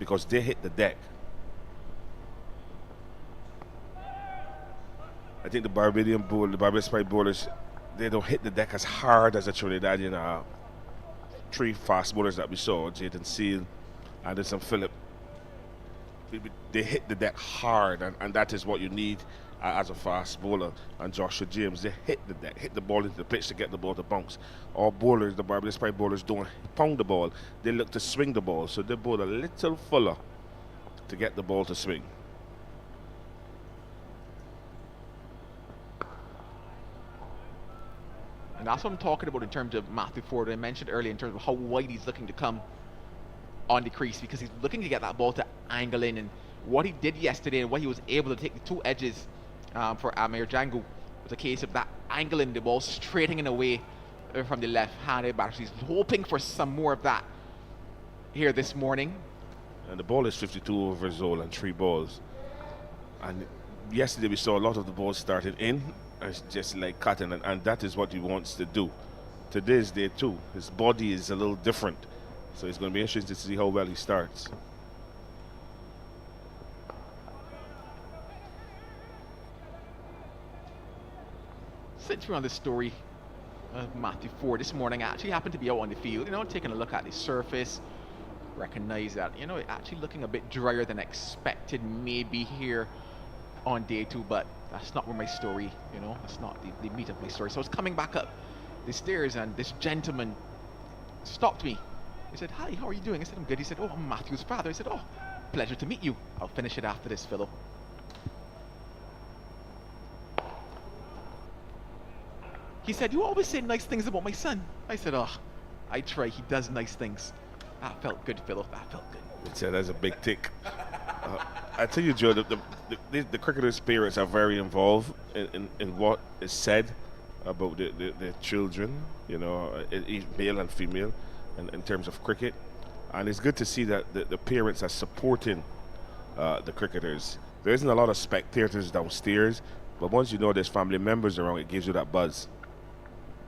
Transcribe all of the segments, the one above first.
because they hit the deck. I think the Barbados bowlers, they don't hit the deck as hard as the Trinidadian three fast bowlers that we saw, Jaden Seal, Anderson Phillip. They hit the deck hard, and that is what you need as a fast bowler. And Joshua James, they hit the deck, hit the ball into the pitch to get the ball to bounce. All bowlers, the Barbados bowlers, don't pound the ball. They look to swing the ball, so they bowl a little fuller to get the ball to swing. And that's what I'm talking about in terms of Matthew Forde. I mentioned earlier in terms of how wide he's looking to come on the crease, because he's looking to get that ball to angle in. And what he did yesterday and what he was able to take the two edges for Amir Jangoo was a case of that angling the ball, straightening away from the left-handed batter. He's hoping for some more of that here this morning. And the ball is 52 over his all and 3 balls. And yesterday we saw a lot of the balls started in, just like cutting, and that is what he wants to do. Today's day too. His body is a little different, so it's going to be interesting to see how well he starts. Since we're on the story of Matthew Forde, this morning I actually happened to be out on the field, taking a look at the surface, recognize that, actually looking a bit drier than expected maybe here on day 2, but that's not where my story, that's not the meat of my story. So I was coming back up the stairs and this gentleman stopped me. He said, "Hi, how are you doing?" I said, "I'm good." He said, "Oh, I'm Matthew's father." I said, "Oh, pleasure to meet you. I'll finish it after this, fellow." He said, "You always say nice things about my son." I said, "Oh, I try. He does nice things." That felt good, Philo. That felt good. It's that's a big tick. I tell you, Joe, the cricketers' parents are very involved in what is said about their children, male and female, in terms of cricket. And it's good to see that the parents are supporting the cricketers. There isn't a lot of spectators downstairs, but once you know there's family members around, it gives you that buzz.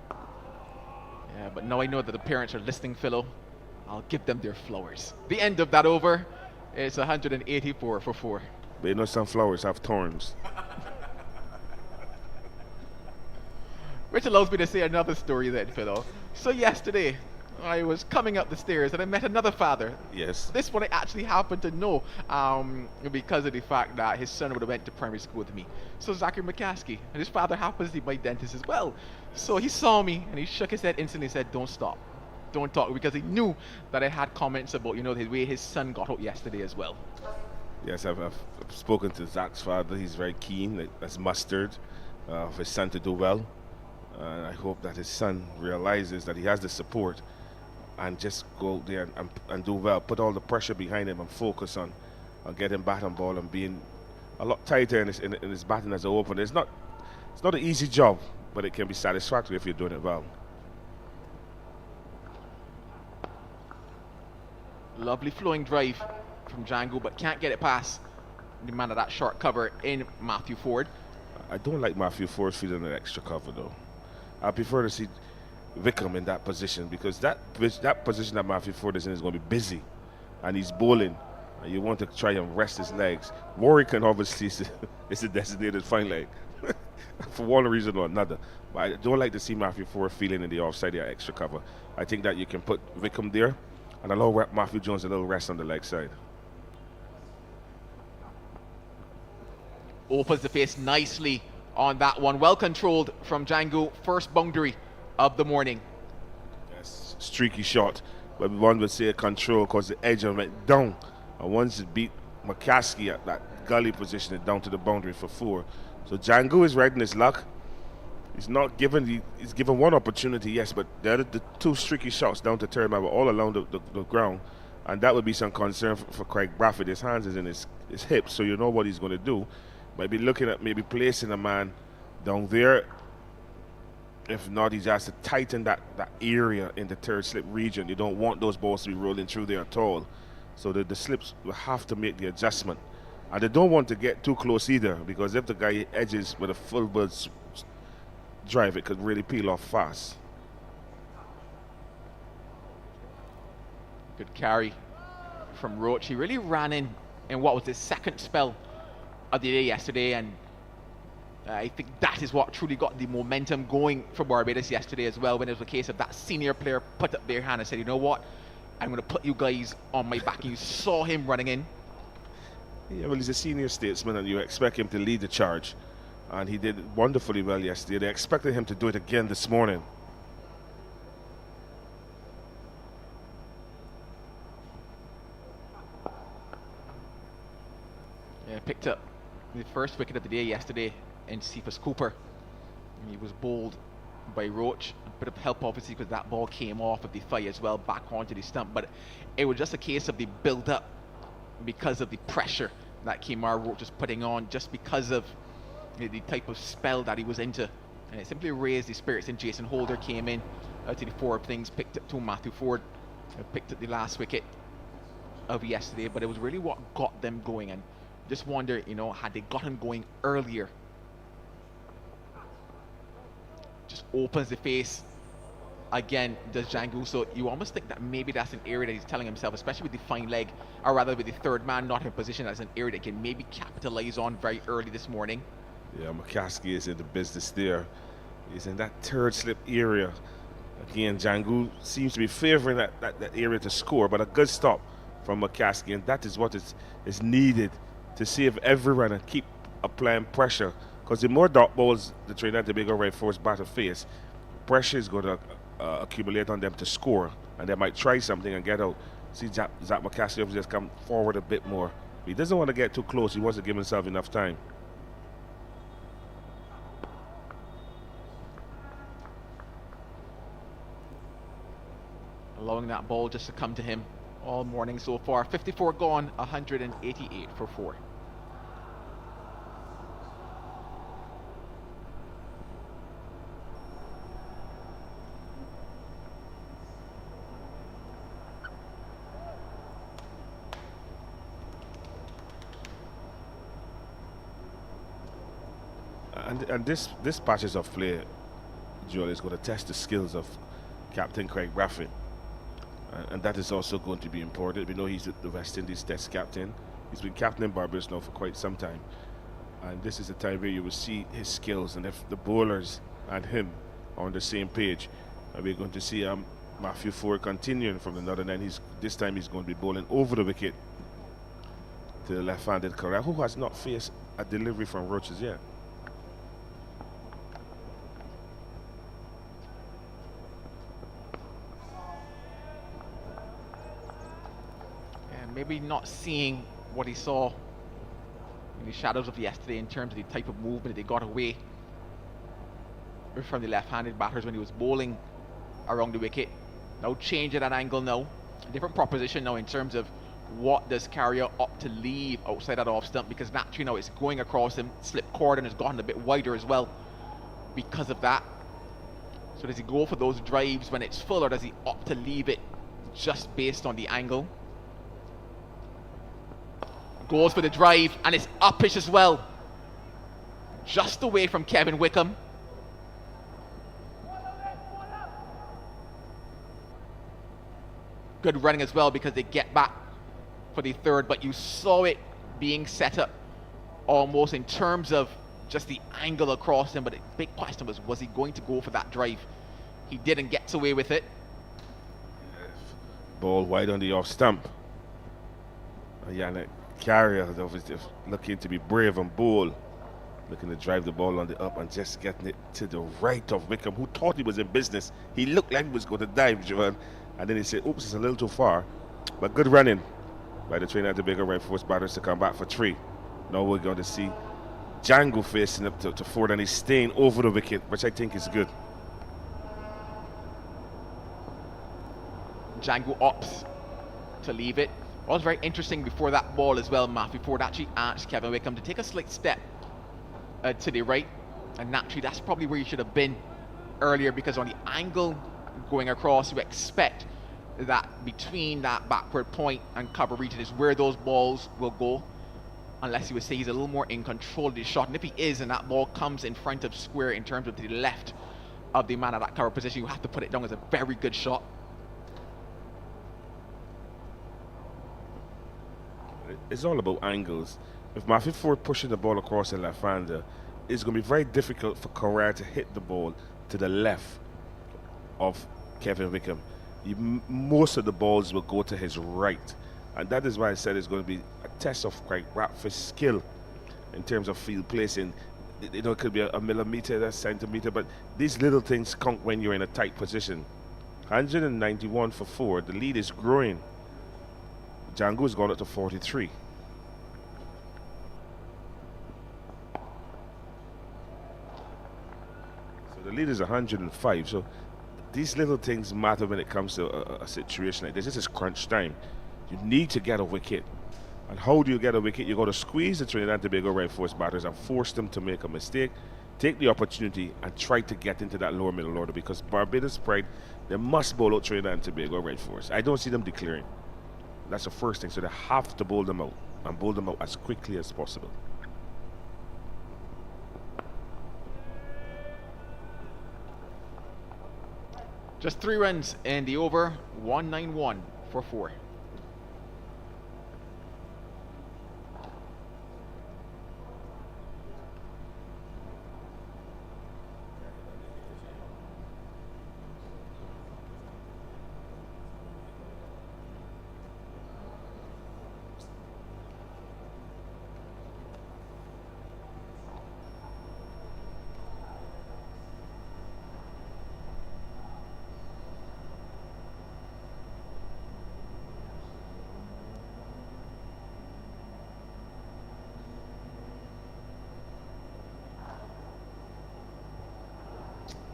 Yeah, but now I know that the parents are listening, Philo. I'll give them their flowers. The end of that over. It's 184 for 4. But some flowers have thorns. Which allows me to say another story then, Philo. So yesterday, I was coming up the stairs and I met another father. Yes. This one I actually happened to know because of the fact that his son would have went to primary school with me. So Zachary McCaskey, and his father happens to be my dentist as well. So he saw me and he shook his head instantly and said, "Don't stop. Don't talk," because he knew that I had comments about, the way his son got out yesterday as well. Yes, I've spoken to Zach's father. He's very keen, as mustard, for his son to do well. I hope that his son realizes that he has the support and just go out there and do well. Put all the pressure behind him and focus on getting bat on ball and being a lot tighter in his batting as an opener. It's not an easy job, but it can be satisfactory if you're doing it well. Lovely flowing drive from Jangoo, but can't get it past the man of that short cover in Matthew Forde. I don't like Matthew Forde feeling an extra cover though. I prefer to see Wickham in that position, because that position that Matthew Forde is in is going to be busy, and he's bowling, and you want to try and rest his legs. Warwick obviously is a designated fine leg for one reason or another, but I don't like to see Matthew Forde feeling in the offside or extra cover. I think that you can put Wickham there and allow Matthew Jones a little rest on the leg side. Opens the face nicely on that one. Well controlled from Jangoo. First boundary of the morning. Yes, streaky shot, but one would say a control because the edge of it went down. And once it beat McCaskey at that gully position, it down to the boundary for 4. So Jangoo is riding his luck. He's not given. He's given one opportunity, yes, but the 2 streaky shots down to third man were all along the ground, and that would be some concern for Craig Bradford. His hands is in his hips, so you know what he's going to do. Might be looking at maybe placing a man down there. If not, he has to tighten that area in the third slip region. You don't want those balls to be rolling through there at all. So the slips will have to make the adjustment, and they don't want to get too close either, because if the guy edges with a full bird drive, it could really peel off fast. Good carry from Roach. He really ran in what was his second spell of the day yesterday, and I think that is what truly got the momentum going for Barbados yesterday as well, when it was a case of that senior player put up their hand and said, you know what, I'm going to put you guys on my back. And you saw him running in. Yeah, well, he's a senior statesman, and you expect him to lead the charge. And he did wonderfully well yesterday. They expected him to do it again this morning. Yeah, picked up the first wicket of the day yesterday in Cephas Cooper. And he was bowled by Roach. A bit of help, obviously, because that ball came off of the thigh as well, back onto the stump. But it was just a case of the build-up because of the pressure that Kemar Roach was putting on, just because of the type of spell that he was into. And it simply raised the spirits. And Jason Holder came in to the fore of things, picked up to Matthew Ford, picked up the last wicket of yesterday. But it was really what got them going. And just wonder, you know, had they gotten going earlier, just opens the face again, does Jangoo. So you almost think that maybe that's an area that he's telling himself, especially with the fine leg, or rather with the third man not in position, as an area that can maybe capitalize on very early this morning. Yeah, McCaskey is in the business there. He's in that third slip area. Again, Jangoo seems to be favoring that area to score, but a good stop from McCaskey, and that is what is needed to save everyone and keep applying pressure. Because the more dot balls the Trinidad and Tobago right force batter face, pressure is going to accumulate on them to score, and they might try something and get out. See Zach McCaskey just come forward a bit more. He doesn't want to get too close. He wants to give himself enough time. Allowing that ball just to come to him all morning so far. 54 gone, 188 for 4. And this patches of play, Joel, is going to test the skills of Captain Craig Raffin. And that is also going to be important. We know he's the West Indies Test captain. He's been captaining Barbados now for quite some time. And this is the time where you will see his skills. And if the bowlers and him are on the same page, we're going to see Matthew Ford continuing from the northern end. This time he's going to be bowling over the wicket to the left-handed Correa, who has not faced a delivery from Roaches yet. Maybe not seeing what he saw in the shadows of yesterday in terms of the type of movement that they got away from the left-handed batters when he was bowling around the wicket. Now change at that angle now. A different proposition now in terms of what does Carrier opt to leave outside that off stump, because naturally now it's going across him. Slip cord and has gotten a bit wider as well because of that. So does he go for those drives when it's full, or does he opt to leave it just based on the angle? Goes for the drive, and it's uppish as well. Just away from Kevin Wickham. Good running as well, because they get back for the third, but you saw it being set up almost in terms of just the angle across him. But the big question was he going to go for that drive? He didn't, get away with it. Ball wide on the off stump. Carrier obviously looking to be brave and bold, looking to drive the ball on the up and just getting it to the right of Wickham, who thought he was in business. He looked like he was going to dive, Joel, and then he said, oops, it's a little too far. But good running by the Trinidad and Tobago right force batters to come back for 3. Now we're going to see Jangoo facing up to Ford, and he's staying over the wicket, which I think is good. Jangoo opts to leave it. What was very interesting before that ball as well, Matthew Ford actually asked Kevin Wickham to take a slight step to the right, and naturally that's probably where you should have been earlier, because on the angle going across, you expect that between that backward point and cover region is where those balls will go, unless you would say he's a little more in control of the shot. And if he is, and that ball comes in front of square in terms of the left of the man at that cover position, you have to put it down as a very good shot. it's all about angles. If Matthew Ford pushing the ball across the left-hander, it's going to be very difficult for Correa to hit the ball to the left of Kevin Wickham. Most of the balls will go to his right, and that is why I said it's going to be a test of Craig Ratford's skill in terms of field placing. It could be a millimeter, a centimeter, but these little things count when you're in a tight position. 191 for 4. The lead is growing. Jangoo's gone up to 43. So the lead is 105. So these little things matter when it comes to a situation like this. This is crunch time. You need to get a wicket. And how do you get a wicket? You got to squeeze the Trinidad and Tobago right force batters and force them to make a mistake. Take the opportunity and try to get into that lower middle order, because Barbados pride, they must bowl out Trinidad and Tobago right force. I don't see them declaring. That's the first thing. So they have to bowl them out, and bowl them out as quickly as possible. Just 3 runs in the over, 191 for 4.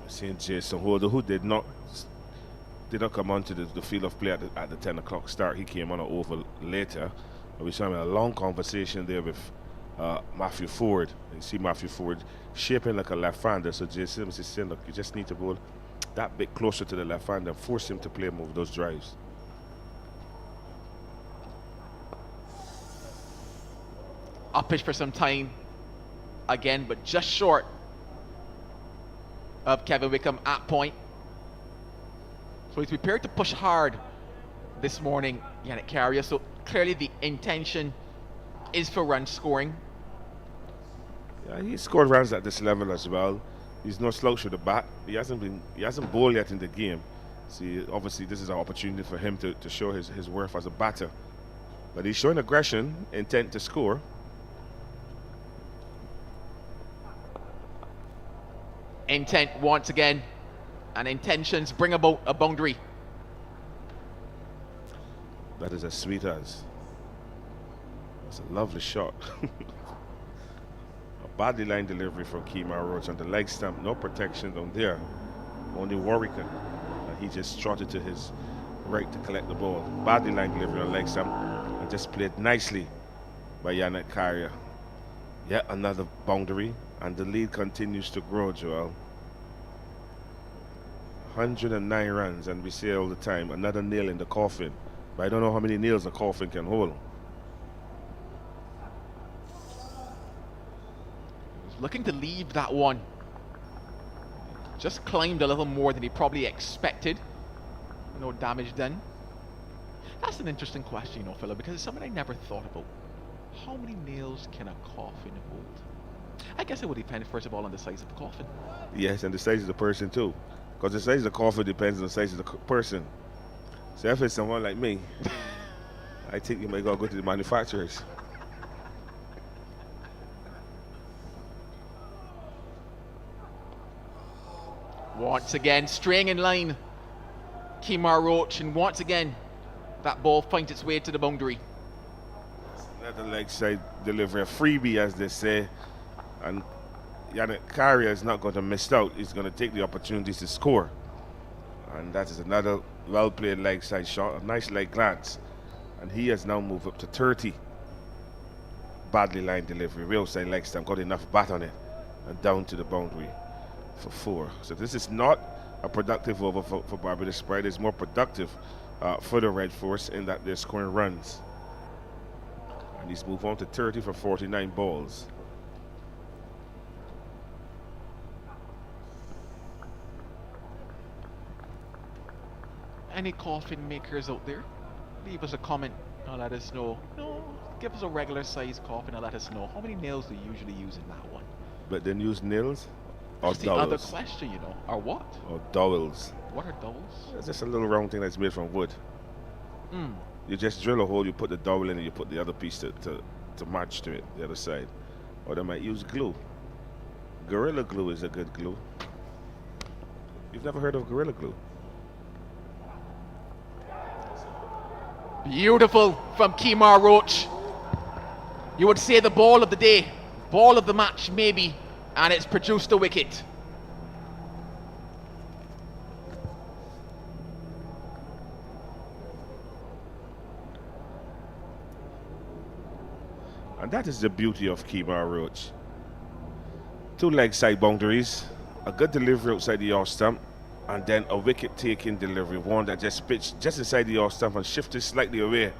Seeing Jason Holder, who did not come onto the field of play at the 10 o'clock start. He came on an over later. We saw him in a long conversation there with Matthew Ford. You see Matthew Ford shaping like a left-hander. So Jason is saying, look, you just need to bowl that bit closer to the left-hander and force him to play more of those drives. Up pitch for some time again, but just short of Kevin Wickham at point. So he's prepared to push hard this morning, Yannick Carrier. So clearly the intention is for run scoring. Yeah, he scored runs at this level as well. He's no slouch with the bat. He hasn't bowled yet in the game. See, obviously this is an opportunity for him to show his worth as a batter. But he's showing aggression, intent to score. Intent once again, and intentions bring about a boundary. That is as sweet as. That's a lovely shot. A badly line delivery from Amir Roach on the leg stump. No protection down there. Only Warwicker. And he just trotted to his right to collect the ball. Badly line delivery on leg stump. And just played nicely by Yannick Carrier. Yet another boundary. And the lead continues to grow, Joel. 109 runs, and we say all the time, another nail in the coffin. But I don't know how many nails a coffin can hold. Looking to leave that one. Just climbed a little more than he probably expected. No damage done. That's an interesting question, Philip, because it's something I never thought about. How many nails can a coffin hold? I guess it would depend, first of all, on the size of the coffin. Yes, and the size of the person too. Because the size of the coffin depends on the size of the person. So if it's someone like me, I think you might go to the manufacturers. Once again, staying in line, Amir Roach, and once again, that ball finds its way to the boundary. Another leg side delivery, a freebie as they say. And Yannick Carrier is not going to miss out. He's going to take the opportunities to score. And that is another well-played leg side shot, a nice leg glance. And he has now moved up to 30. Badly line delivery, real side leg stamp, got enough bat on it. And down to the boundary for 4. So this is not a productive over for Barbados Pride. It's more productive for the Red Force in that they're scoring runs. And he's moved on to 30 for 49 balls. Any coffin makers out there, leave us a comment and let us know. No, give us a regular size coffin and let us know how many nails do you usually use in that one. But then use nails or That's the other dowels? question, or what? Or dowels. What are dowels? It's just a little round thing that's made from wood. You just drill a hole, you put the dowel in, and you put the other piece to match to it, the other side. Or they might use glue. Gorilla glue is a good glue. You've never heard of Gorilla Glue? Beautiful from Kemar Roach. You would say the ball of the day, ball of the match maybe, and it's produced a wicket. And that is the beauty of Kemar Roach. 2 leg side boundaries, a good delivery outside the off stump, and then a wicket taking delivery, one that just pitched just inside the off stump and shifted slightly away.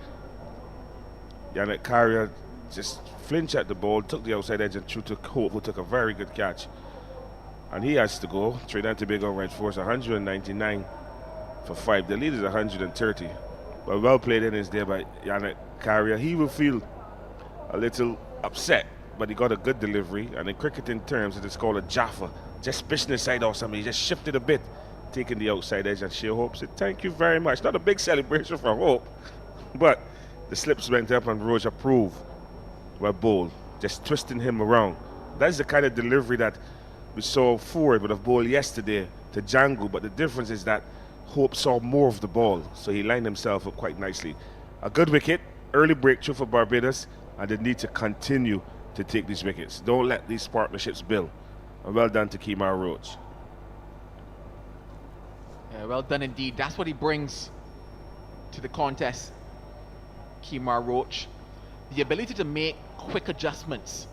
Yannick Carrier just flinched at the ball, took the outside edge and threw to Hope, who took a very good catch. And he has to go. Trinidad and Tobago red force 199 for 5. The lead is 130. But well played innings there by Yannick Carrier. He will feel a little upset, but he got a good delivery. And in cricketing terms, it is called a jaffa. Just pitching inside or something. He just shifted a bit, taking the outside edge, and Shea Hope said, "Thank you very much." Not a big celebration from Hope, but the slips went up and Roach approved. Well bowled, just twisting him around. That's the kind of delivery that we saw Ford would have bowled yesterday to Jangoo, but the difference is that Hope saw more of the ball, so he lined himself up quite nicely. A good wicket, early breakthrough for Barbados, and they need to continue to take these wickets. Don't let these partnerships build. And well done to Kemar Roach. Yeah, well done indeed. That's what he brings to the contest, Kemar Roach. The ability to make quick adjustments.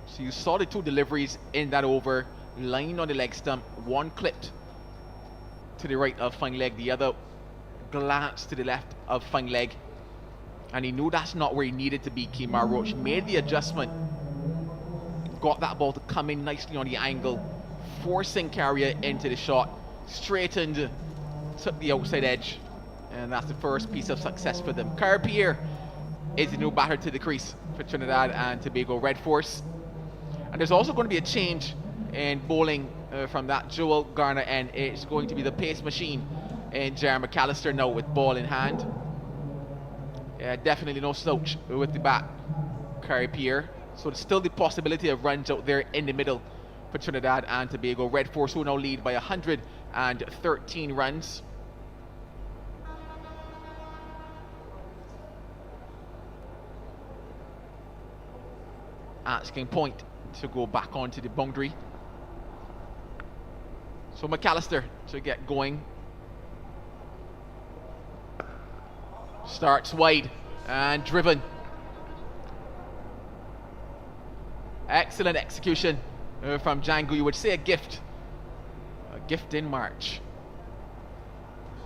So you saw the 2 deliveries in that over, line on the leg stump, one clipped to the right of fine leg, the other glanced to the left of fine leg. And he knew that's not where he needed to be. Kemar Roach made the adjustment, got that ball to come in nicely on the angle, forcing Carrier into the shot, straightened, took the outside edge, and that's the first piece of success for them. Carrier is the new batter to the crease for Trinidad and Tobago Red Force. And there's also going to be a change in bowling from that Joel Garner end. It's going to be the pace machine in Jerry McAllister now with ball in hand. Definitely no slouch with the bat, Carrier. So there's still the possibility of runs out there in the middle for Trinidad and Tobago Red Force, who now lead by 113 runs. Asking point to go back onto the boundary. So McAllister to get going. Starts wide and driven. Excellent execution from Jangoo. You would say a gift in March.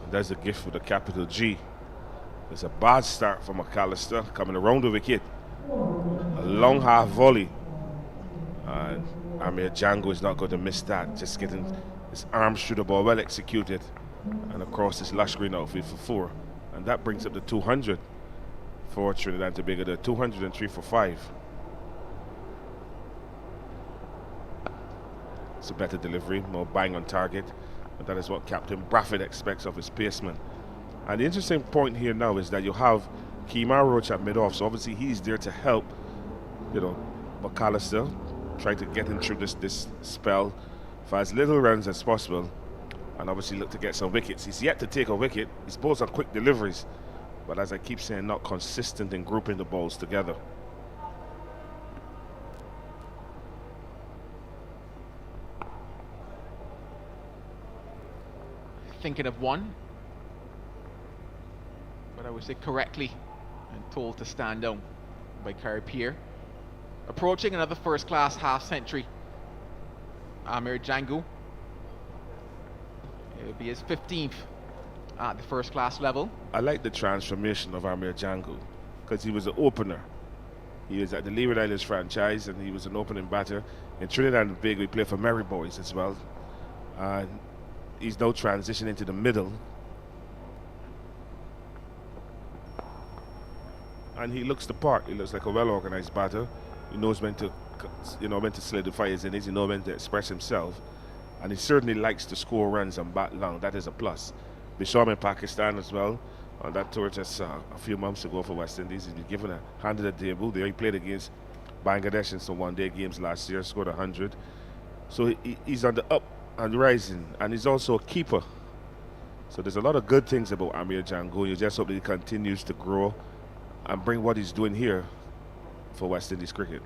And that's a gift with a capital G. It's a bad start for McAllister coming around the wicket. A long half volley. And Amir Jangoo is not going to miss that. Just getting his arms through the ball, well executed. And across this lush green outfield for 4. And that brings up the 200 for Trinidad and Tobago. The 203 for 5. It's a better delivery, more bang on target. And that is what Captain Brafford expects of his paceman. And the interesting point here now is that you have Kemar Roach at mid-off. So obviously he's there to help, McAllister, try to get him through this spell for as little runs as possible. And obviously look to get some wickets. He's yet to take a wicket. His balls are quick deliveries. But as I keep saying, not consistent in grouping the balls together. Thinking of one, but I would say correctly and told to stand down by Carrier. Approaching another first class half century, Amir Jangoo. It would be his 15th at the first class level. I like the transformation of Amir Jangoo because he was an opener. He was at the Leeward Islands franchise and he was an opening batter. In Trinidad and Tobago, he played for Merry Boys as well. And he's now transitioning into the middle. and he looks the part. He looks like a well-organized batter. He knows when to, when to solidify his innings. He knows when to express himself, and he certainly likes to score runs and bat long. That is a plus. We saw him in Pakistan as well on that tour just a few months ago for West Indies. He's been given a hand of the debut there. He played against Bangladesh in some one-day games last year, scored 100. So he's on the up and rising, and he's also a keeper. So there's a lot of good things about Amir Jangoo. You just hope that he continues to grow and bring what he's doing here for West Indies cricket.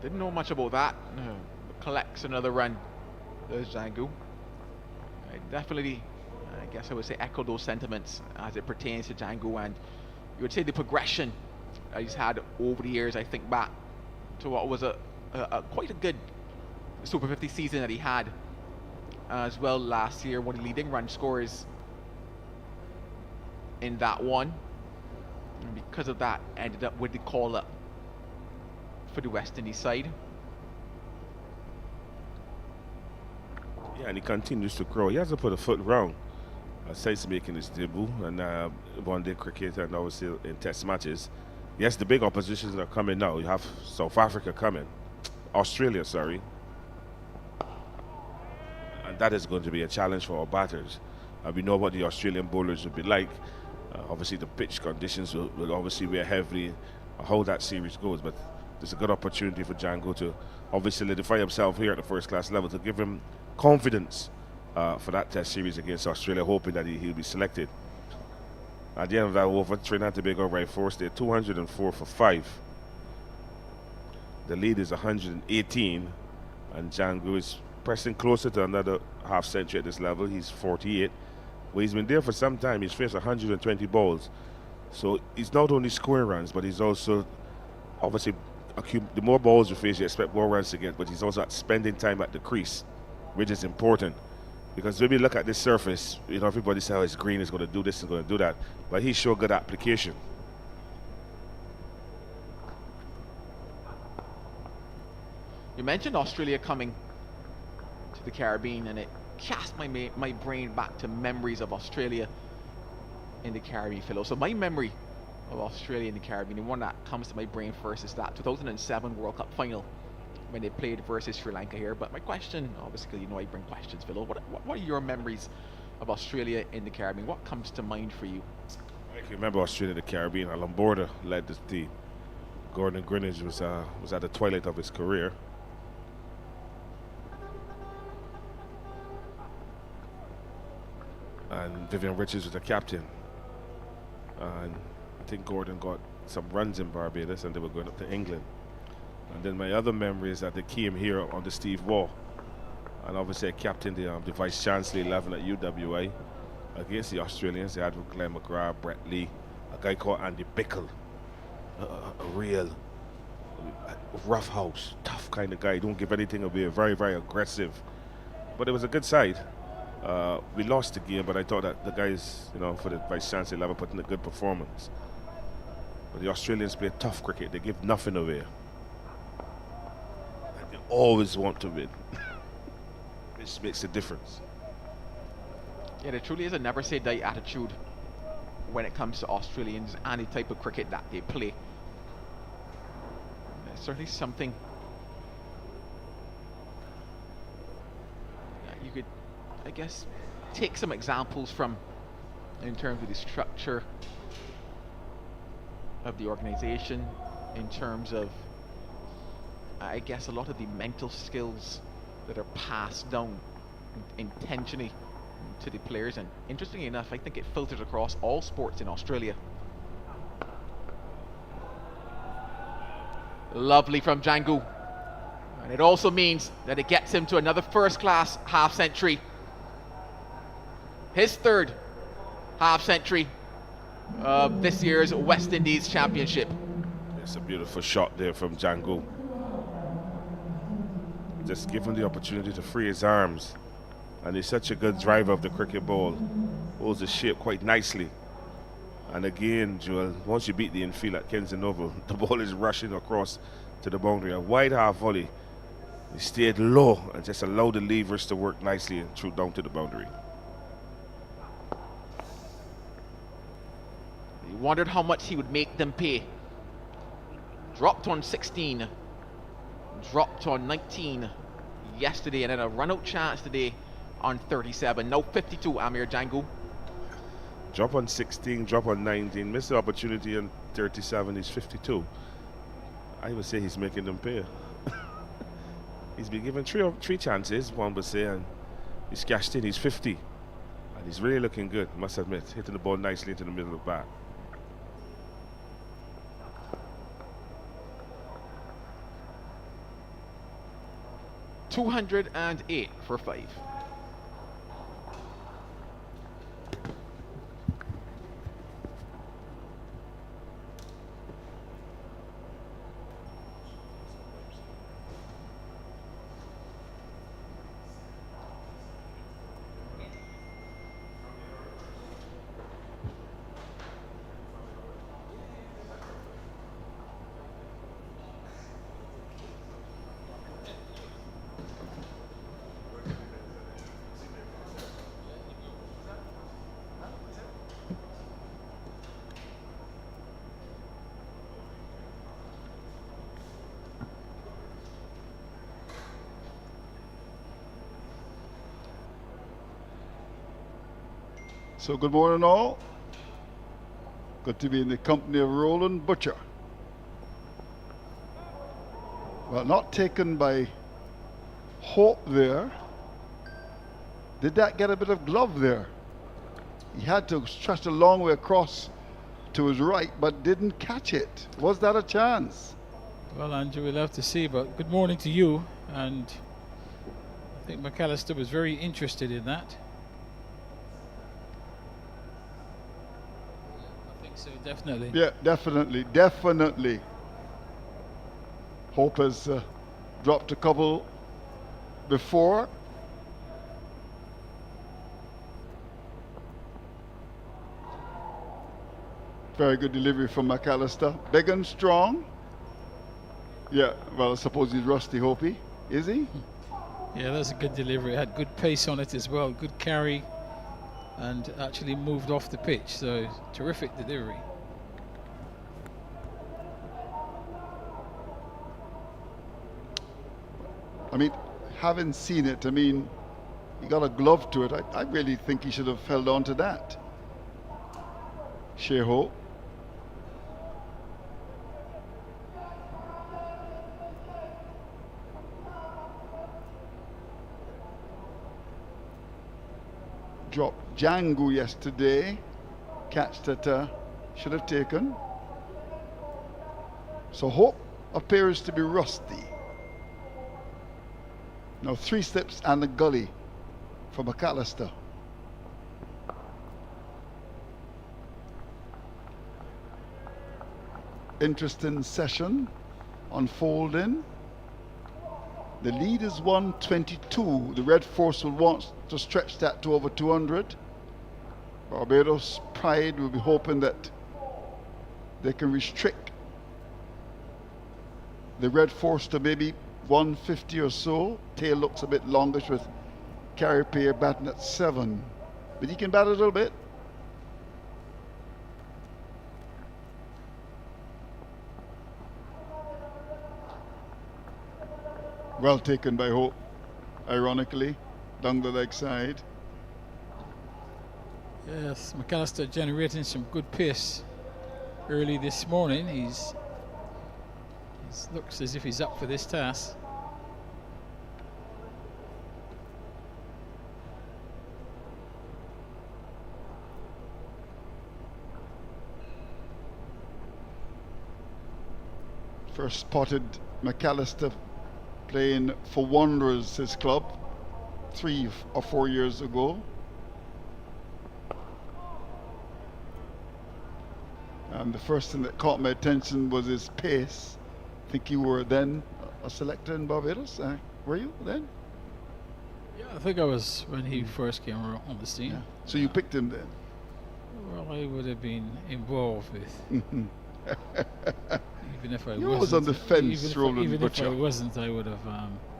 Didn't know much about that. Collects another run. There's Jangoo. I definitely, I guess I would say, echo those sentiments as it pertains to Jangoo, and you would say the progression he's had over the years. I think back to what was a quite a good Super 50 season that he had as well last year, one of the leading run scorers in that one, and because of that ended up with the call up for the West Indies side. Yeah, and he continues to grow. He hasn't put a foot wrong since making his debut and one-day cricket and obviously in test matches. Yes, the big oppositions are coming now. You have South Africa coming, Australia, sorry. And that is going to be a challenge for our batters. We know what the Australian bowlers will be like. Obviously, the pitch conditions will obviously weigh heavily how that series goes. But there's a good opportunity for Jangoo to obviously solidify himself here at the first-class level, to give him confidence for that test series against Australia, hoping that he'll be selected. At the end of that over, Trinidad and Tobago right force, they're 204 for 5. The lead is 118, and Jangoo is pressing closer to another half century at this level. He's 48. Well, he's been there for some time. He's faced 120 balls. So he's not only scoring runs, but he's also obviously, the more balls you face, you expect more runs to get, but he's also spending time at the crease, which is important. Because when we look at this surface, everybody says, oh, it's green, it's going to do this, it's going to do that. But he showed good application. You mentioned Australia coming to the Caribbean, and it cast my brain back to memories of Australia in the Caribbean, Philo. So my memory of Australia in the Caribbean, the one that comes to my brain first, is that 2007 World Cup final when they played versus Sri Lanka here. But my question, obviously, I bring questions, Philo. What are your memories of Australia in the Caribbean? What comes to mind for you? I can remember Australia in the Caribbean. Alan Border led this team. Gordon Greenidge was at the twilight of his career. And Vivian Richards was the captain. And I think Gordon got some runs in Barbados, and they were going up to England. And then my other memory is that they came here on the Steve Waugh, and obviously I captained the Vice Chancellor 11 at UWA against the Australians. They had Glenn McGrath, Brett Lee, a guy called Andy Bickle, a real roughhouse, tough kind of guy. Don't give anything away. Very, very aggressive. But it was a good side. We lost the game, but I thought that the guys, for the Vice Chancellor 11 put in a good performance. But the Australians play tough cricket. They give nothing away. And they always want to win. Which makes a difference. Yeah, there truly is a never say die attitude when it comes to Australians, any type of cricket that they play. There's certainly something that you could, I guess, take some examples from in terms of the structure of the organization, in terms of, I guess, a lot of the mental skills that are passed down intentionally to the players. And interestingly enough, I think it filters across all sports in Australia. Lovely from Jangoo. And it also means that it gets him to another first-class half-century. His third half-century of this year's West Indies Championship. It's a beautiful shot there from Jangoo. Just give him the opportunity to free his arms. And he's such a good driver of the cricket ball. Holds the shape quite nicely. And again, Joel, once you beat the infield at Kensington Oval, the ball is rushing across to the boundary. A wide half volley. He stayed low and just allowed the levers to work nicely and threw down to the boundary. You wondered how much he would make them pay. Dropped on 16, dropped on 19 yesterday, and then a run-out chance today on 37. Now 52, Amir Jangoo. Drop on 16, drop on 19, missed the opportunity on 37, he's 52. I would say he's making them pay. He's been given three chances, one would say, and he's cashed in, he's 50. And he's really looking good, must admit, hitting the ball nicely into the middle of the bat. $208 for 5. So good morning all. Good to be in the company of Roland Butcher. Well, not taken by Hope there. Did that get a bit of glove there? He had to stretch a long way across to his right, but didn't catch it. Was that a chance? Well, Andrew, we'll have to see, but good morning to you. And I think McAllister was very interested in that. So definitely. Yeah, definitely. Hope has dropped a couple before. Very good delivery from McAllister. Big and strong. Yeah, well, I suppose he's rusty, Hopi. Is he? Yeah, that's a good delivery. Had good pace on it as well. Good carry. And actually moved off the pitch, so terrific delivery. I mean, having seen it, I mean, he got a glove to it. I really think he should have held on to that. Sheho. Dropped Jangoo yesterday, catch that should have taken. So Hope appears to be rusty. Now 3 slips and a gully for McAllister. Interesting session unfolding. The lead is 122. The Red Force will want to stretch that to over 200. Barbados Pride will be hoping that they can restrict the Red Force to maybe 150 or so. Tail looks a bit longish with Carey Payer batting at 7. But he can bat a little bit. Well taken by Hope, ironically, down the leg side. Yes, McAllister generating some good pace early this morning. He looks as if he's up for this task. First spotted McAllister playing for Wanderers, his club, 3 or 4 years ago. And the first thing that caught my attention was his pace. I think you were then a selector in Barbados. Were you then? Yeah, I think I was when he first came on the scene. Yeah. So you picked him then? Well, I would have been involved with. Even if I you wasn't. was on the fence, Roland Even Butcher. if I wasn't, I would have.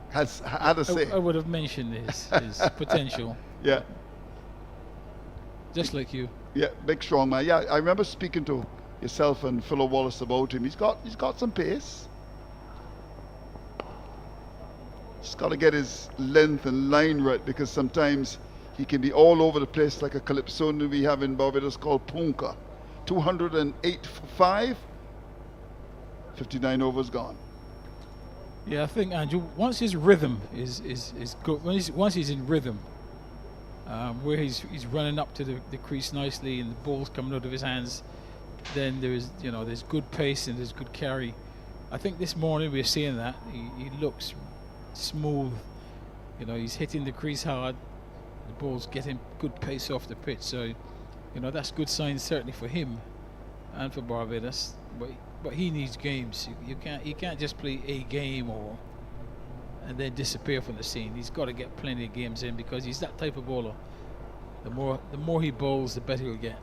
Had a say. I would have mentioned his potential. Yeah. Just like you. Yeah, big strong man. Yeah, I remember speaking to yourself and Philo Wallace about him. He's got some pace. Just got to get his length and line right, because sometimes he can be all over the place like a calypso we have in Barbados called Punka. 208 for 5. 59 overs gone. Yeah, I think Andrew, once his rhythm is good, once he's in rhythm, where he's running up to the crease nicely and the ball's coming out of his hands, then there's good pace and there's good carry. I think this morning we're seeing that he looks smooth. He's hitting the crease hard. The ball's getting good pace off the pitch, so that's good signs certainly for him and for Barbados. But he needs games. You can't just play a game and then disappear from the scene. He's got to get plenty of games in, because he's that type of bowler. The more he bowls, the better he'll get.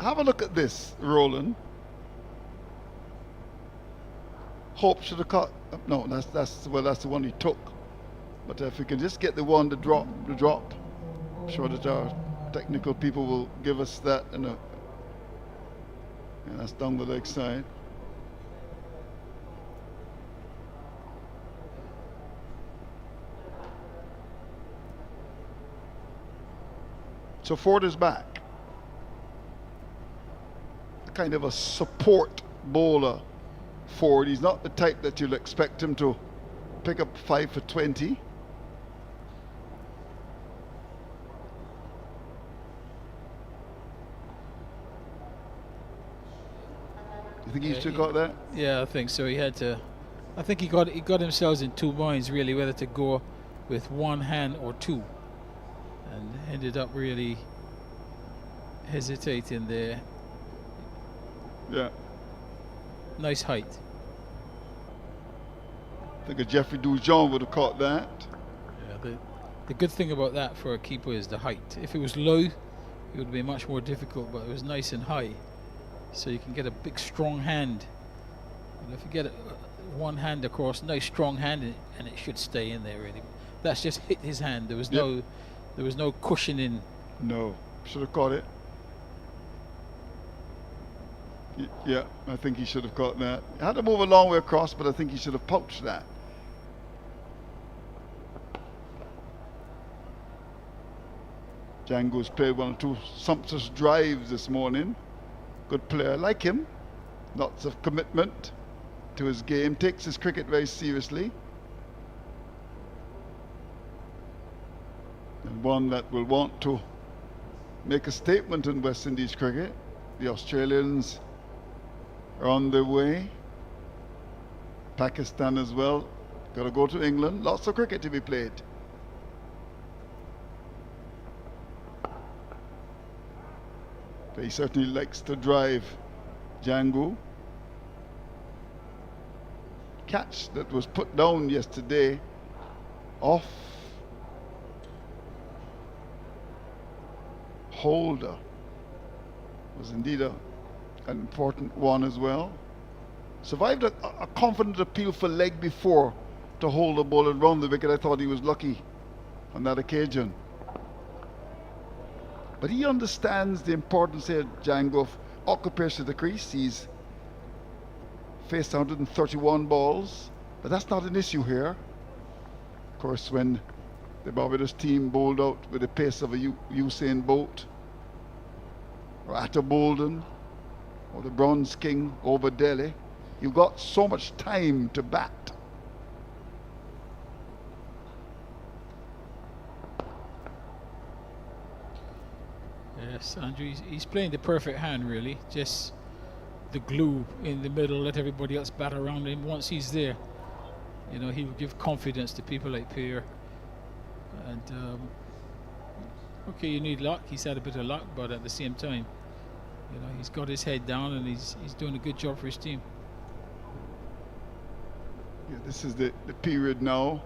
Have a look at this, Roland. Hope should have caught. No, that's the one he took. But if we can just get the one to drop, I'm sure that our technical people will give us that. And that's down the leg side. So Ford is back. Kind of a support bowler. Ford. He's not the type that you'll expect him to pick up 5 for 20. You think he still got that? Yeah, I think so. He had to. I think he got himself in two minds really, whether to go with one hand or two, and ended up really hesitating there. Yeah. Nice height. I think a Jeffrey Dujon would have caught that. Yeah, the good thing about that for a keeper is the height. If it was low, it would be much more difficult, but it was nice and high, so you can get a big strong hand. And if you get one hand across, nice strong hand, and it should stay in there really. That's just hit his hand. There was no cushioning. No, should have caught it. Yeah, I think he should have caught that. He had to move a long way across, but I think he should have pouched that. Jangoo's played 1 or 2 sumptuous drives this morning. Good player, I like him. Lots of commitment to his game, takes his cricket very seriously. And one that will want to make a statement in West Indies cricket. The Australians are on their way. Pakistan as well. Got to go to England. Lots of cricket to be played. But he certainly likes to drive, Jangoo. Catch that was put down yesterday off Holder was indeed an important one as well. Survived a confident appeal for leg before to hold the ball and run the wicket. I thought he was lucky on that occasion. But he understands the importance here, Jangoo, of occupation of the crease. He's faced 131 balls, but that's not an issue here. Of course, when the Barbados team bowled out with the pace of a Usain Bolt, or Atta Bolden, or the Bronze King over Delhi, you got so much time to bat. Yes, Andrew, he's playing the perfect hand really. Just the glue in the middle, let everybody else bat around him. Once he's there, you know, he'll give confidence to people like Pierre. And okay, you need luck. He's had a bit of luck, but at the same time, you know, he's got his head down and he's doing a good job for his team. Yeah, this is the period now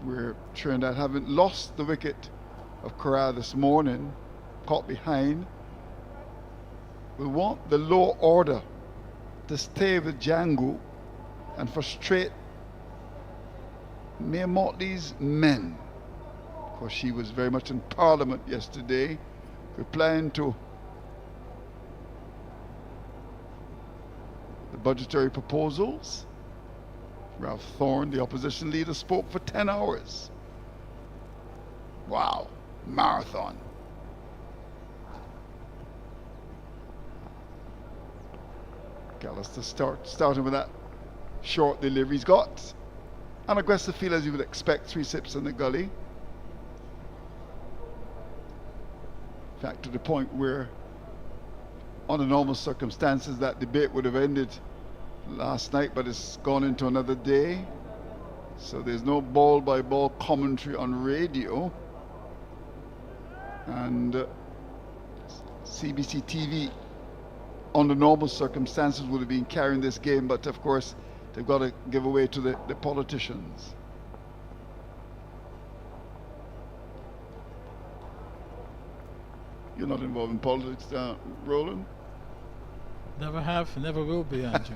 where Trinidad haven't lost the wicket of Corral this morning, caught behind. We want the low order to stay with Jangoo and frustrate Mayor Motley's men. Of course, she was very much in Parliament yesterday, replying to the budgetary proposals. Ralph Thorne, the opposition leader, spoke for 10 hours. Wow, marathon. McAllister starting with that short delivery. He's got an aggressive feel, as you would expect, 3 sips in the gully. In fact, to the point where, under normal circumstances, that debate would have ended last night, but it's gone into another day. So there's no ball-by-ball commentary on radio. And CBC TV, under normal circumstances, would have been carrying this game, but of course, they've got to give away to the politicians. You're not involved in politics, Roland? Never have, never will be, Andrew.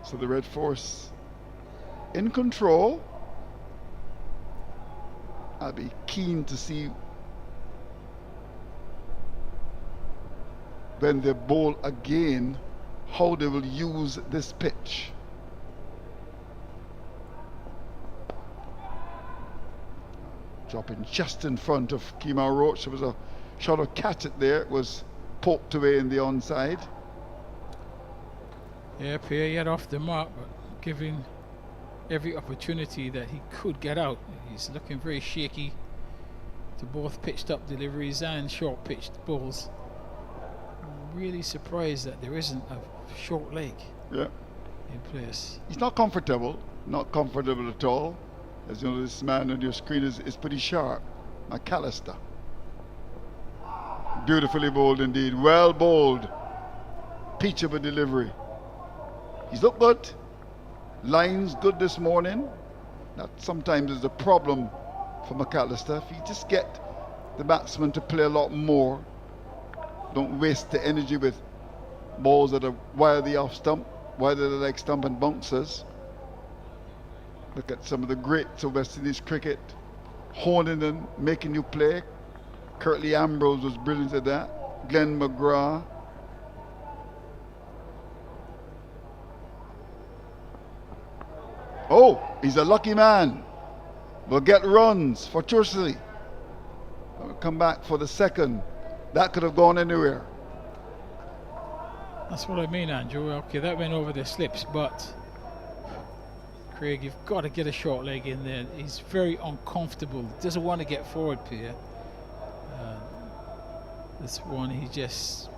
So the Red Force in control. I'll be keen to see when they bowl again how they will use this pitch. Dropping just in front of Kemar Roach. There was a shot of catch it there. It was poked away in the onside. Yeah, Pierre, he had off the mark, but giving every opportunity that he could get out. He's looking very shaky to both pitched up deliveries and short pitched balls. I'm really surprised that there isn't a short leg in place. He's not comfortable at all. As you know, this man on your screen is pretty sharp. McAllister. Beautifully bowled indeed. Well bowled. Peach of a delivery. He's looked good. Lines good this morning. That sometimes is a problem for McAllister. If you just get the batsman to play a lot more, don't waste the energy with balls that are wide of the off stump, wide of the leg stump and bounces. Look at some of the greats of West Indies cricket, honing and making you play. Curtly Ambrose was brilliant at that. Glenn McGrath. Oh, he's a lucky man. Will get runs fortuitously. Will come back for the second. That could have gone anywhere. That's what I mean, Andrew. Okay, that went over the slips, but Craig, you've got to get a short leg in there. He's very uncomfortable. Doesn't want to get forward, Pierre. This one, he just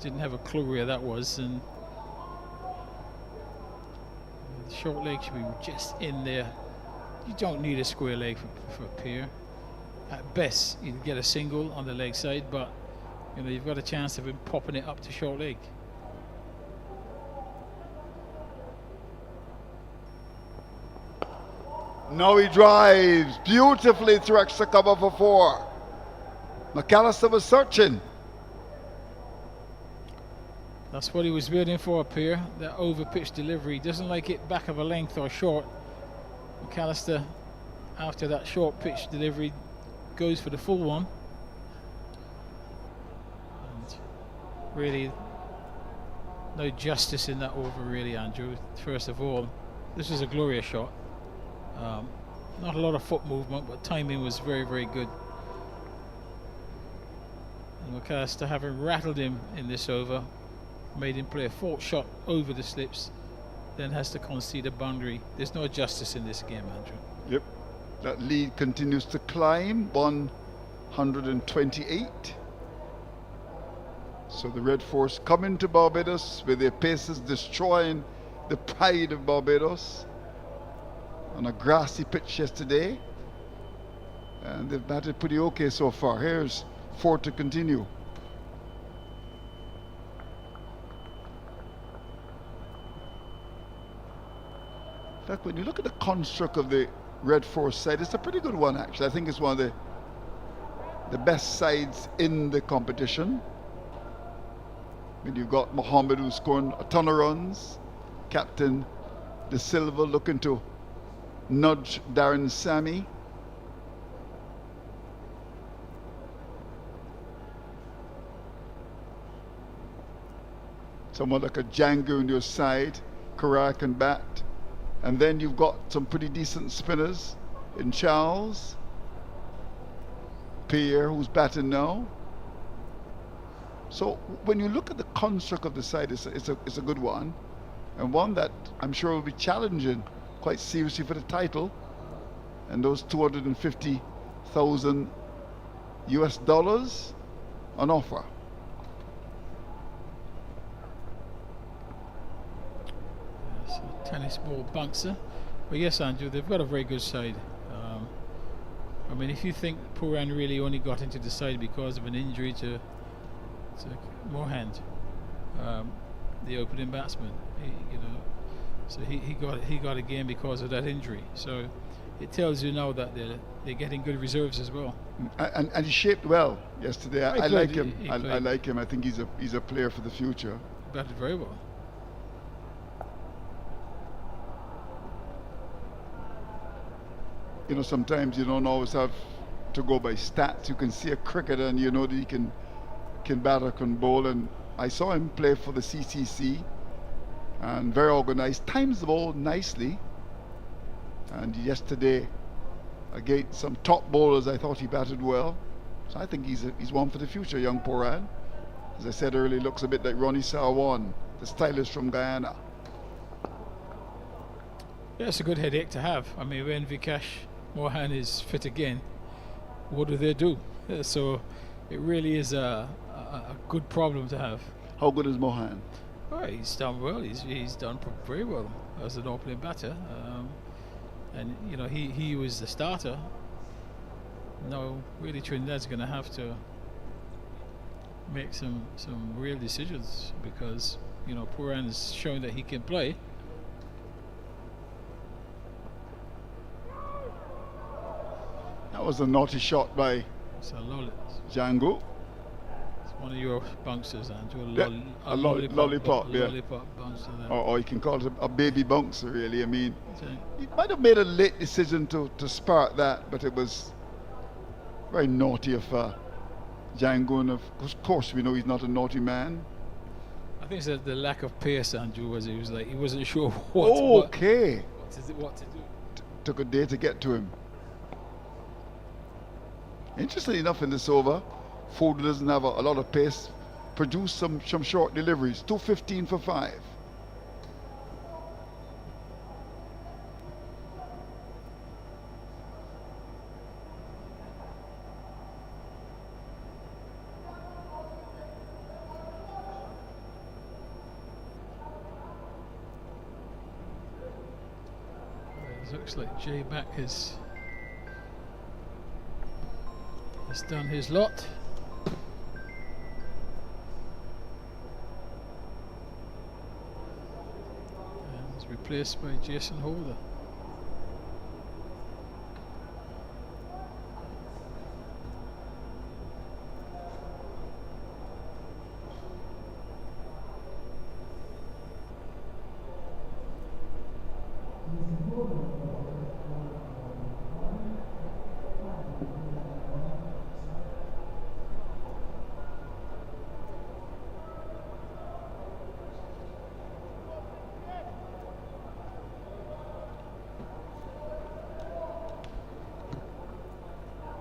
didn't have a clue where that was, and the short leg should be just in there. You don't need a square leg for Pierre. At best, you can get a single on the leg side, but you know you've got a chance of him popping it up to short leg. Now he drives beautifully through extra cover for 4. McAllister was searching. That's what he was waiting for, Pierre. That over pitch delivery. Doesn't like it back of a length or short. McAllister, after that short pitch delivery, goes for the full one. And really, no justice in that over, really, Andrew. First of all, this was a glorious shot. Not a lot of foot movement, but timing was very, very good. And McAllister, having rattled him in this over, made him play a 4th shot over the slips, then has to concede a boundary. There's no justice in this game, Andrew. Yep. That lead continues to climb, 128. So the Red Force coming to Barbados with their paces destroying the pride of Barbados on a grassy pitch yesterday. And they've batted pretty okay so far. Here's 4 to continue. In fact, when you look at the construct of the Red Force side, it's a pretty good one, actually. I think it's one of the best sides in the competition. Then you've got Mohammed who's scoring a ton of runs. Captain De Silva looking to nudge Darren Sammy. Someone like a Jangoo on your side, Correa can bat. And then you've got some pretty decent spinners in Charles. Pierre, who's batting now. So when you look at the construct of the side, it's a good one. And one that I'm sure will be challenging quite seriously for the title. And those 250,000 US dollars on offer. Tennis ball bouncer. But yes, Andrew, they've got a very good side. I mean, if you think Pooran really only got into the side because of an injury to Mohand, the opening batsman, so he got a game because of that injury. So it tells you now that they're getting good reserves as well. And he shaped well yesterday. I like him. He I like him. I think he's a player for the future. Batted very well. Sometimes you don't always have to go by stats. You can see a cricketer and you know that he can bat or can bowl. And I saw him play for the CCC and very organized. Times the ball nicely. And yesterday, against some top bowlers, I thought he batted well. So I think he's one for the future, young Pooran. As I said earlier, looks a bit like Ronnie Sarwan, the stylist from Guyana. Yeah, it's a good headache to have. I mean, when Vikash Mohan is fit again, what do they do? So it really is a good problem to have. How good is Mohan? Oh, he's done well. He's done very well as an opening batter, and he was the starter. Now really Trinidad's going to have to make some real decisions because Pooran has shown that he can play. That was a naughty shot by Jangoo. It's one of your bouncers, Andrew. A lollipop, yeah. Lollipop bouncer there. Or you can call it a baby bouncer, really. I mean, he might have made a late decision to spark that, but it was very naughty of Jangoo. And of course, we know he's not a naughty man. I think it's the lack of pace, Andrew, he wasn't sure what to do. Took a day to get to him. Interestingly enough, in this over, Ford doesn't have a lot of pace. Produced some short deliveries. 215 for 5. It looks like Jay Back has done his lot. And is replaced by Jason Holder.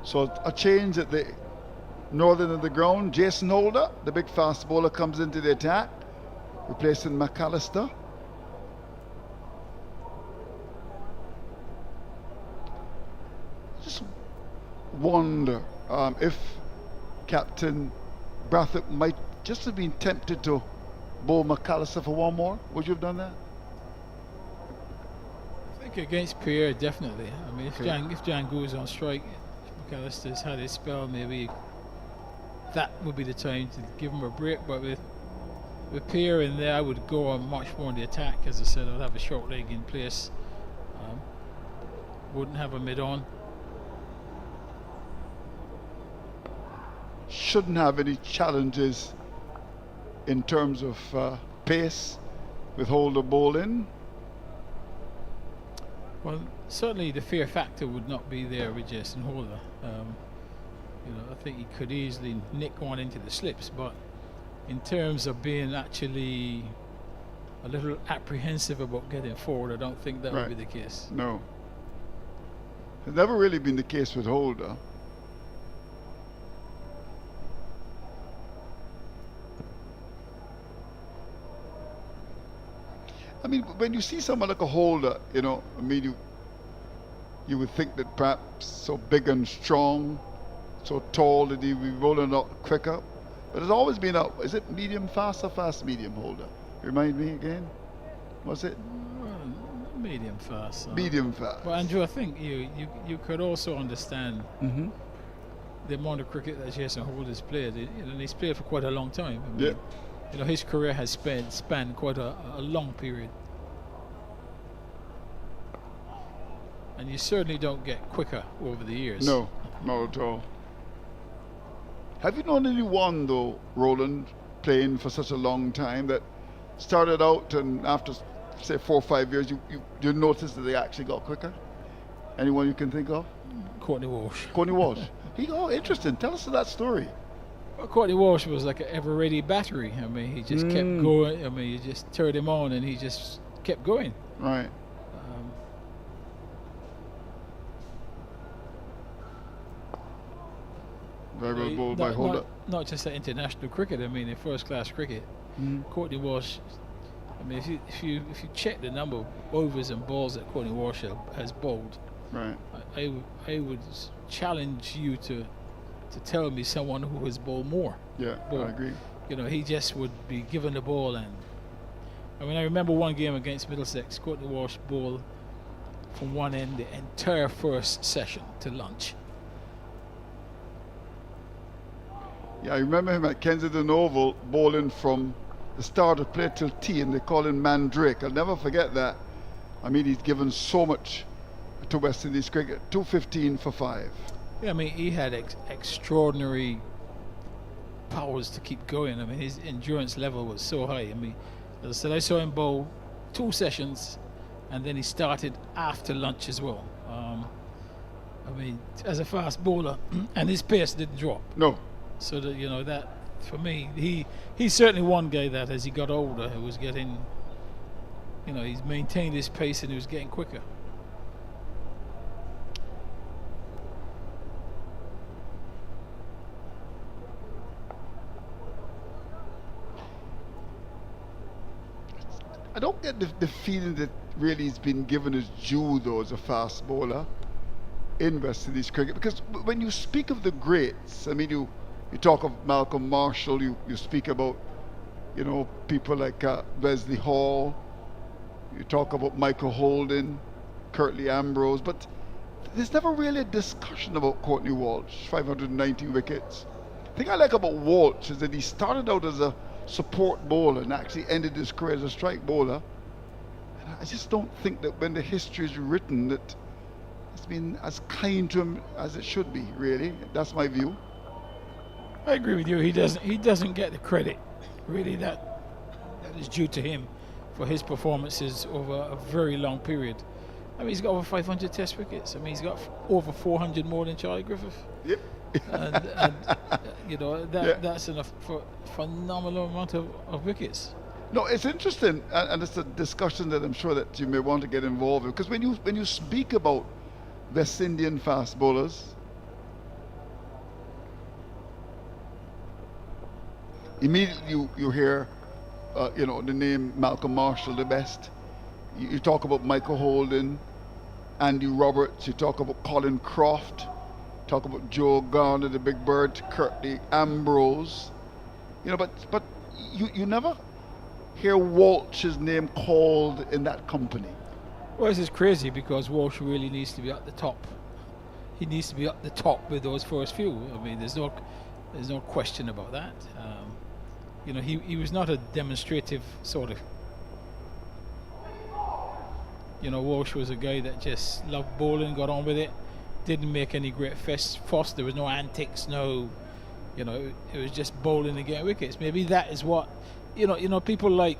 So a change at the northern of the ground. Jason Holder, the big fast bowler, comes into the attack, replacing McAllister. Just wonder if Captain Brathwaite might just have been tempted to bowl McAllister for one more. Would you have done that? I think against Pierre, definitely. I mean, if Jangoo is on strike, McAllister's had his spell, maybe that would be the time to give him a break. But with Pierre in there, I would go on much more on the attack. As I said, I'd have a short leg in place. Wouldn't have a mid-on. Shouldn't have any challenges in terms of pace with Holder bowling? Well, certainly the fear factor would not be there with Jason Holder. I think he could easily nick one into the slips, but in terms of being actually a little apprehensive about getting forward, I don't think that would be the case. No. It's never really been the case with Holder. I mean, when you see someone like a Holder, you would think that perhaps so big and strong, so tall, that he would be rolling out quicker. But it's always been out. Is it medium fast or fast medium Holder? Remind me again. Was it? Medium fast. Medium fast. Well, Andrew, I think you could also understand the amount of cricket that Jason Holder's played. And he's played for quite a long time. I mean, his career has spanned quite a long period. And you certainly don't get quicker over the years. No, not at all. Have you known anyone, though, Roland, playing for such a long time that started out and after, say, 4 or 5 years, you noticed that they actually got quicker? Anyone you can think of? Courtney Walsh. Courtney Walsh. Interesting. Tell us that story. Well, Courtney Walsh was like an ever-ready battery. I mean, he just kept going. I mean, you just turned him on and he just kept going. Right. Very well bowled by Holder. Not just at international cricket. I mean, in first-class cricket, Courtney Walsh. I mean, if you check the number of overs and balls that Courtney Walsh has bowled, right? I would challenge you to tell me someone who has bowled more. Yeah, I agree. He just would be given the ball, and I mean, I remember one game against Middlesex. Courtney Walsh bowled from one end the entire first session to lunch. Yeah, I remember him at Kensington Oval bowling from the start of play till tea, and they call him Mandrake. I'll never forget that. I mean, he's given so much to West Indies cricket. 215 for 5. Yeah, I mean, he had extraordinary powers to keep going. I mean, his endurance level was so high. I mean, as I said, I saw him bowl 2 sessions, and then he started after lunch as well. I mean, as a fast bowler, and his pace didn't drop. No. So that that for me, he's certainly one guy that as he got older, he was getting, he's maintained his pace and he was getting quicker. I don't get the feeling that really he's been given his due, though, as a fast bowler in West Indies cricket. Because when you speak of the greats, I mean, you talk of Malcolm Marshall, you speak about, people like Wesley Hall, you talk about Michael Holden, Curtly Ambrose, but there's never really a discussion about Courtney Walsh, 519 wickets. The thing I like about Walsh is that he started out as a support bowler and actually ended his career as a strike bowler. And I just don't think that when the history is written that it's been as kind to him as it should be, really. That's my view. I agree with you. He doesn't get the credit really that is due to him for his performances over a very long period. I mean, he's got over 500 Test wickets. I mean, he's got over 400 more than Charlie Griffith. Yep. That's enough for a phenomenal amount of wickets. No, it's interesting, and it's a discussion that I'm sure that you may want to get involved in, because when you speak about West Indian fast bowlers, immediately you hear, the name Malcolm Marshall, the best. You talk about Michael Holden, Andy Roberts. You talk about Colin Croft. Talk about Joe Garner, the big bird, Curtly Ambrose. But you never hear Walsh's name called in that company. Well, this is crazy because Walsh really needs to be at the top. He needs to be at the top with those first few. I mean, there's no question about that. He was not a demonstrative sort of. Walsh was a guy that just loved bowling, got on with it, didn't make any great fuss. There was no antics, it was just bowling and getting wickets. Maybe that is what people like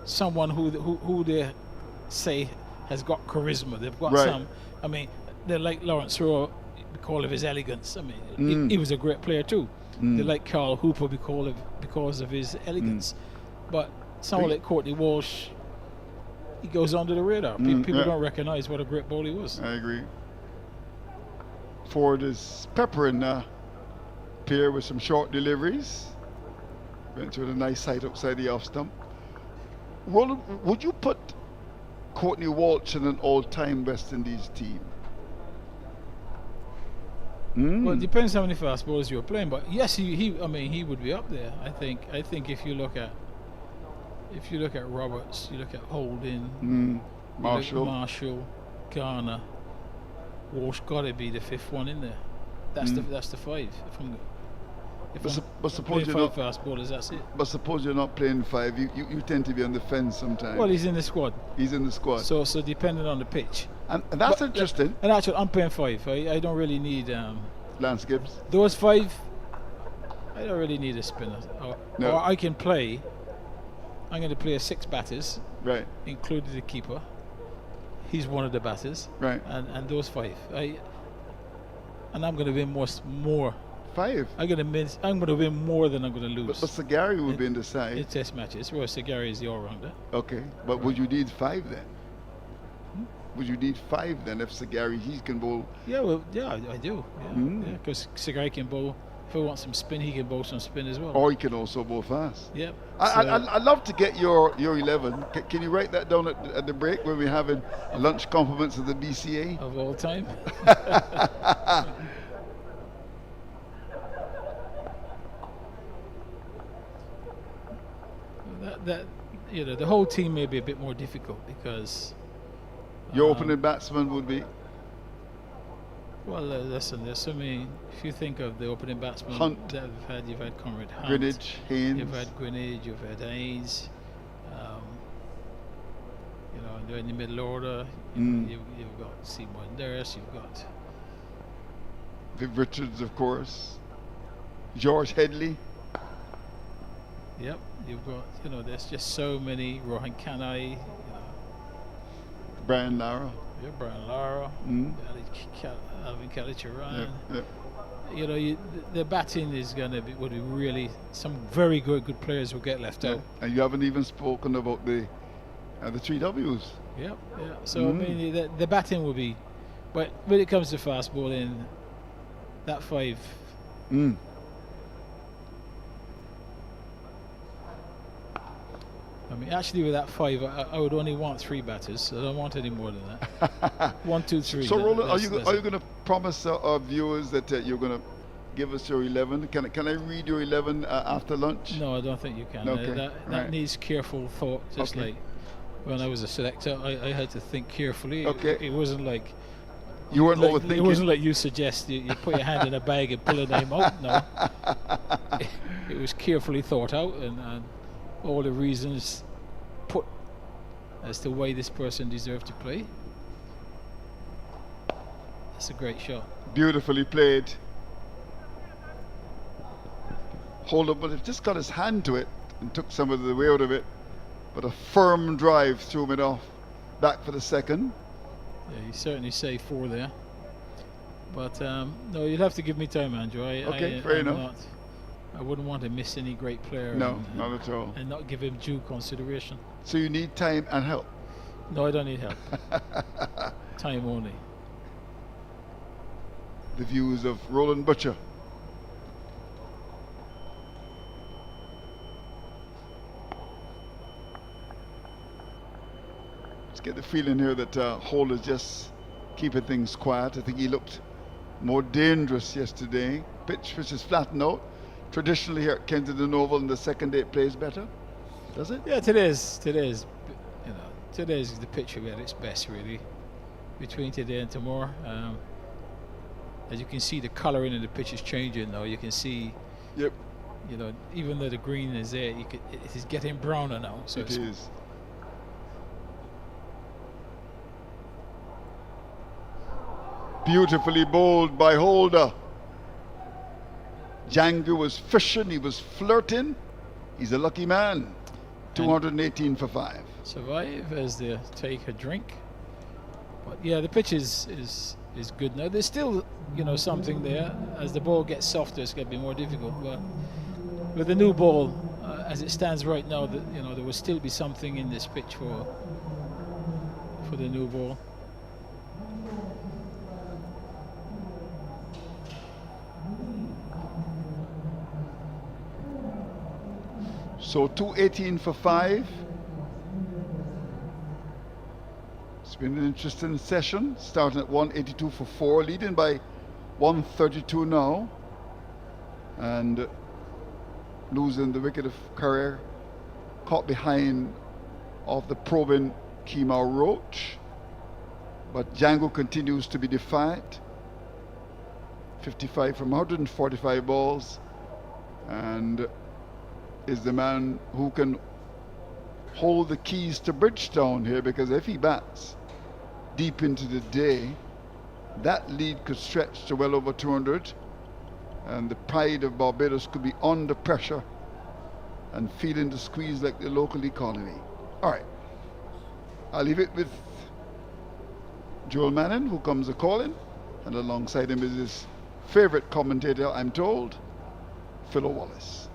someone who they say has got charisma. They've got Right. some. I mean, they like Lawrence Rowe because of his elegance. I mean, he was a great player too. They like Carl Hooper because of his elegance. But someone like Courtney Walsh, he goes under the radar. People yeah. don't recognize what a great bowler he was. I agree. Ford is peppering Pierre with some short deliveries. Went to a nice sight outside the off stump. Roland, would you put Courtney Walsh in an all-time West Indies team? Well, it depends how many fast bowlers you're playing, but yes, he would be up there. I think if you look at Roberts, you look at Holding, Marshall, Garner, Walsh got to be the fifth one in there. That's the five. But suppose you're five not fast bowlers, that's it. But suppose you're not playing five. You tend to be on the fence sometimes. Well, he's in the squad. He's in the squad. So depending on the pitch. And that's interesting. And actually, I'm playing five. I don't really need Lance Gibbs. those five. I don't really need a spinner. No. Or I can play. I'm going to play 6 batters, Right. including the keeper. He's one of the batters. Right. And those 5. And I'm going to win more. 5. I'm going to win more than I'm going to lose. But Sagari would be in the side. in test matches. Well, Sagari is the all-rounder. Okay. But would you need 5 then? Would you need 5 then if Sagari he can bowl? Yeah, well, yeah, I do. Yeah, because Sagari can bowl. If I want some spin, he can bowl some spin as well. Or he can also bowl fast. Yep. I'd love to get your 11. Can you write that down at the break when we're having lunch compliments of the BCA? Of all time. that the whole team may be a bit more difficult because Your opening batsman would be listen, there's so many. If you think of the opening batsmen Hunt. that we've had, you've had Conrad Hunt, Greenwich, Haynes. you've had Greenwich, you've had Haynes. And they're in the middle order. You've got Seymour Durst, you've got Viv Richards, of course. George Headley. Yep, you've got, there's just so many. Rohan Kanai, Brian Lara. Brian Lara, Alvin Kelly-Charan. Yep. The batting is would be really, some very good players will get left out. And you haven't even spoken about the 3 Ws. Yep, yeah. So, I mean, the batting will be, but when it comes to fast bowling, that 5. I mean, actually, with that 5, I would only want 3 batters. I don't want any more than that. 1, 2, 3. So, Roland, are you going to promise our viewers that you're going to give us your 11? Can I read your 11 after lunch? No, I don't think you can. Okay. That Right. needs careful thought. Just Okay. like when I was a selector, I had to think carefully. Okay. It wasn't like You weren't Like, overthinking. it wasn't like you suggest you put your hand in a bag and pull a name out. No, it was carefully thought out and all the reasons put as to why this person deserved to play. That's a great shot. Beautifully played. Hold up, but it just got his hand to it and took some of the way out of it. But a firm drive threw him off. Back for the second. Yeah, you certainly say 4 there. But no, you'll have to give me time, Andrew. Fair enough. I wouldn't want to miss any great player. No, not at all. And not give him due consideration. So you need time and help. No, I don't need help. Time only. The views of Roland Butcher. Let's get the feeling here that Hall is just keeping things quiet. I think he looked more dangerous yesterday. Pitch which is flattened out. Traditionally here at Kensington Oval, in the second day it plays better. Does it? Yeah, today's the pitch will be at its best, really. Between today and tomorrow, as you can see, the colouring of the pitch is changing now. You can see, Yep, even though the green is there, it is getting browner now. So it is. Beautifully bowled by Holder. Jangoo was fishing, he was flirting. He's a lucky man. 218 for 5. Survive as they take a drink. But yeah, the pitch is good now. There's still, you know, something there. As the ball gets softer, it's going to be more difficult. But with the new ball, as it stands right now, that, you know, there will still be something in this pitch for the new ball. So 218 for 5. It's been an interesting session, starting at 182 for 4, leading by 132 now, and losing the wicket of Carrere, caught behind of the probing Roach. But Jangoo continues to be defiant. 55 from 145 balls, and is the man who can hold the keys to Bridgetown here, because if he bats deep into the day, that lead could stretch to well over 200, and the pride of Barbados could be under pressure and feeling the squeeze like the local economy. All right, I'll leave it with Joel Manning, who comes a calling, and alongside him is his favorite commentator, I'm told, Philo Wallace.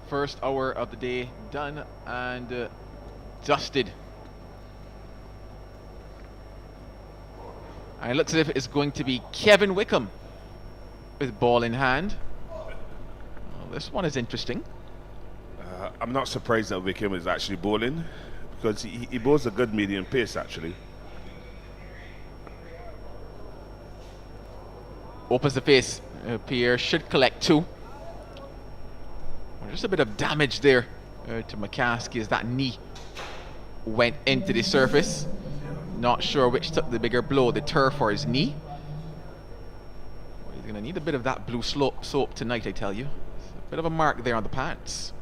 First hour of the day done and dusted. And it looks as if it's going to be Kevin Wickham with ball in hand. Well, this one is interesting. I'm not surprised that Wickham is actually bowling, because he bowls a good medium pace actually. Opens the face. Pierre should collect 2. Just a bit of damage there to McCaskey as that knee went into the surface. Not sure which took the bigger blow, the turf or his knee. Well, he's going to need a bit of that blue soap tonight, I tell you. A bit of a mark there on the pants.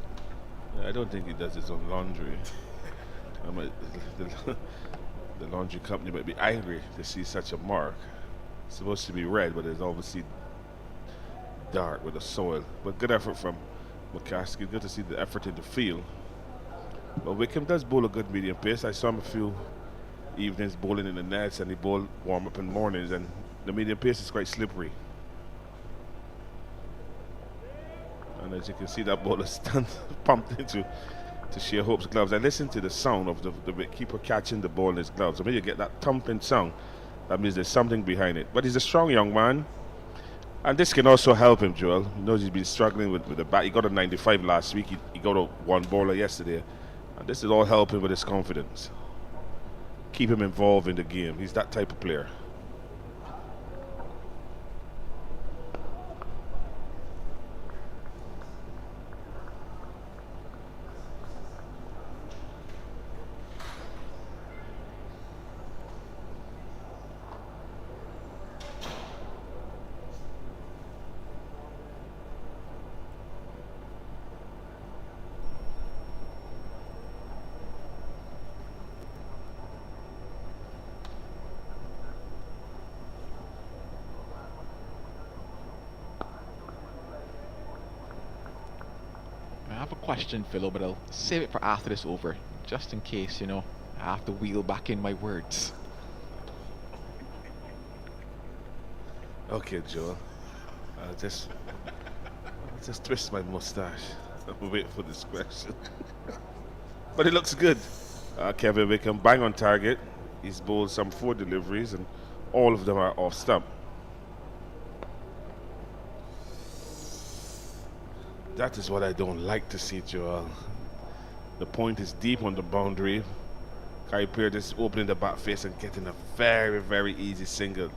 Yeah, I don't think he does his own laundry. The laundry company might be angry to see such a mark. It's supposed to be red, but it's obviously dark with the soil. But good effort from McCaskey. Good to see the effort in the field. But Wickham does bowl a good medium pace. I saw him a few evenings bowling in the nets, and he bowled warm up in mornings, and the medium pace is quite slippery. And as you can see, that ball is pumped into to Shea Hope's gloves. I listened to the sound of the wicketkeeper catching the ball in his gloves. I mean, you get that thumping sound. That means there's something behind it. But he's a strong young man. And this can also help him, Joel. He knows he's been struggling with the bat. He got a 95 last week. He got a one bowler yesterday. And this is all helping with his confidence. Keep him involved in the game. He's that type of player. I have a question, Philo, but I'll save it for after this over, just in case, I have to wheel back in my words. Okay, Joel. I'll just twist my mustache. I'll wait for this question. But it looks good. Kevin Wickham bang on target. He's bowled some 4 deliveries and all of them are off stump. That is what I don't like to see, Joel. The point is deep on the boundary. Kai Peer just opening the bat face and getting a very, very easy single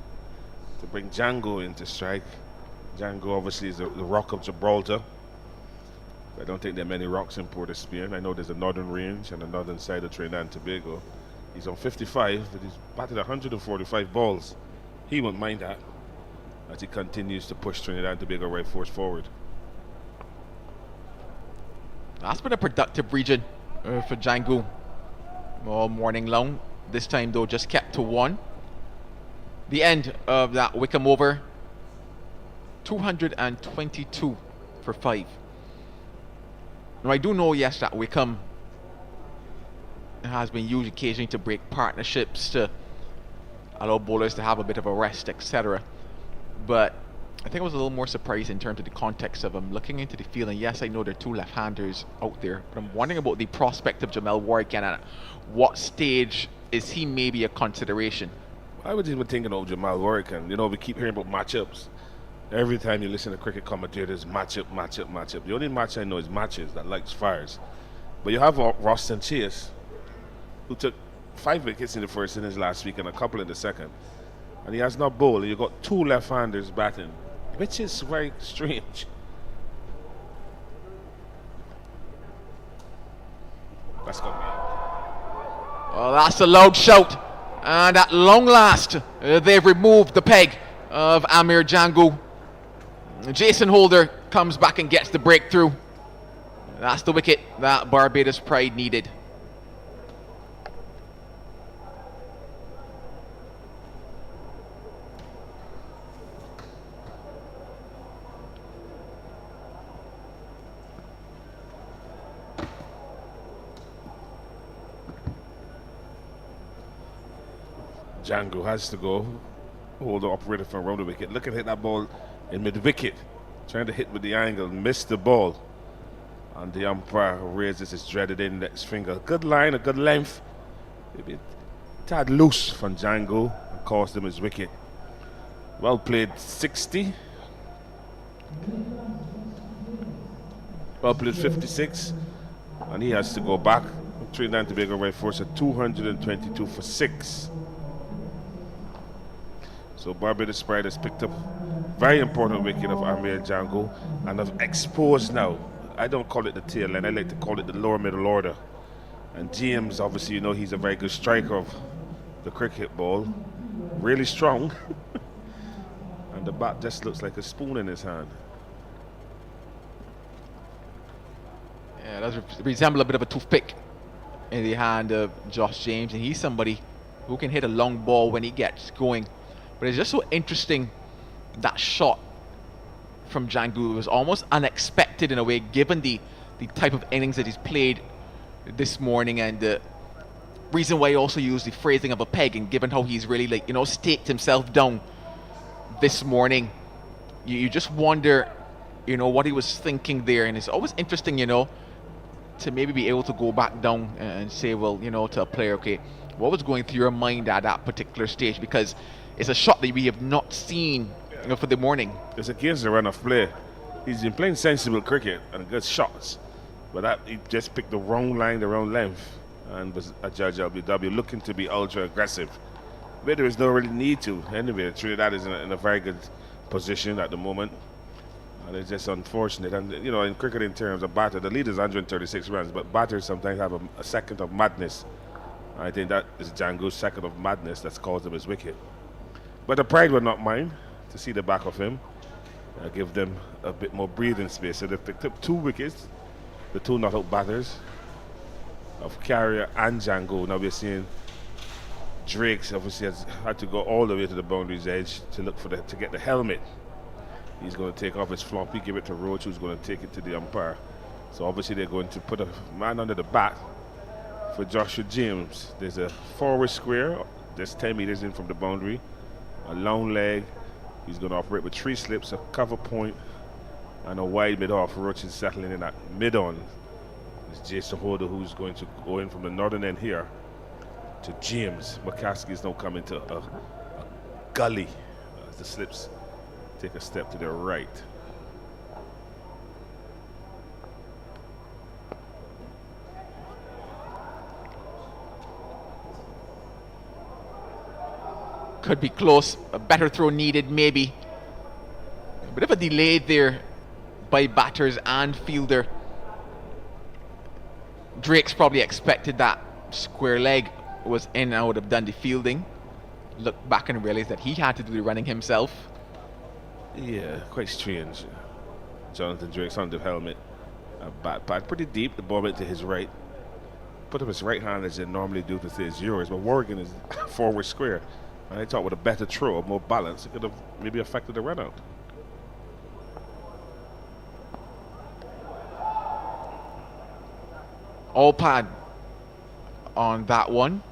to bring Jangoo into strike. Jangoo obviously is the rock of Gibraltar. I don't think there are many rocks in Port of Spain. I know there's a northern range and the northern side of Trinidad and Tobago. He's on 55, but he's batted 145 balls. He won't mind that as he continues to push Trinidad and Tobago right force forward. That's been a productive region for Jangoo all morning long. This time, though, just kept to 1. The end of that Wickham over, 222 for 5. Now, I do know, yes, that Wickham has been used occasionally to break partnerships, to allow bowlers to have a bit of a rest, etc. But I think I was a little more surprised in terms of the context of him looking into the field. And yes, I know there are 2 left-handers out there, but I'm wondering about the prospect of Jamal Warwick and at what stage is he maybe a consideration? I was even thinking of Jamal Warwick, and we keep hearing about matchups. Every time you listen to cricket commentators, matchup. The only match I know is matches that likes fires. But you have Roston Chase, who took 5 wickets in the first innings last week and a couple in the second. And he has not bowled. You've got 2 left-handers batting, which is very strange. That's got me. Oh, that's a loud shout. And at long last, they've removed the peg of Amir Jangoo. Jason Holder comes back and gets the breakthrough. That's the wicket that Barbados pride needed. Jangoo has to go. Hold the operator from around the wicket. Look at hit that ball in mid-wicket. Trying to hit with the angle. Missed the ball. And the umpire raises his dreaded index finger. Good line, a good length. Maybe a tad loose from Jangoo. And cost him his wicket. Well played, 60. Well played, 56. And he has to go back. Trinidad and Tobago right force at 222 for 6. So Barbados Pride has picked up very important wicket of Amir Jangoo and have exposed now. I don't call it the tail end, I like to call it the lower middle order. And James, obviously, he's a very good striker of the cricket ball. Really strong. And the bat just looks like a spoon in his hand. Yeah, it does resemble a bit of a toothpick in the hand of Josh James. And he's somebody who can hit a long ball when he gets going. But it's just so interesting, that shot from Jangoo was almost unexpected in a way, given the type of innings that he's played this morning, and the reason why he also used the phrasing of a peg, and given how he's really staked himself down this morning, you just wonder what he was thinking there. And it's always interesting to maybe be able to go back down and say, well, you know, to a player, okay, what was going through your mind at that particular stage? Because it's a shot that we have not seen, you know, for the morning. It's against the run of play. He's been playing sensible cricket and good shots, but he just picked the wrong line, the wrong length, and was a Judge LBW looking to be ultra aggressive. But there is no really need to. Anyway, Trinidad is in a very good position at the moment, and it's just unfortunate. And you know, in cricket, in terms of batter, the lead is 136 runs, but batters sometimes have a second of madness. I think that is Jangoo's second of madness that's caused him his wicket. But the pride would not mind to see the back of him. Give them a bit more breathing space. So they picked up 2 wickets, the 2 not-out batters of Carrier and Jangoo. Now we're seeing Drake's obviously has had to go all the way to the boundary's edge to look for to get the helmet. He's going to take off his floppy, give it to Roach, who's going to take it to the umpire. So obviously they're going to put a man under the bat for Joshua James. There's a forward square, just 10 meters in from the boundary, a long leg. He's going to operate with 3 slips, a cover point, and a wide mid-off. Roach is settling in at mid-on. It's Jason Holder who's going to go in from the northern end here to James. McCaskey is now coming to a gully as the slips take a step to their right. Could be close, a better throw needed maybe. A bit of a delay there by batters and fielder. Drake's probably expected that square leg was in and out of Dundee fielding. Looked back and realized that he had to do the running himself. Yeah, quite strange. Jonathan Drake's on the helmet. Bat pad pretty deep. The ball went to his right. Put up his right hand as they normally do to say it's yours, but Morgan is forward square. And I thought with a better throw, more balance, it could have maybe affected the run out. All pad on that one.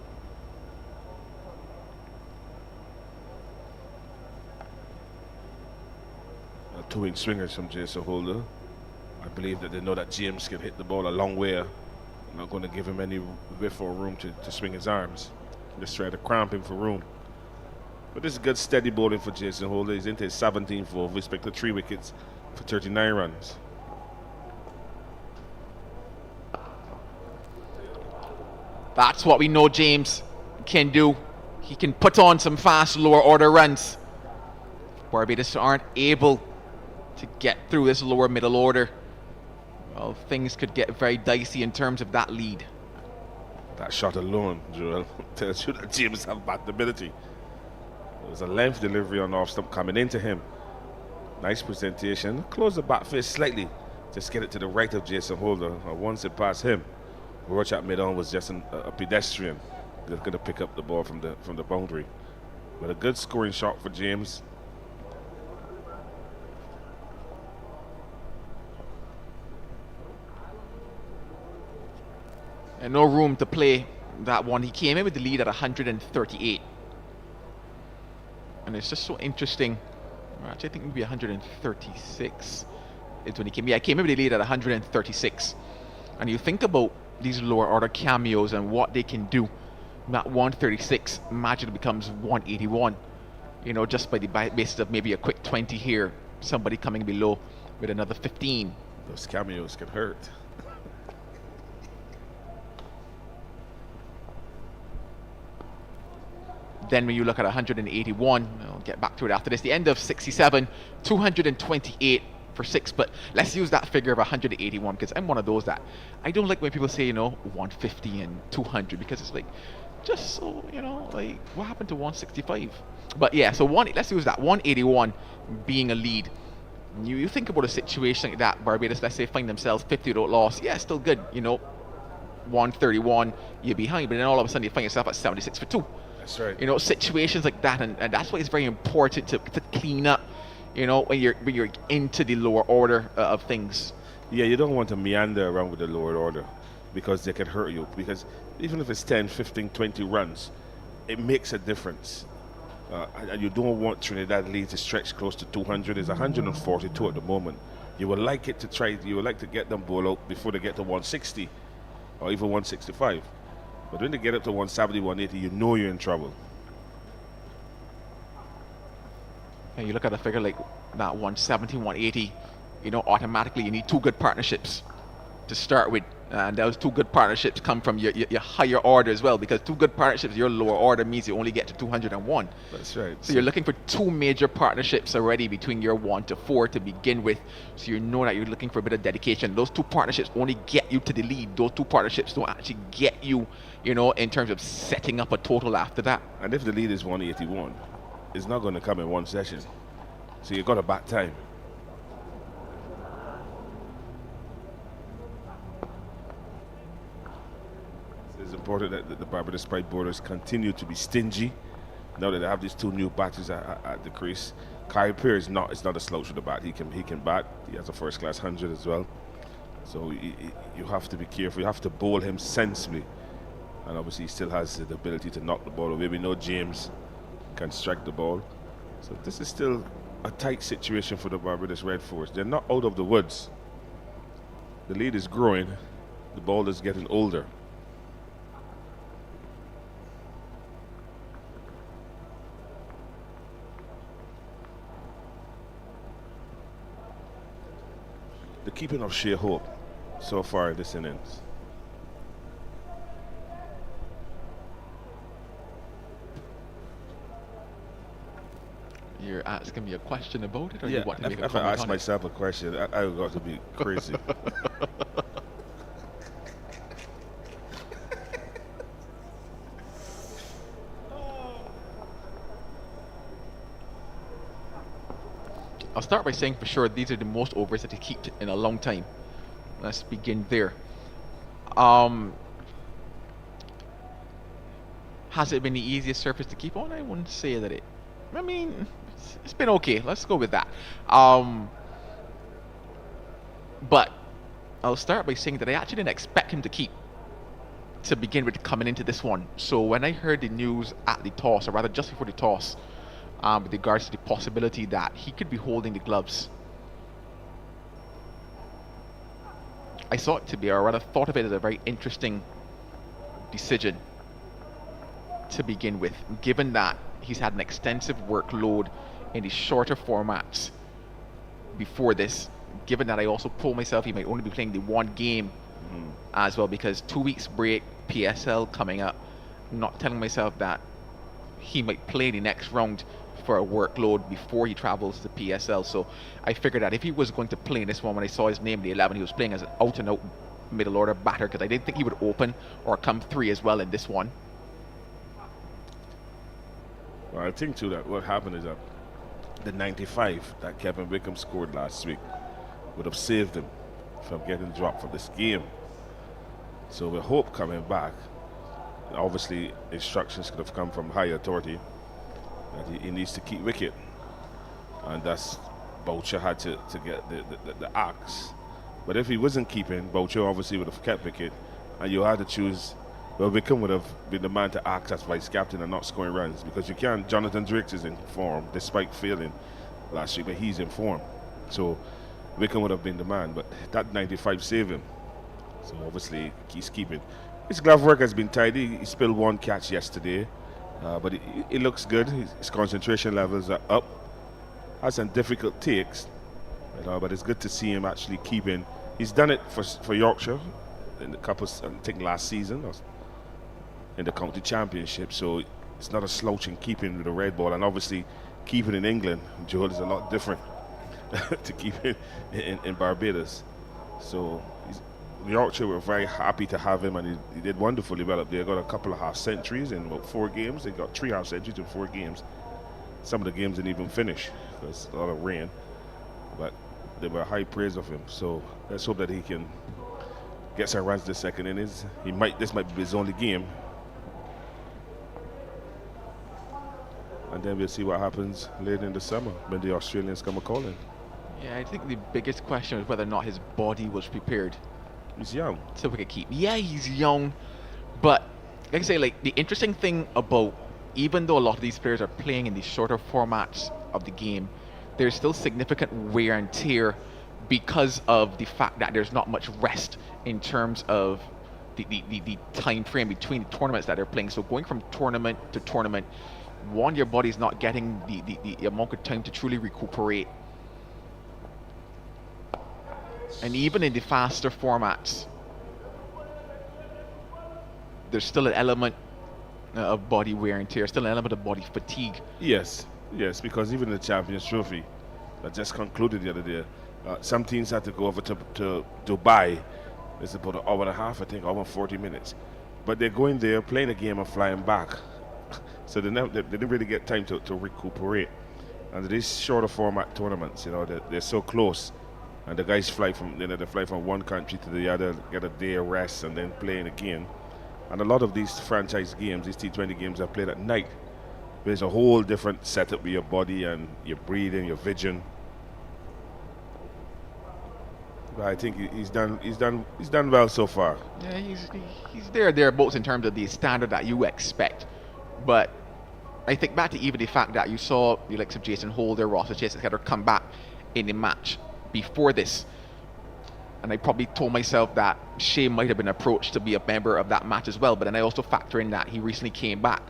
Two-wing swingers from Jason Holder. I believe that they know that James can hit the ball a long way. I'm not going to give him any whiff or room to swing his arms. Just try to cramp him for room. But this is good steady bowling for Jason Holder. He's into his 17th over. He's picked up 3 wickets for 39 runs. That's what we know James can do. He can put on some fast lower order runs. Barbados aren't able to get through this lower middle order. Well, things could get very dicey in terms of that lead. That shot alone, Joel, tells you that James has batability. There was a length delivery on off stump coming into him. Nice presentation. Close the back face slightly. Just get it to the right of Jason Holder. Once it passed him, Roach at mid-on was just a pedestrian. They're going to pick up the ball from the boundary. But a good scoring shot for James. And no room to play that one. He came in with the lead at 138. And it's just so interesting. Actually, I think maybe 136 is when he came. Yeah, he came in with the lead at 136. And you think about these lower order cameos and what they can do. That 136 magically becomes 181. You know, just by the basis of maybe a quick 20 here. Somebody coming below with another 15. Those cameos can hurt. Then when you look at 181, I'll get back to it after this. The end of 67, 228 for 6, but let's use that figure of 181 because I'm one of those that I don't like when people say, you know, 150 and 200 because it's like, just so, you know, like what happened to 165? But yeah, so let's use that 181 being a lead. You think about a situation like that, Barbados, let's say, find themselves 50 without loss. Yeah, still good, you know, 131, you're behind, but then all of a sudden you find yourself at 76 for 2. That's right. You know, situations like that, and that's why it's very important to clean up, you know, when you're into the lower order of things. Yeah, you don't want to meander around with the lower order because they can hurt you. Because even if it's 10, 15, 20 runs, it makes a difference. And you don't want Trinidad lead to stretch close to 200. It's 142 at the moment. You would like it to you would like to get them ball out before they get to 160. or even 165. But when they get up to 170, 180, you know you're in trouble. And you look at a figure like that 170, 180, automatically you need 2 good partnerships to start with. And those 2 good partnerships come from your higher order as well, because 2 good partnerships, your lower order means you only get to 201. That's right. So you're looking for 2 major partnerships already between your 1 to 4 to begin with. So you know that you're looking for a bit of dedication. Those 2 partnerships only get you to the lead. Those 2 partnerships don't actually get you, in terms of setting up a total after that. And if the lead is 181, it's not going to come in one session. So you've got a back time. It's important that the Barbados Pride bowlers continue to be stingy. Now that they have these 2 new batters at the crease. Kyle Peer is not a slouch with the bat. He can bat. He has a first-class 100 as well. So you have to be careful. You have to bowl him sensibly. And obviously he still has the ability to knock the ball away. We know James can strike the ball. So this is still a tight situation for the Barbados Red Force. They're not out of the woods. The lead is growing. The ball is getting older. The keeping of sheer hope so far in this innings. You're asking me a question about it, or Yeah, you want to make a if I comment ask on myself a question, I would got to be crazy. I'll start by saying for sure these are the most overs that he keeps in a long time. Let's begin there. Has it been the easiest surface to keep on? I wouldn't say that it. I mean, it's been okay. Let's go with that. But I'll start by saying that I actually didn't expect him to keep to begin with coming into this one. So when I heard the news at the toss, or rather just before the toss, with regards to the possibility that he could be holding the gloves, I saw it to be, or rather thought of it as a very interesting decision to begin with, given that he's had an extensive workload in the shorter formats before this, given that I also told myself he might only be playing the 1 game as well, because 2 weeks break, PSL coming up, not telling myself that he might play the next round for a workload before he travels to PSL. So I figured that if he was going to play in this one, when I saw his name in the 11, he was playing as an out and out middle order batter, because I didn't think he would open or come 3 as well in this one. Well, I think too that what happened is that the 95 that Kevin Wickham scored last week would have saved him from getting dropped for this game. So with Hope coming back, obviously instructions could have come from higher authority that he needs to keep wicket, and that's Boucher had to get the axe. But if he wasn't keeping, Boucher obviously would have kept wicket, and you had to choose. Well, Wickham would have been the man to act as vice captain and not scoring runs, because you can't. Jonathan Drakes is in form despite failing last week, but he's in form. So Wickham would have been the man, but that 95 saved him. So obviously he's keeping. His glove work has been tidy. He spilled 1 catch yesterday, but it looks good. His concentration levels are up. Has some difficult takes, but it's good to see him actually keeping. He's done it for Yorkshire in the couple, I think last season, or in the county championship. So it's not a slouch in keeping with the red ball, and obviously keeping in England, Joel, is a lot different to keep it in Barbados. So Yorkshire were very happy to have him, and he did wonderfully well up there. Got a couple of half centuries in about 4 games. They got 3 half centuries in 4 games. Some of the games didn't even finish because a lot of rain, but they were high praise of him. So let's hope that he can get some runs this second innings. This might be his only game, and then we'll see what happens later in the summer when the Australians come a-calling. Yeah, I think the biggest question was whether or not his body was prepared. He's young. So we could keep. Yeah, he's young, but like I say, like the interesting thing about, even though a lot of these players are playing in these shorter formats of the game, there's still significant wear and tear because of the fact that there's not much rest in terms of the time frame between the tournaments that they're playing. So going from tournament to tournament, one, your body's not getting the amount of time to truly recuperate. And even in the faster formats, there's still an element of body wear and tear, still an element of body fatigue. Yes, because even the Champions Trophy that just concluded the other day, some teams had to go over to Dubai. It's about an hour and a half, I think, almost 40 minutes. But they're going there, playing a game, and flying back. So they didn't really get time to recuperate. And these shorter format tournaments, they're so close. And the guys fly from one country to the other, get a day of rest, and then playing again. And a lot of these franchise games, these T20 games, are played at night. There's a whole different setup with your body and your breathing, your vision. But I think he's done well so far. Yeah, he's thereabouts in terms of the standard that you expect. But I think back to even the fact that you saw the likes of Jason Holder, Ross Chase, etc. come back in the match before this. And I probably told myself that Shea might have been approached to be a member of that match as well. But then I also factor in that he recently came back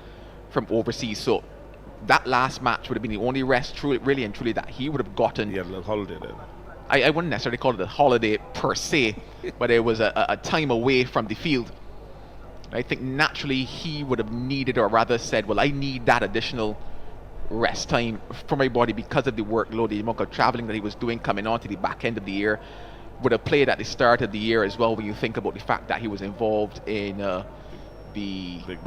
from overseas. So that last match would have been the only rest, really and truly, that he would have gotten. He had a little holiday then. I wouldn't necessarily call it a holiday per se, but it was a time away from the field. I think naturally he would have needed, or rather said, well, I need that additional rest time for my body because of the workload, the amount of traveling that he was doing coming on to the back end of the year. Would have played at the start of the year as well, when you think about the fact that he was involved in the Big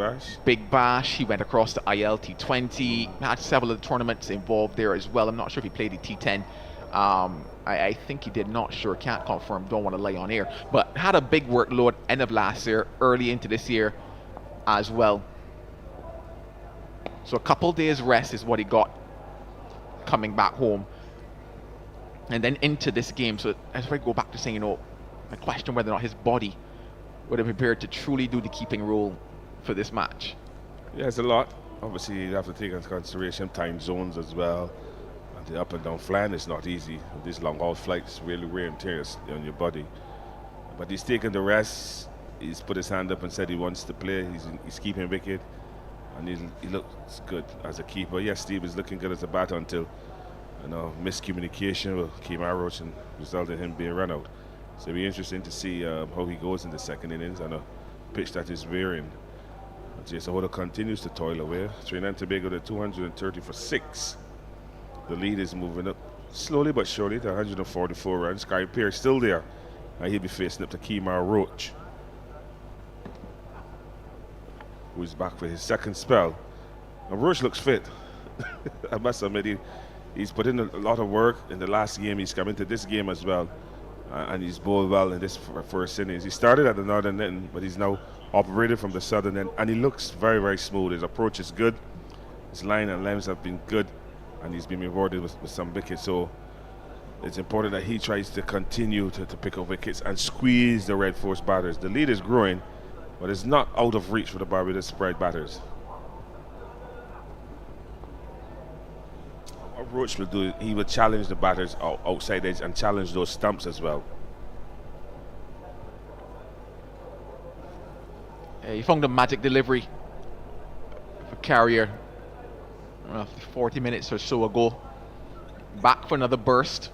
Bash. He went across to ILT20, had several of the tournaments involved there as well. I'm not sure if he played the T10. I think he did, not sure, can't confirm, don't want to lay on air, but had a big workload end of last year, early into this year as well. So a couple days rest is what he got coming back home. And then into this game. So as I go back to saying, I question whether or not his body would have prepared to truly do the keeping role for this match. Yeah, it's a lot. Obviously, you have to take into consideration time zones as well. And the up and down flying is not easy. These long haul flights really wear and tear on your body. But he's taken the rest. He's put his hand up and said he wants to play. He's keeping wicket. And he looks good as a keeper. Yes, Steve is looking good as a batter until miscommunication with Amir Roach and resulted in him being run out. So it'll be interesting to see how he goes in the second innings on a pitch that is wearing. Jason Holder continues to toil away. Trinidad and Tobago to 230 for 6. The lead is moving up slowly but surely to 144 runs. Kyle Pierce still there. And he'll be facing up to Amir Roach, who's back for his second spell. And Roach looks fit. I must admit, he's put in a lot of work in the last game. He's come into this game as well. And he's bowled well in this first innings. He started at the northern end, but he's now operated from the southern end. And he looks very, very smooth. His approach is good. His line and lengths have been good. And he's been rewarded with some wickets. So it's important that he tries to continue to pick up wickets and squeeze the Red Force batters. The lead is growing, but it's not out of reach for the Barbados spread batters. What Roach will do, he will challenge the batters outside edge and challenge those stumps as well. He found a magic delivery for Carrier 40 minutes or so ago. Back for another burst.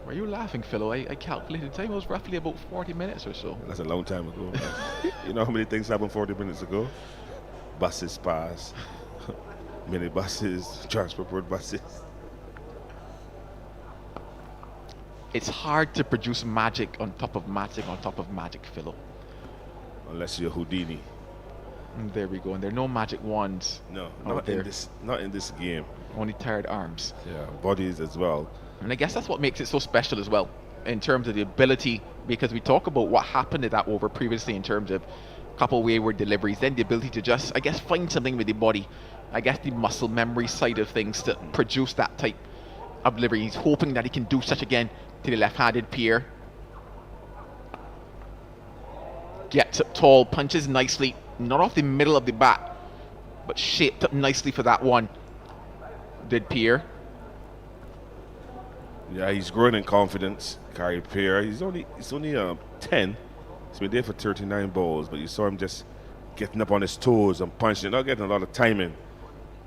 Were you laughing, Philo? I calculated the time. It was roughly about 40 minutes or so. That's a long time ago. You know how many things happened 40 minutes ago? Buses pass, minibuses, transport buses. It's hard to produce magic on top of magic on top of magic, Philo. Unless you're Houdini. And there we go. And there are no magic wands. No, not in this game. Only tired arms. Yeah, bodies as well. And I guess that's what makes it so special as well, in terms of the ability, because we talk about what happened at that over previously in terms of a couple wayward deliveries, then the ability to just, I guess, find something with the body, I guess the muscle memory side of things to produce that type of delivery. He's hoping that he can do such again to the left-handed Pierre. Gets up tall, punches nicely, not off the middle of the bat, but shaped up nicely for that one. Did Pierre. Yeah, he's growing in confidence. Kyle Pierre, he's only 10, He's been there for 39 balls, but you saw him just getting up on his toes and punching, not getting a lot of timing,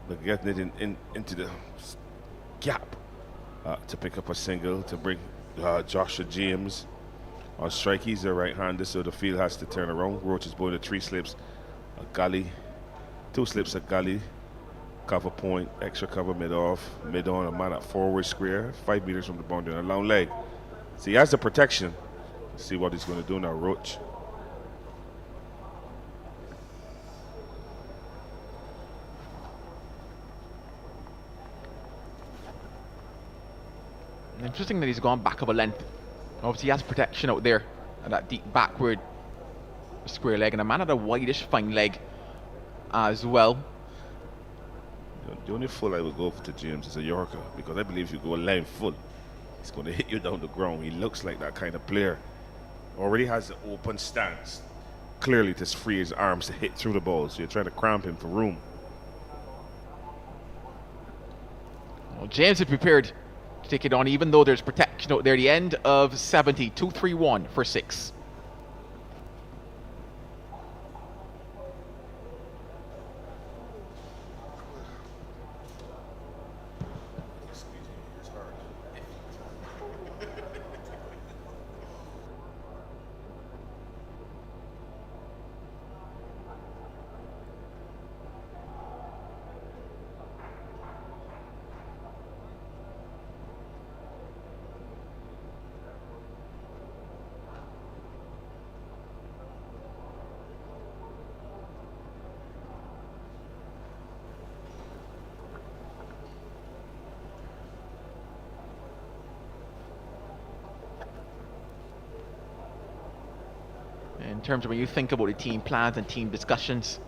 but getting it into the gap to pick up a single to bring Joshua James on strike. He's a right-hander, so the field has to turn around. Roach is bowling 3 slips, a gully, 2 slips, a gully, cover point, extra cover mid-off, mid-on, a man at forward square, 5 meters from the boundary, and a long leg. So he has the protection. Let's see what he's going to do now, Roach. Interesting that he's gone back of a length. Obviously he has protection out there at that deep backward square leg, and a man had a wideish fine leg as well. The only full I would go for to James is a Yorker, because I believe if you go line full, he's going to hit you down the ground. He looks like that kind of player. Already has an open stance, clearly to free his arms to hit through the ball, so you're trying to cramp him for room. Well, James is prepared to take it on, even though there's protection out there. The end of 70, 2-3-1 for 6. In terms of when you think about the team plans and team discussions,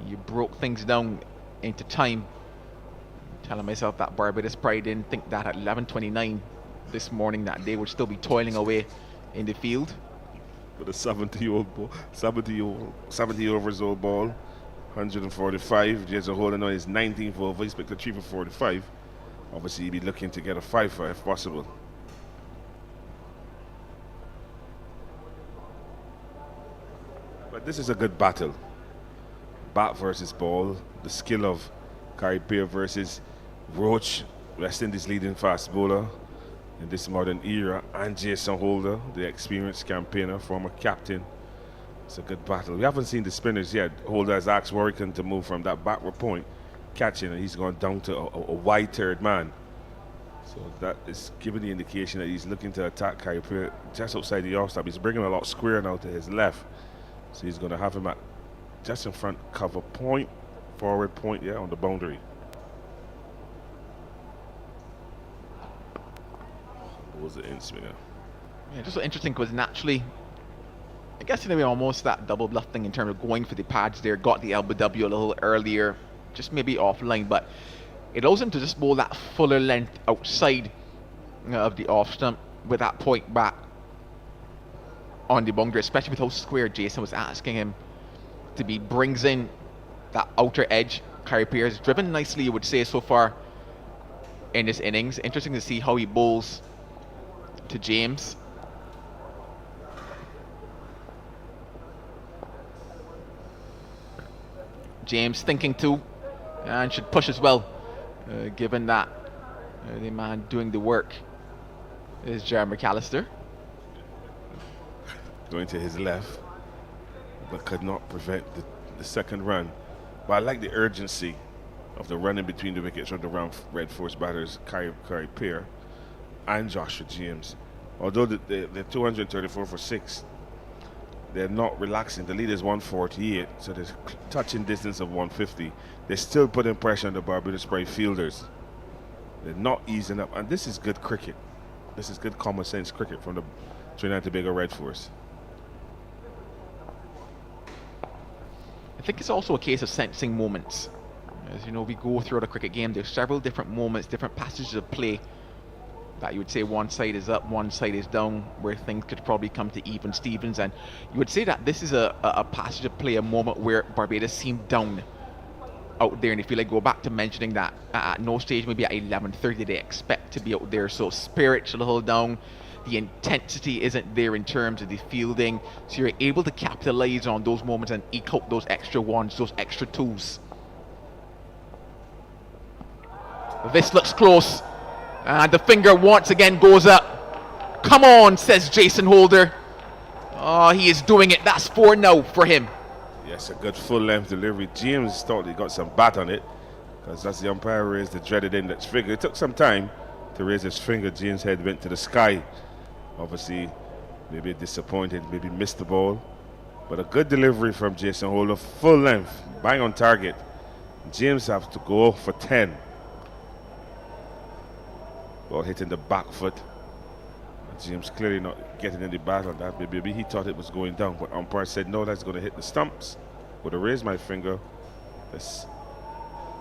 you broke things down into time. I'm telling myself that Barbados probably didn't think that at 11:29 this morning that they would still be toiling away in the field. With a 70-year-old ball, 70 overs old ball, 145. Jason holding on his 19th over. He's picked a 3 for 45. Obviously, he'd be looking to get a 5 for if possible. But this is a good battle. Bat versus ball. The skill of Caribbean versus Roach, West Indies leading fast bowler in this modern era, and Jason Holder, the experienced campaigner, former captain. It's a good battle. We haven't seen the spinners yet. Holder has asked Warwickon to move from that backward point, catching, and he's gone down to a wide third man. So that is giving the indication that he's looking to attack Caribbean just outside the off stop. He's bringing a lot square now to his left. So he's going to have him at just in front cover point, forward point, yeah, on the boundary. What was the in swinger? Yeah, just so interesting because naturally, I guess in a way almost that double bluff thing in terms of going for the pads there, got the LBW a little earlier, just maybe offline, but it allows him to just bowl that fuller length outside of the off stump with that point back on the boundary, especially with how square Jason was asking him to be. Brings in that outer edge. Kyrie Pierce driven nicely, you would say, so far in this innings. Interesting to see how he bowls to James. James thinking too, and should push as well, given that the man doing the work is Jeremy McAllister. Going to his left, but could not prevent the second run. But I like the urgency of the running between the wickets from the round red force batters, Kyrie Pierre and Joshua James. Although they're 234 for 6, they're not relaxing. The lead is 148, so there's touching distance of 150. They're still putting pressure on the Barbados Pride fielders. They're not easing up, and this is good cricket. This is good common sense cricket from the Trinidad and Tobago Red Force. I think it's also a case of sensing moments. As you know, we go throughout a cricket game, there's several different moments, different passages of play that you would say one side is up, one side is down, where things could probably come to even Stevens. And you would say that this is a passage of play, a moment where Barbados seemed down out there. And if you like go back to mentioning that at no stage, maybe at 11:30, they expect to be out there. So spirits a little down, the intensity isn't there in terms of the fielding, so you're able to capitalize on those moments and eke out those extra ones, those extra twos. This looks close, and the finger once again goes up. Come on, says Jason Holder. Oh, he is doing it. That's 4 now for him. Yes, a good full length delivery. James thought he got some bat on it, because as the umpire raised the dreaded index finger, it took some time to raise his finger. James' head went to the sky. Obviously, maybe disappointed, maybe missed the ball. But a good delivery from Jason Holder, full length, bang on target. James have to go for 10. Ball hitting the back foot. James clearly not getting any bat on that. Maybe he thought it was going down, but umpire said no, that's going to hit the stumps. Would have raised my finger. That's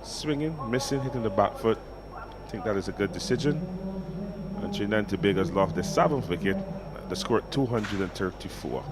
swinging, missing, hitting the back foot. I think that is a good decision. And Trinidad and Tobago has lost the 7th wicket. The score at 234.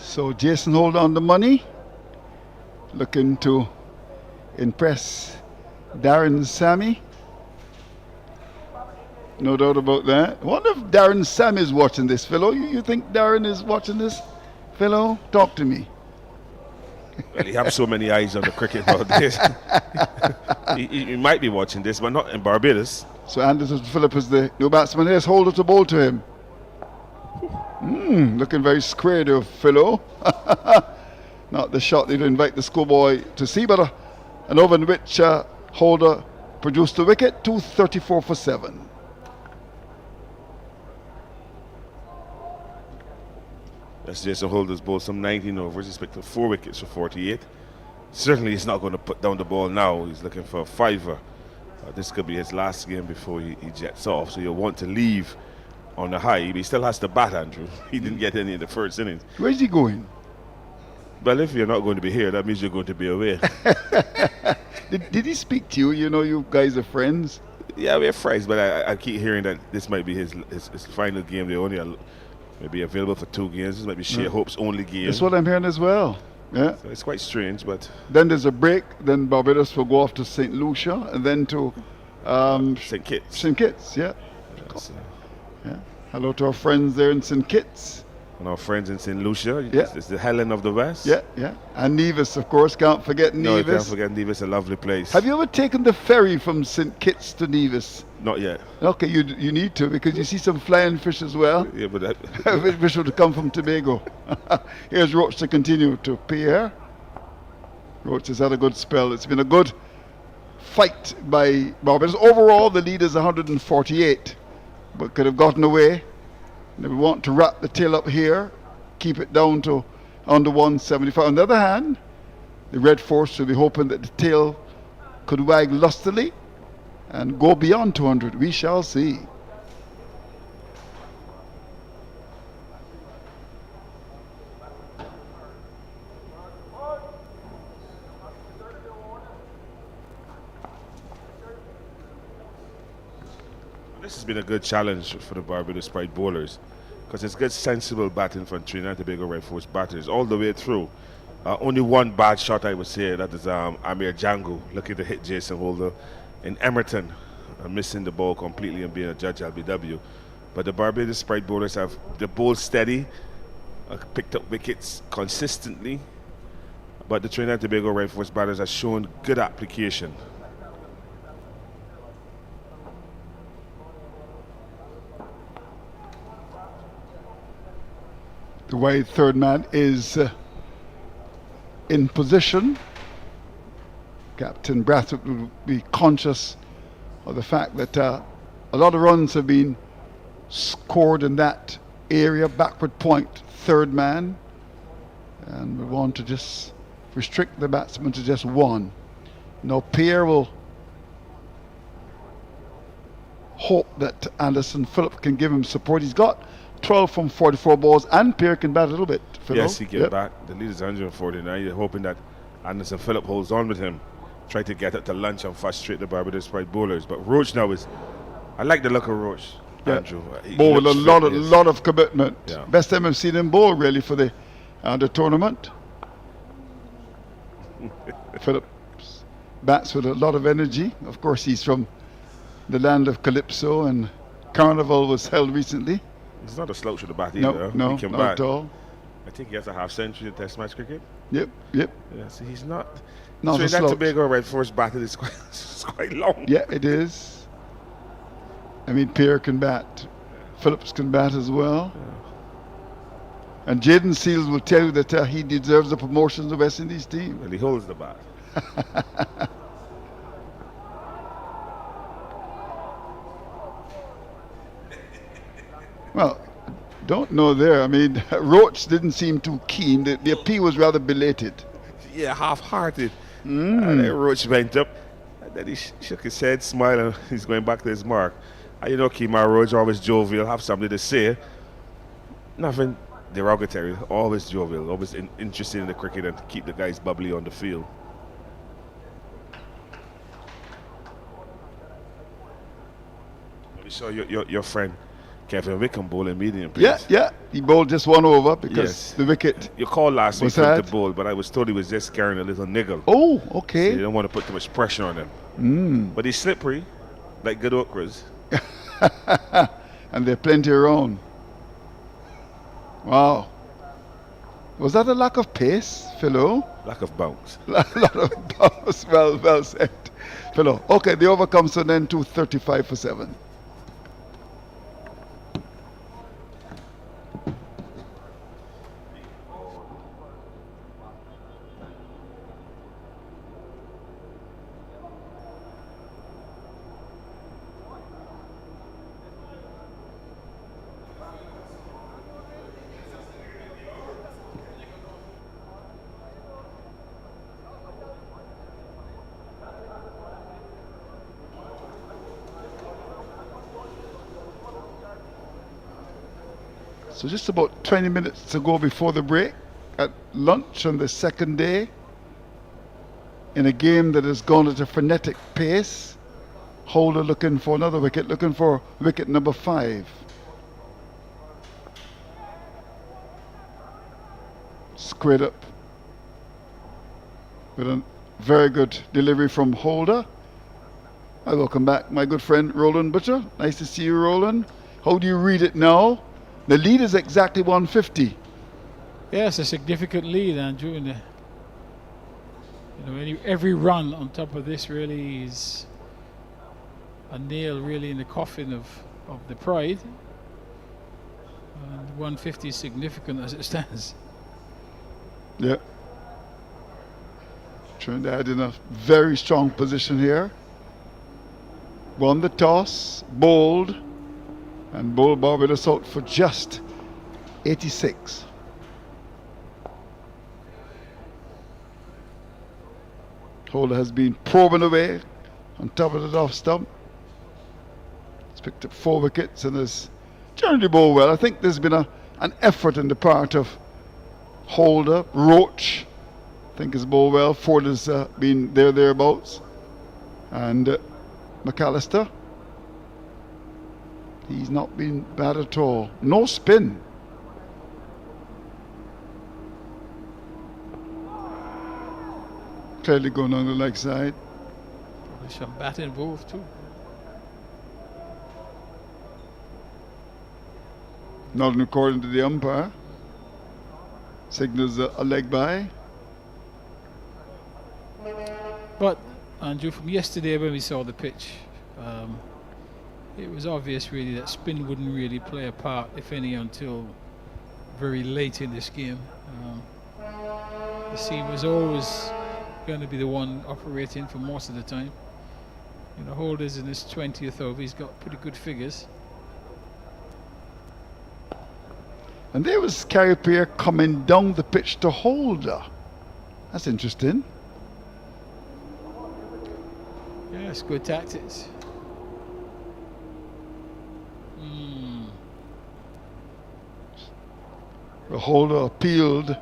So Jason hold on the money, looking to impress Darren Sammy. No doubt about that. I wonder if Darren Sammy is watching this, fellow. You think Darren is watching this, fellow? Talk to me. Well, he has so many eyes on the cricket nowadays. he might be watching this, but not in Barbados. So Anderson Phillip is the new batsman. Let's hold it to bowl to him. Looking very square there, fellow. Not the shot they'd invite the schoolboy to see, but an over in which Holder produced the wicket. 234 for 7. That's Jason Holder's bowled some 19 overs. He's picked up 4 wickets for 48. Certainly he's not going to put down the ball now. He's looking for a 5er. This could be his last game before he jets off, so you'll want to leave on the high. He still has to bat, Andrew. He didn't get any in the first innings. Where's he going? Well, if you're not going to be here, that means you're going to be away. Did he speak to you? You know, you guys are friends. Yeah, we're friends, but I keep hearing that this might be his final game. They only are maybe available for 2 games. This might be Shea Hope's only game. That's what I'm hearing as well. Yeah. So it's quite strange, but then there's a break. Then Barbados will go off to St. Lucia and then to St. Kitts. St. Kitts, yeah. Yes, Yeah. Hello to our friends there in St. Kitts. and our friends in St. Lucia. Yeah. It's the Helen of the West. Yeah, yeah. And Nevis, of course. Can't forget No, Nevis. you can't forget Nevis, a lovely place. Have you ever taken the ferry from St. Kitts to Nevis? Not yet. Okay, you need to, because you see some flying fish as well. Yeah, but Fish would come from Tobago. Here's Roach to continue to Pierre. Roach has had a good spell. It's been a good fight by Barbados. Overall, the lead is 148, but could have gotten away. And we want to wrap the tail up here, keep it down to under 175. On the other hand, the Red Force will be hoping that the tail could wag lustily and go beyond 200. We shall see. this has been a good challenge for the Barbados Pride bowlers, because it's good, sensible batting from Trinidad and Tobago Red Force batters all the way through. Only one bad shot, I would say, that is Amir Jangoo looking to hit Jason Holder in Emerton, missing the ball completely and being a judge LBW. But the Barbados Pride bowlers have the ball steady, picked up wickets consistently. But the Trinidad and Tobago Red Force batters have shown good application. The wide third man is in position. Captain Brathwaite will be conscious of the fact that a lot of runs have been scored in that area, backward point, third man, and we want to just restrict the batsman to just one. Now Pierre will hope that Anderson Phillip can give him support. He's got 12 from 44 balls, and Pierre can bat a little bit. Philo. Yes, he can bat. The lead is 149. You're hoping that Anderson Phillip holds on with him, try to get it to lunch and frustrate the Barbados Pride bowlers. But Roach now is, I like the look of Roach. Yeah. Andrew. Bowl with a lot of commitment. Yeah. Best time I've seen him bowl really for the tournament. Phillips bats with a lot of energy. Of course, he's from the land of Calypso, and Carnival was held recently. He's not a slouch with the bat either. No, he can not bat. at all. I think he has a half century in Test match cricket. Yep. Yeah, so he's not. Not a Trinidad slouch. Tobago right first batted is quite, it's quite long. Yeah, it is. I mean, Pierre can bat. Phillips can bat as well. Yeah. And Jaden Seals will tell you that he deserves the promotion to the West Indies team. Well, he holds the bat. Well, don't know there. I mean, Roach didn't seem too keen. The appeal was rather belated. Yeah, half-hearted. And then Roach went up, and then he shook his head, smiled, and he's going back to his mark. And you know, Kemar Roach always jovial, have something to say. Nothing derogatory, always jovial, always interested in the cricket and to keep the guys bubbly on the field. We saw your friend Kevin Wickham bowling medium pace. Yeah. He bowled just one over because Yes. the wicket. You called last week Was for him that? to bowl, but I was told he was just carrying a little niggle. Oh, So okay. you don't want to put too much pressure on him. But he's slippery, like good okras. And there are plenty around. Wow. Was that a lack of pace, Philo? Lack of bounce. A lot of bounce. Well said, Philo. Okay, the over comes to an end to 35 for 7. So just about 20 minutes to go before the break at lunch on the second day in a game that has gone at a frenetic pace. Holder looking for another wicket, looking for wicket number 5. Squared up with a very good delivery from Holder. I welcome back my good friend Roland Butcher. Nice to see you, Roland. How do you read it now? The lead is exactly 150. Yeah, it's a significant lead, Andrew. And every run on top of this really is a nail really in the coffin of the Pride. And 150 is significant as it stands. Yeah. Trinidad in a very strong position here. Won the toss, bowled, and bowled Barbados out for just 86. Holder has been probing away on top of the off stump. He's picked up 4 wickets and has generally bowled well. I think there's been an effort in the part of Holder. Roach, I think, has bowled well. Ford has been thereabouts. And McAllister, he's not been bad at all. No spin. Clearly going on the leg side. Probably some bat involved too. Not according to the umpire. Signals a leg by. But Andrew, from yesterday when we saw the pitch, it was obvious really that spin wouldn't really play a part, if any, until very late in this game. the seam was always going to be the one operating for most of the time. You know, Holder's in his 20th over. He's got pretty good figures. And there was Carrier coming down the pitch to Holder. That's interesting. Yeah, it's good tactics. The Holder appealed.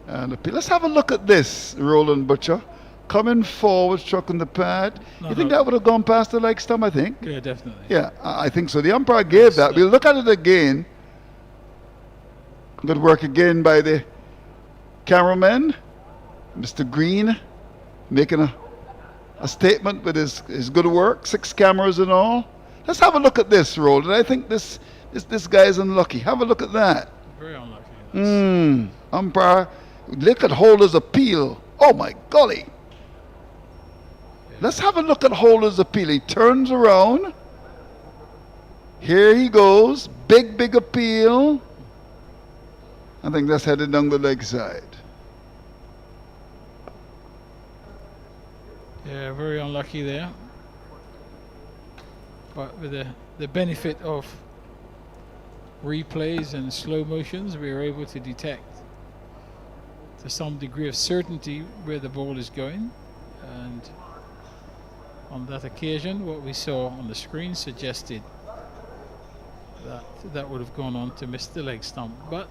Let's have a look at this, Roland Butcher. Coming forward, striking the pad. No, You think no. that would have gone past the leg stump, I think? Yeah, definitely. Yeah, I think so. The umpire gave that. We'll look at it again. Good work again by the cameraman, Mr. Green, making a statement with his good work. 6 cameras and all. Let's have a look at this, Roland. I think this guy is unlucky. Have a look at that. Very unlucky. Umpire, look at Holder's appeal. Oh my golly. Let's have a look at Holder's appeal. He turns around. Here he goes. Big appeal. I think that's headed down the leg side. Yeah, very unlucky there. But with the benefit of replays and slow motions, we were able to detect to some degree of certainty where the ball is going. And on that occasion, what we saw on the screen suggested that would have gone on to miss the leg stump. But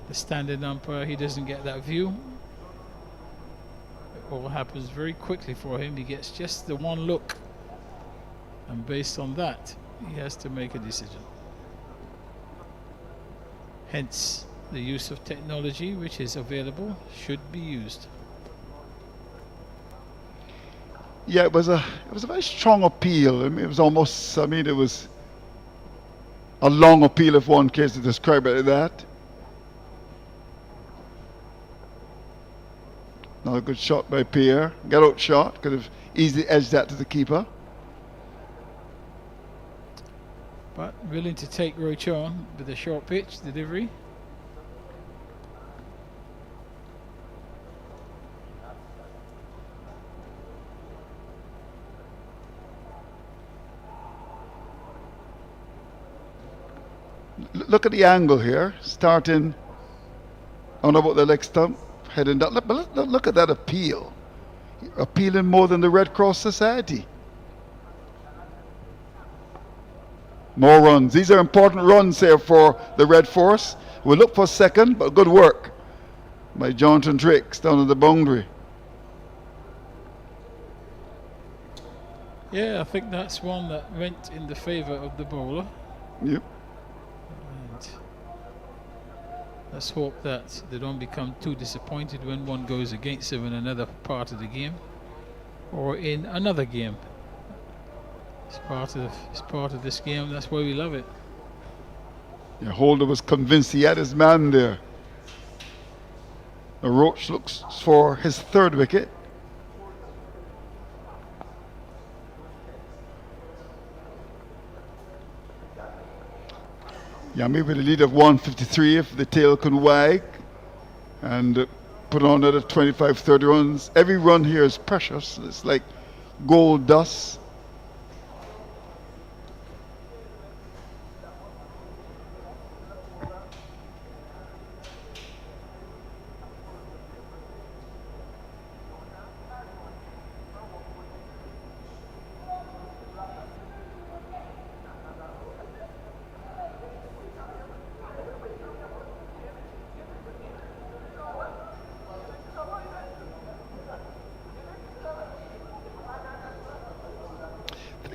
the standing umpire, he doesn't get that view. It all happens very quickly for him. He gets just the one look, and based on that, he has to make a decision. Hence, the use of technology which is available should be used. Yeah, it was a very strong appeal. I mean, it was almost, it was a long appeal if one cares to describe it like that. Not a good shot by Pierre. Get out shot. Could have easily edged that to the keeper. But willing to take Roach on with a short pitch delivery. Look at the angle here. Starting on about the leg stump. Heading down. Look at that appeal. Appealing more than the Red Cross Society. More runs. These are important runs here for the Red Force. We'll look for second, but good work by Jonathan Tricks down at the boundary. Yeah, I think that's one that went in the favour of the bowler. Yep. And let's hope that they don't become too disappointed when one goes against them in another part of the game or in another game. It's part of this game. That's why we love it. Yeah, Holder was convinced he had his man there. The Roach looks for his 3rd wicket. Yeah, maybe the lead of 153 if the tail can wag and put on another 25, 30 runs. Every run here is precious. It's like gold dust.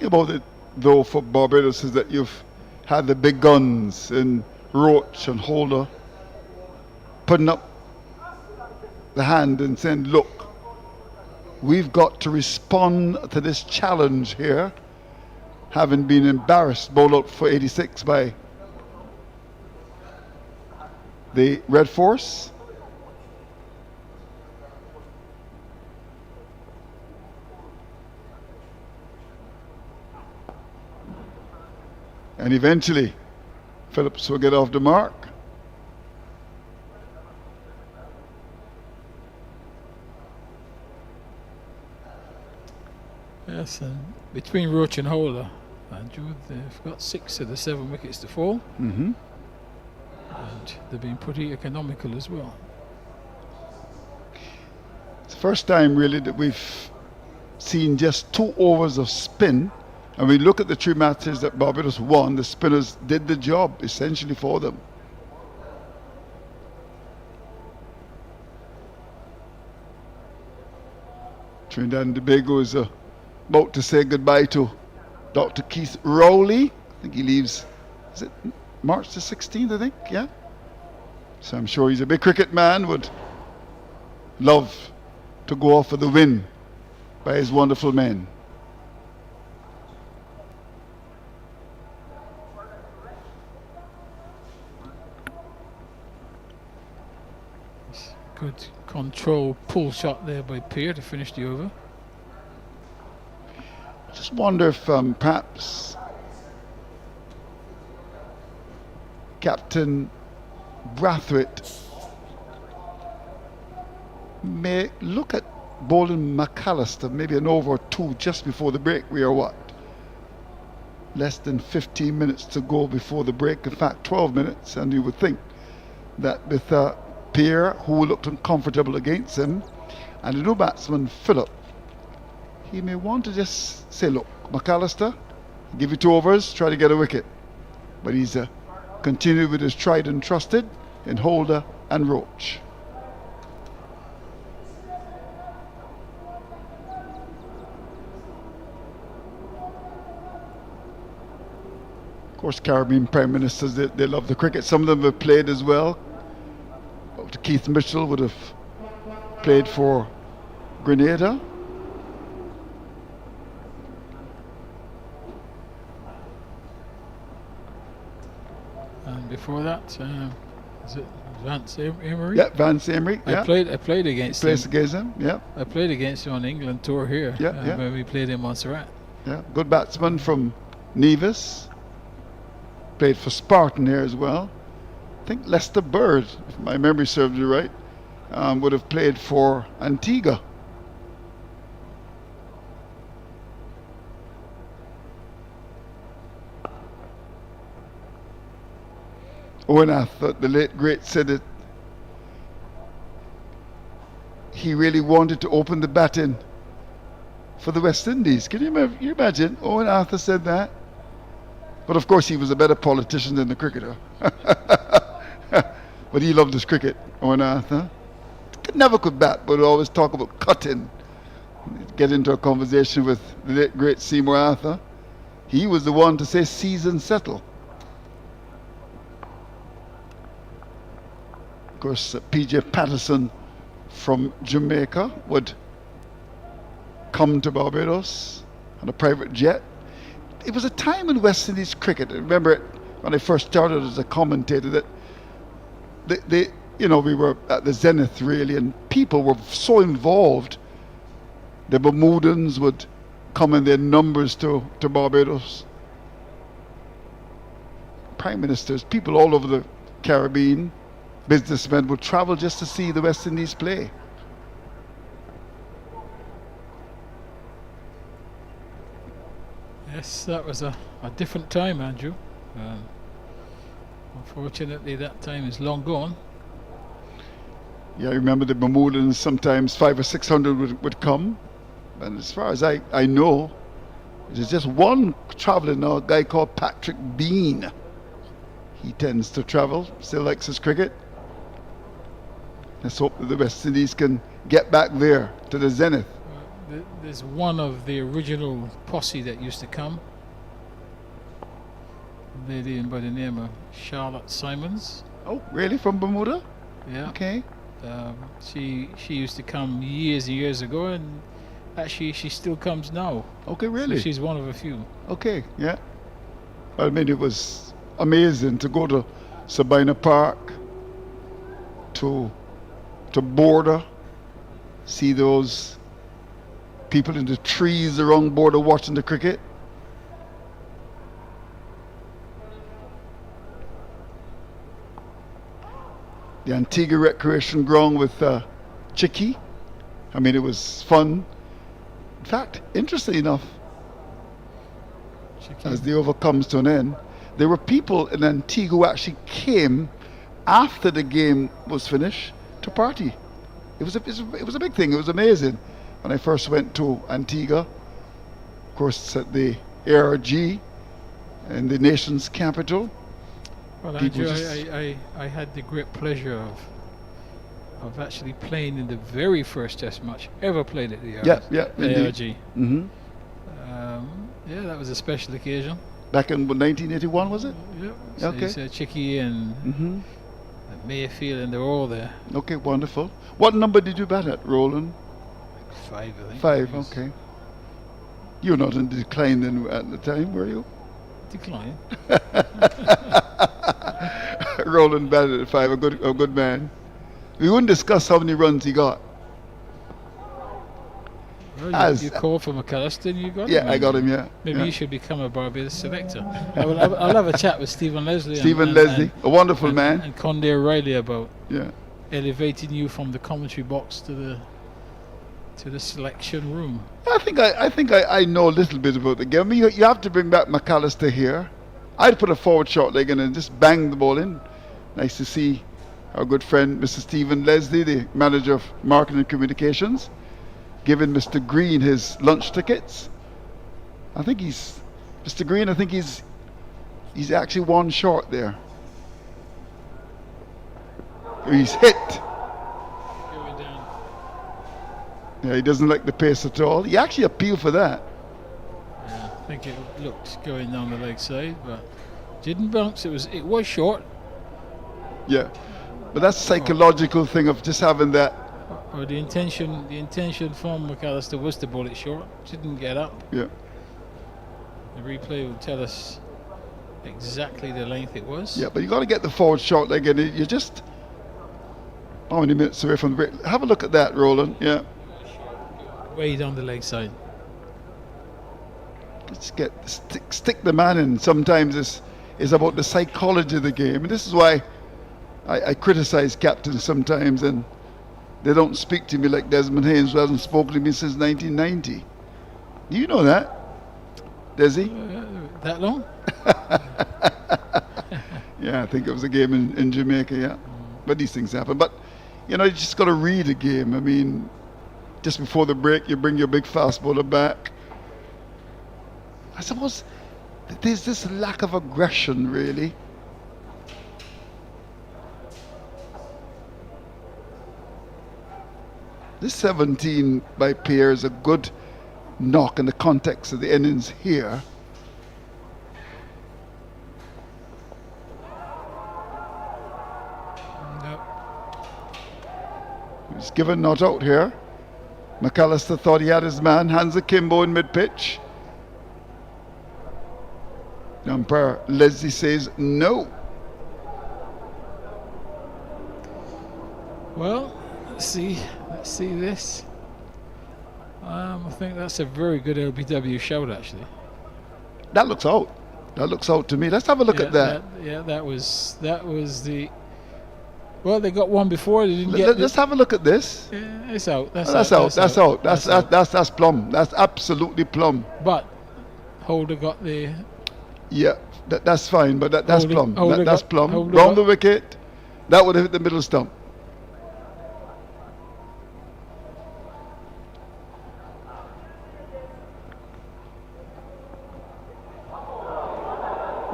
About it though for Barbados is that you've had the big guns in Roach and Holder putting up the hand and saying, look, we've got to respond to this challenge here, having been embarrassed, bowled out for 86 by the Red Force. And eventually, Phillips will get off the mark. Yes, and between Roach and Holder, Andrew, they've got 6 of the 7 wickets to fall, Mm-hmm. and they've been pretty economical as well. It's the first time really that we've seen just 2 overs of spin. And we look at the 3 matches that Barbados won, the spinners did the job essentially for them. Trinidad and Tobago is about to say goodbye to Dr. Keith Rowley. I think he leaves, is it March the 16th, I think? Yeah. So I'm sure he's a big cricket man, would love to go off for the win by his wonderful men. Good control pull shot there by Peer to finish the over. Just wonder if perhaps Captain Brathwaite may look at bowling McAllister, maybe an over or 2 just before the break. We are what? Less than 15 minutes to go before the break. In fact, 12 minutes, and you would think that with Pierre, who looked uncomfortable against him, and the new batsman Phillip, he may want to just say, look, McAllister, give you 2 overs, try to get a wicket. But he's continued with his tried and trusted in Holder and Roach. Of course, Caribbean Prime Ministers, they love the cricket. Some of them have played as well. Dr. Keith Mitchell would have played for Grenada. And before that, is it Vance Emery? Yeah, Vance Emery. I played against him. Plays against him. Yeah. I played against him on the England tour here. Yeah. When we played in Montserrat. Yeah, good batsman from Nevis. Played for Spartan here as well. I think Lester Bird, if my memory serves me right, would have played for Antigua. Owen Arthur, the late great, said that he really wanted to open the batting for the West Indies. Can you imagine? Owen Arthur said that. But of course he was a better politician than the cricketer. But he loved his cricket, Owen Arthur. Never could bat, but would always talk about cutting. Get into a conversation with the late great Seymour Arthur. He was the one to say season settle. Of course, P.J. Patterson from Jamaica would come to Barbados on a private jet. It was a time in West Indies cricket. I remember when I first started as a commentator that we were at the zenith really, and people were so involved. The Bermudans would come in their numbers to Barbados. Prime ministers, people all over the Caribbean, businessmen would travel just to see the West Indies play. Yes, that was a different time, Andrew. Unfortunately, that time is long gone. Yeah, I remember the Bermudans, sometimes 500 or 600 would come. And as far as I know, there's just one traveling now, a guy called Patrick Bean. He tends to travel, still likes his cricket. Let's hope that the West Indies can get back there to the zenith. There's one of the original posse that used to come. A lady by the name of Charlotte Simons. Oh, really? From Bermuda? Yeah. Okay. She used to come years and years ago, and actually she still comes now. Okay, really? So she's one of a few. Okay, yeah. I mean, it was amazing to go to Sabina Park, to Border, see those people in the trees around Border watching the cricket. The Antigua Recreation Ground with Chicky. I mean, it was fun. fact, interestingly enough, Chicken. as the over comes to an end, there were people in Antigua who actually came after the game was finished to party. It was a big thing. It was amazing. When I first went to Antigua, of course at the ARG in the nation's capital. Well, people Andrew, just- I had the great pleasure of actually playing in the very first Test match ever played at the indeed. ARG. hmm Yeah, that was a special occasion. Back in 1981, was it? Yeah. So Okay. it's, Chicky and hmm Mayfield, and they were all there. Okay, wonderful. What number did you bat at, Roland? 5, I think. 5, It was okay. You're not in decline then at the time, were you? Decline. Roland batted at 5, a good man. We wouldn't discuss how many runs he got. Well, As- you called for McAllister and you got him. Yeah, I got Andrew. him, yeah. Maybe yeah. you should become a Barbados selector. I'll have a chat with Stephen Leslie. Stephen Leslie, a wonderful man. And Conde O'Reilly about Yeah. elevating you from the commentary box to the selection room. I think I know a little bit about the game. I mean, you have to bring back McAllister here. I'd put a forward short leg in and just bang the ball in. Nice to see our good friend Mr. Stephen Leslie, the manager of marketing and communications, giving Mr. Green his lunch tickets. I think he's actually one short there. He's hit. Going down. Yeah, he doesn't like the pace at all. He actually appealed for that. Yeah, I think it looked going down the leg side, but didn't bounce. It was short. Yeah. But that's a psychological thing of just having that. Or the intention from McAllister was to bowl it short. Didn't get up. Yeah. The replay will tell us exactly the length it was. Yeah, but you got to get the forward short leg in. You're just how many minutes away from the break? Have a look at that, Roland. Yeah. Way down the leg side. Just stick the man in. Sometimes it's about the psychology of the game, and this is why I criticize captains sometimes, and they don't speak to me like Desmond Haynes, who hasn't spoken to me since 1990. Do you know that, Desi? That long? Yeah, I think it was a game in Jamaica, yeah. But these things happen. But, you just got to read a game. I mean, just before the break, you bring your big fast bowler back. I suppose there's this lack of aggression, really. This 17 by pair is a good knock in the context of the innings here. No. He's given not out here. McAllister thought he had his man, hands akimbo in mid-pitch. The umpire Leslie says no. Well, let's see this. I think that's a very good LBW shout, actually. That looks out. That looks out to me. Let's have a look at that. That was the. Well, they got one before. They didn't get. Let's have a look at this. Yeah, it's out. That's out. out. That's plumb. That's absolutely plumb. But Holder got the. Yeah, that's fine, but that's Holder- plumb. Holder That's got- plumb. Holder Round got- the wicket. That would have hit the middle stump.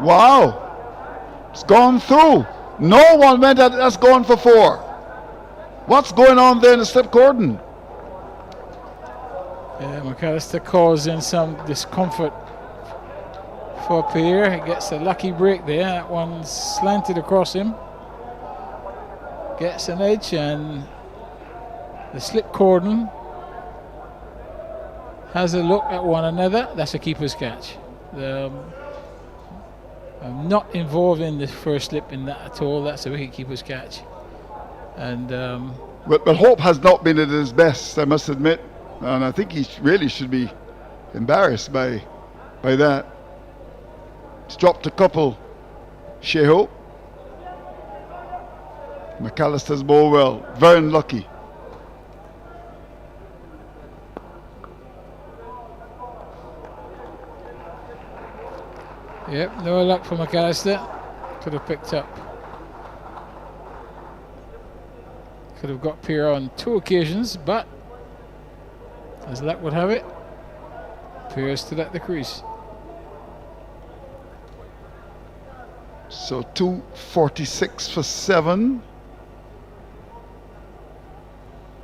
Wow. It's gone through. No one went at it. That's gone for 4. What's going on there in the slip cordon? Yeah, McAllister causing some discomfort for Pierre. He gets a lucky break there. That one slanted across him. Gets an edge, and the slip cordon has a look at one another. That's a keeper's catch. I'm not involved in the first slip in that at all. That's a wicket keeper's catch. And But Hope has not been at his best, I must admit. And I think he really should be embarrassed by that. He's dropped a couple. Shea Hope. McAllister's bowled well. Very unlucky. Yep, no luck for McAllister. Could have picked up. Could have got Pierre on 2 occasions, but as luck would have it, Pierre still at the crease. So 246 for 7.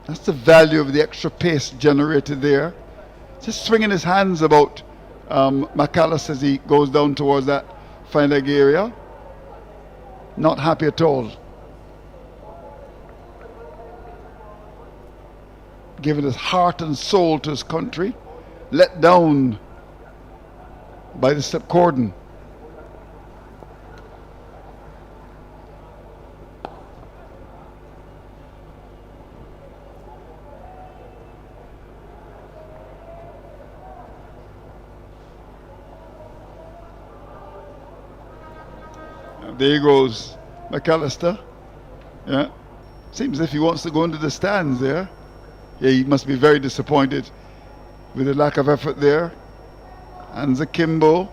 That's the value of the extra pace generated there. Just swinging his hands about McAllister as he goes down towards that fine leg area. Not happy at all. Giving his heart and soul to his country. Let down by the slip cordon. There goes McAllister. Yeah. Seems as if he wants to go into the stands there. Yeah, he must be very disappointed with the lack of effort there. And Zakimbo.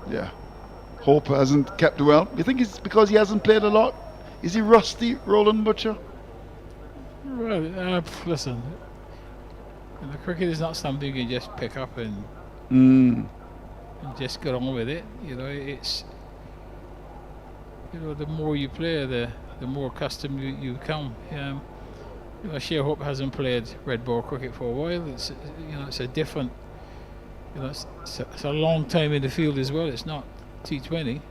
Yeah. Hope hasn't kept well. You think it's because he hasn't played a lot? Is he rusty, Roland Butcher? Well, listen. The cricket is not something you can just pick up and just get on with it. You know, it's the more you play, the more accustomed you become. Shea Hope hasn't played red ball cricket for a while. It's it's a different. It's a long time in the field as well. It's not T20.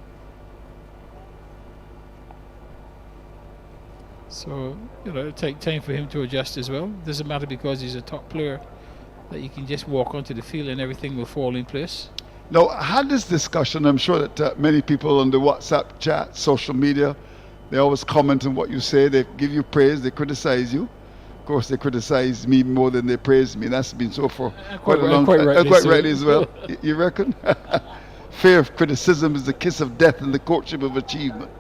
So, it'll take time for him to adjust as well. Doesn't matter because he's a top player that you can just walk onto the field and everything will fall in place. Now, I had this discussion. I'm sure that many people on the WhatsApp chat, social media, they always comment on what you say. They give you praise, they criticize you. Of course, they criticize me more than they praise me. That's been so for quite a long time. Quite rightly as well. You reckon? Fear of criticism is the kiss of death and the courtship of achievement.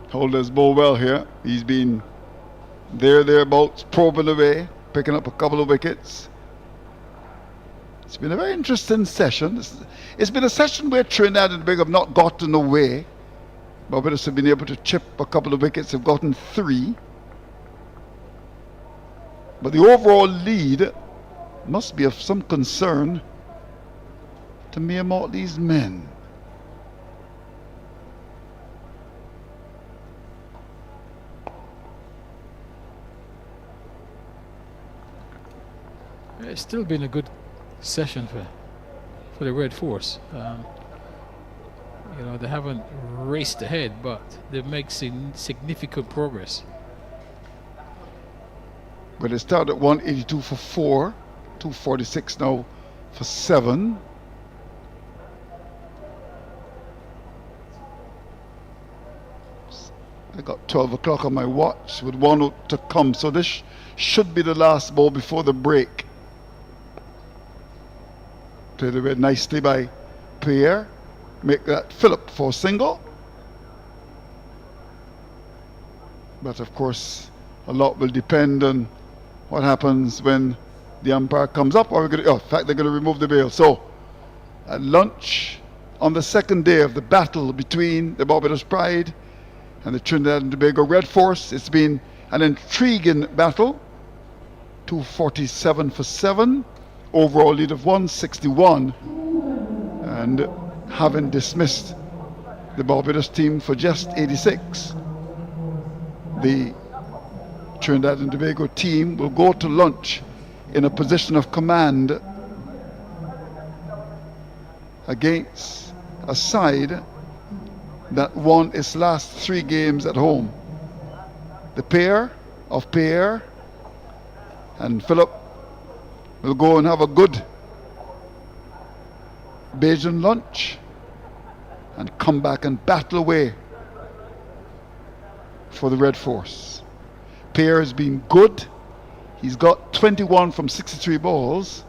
Holder's bowl well here. He's been thereabouts, probing away, picking up a couple of wickets. It's been a very interesting session. It's been a session where Trinidad and Tobago have not gotten away. Barbados have been able to chip a couple of wickets, have gotten 3. But the overall lead must be of some concern to Mia Motley's men. It's still been a good session for the Red Force. They haven't raced ahead, but they've made significant progress. But they started at 182 for 4, 246 now for 7. I got 12 o'clock on my watch with 1 out to come, so this should be the last ball before the break. Played away nicely by Pierre. Make that Phillip for single. But of course, a lot will depend on what happens when the umpire comes up. Or in fact, they're going to remove the bail. So, at lunch on the second day of the battle between the Barbados Pride and the Trinidad and Tobago Red Force, it's been an intriguing battle. 247 for 7. Overall lead of 161, and having dismissed the Barbados team for just 86, the Trinidad and Tobago team will go to lunch in a position of command against a side that won its last 3 games at home. The pair of Pierre and Phillip will go and have a good Bajan lunch and come back and battle away for the Red Force. Pierre has been good. He's got 21 from 63 balls.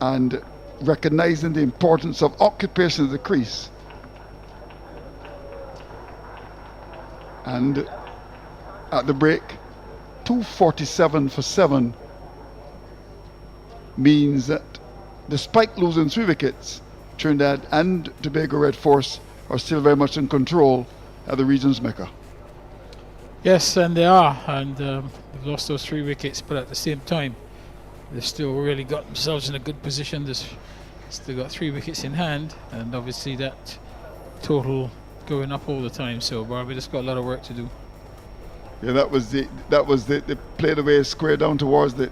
And recognizing the importance of occupation of the crease. And at the break, 247 for 7 means that despite losing 3 wickets, Trinidad and Tobago Red Force are still very much in control at the region's mecca. Yes, and they are, and they've lost those 3 wickets, but at the same time, they've still really got themselves in a good position. They've still got 3 wickets in hand, and obviously that total going up all the time. So Barbados got a lot of work to do. Yeah, that was the they played away square down towards the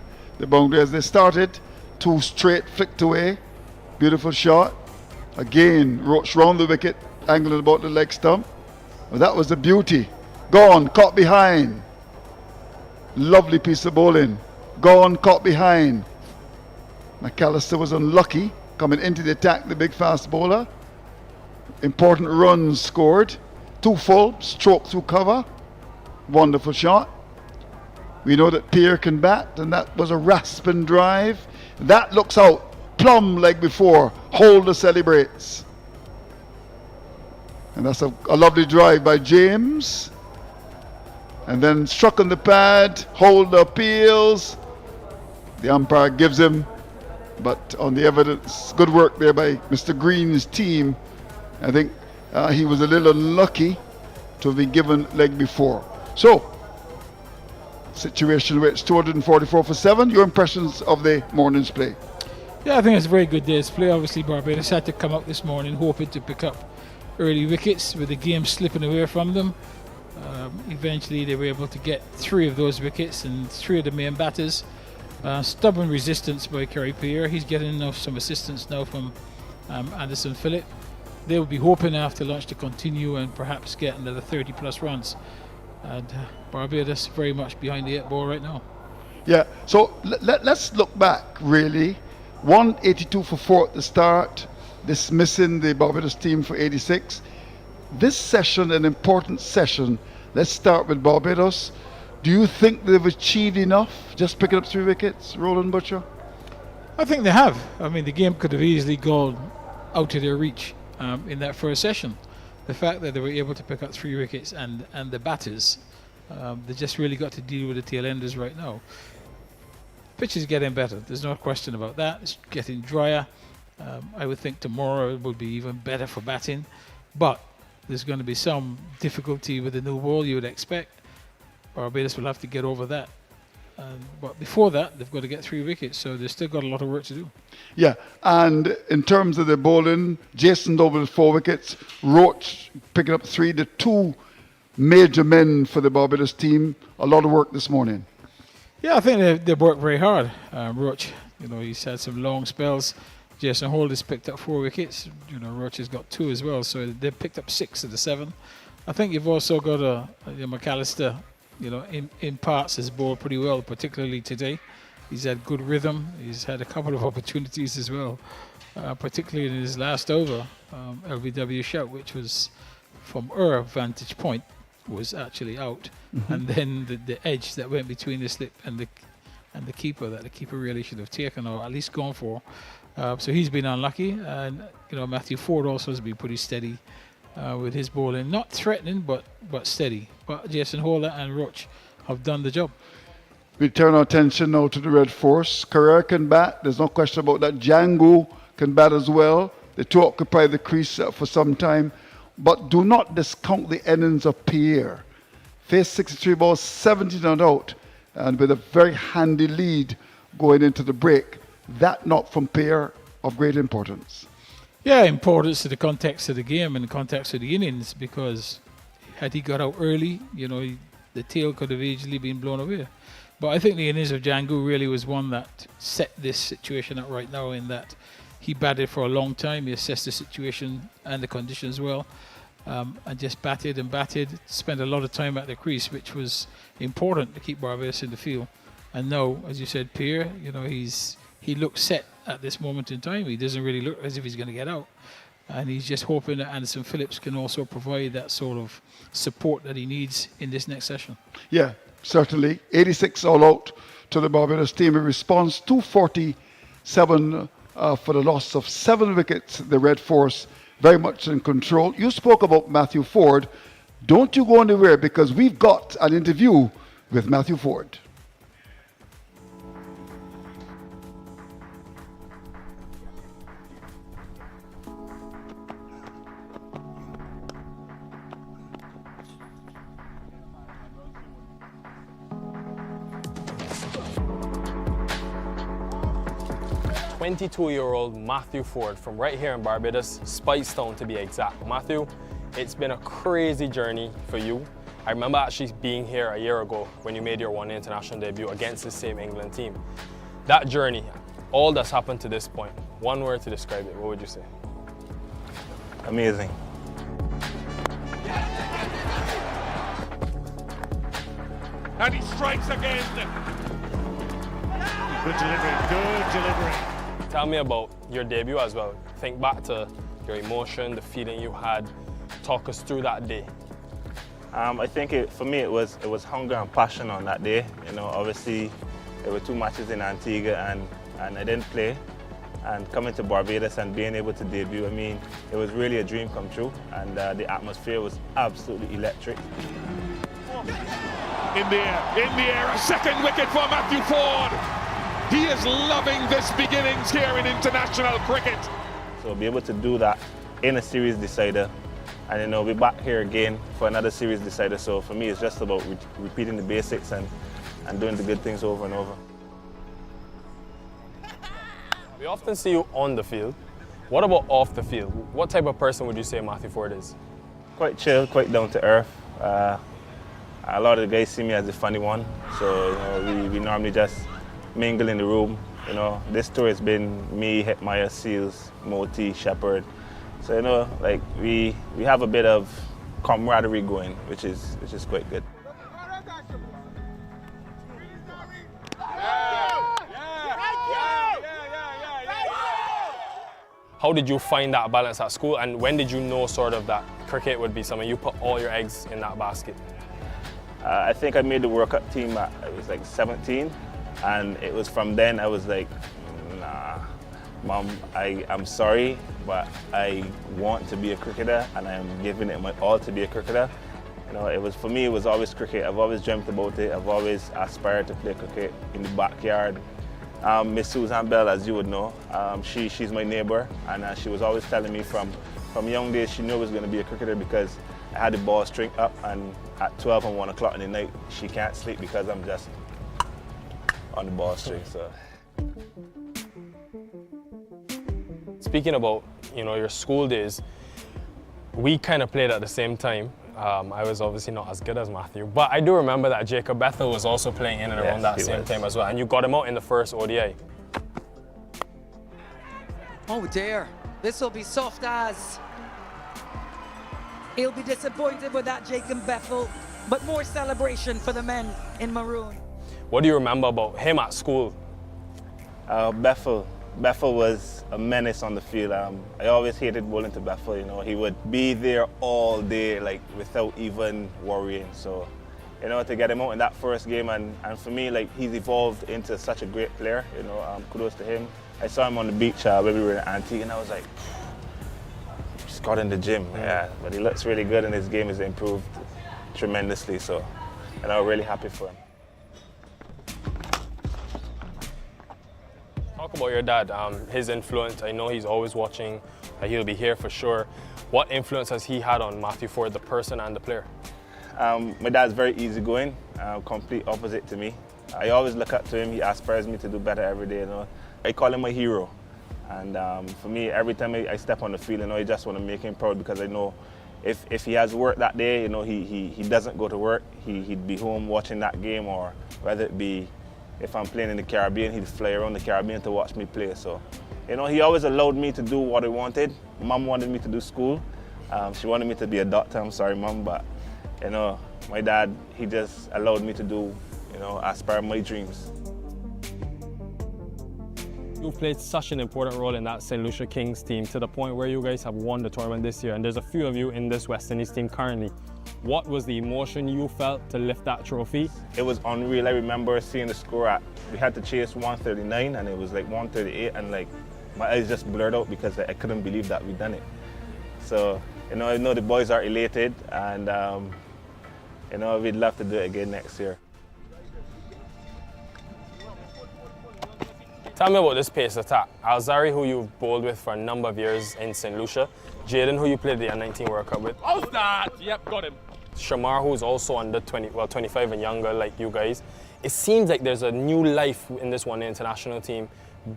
boundary as they started. 2 straight flicked away, beautiful shot. Again, Roach round the wicket, angling about the leg stump. Well, that was the beauty. Gone, caught behind. Lovely piece of bowling. Gone, caught behind. McAllister was unlucky coming into the attack, the big fast bowler. Important runs scored. 2 full, stroke through cover. Wonderful shot. We know that Pierre can bat, and that was a rasping drive. That looks out. Plumb leg before. Holder celebrates. And that's a lovely drive by James. And then struck on the pad. Holder appeals. The umpire gives him. But on the evidence, good work there by Mr. Green's team. I think he was a little unlucky to have been given leg before. So, situation where it's 244 for 7. Your impressions of the morning's play? Yeah, I think it's a very good day's play. Obviously, Barbados had to come out this morning hoping to pick up early wickets with the game slipping away from them. Eventually, they were able to get 3 of those wickets and 3 of the main batters. Stubborn resistance by Kerry Pierre. He's getting some assistance now from Anderson Phillip. They will be hoping after lunch to continue and perhaps get another 30 plus runs. And Barbados very much behind the 8 ball right now. Yeah, so let's look back really. 182 for 4 at the start, dismissing the Barbados team for 86. This session, an important session. Let's start with Barbados. Do you think they've achieved enough, just picking up 3 wickets, Roland Butcher? I think they have. I mean, the game could have easily gone out of their reach in that first session. The fact that they were able to pick up 3 wickets and the batters, they just really got to deal with the tail enders right now. Pitch is getting better. There's no question about that. It's getting drier. I would think tomorrow it will be even better for batting. But there's going to be some difficulty with the new ball, you would expect. Barbados will have to get over that. But before that, they've got to get 3 wickets, so they've still got a lot of work to do. Yeah, and in terms of the bowling, Jason Doble with 4 wickets, Roach picking up 3, the 2 major men for the Barbados team. A lot of work this morning. Yeah, I think they've worked very hard. Roach, he's had some long spells. Jason Holt has picked up 4 wickets. Roach has got 2 as well, so they've picked up 6 of the 7. I think you've also got McAllister. In parts has bowled pretty well, particularly today. He's had good rhythm. He's had a couple of opportunities as well, particularly in his last over, LBW shot, which was from our vantage point, was actually out. Mm-hmm. And then the edge that went between the slip and the keeper, that the keeper really should have taken or at least gone for. So he's been unlucky. And Matthew Ford also has been pretty steady with his bowling, not threatening but steady. But Jason Holder and Roach have done the job. We turn our attention now to the Red Force. Carrera can bat, there's no question about that. Jangoo can bat as well. The 2 occupy the crease for some time. But do not discount the innings of Pierre. Faced 63 balls, 17 not out, and with a very handy lead going into the break. That knock from Pierre of great importance. Yeah, importance to the context of the game and the context of the innings, because had he got out early, the tail could have easily been blown away. But I think the innings of Jangoo really was one that set this situation up right now, in that he batted for a long time. He assessed the situation and the conditions well, and just batted and batted, spent a lot of time at the crease, which was important to keep Barbados in the field. And now, as you said, Pierre, he looks set at this moment in time. He doesn't really look as if he's going to get out. And he's just hoping that Anderson Phillips can also provide that sort of support that he needs in this next session. Yeah, certainly. 86 all out to the Barbados team in response. 247 for the loss of 7 wickets. The Red Force very much in control. You spoke about Matthew Ford. Don't you go anywhere because we've got an interview with Matthew Ford. "22-year-old Matthew Ford from right here in Barbados, Spicetown to be exact. Matthew, it's been a crazy journey for you. I remember actually being here a year ago when you made your one international debut against the same England team. That journey, all that's happened to this point, one word to describe it, what would you say? Amazing. And he strikes again. Good delivery, good delivery. Tell me about your debut as well. Think back to your emotion, the feeling you had. Talk us through that day. I think for me it was hunger and passion on that day. You know, obviously there were 2 matches in Antigua and I didn't play. And coming to Barbados and being able to debut, I mean, it was really a dream come true. And the atmosphere was absolutely electric. In the air, a second wicket for Matthew Ford. He is loving this beginnings here in international cricket. So be able to do that in a series decider, and you know, we're back here again for another series decider. So for me, it's just about repeating the basics and doing the good things over and over. We often see you on the field. What about off the field? What type of person would you say Matthew Ford is? Quite chill, quite down to earth. A lot of the guys see me as the funny one, so you know, we normally just mingle in the room. You know, this tour has been me, Hetmeyer, Seals, Moti, Shepherd. So you know, like we have a bit of camaraderie going, which is quite good. How did you find that balance at school, and when did you know sort of that cricket would be something you put all your eggs in that basket? I think I made the World Cup team at, I was like 17, and it was from then I was like, nah, Mom, I'm sorry, but I want to be a cricketer and I'm giving it my all to be a cricketer. You know, for me, it was always cricket. I've always dreamt about it. I've always aspired to play cricket in the backyard. Miss Susan Bell, as you would know, she's my neighbor, and she was always telling me from young days she knew I was going to be a cricketer because I had the ball string up, and at 12 and 1 o'clock in the night, she can't sleep because I'm just on the ball string. So. Speaking about, you know, your school days, we kind of played at the same time. I was obviously not as good as Matthew, but I do remember that Jacob Bethel was also playing in and around that same time as well, and you got him out in the first ODI. Oh dear, this will be soft as. He'll be disappointed with that Jacob Bethel, but more celebration for the men in maroon. What do you remember about him at school? Bethel was a menace on the field. I always hated bowling to Bethel. You know, he would be there all day, like without even worrying. So, you know, to get him out in that first game, and for me, like he's evolved into such a great player. You know, kudos to him. I saw him on the beach when we were in Antigua, and I was like, just got in the gym. Yeah, but he looks really good, and his game has improved tremendously. So, and I'm really happy for him. Talk about your dad, his influence. I know he's always watching, he'll be here for sure. What influence has he had on Matthew Ford, the person and the player? My dad's very easygoing, complete opposite to me. I always look up to him. He aspires me to do better every day. You know, I call him my hero, and for me, every time I step on the field, you know, I just want to make him proud because I know if he has work that day, you know, he doesn't go to work. He'd be home watching that game, or whether it be if I'm playing in the Caribbean, he'd fly around the Caribbean to watch me play. So, you know, he always allowed me to do what I wanted. Mom wanted me to do school. She wanted me to be a doctor. I'm sorry, Mom, but you know, my dad, he just allowed me to do, you know, aspire my dreams. You played such an important role in that St. Lucia Kings team to the point where you guys have won the tournament this year, and there's a few of you in this West Indies team currently. What was the emotion you felt to lift that trophy? It was unreal. I remember seeing the score we had to chase 139 and it was like 138, and like my eyes just blurred out because I couldn't believe that we'd done it. So, I know the boys are elated, and we'd love to do it again next year. Tell me about this pace attack. Alzari, who you've bowled with for a number of years in St. Lucia. Jaden, who you played the U19 World Cup with. How's that? Yep, got him. Shamar, who's also under 25 and younger like you guys. It seems like there's a new life in this one international team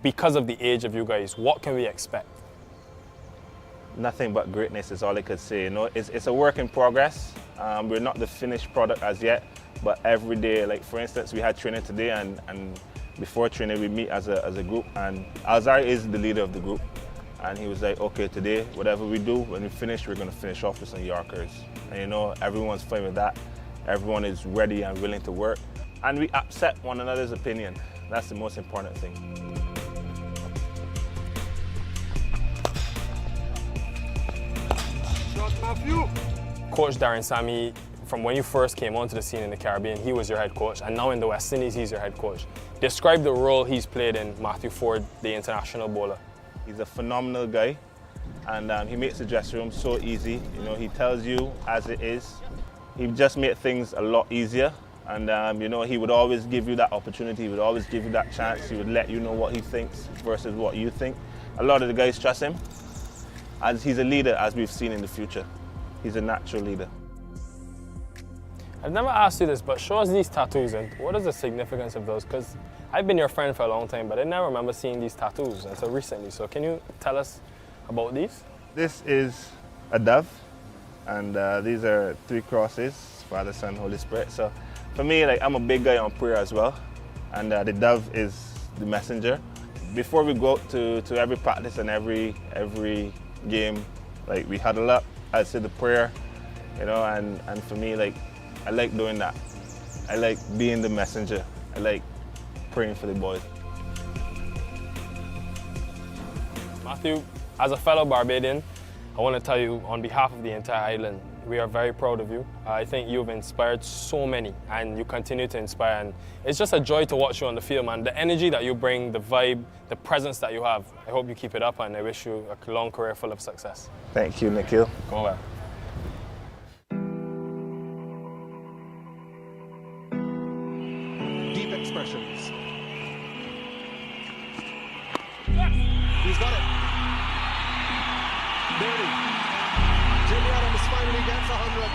because of the age of you guys. What can we expect? Nothing but greatness is all I could say. It's a work in progress. We're not the finished product as yet, but every day, like for instance, we had training today, and before training we meet as a group, and Alzari is the leader of the group, and he was like, okay, today whatever we do, when we finish, we're going to finish off with some Yorkers. And everyone's fine with that. Everyone is ready and willing to work, and we accept one another's opinion. That's the most important thing. Coach Darren Sammy, from when you first came onto the scene in the Caribbean, he was your head coach, and now in the West Indies, he's your head coach. Describe the role he's played in Matthew Ford, the international bowler. He's a phenomenal guy, and he makes the dressing room so easy. He tells you as it is. He just made things a lot easier, and he would always give you that opportunity. He would always give you that chance. He would let you know what he thinks versus what you think. A lot of the guys trust him, as he's a leader, as we've seen in the future. He's a natural leader. I've never asked you this, but show us these tattoos and what is the significance of those? Because I've been your friend for a long time, but I never remember seeing these tattoos until recently. So can you tell us about these? This is a dove, and these are 3 crosses, Father, Son, Holy Spirit. So for me, I'm a big guy on prayer as well, and the dove is the messenger. Before we go out to every practice and every game, we huddle up, I'd say the prayer, and for me, I like doing that. I like being the messenger. I like praying for the boys. Matthew, as a fellow Barbadian, I want to tell you on behalf of the entire island, we are very proud of you. I think you've inspired so many, and you continue to inspire. And it's just a joy to watch you on the field, man. The energy that you bring, the vibe, the presence that you have, I hope you keep it up, and I wish you a long career full of success. Thank you, Nikhil. Go well. Deep expressions. He's got it. Dirty. Jimmy Adams finally gets 100.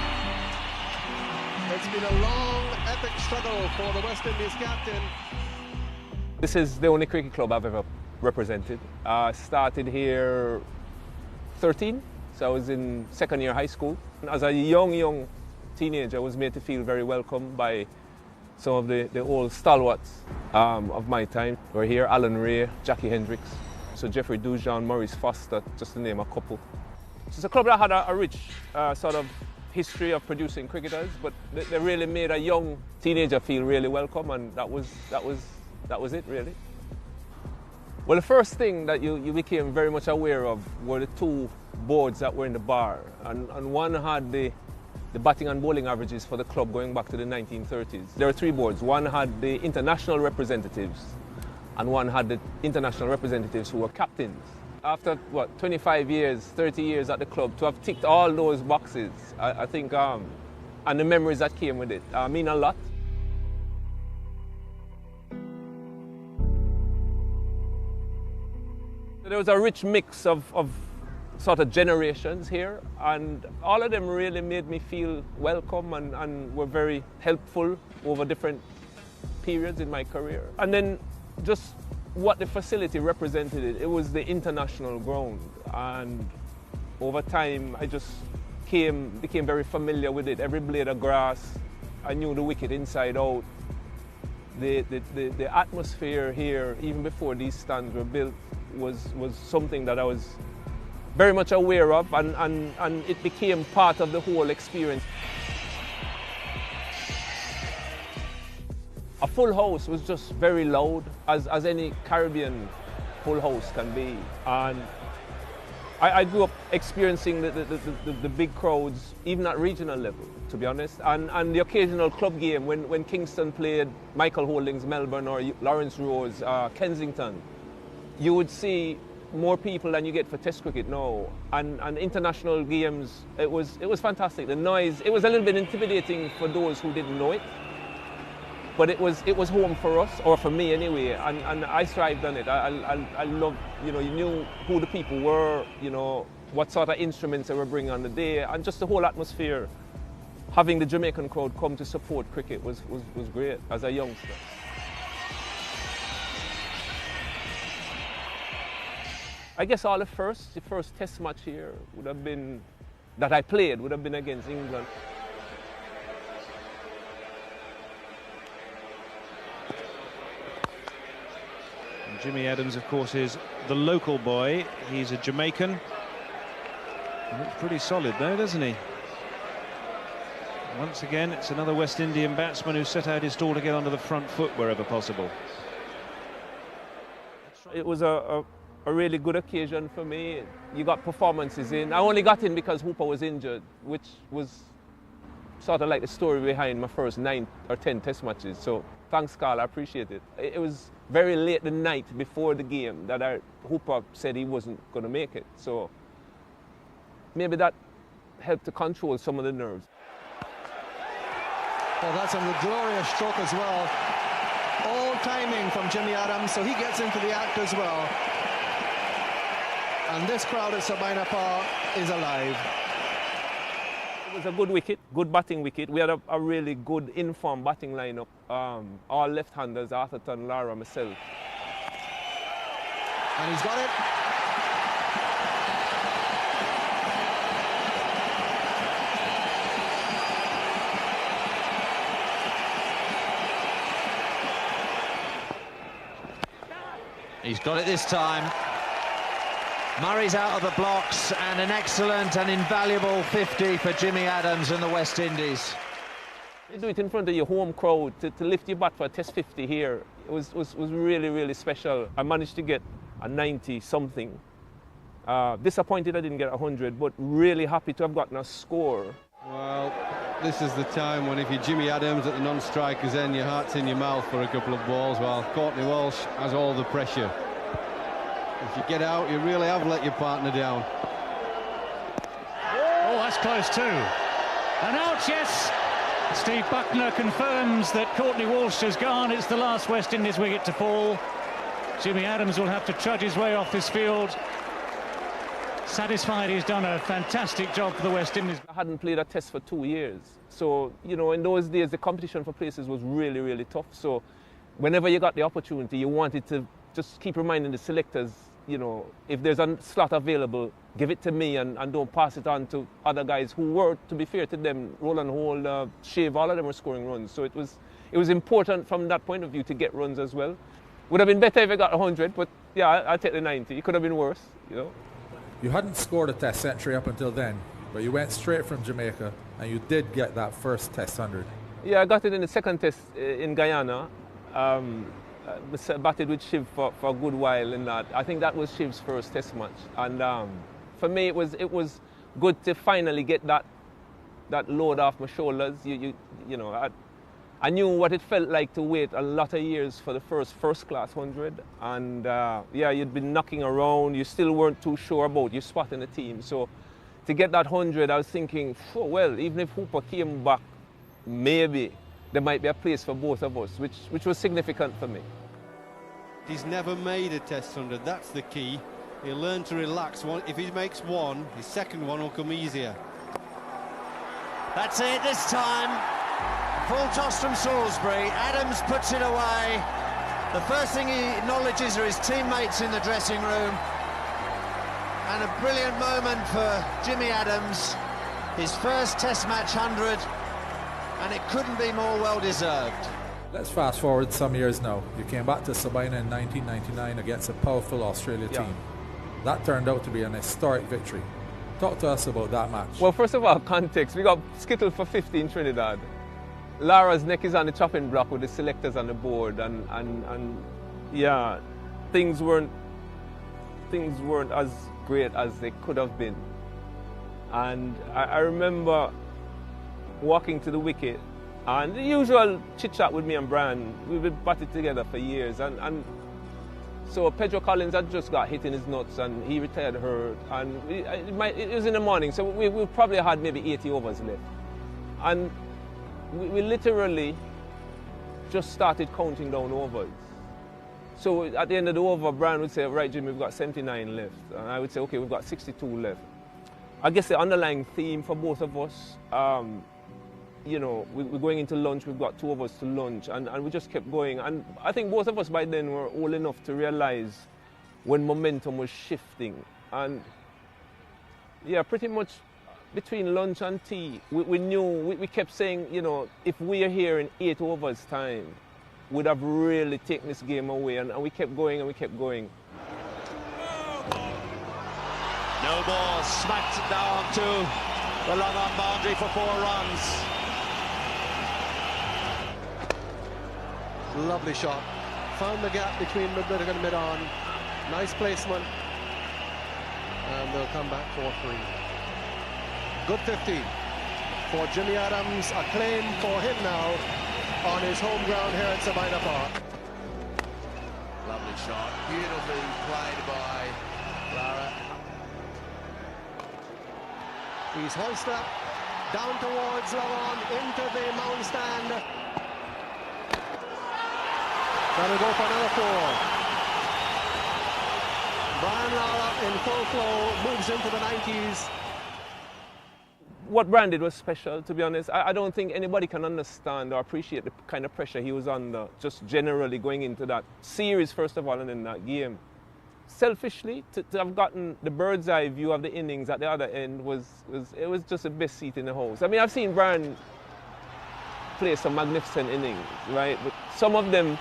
It's been a long, epic struggle for the West Indies captain. This is the only cricket club I've ever represented. I started here 13, so I was in second year high school. As a young teenager, I was made to feel very welcome by some of the old stalwarts of my time. We're here, Alan Ray, Jackie Hendricks, so Jeffrey Dujon, Maurice Foster, just to name a couple. It's a club that had a rich sort of history of producing cricketers, but they really made a young teenager feel really welcome, and that was it really. Well, the first thing that you became very much aware of were the 2 boards that were in the bar, and one had the batting and bowling averages for the club going back to the 1930s. There were 3 boards. One had the international representatives, and one had the international representatives who were captains. After, 25 years, 30 years at the club, to have ticked all those boxes, I think, and the memories that came with it, mean a lot. There was a rich mix of sort of generations here, and all of them really made me feel welcome and were very helpful over different periods in my career. And then just what the facility represented, it was the international ground, and over time I just became very familiar with it. Every blade of grass, I knew the wicket inside out. The atmosphere here, even before these stands were built, was something that I was very much aware of, and it became part of the whole experience. A full house was just very loud, as any Caribbean full house can be. And I grew up experiencing the big crowds, even at regional level, to be honest. And the occasional club game, when Kingston played Michael Holding's Melbourne or Lawrence Rowe's Kensington, you would see more people than you get for Test cricket now, and international games. It was fantastic. The noise. It was a little bit intimidating for those who didn't know it, but it was home for us, or for me anyway. And I thrived on it. I loved, you knew who the people were, what sort of instruments they were bringing on the day, and just the whole atmosphere. Having the Jamaican crowd come to support cricket was great as a youngster. I guess the first Test match here would have been, that I played, would have been against England. And Jimmy Adams, of course, is the local boy. He's a Jamaican. He looks pretty solid though, doesn't he? Once again, it's another West Indian batsman who set out his stall to get onto the front foot wherever possible. It was a really good occasion for me. You got performances in. I only got in because Hooper was injured, which was sort of like the story behind my first 9 or 10 Test matches. So thanks, Carl, I appreciate it. It was very late the night before the game that Hooper said he wasn't going to make it. So maybe that helped to control some of the nerves. Well, that's a glorious stroke as well. All timing from Jimmy Adams, so he gets into the act as well. And this crowd at Sabina Park is alive. It was a good wicket, good batting wicket. We had a really good informed batting lineup. All left-handers, Arthurton, Lara, myself. And he's got it. He's got it this time. Murray's out of the blocks, and an excellent and invaluable 50 for Jimmy Adams and the West Indies. You do it in front of your home crowd, to lift your bat for a Test 50 here. It was really, really special. I managed to get a 90-something. Disappointed I didn't get 100, but really happy to have gotten a score. Well, this is the time when if you're Jimmy Adams at the non-striker's end, your heart's in your mouth for a couple of balls, while Courtney Walsh has all the pressure. If you get out, you really have let your partner down. Oh, that's close too. And out, yes! Steve Buckner confirms that Courtney Walsh has gone. It's the last West Indies wicket to fall. Jimmy Adams will have to trudge his way off this field. Satisfied he's done a fantastic job for the West Indies. I hadn't played a Test for 2 years. So, in those days, the competition for places was really, really tough. So whenever you got the opportunity, you wanted to just keep reminding the selectors, if there's a slot available, give it to me and don't pass it on to other guys who were, to be fair to them, Roland Hall, Shave, all of them were scoring runs. So it was important from that point of view to get runs as well. Would have been better if I got 100, but yeah, I'll take the 90. It could have been worse, You hadn't scored a Test century up until then, but you went straight from Jamaica and you did get that first Test 100. Yeah, I got it in the second Test in Guyana. Batted with Shiv for a good while in that. I think that was Shiv's first Test match. And for me, it was good to finally get that load off my shoulders. I knew what it felt like to wait a lot of years for the first class 100. And you'd been knocking around. You still weren't too sure about your spot in the team. So to get that 100, I was thinking, well, even if Hooper came back, maybe there might be a place for both of us, which was significant for me. He's never made a Test 100, that's the key. He'll learn to relax. If he makes one, his second one will come easier. That's it this time. Full toss from Salisbury. Adams puts it away. The first thing he acknowledges are his teammates in the dressing room. And a brilliant moment for Jimmy Adams. His first Test match 100. And it couldn't be more well-deserved. Let's fast forward some years now. You came back to Sabina in 1999 against a powerful Australia team. That turned out to be an historic victory. Talk to us about that match. Well, first of all, context. We got skittled for 50 in Trinidad. Lara's neck is on the chopping block with the selectors on the board, and things weren't as great as they could have been. And I remember walking to the wicket, and the usual chit-chat with me and Brian. We've been batted together for years, and So Pedro Collins had just got hit in his nuts and he retired hurt. And it was in the morning, so we probably had maybe 80 overs left. And we literally just started counting down overs. So at the end of the over, Brian would say, right, Jimmy, we've got 79 left. And I would say, okay, we've got 62 left. I guess the underlying theme for both of us, you know, we're going into lunch, we've got 2 of us to lunch, and we just kept going. And I think both of us by then were old enough to realize when momentum was shifting. And yeah, pretty much between lunch and tea, we knew, we kept saying, you know, if we're here in 8 overs time, we'd have really taken this game away. And we kept going and we kept going. No ball, smacked down to the long-on boundary for 4 runs. Lovely shot. Found the gap between mid-mid and mid-on. Nice placement. And they'll come back 4-3. Good 15 for Jimmy Adams. A claim for him now on his home ground here at Sabina Park. Lovely shot. Beautifully played by Lara. He's hoisted up, down towards long on, into the mound stand. That'll go for another 4. Brian Lara in full flow, moves into the 90s. What Brian did was special, to be honest. I don't think anybody can understand or appreciate the kind of pressure he was under, just generally going into that series, first of all, and then that game. Selfishly, to have gotten the bird's eye view of the innings at the other end was just the best seat in the house. I mean, I've seen Brian play some magnificent innings, right? But some of them,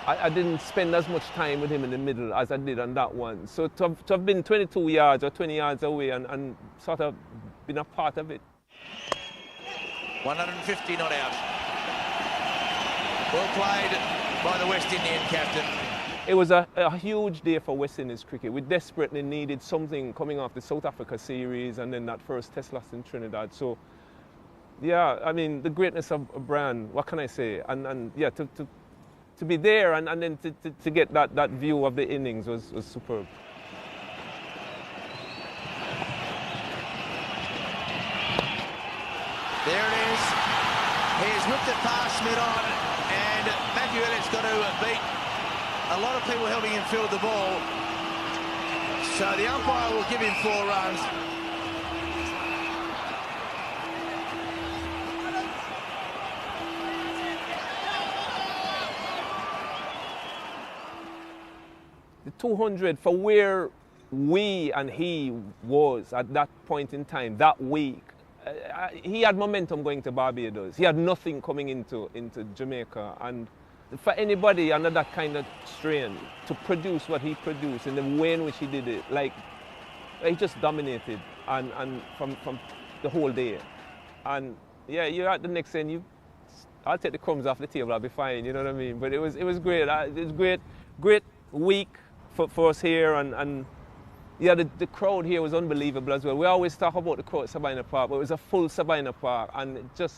I didn't spend as much time with him in the middle as I did on that one. So to have been 22 yards or 20 yards away and sort of been a part of it. 150 not out. Well played by the West Indian captain. It was a huge day for West Indies cricket. We desperately needed something coming off the South Africa series and then that first test loss in Trinidad. So, yeah, I mean, the greatness of Brian, what can I say? And yeah, to be there and then to get that view of the innings was superb. There it is. He's whipped it past mid-on, and Matthew Elliott's got to beat a lot of people helping him field the ball. So the umpire will give him 4 runs. The 200 for where we and he was at that point in time, that week, he had momentum going to Barbados. He had nothing coming into Jamaica. And for anybody under that kind of strain to produce what he produced in the way in which he did it, like, he just dominated and from the whole day. And yeah, you're at the next end, I'll take the crumbs off the table, I'll be fine, you know what I mean? But it was great. It was great week for us here, and yeah, the crowd here was unbelievable as well. We always talk about the crowd at Sabina Park, but it was a full Sabina Park, and it just,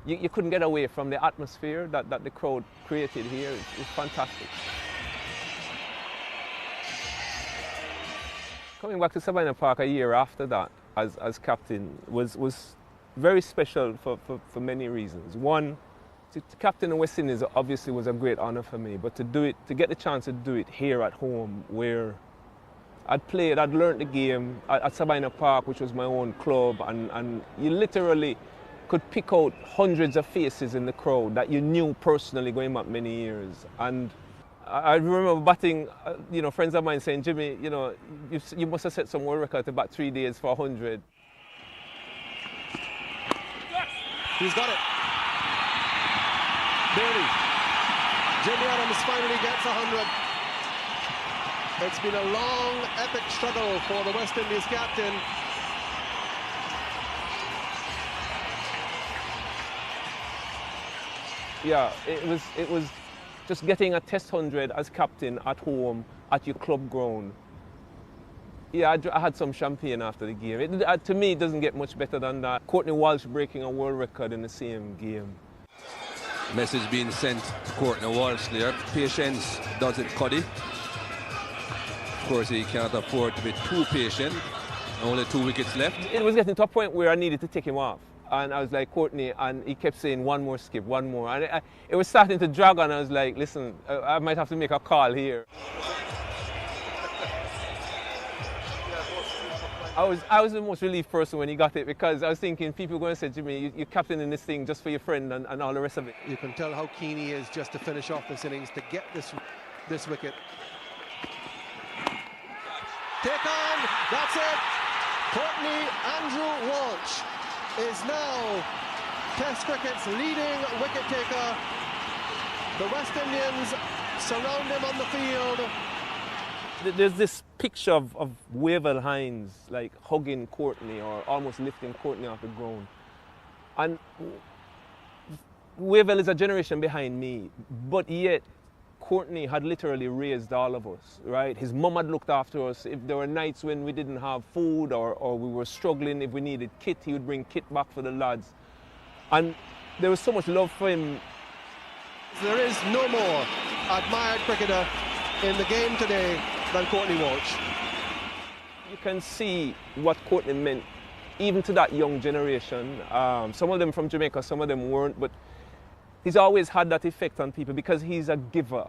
you couldn't get away from the atmosphere that the crowd created here. It's fantastic. Coming back to Sabina Park a year after that as captain was very special for many reasons. One, to captain the West Indies obviously was a great honor for me, but to get the chance to do it here at home where I'd learned the game at Sabina Park, which was my own club, and you literally could pick out hundreds of faces in the crowd that you knew personally going back many years. And I remember batting, friends of mine saying, Jimmy, you must have set some world record to bat 3 days for 100. He's got it. Birdie. Jimmy Adams finally gets 100. It's been a long, epic struggle for the West Indies captain. Yeah, it was just getting a test 100 as captain at home at your club ground. Yeah, I had some champagne after the game. To me, it doesn't get much better than that. Courtney Walsh breaking a world record in the same game. Message being sent to Courtney Walsh there. Patience does it, Cuddy. course, he can't afford to be too patient. Only 2 wickets left. It was getting to a point where I needed to take him off. And I was like, Courtney, and he kept saying, one more skip, one more. And it was starting to drag on. I was like, listen, I might have to make a call here. I was the most relieved person when he got it, because I was thinking people were going to say, Jimmy, you're captaining this thing just for your friend and all the rest of it. You can tell how keen he is just to finish off this innings, to get this wicket. Take on, that's it. Courtney Andrew Walsh is now Test cricket's leading wicket taker. The West Indians surround him on the field. There's this picture of Wavell Hines like hugging Courtney or almost lifting Courtney off the ground. And Wavell is a generation behind me, but yet Courtney had literally raised all of us, right? His mum had looked after us. If there were nights when we didn't have food or we were struggling, if we needed kit, he would bring kit back for the lads. And there was so much love for him. There is no more admired cricketer in the game today than Courtney Walsh. You can see what Courtney meant, even to that young generation. Some of them from Jamaica, some of them weren't, but he's always had that effect on people because he's a giver,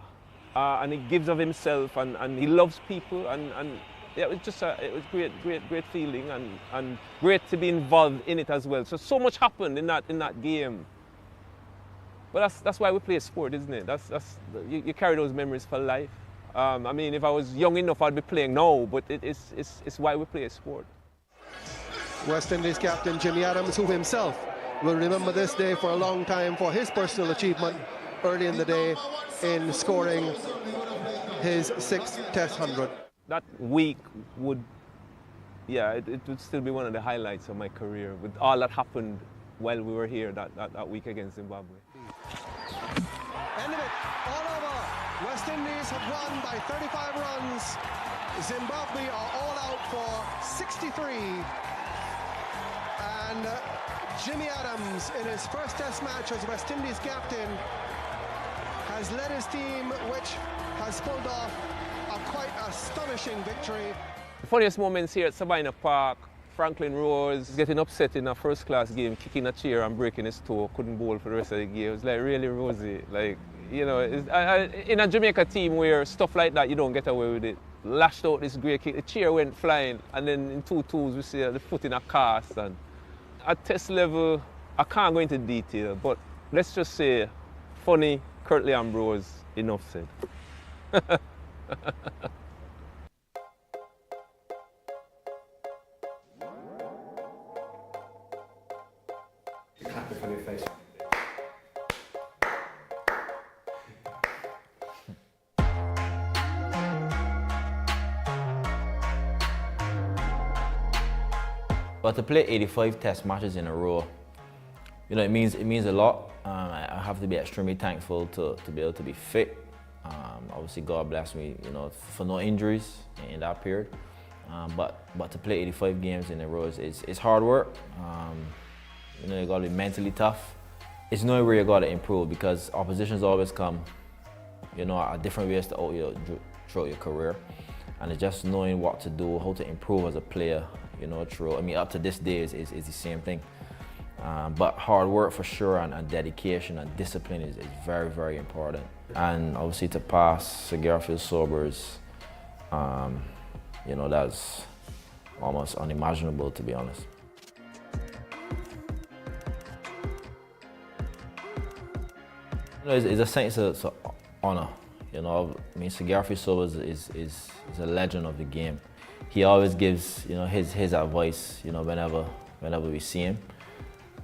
and he gives of himself, and he loves people, and yeah, it was great feeling, and great to be involved in it as well. So much happened in that game. But that's why we play sport, isn't it? You carry those memories for life. I mean, if I was young enough, I'd be playing now, but it's why we play sport. West Indies captain Jimmy Adams, who himself will remember this day for a long time for his personal achievement early in the day in scoring his 6th Test 100. That week would still be one of the highlights of my career, with all that happened while we were here that week against Zimbabwe. End of it, all over. West Indies have won by 35 runs. Zimbabwe are all out for 63. And Jimmy Adams, in his first Test match as West Indies captain, has led his team, which has pulled off a quite astonishing victory. The funniest moments here at Sabina Park, Franklin Rose getting upset in a first-class game, kicking a chair and breaking his toe, couldn't bowl for the rest of the game. It was like really rosy. Like, you know, in a Jamaica team where stuff like that, you don't get away with it. Lashed out this great kick, the chair went flying, and then in 2-2s we see the foot in a cast. And at Test level, I can't go into detail, but let's just say, funny, Curtly Ambrose, enough said. But to play 85 Test matches in a row, you know, it means a lot. I have to be extremely thankful to be able to be fit. Obviously, God bless me, you know, for no injuries in that period. But to play 85 games in a row is hard work. You know, you got to be mentally tough. It's knowing where you got to improve, because oppositions always come, you know, at different ways throughout your career, and it's just knowing what to do, how to improve as a player. You know, true. I mean, up to this day is the same thing. But hard work for sure, and dedication and discipline is very, very important. And obviously to pass Sir Garfield Sobers, you know, that's almost unimaginable, to be honest. You know, it's a sense of honor. You know, I mean, Sir Garfield Sobers is a legend of the game. He always gives, you know, his advice, you know, whenever we see him.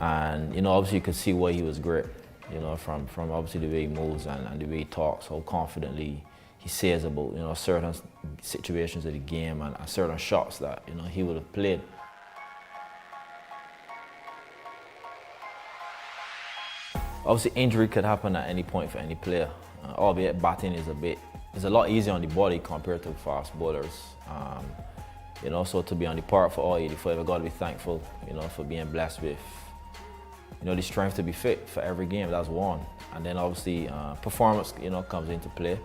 And, you know, obviously you could see why he was great, you know, from obviously the way he moves and the way he talks, how confidently he says about, you know, certain situations of the game and certain shots that, you know, he would have played. Obviously injury could happen at any point for any player, albeit batting is a lot easier on the body compared to fast bowlers. You know, so to be on the park for all 85, I got to be thankful, you know, for being blessed with, you know, the strength to be fit for every game. That's one. And then obviously performance, you know, comes into play.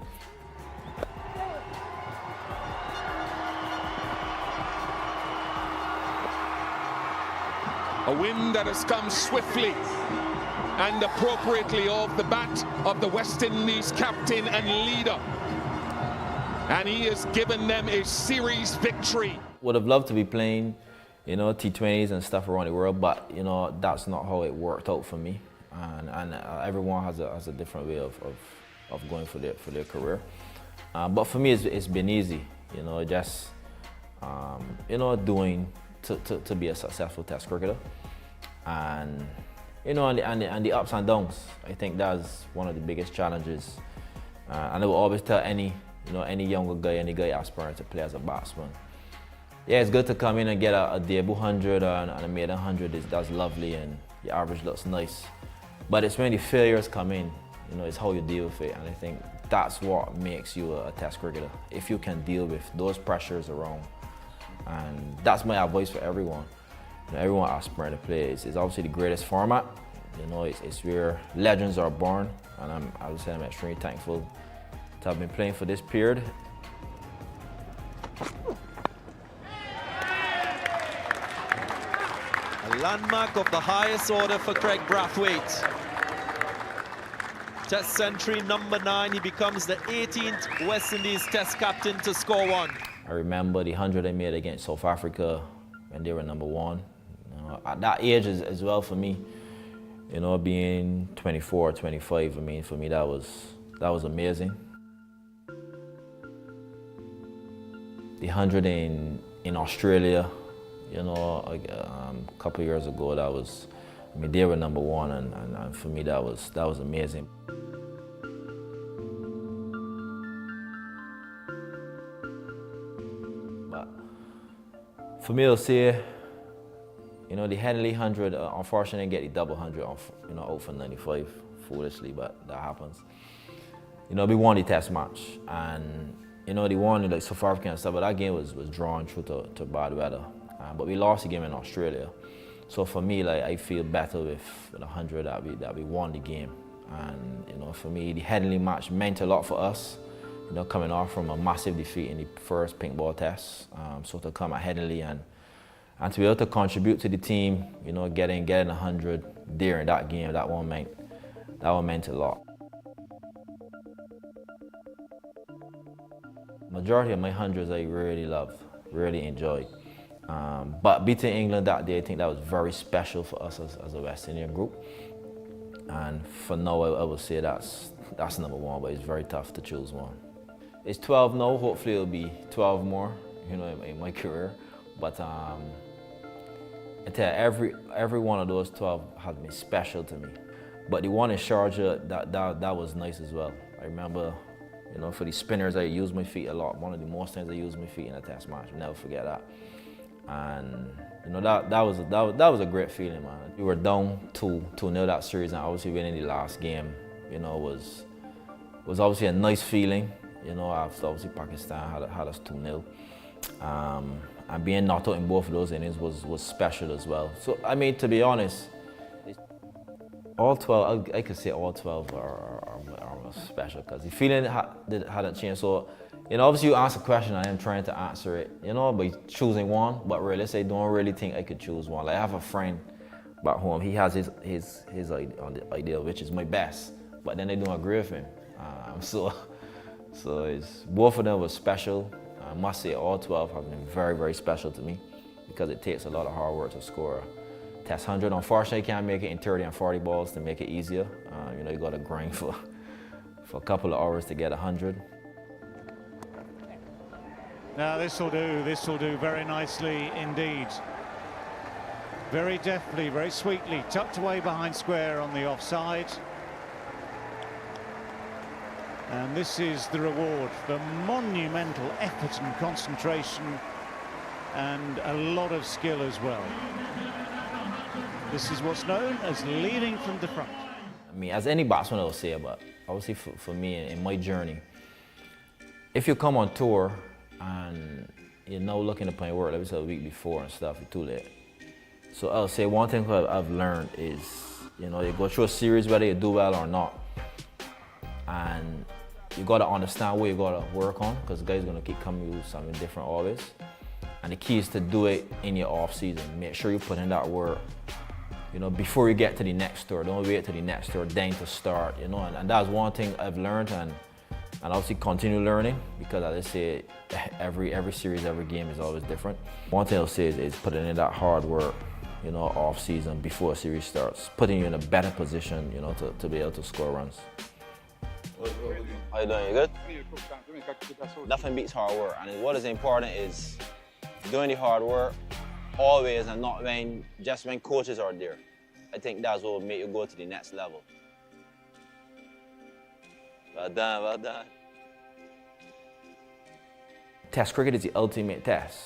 A win that has come swiftly and appropriately off the bat of the West Indies captain and leader. And he has given them a series victory. Would have loved to be playing, you know, T20s and stuff around the world, but, you know, that's not how it worked out for me. And everyone has a different way of going for their career. But for me, it's been easy, you know, just, you know, doing to be a successful Test cricketer. And, you know, and the ups and downs. I think that's one of the biggest challenges. And I will always tell any younger guy, any guy aspiring to play as a batsman, yeah, it's good to come in and get a debut 100 and a maiden 100. That's lovely and your average looks nice. But it's when the failures come in, you know, it's how you deal with it. And I think that's what makes you a Test cricketer. If you can deal with those pressures around. And that's my advice for everyone. You know, everyone aspiring to play. It's obviously the greatest format. You know, it's where legends are born. And I would say I'm extremely thankful to have been playing for this period. A landmark of the highest order for Craig Brathwaite. Test century number 9, he becomes the 18th West Indies Test captain to score one. I remember the 100 I made against South Africa when they were number 1. You know, at that age as well for me, you know, being 24, 25, I mean, for me that was amazing. The 100 in Australia, you know, a couple of years ago, I mean, they were number 1, and for me that was amazing. But for me to say, you know, the Henley 100, unfortunately, I get the double 100 off, you know, out for 95, foolishly, but that happens. You know, we won the Test match, and you know, they won like South Africa and stuff, but that game was drawn through to bad weather. But we lost the game in Australia. So for me, like, I feel better with 100 that we won the game. And you know, for me, the Headingley match meant a lot for us. You know, coming off from a massive defeat in the first pink ball Test, so to come at Headingley and to be able to contribute to the team, you know, getting 100 during that game, that one meant a lot. Majority of my 100s I really loved, really enjoyed. But beating England that day, I think that was very special for us as a West Indian group. And for now, I would say that's number 1, but it's very tough to choose one. It's 12 now, hopefully it'll be 12 more, you know, in my career. But I tell you, every one of those 12 has been special to me. But the one in Sharjah, that was nice as well. I remember, you know, for the spinners, I used my feet a lot. One of the most times I used my feet in a Test match. I'll never forget that. And you know, that was a great feeling, man. We were down 2-0 that series, and obviously winning the last game, you know, was obviously a nice feeling. You know, after obviously Pakistan had us 2-0. And being knocked out in both of those innings was special as well. So I mean, to be honest, all 12, I could say all 12 are special, because the feeling hadn't changed. So, you know, obviously you ask a question and I'm trying to answer it, you know, by choosing one, but really, I don't really think I could choose one. Like, I have a friend back home, he has his idea, which is my best, but then I don't agree with him. So both of them were special. I must say all 12 have been very, very special to me, because it takes a lot of hard work to score a Test 100. Unfortunately, you can't make it in 30 and 40 balls to make it easier. You know, you got to grind for a couple of hours to get 100. Now this will do very nicely indeed. Very deftly, very sweetly, tucked away behind square on the offside. And this is the reward for monumental effort and concentration, and a lot of skill as well. This is what's known as leading from the front. I mean, as any batsman I will say, but obviously for me in my journey, if you come on tour and you're now looking to play work, like we said a week before and stuff, it's too late. So I'll say one thing I've learned is, you know, you go through a series whether you do well or not, and you got to understand what you got to work on, because guys are going to keep coming with something different always. And the key is to do it in your off season. Make sure you put in that work, you know, before you get to the next tour. Don't wait till the next tour then to start, you know. And that's one thing I've learned, and obviously continue learning, because as I say, every series, every game is always different. One thing I'll say is putting in that hard work, you know, off season before a series starts, putting you in a better position, you know, to be able to score runs. How you doing? You good? Nothing beats hard work, and what is important is doing the hard work always, and not just when coaches are there. I think that's what will make you go to the next level. Well done, well done. Test cricket is the ultimate test.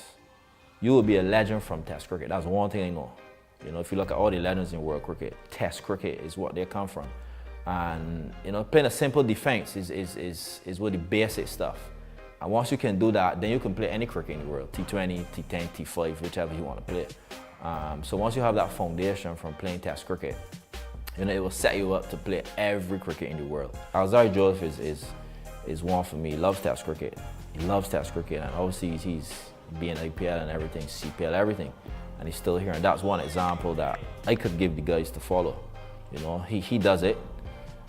You will be a legend from Test cricket. That's one thing I know. You know, if you look at all the legends in world cricket, Test cricket is what they come from. And you know, playing a simple defense is what the basic stuff. And once you can do that, then you can play any cricket in the world, T20, T10, T5, whichever you want to play. So once you have that foundation from playing Test cricket, you know, it will set you up to play every cricket in the world. Alzari Joseph is one for me. He loves Test cricket. He loves Test cricket, and obviously he's being IPL and everything, CPL, everything, and he's still here. And that's one example that I could give the guys to follow. You know, he does it,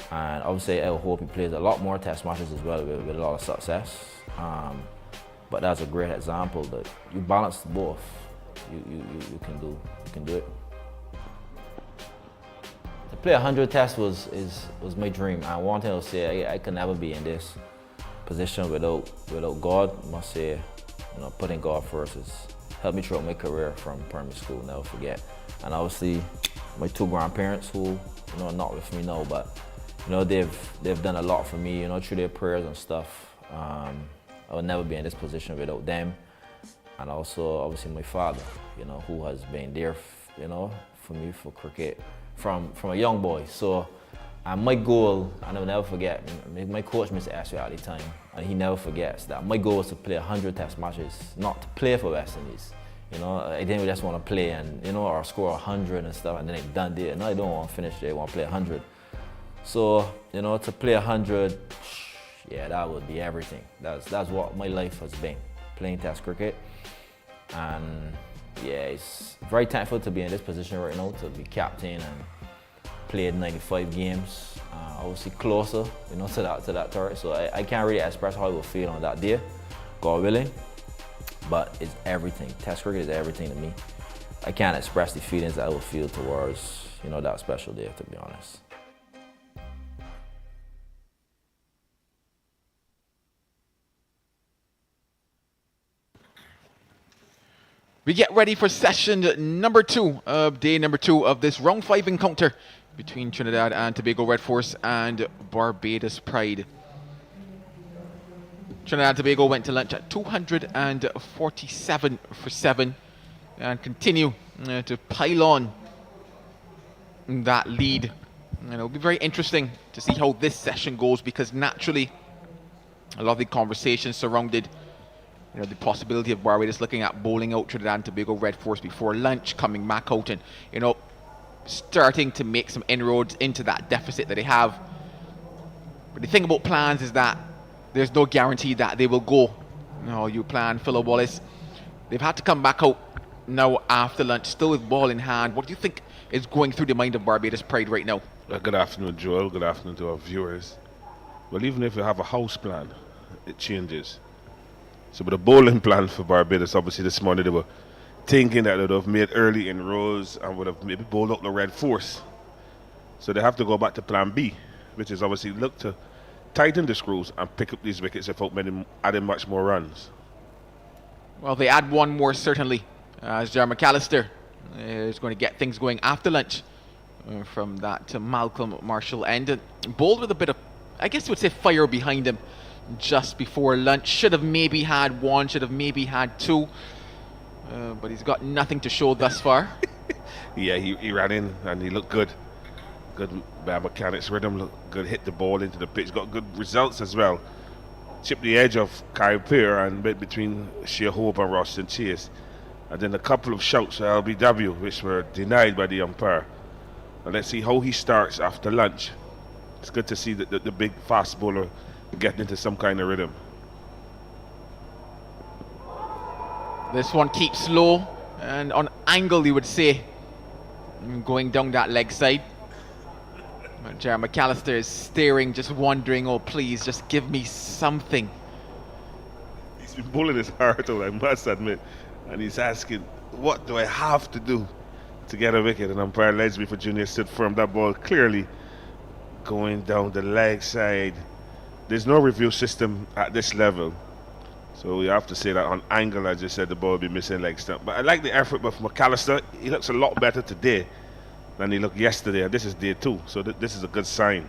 and obviously I hope he plays a lot more Test matches as well with a lot of success. But that's a great example that you balance both. You can do it. To play 100 tests was my dream. And one thing I'll say, I can never be in this position without God. I must say, you know, putting God first has helped me throughout my career from primary school, never forget. And obviously, my two grandparents who, you know, are not with me now, but you know, they've done a lot for me, you know, through their prayers and stuff. I would never be in this position without them. And also, obviously, my father, you know, who has been there, you know, for me for cricket from a young boy. So, my goal, and I'll never forget, my coach, Mr. Ashley, at the time, and he never forgets that my goal was to play 100 Test matches, not to play for West Indies. You know, I didn't just want to play and, you know, or score 100 and stuff, and then it done there. No, I don't want to finish there, I want to play 100. So, you know, to play 100, yeah, that would be everything. That's what my life has been, playing Test cricket. And yeah, it's very thankful to be in this position right now, to be captain and played 95 games. Obviously closer, you know, to that turret. So I can't really express how I will feel on that day, God willing. But it's everything. Test cricket is everything to me. I can't express the feelings that I will feel towards, you know, that special day, to be honest. We get ready for session number 2 of day number 2 of this round 5 encounter between Trinidad and Tobago Red Force and Barbados Pride. Trinidad and Tobago went to lunch at 247 for 7 and continue to pile on that lead. And it'll be very interesting to see how this session goes, because naturally a lot of the conversations surrounded, you know, the possibility of Barbados looking at bowling out Trinidad and Tobago Red Force before lunch, coming back out and, you know, starting to make some inroads into that deficit that they have. But the thing about plans is that there's no guarantee that they will go. You know, you plan Philo Wallace. They've had to come back out now after lunch, still with ball in hand. What do you think is going through the mind of Barbados Pride right now? Good afternoon, Joel. Good afternoon to our viewers. Well, even if you have a house plan, it changes. So with a bowling plan for Barbados, obviously this morning they were thinking that they would have made early inroads and would have maybe bowled out the Red Force. So they have to go back to plan B, which is obviously look to tighten the screws and pick up these wickets without adding much more runs. Well, they add one more certainly, as Jar McAllister is going to get things going after lunch from that Malcolm Marshall end. And bowled with a bit of, I guess you would say, fire behind him just before lunch. Should have maybe had one, should have maybe had two. But he's got nothing to show thus far. Yeah, he ran in and he looked good. Good bad mechanics, rhythm looked good, hit the ball into the pitch, got good results as well. Chipped the edge of Kai Peer and bit between Shea Hope and Roston Chase. And then a couple of shouts for LBW, which were denied by the umpire. And let's see how he starts after lunch. It's good to see the big fast bowler getting into some kind of rhythm. This one keeps low and on angle, you would say, going down that leg side. But Jared McAllister is staring, just wondering, oh please, just give me something. He's been bowling his heart out, I must admit. And he's asking, what do I have to do to get a wicket? And umpire Ledgeby for Junior stood firm. That ball clearly going down the leg side. There's no review system at this level. So we have to say that on angle, I just said the ball will be missing leg stump. But I like the effort by McAllister. He looks a lot better today than he looked yesterday. And this is day 2, so this is a good sign.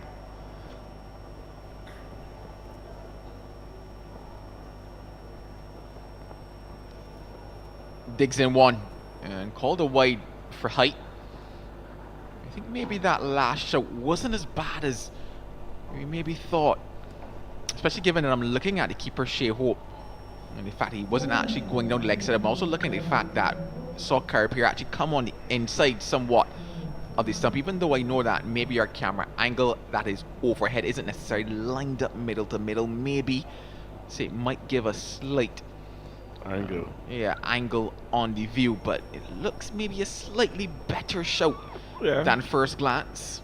Digs in one and called a wide for height. I think maybe that last shot wasn't as bad as we maybe thought, especially given that I'm looking at the keeper Shea Hope and the fact he wasn't actually going down the leg side. I'm also looking at the fact that saw Carrier actually come on the inside somewhat of the stump, even though I know that maybe our camera angle that is overhead isn't necessarily lined up middle to middle. Maybe say it might give a slight angle. Angle on the view, but it looks maybe a slightly better shot than first glance.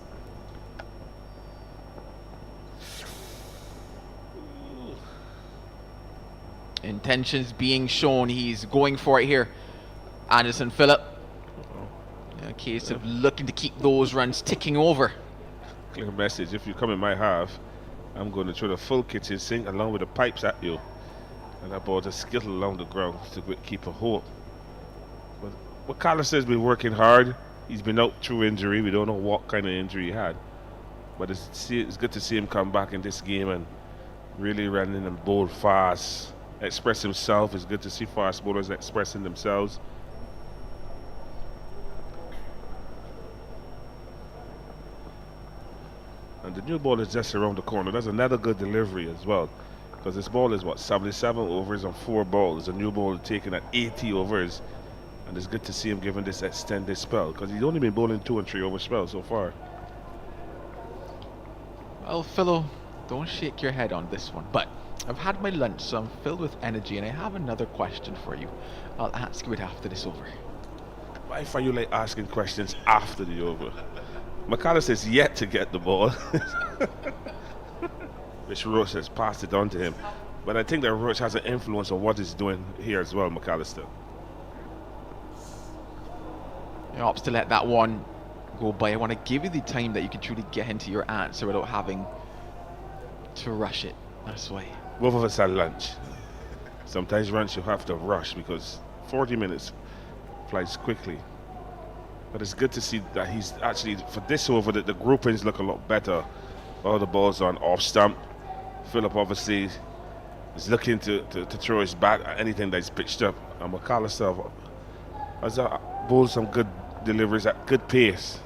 Intentions being shown. He's going for it here. Anderson Phillip. A case of looking to keep those runs ticking over. Clear message. If you come in my half, I'm going to throw the full kitchen sink along with the pipes at you. And that ball just skittle along the ground to keep a Hope. But McAllister's been working hard. He's been out through injury. We don't know what kind of injury he had. But it's good to see him come back in this game and really running and bowl fast. Express himself. It's good to see fast bowlers expressing themselves. And the new ball is just around the corner. That's another good delivery as well. Because this ball is, 77 overs on 4 balls. The new ball taken at 80 overs. And it's good to see him given this extended spell. Because he's only been bowling 2 and 3 over spells so far. Well, Philo, don't shake your head on this one. But I've had my lunch, so I'm filled with energy. And I have another question for you. I'll ask you it after this over. Why find you like asking questions after the over? McAllister's yet to get the ball. Which Roach has passed it on to him. But I think that Roach has an influence on what he's doing here as well, McAllister. He opts to let that one go by. I want to give you the time that you can truly get into your answer without having to rush it. That's why. Both of us had lunch. Sometimes lunch you have to rush because 40 minutes flies quickly. But it's good to see that he's actually, for this over, the groupings look a lot better. All the balls on off stump. Phillip obviously is looking to throw his bat at anything that's pitched up. And McAllister has bowled some good deliveries at good pace.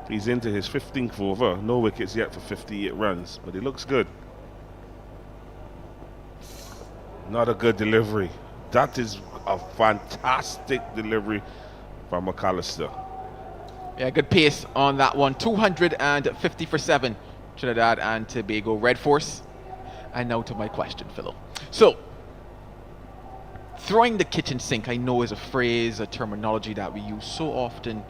He's into his 15th over. No wickets yet for 58 runs, but he looks good. Not a good delivery. That is a fantastic delivery from McAllister. Yeah, good pace on that one. 250 for 7. Trinidad and Tobago Red Force. And now to my question, Philo. So, throwing the kitchen sink, I know, is a phrase, a terminology that we use so often,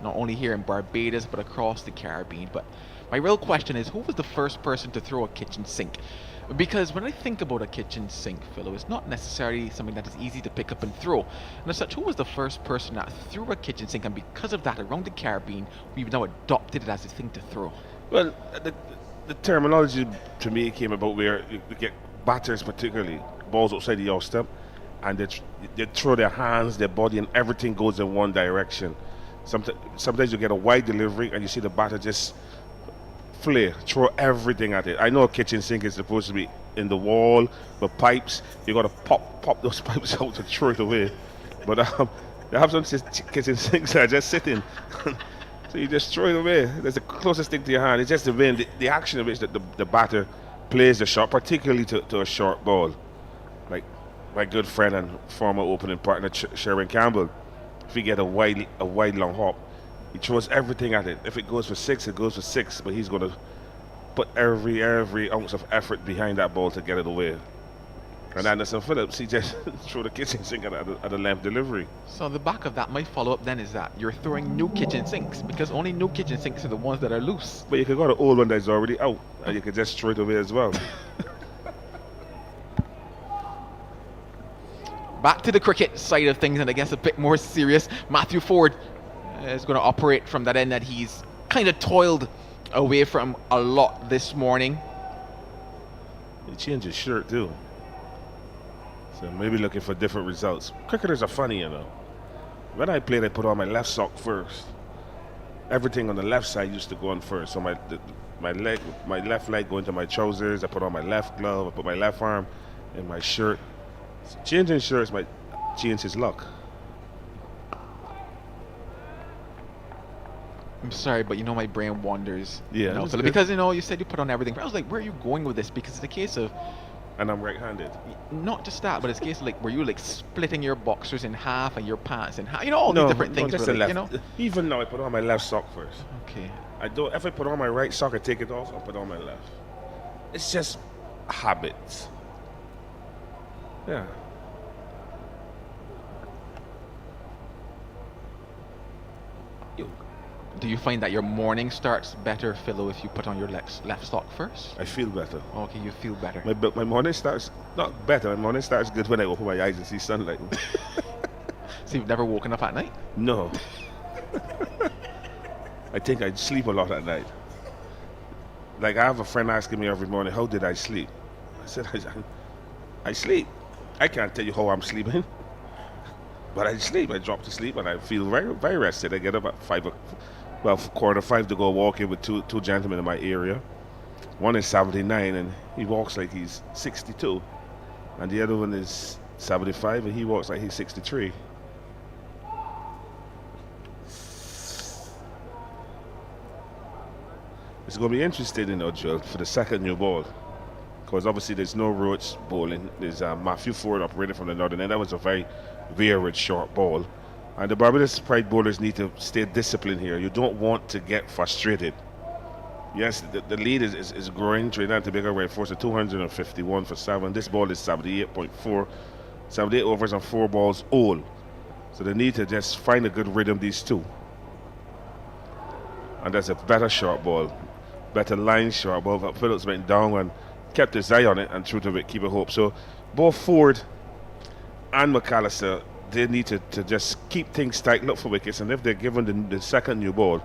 not only here in Barbados, but across the Caribbean. But my real question is, who was the first person to throw a kitchen sink? Because when I think about a kitchen sink, Philo, it's not necessarily something that is easy to pick up and throw. And as such, who was the first person that threw a kitchen sink? And because of that, around the Caribbean, we've now adopted it as a thing to throw. Well, the terminology to me came about where you get batters, particularly balls outside the off stump, and they throw their hands, their body, and everything goes in one direction. Sometimes you get a wide delivery and you see the batter just flare, throw everything at it. I know a kitchen sink is supposed to be in the wall, but pipes, you got to pop those pipes out to throw it away. But they have some kitchen sinks that are just sitting. So you just throw it away. That's the closest thing to your hand. It's just the action of which the batter plays the shot, particularly to a short ball. Like my good friend and former opening partner Sherwin Campbell, if he get a wide long hop, he throws everything at it. If it goes for 6, it goes for 6. But he's going to put every ounce of effort behind that ball to get it away. And Anderson Phillips, he just threw the kitchen sink at the length delivery. So the back of that, my follow-up then is that you're throwing new kitchen sinks because only new kitchen sinks are the ones that are loose. But you could go to old one that's already out, and you could just throw it away as well. Back to the cricket side of things, and I guess a bit more serious. Matthew Ford is going to operate from that end that he's kind of toiled away from a lot this morning. He changed his shirt too. So maybe looking for different results. Cricketers are funny, you know. When I played, I put on my left sock first. Everything on the left side used to go on first. So my left leg go into my trousers. I put on my left glove. I put my left arm in my shirt. So changing shirts might change his luck. I'm sorry, but you know my brain wanders. Yeah, you know, Philip, because you know you said you put on everything. I was like, where are you going with this? Because it's a case of. And I'm right-handed. Not just that, but it's a case of like, were you like splitting your boxers in half and your pants in half? You know, all these different things. Just really, the left. You know? Even now, I put on my left sock first. Okay. I don't. If I put on my right sock, I take it off. I put on my left. It's just habits. Yeah. Do you find that your morning starts better, Philo, if you put on your left sock first? I feel better. Okay, you feel better. My morning starts not better. My morning starts good when I open my eyes and see sunlight. So you've never woken up at night? No. I think I sleep a lot at night. Like I have a friend asking me every morning, how did I sleep? I said, I sleep. I can't tell you how I'm sleeping. But I sleep. I drop to sleep and I feel very, very rested. I get up at 5:45 to go walking with two gentlemen in my area. One is 79 and he walks like he's 62. And the other one is 75 and he walks like he's 63. It's going to be interesting, you know, Joe, for the second new ball. Because obviously there's no Roach bowling. There's Matthew Ford operating from the northern end. That was a very weird short ball. And the Barbados Pride bowlers need to stay disciplined here. You don't want to get frustrated. Yes, the lead is growing. Trinidad and Tobago were forced to 251 for 7. This ball is 78.4. 78 overs and 4 balls all. So they need to just find a good rhythm, these two. And that's a better short ball. Better line short ball. But Phillips went down and kept his eye on it and threw to Wicketkeeping hope. So both Ford and McAllister, they need to just keep things tight, look for wickets, and if they're given the second new ball,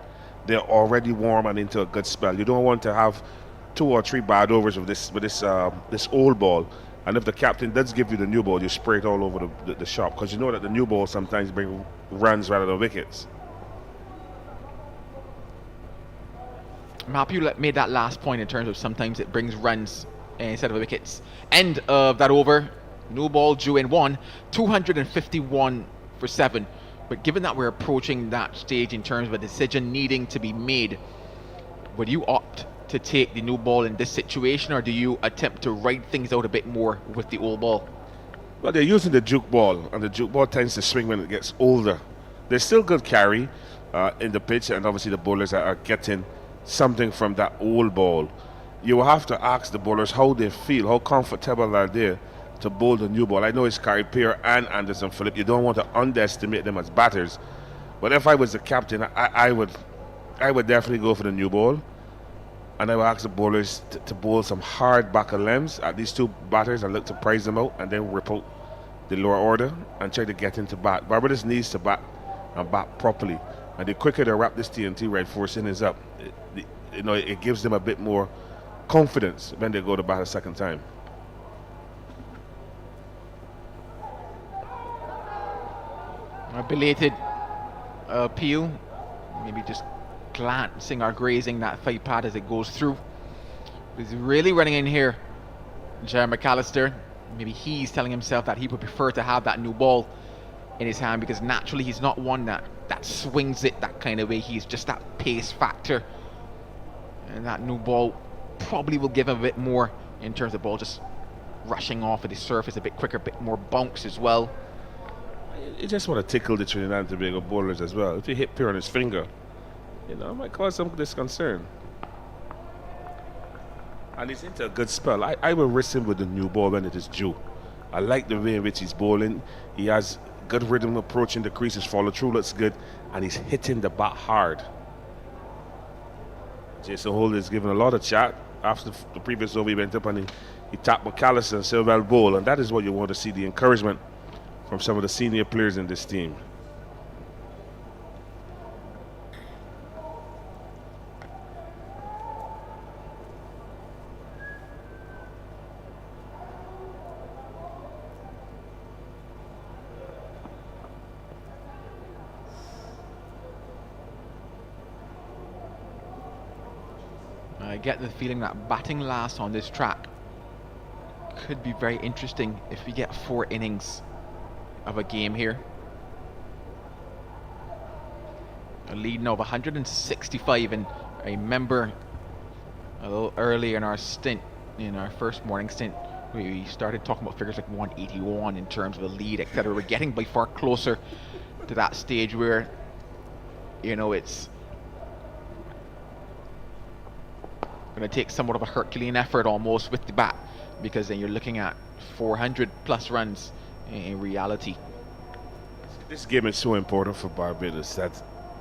they're already warm and into a good spell. You don't want to have 2 or 3 bad overs with this old ball, and if the captain does give you the new ball, you spray it all over the shop, because you know that the new ball sometimes bring runs rather than wickets. Matthew made that last point in terms of sometimes it brings runs instead of wickets. End of that over. No ball due in 1, 251 for 7. But given that we're approaching that stage in terms of a decision needing to be made, would you opt to take the new ball in this situation, or do you attempt to ride things out a bit more with the old ball? Well, they're using the juke ball, and the juke ball tends to swing when it gets older. There's still good carry in the pitch, and obviously the bowlers are getting something from that old ball. You will have to ask the bowlers how they feel, how comfortable are they to bowl the new ball. I know it's Carey Peer and Anderson Phillip. You don't want to underestimate them as batters. But if I was the captain, I would definitely go for the new ball. And I would ask the bowlers to bowl some hard back of limbs at these two batters and look to prize them out and then rip out the lower order and try to get into bat. Barbados needs to bat and bat properly. And the quicker they wrap this TNT red force innings up, it gives them a bit more confidence when they go to bat a second time. A belated appeal, maybe just glancing or grazing that thigh pad as it goes through. He's really running in here, Jerry McAllister. Maybe he's telling himself that he would prefer to have that new ball in his hand, because naturally he's not one that swings it that kind of way. He's just that pace factor, and that new ball probably will give him a bit more in terms of ball just rushing off of the surface a bit quicker, a bit more bounce as well. You just want to tickle the Trinidad and Tobago bowlers as well. If you hit Peer on his finger, it might cause some disconcern. And he's into a good spell. I will risk him with the new ball when it is due. I like the way in which he's bowling. He has good rhythm approaching the crease. His follow through looks good, and he's hitting the bat hard. Jason Holder is giving a lot of chat. After the previous over, he went up and he tapped McAllister and said, well, bowl. And that is what you want to see, the encouragement from some of the senior players in this team. I get the feeling that batting last on this track could be very interesting if we get 4 innings of a game here. A lead now of 165, and I remember a little earlier in our stint, in our first morning stint, we started talking about figures like 181 in terms of a lead, etc. We're getting by far closer to that stage where, you know, it's going to take somewhat of a Herculean effort almost with the bat, because then you're looking at 400 plus runs in reality. This game is so important for Barbados that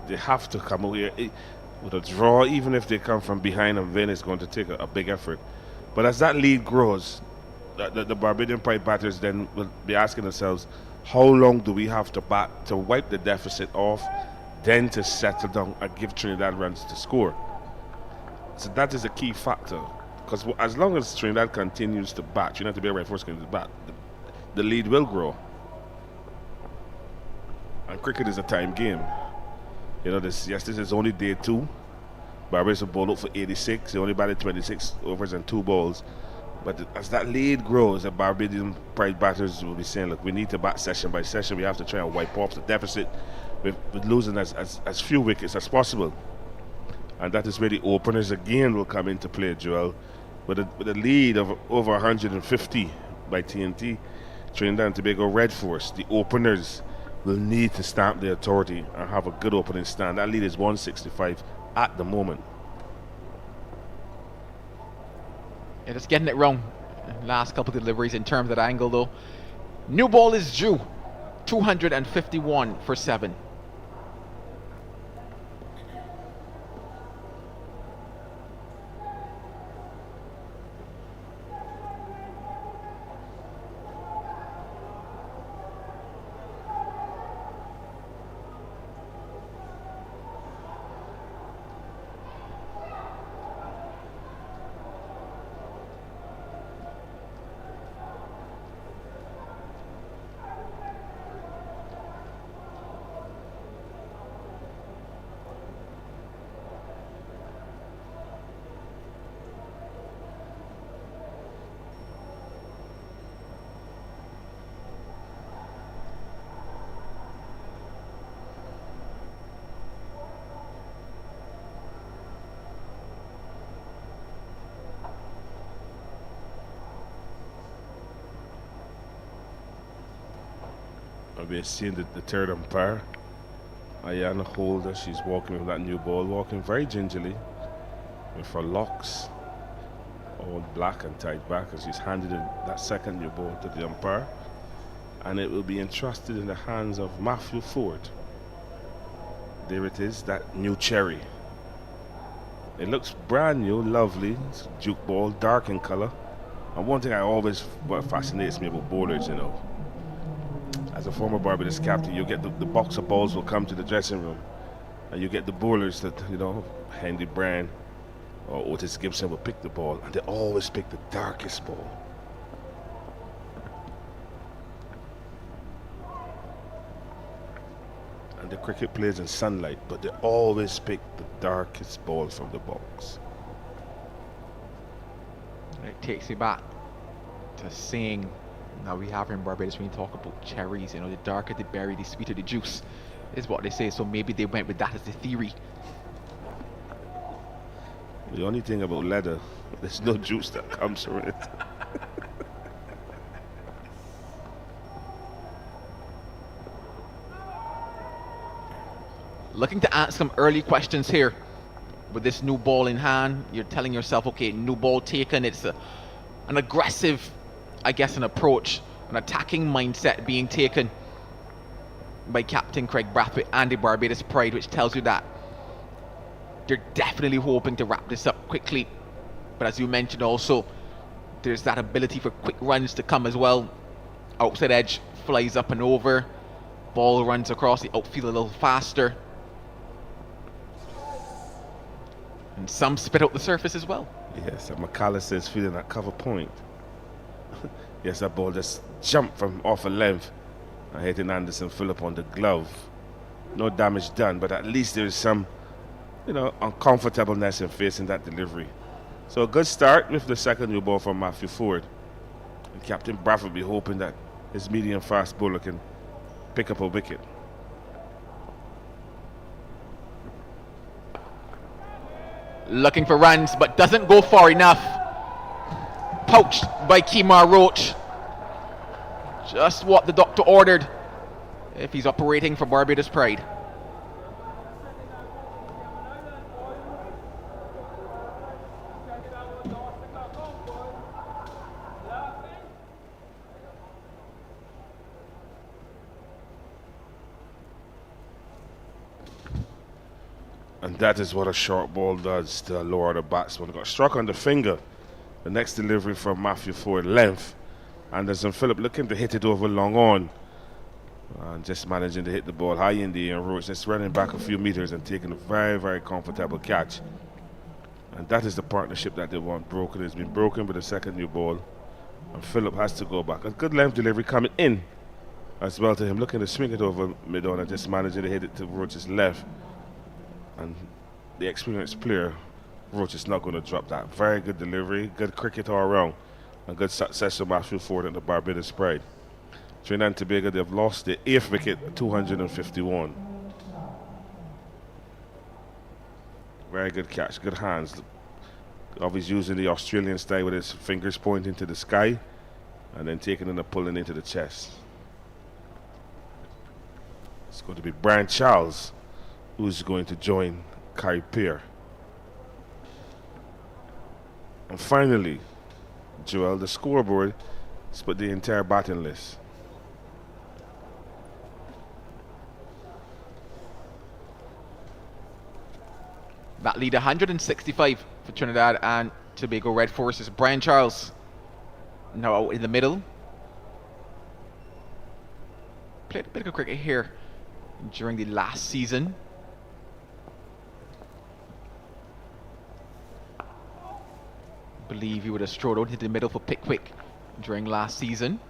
they have to come away with a draw. Even if they come from behind and win, it's going to take a big effort. But as that lead grows, the Barbadian Pride batters then will be asking themselves, how long do we have to bat to wipe the deficit off, then to settle down and give Trinidad runs to score? So that is a key factor, because as long as Trinidad continues to bat, Trinidad to be right first continues to bat, the lead will grow. And cricket is a time game. You know, this is only day 2. Barbados have bowled up for 86. They only batted 26 overs and 2 balls. But as that lead grows, the Barbadian Pride batters will be saying, look, we need to bat session by session. We have to try and wipe off the deficit with losing as few wickets as possible. And that is where the openers again will come into play, Joel. With a lead of over 150 by TNT, Trinidad and Tobago Red Force, the openers will need to stamp their authority and have a good opening stand. That lead is 165 at the moment. Yeah, just getting it wrong. Last couple of deliveries in terms of that angle, though. New ball is due. 251 for 7. We're seeing the third umpire, Ayana Holder. She's walking with that new ball, walking very gingerly with her locks all black and tied back as she's handed in that second new ball to the umpire, and it will be entrusted in the hands of Matthew Ford. There it is, that new cherry. It looks brand new, lovely. It's a juke ball, dark in color. And one thing what fascinates me about bowlers, you know, as a former Barbados captain, you get the box of balls will come to the dressing room, and you get the bowlers that, you know, Henry Brand or Otis Gibson will pick the ball, and they always pick the darkest ball. And the cricket plays in sunlight, but they always pick the darkest ball from the box. It takes you back to saying, now we have in Barbados, when you talk about cherries, you know, the darker the berry, the sweeter the juice, is what they say. So maybe they went with that as the theory. The only thing about leather, there's no juice that comes from it. Looking to ask some early questions here with this new ball in hand. You're telling yourself, okay, new ball taken. It's an aggressive, I guess, an approach an attacking mindset being taken by Captain Craig Brathwaite and the Barbados Pride, which tells you that they're definitely hoping to wrap this up quickly. But as you mentioned also, there's that ability for quick runs to come as well. Outside edge flies up and over. Ball runs across the outfield a little faster. And some spit out the surface as well. Yes, and McAllister is feeling that cover point. Yes, that ball just jumped from off a length and hitting Anderson Phillip on the glove. No damage done, but at least there is some, uncomfortableness in facing that delivery. So a good start with the second new ball from Matthew Ford. And Captain Brathwaite will be hoping that his medium fast bowler can pick up a wicket. Looking for runs, but doesn't go far enough. Poached by Kemar Roach. Just what the doctor ordered if he's operating for Barbados Pride. And that is what a short ball does to lower the batsman. Got struck on the finger. The next delivery from Matthew Ford, length. Anderson Phillip looking to hit it over long on. And just managing to hit the ball high in the air. Roach just running back a few meters and taking a very, very comfortable catch. And that is the partnership that they want broken. It's been broken with the second new ball. And Phillip has to go back. A good length delivery coming in as well to him. Looking to swing it over mid-on and just managing to hit it to Roach's left. And the experienced player, Roach, is not going to drop that. Very good delivery, good cricket all around, and good success from Matthew Ford and the Barbados Pride. Trinidad and Tobago, they've lost the 8th wicket at 251. Very good catch, good hands. Obviously using the Australian style with his fingers pointing to the sky and then taking it and pulling into the chest. It's going to be Brian Charles who's going to join Kai Peer. And finally, Joel, the scoreboard has put the entire batting list. That lead 165 for Trinidad and Tobago Red Forces. Brian Charles now out in the middle. Played a bit of cricket here during the last season. Believe he would have strode out into the middle for Pickwick during last season.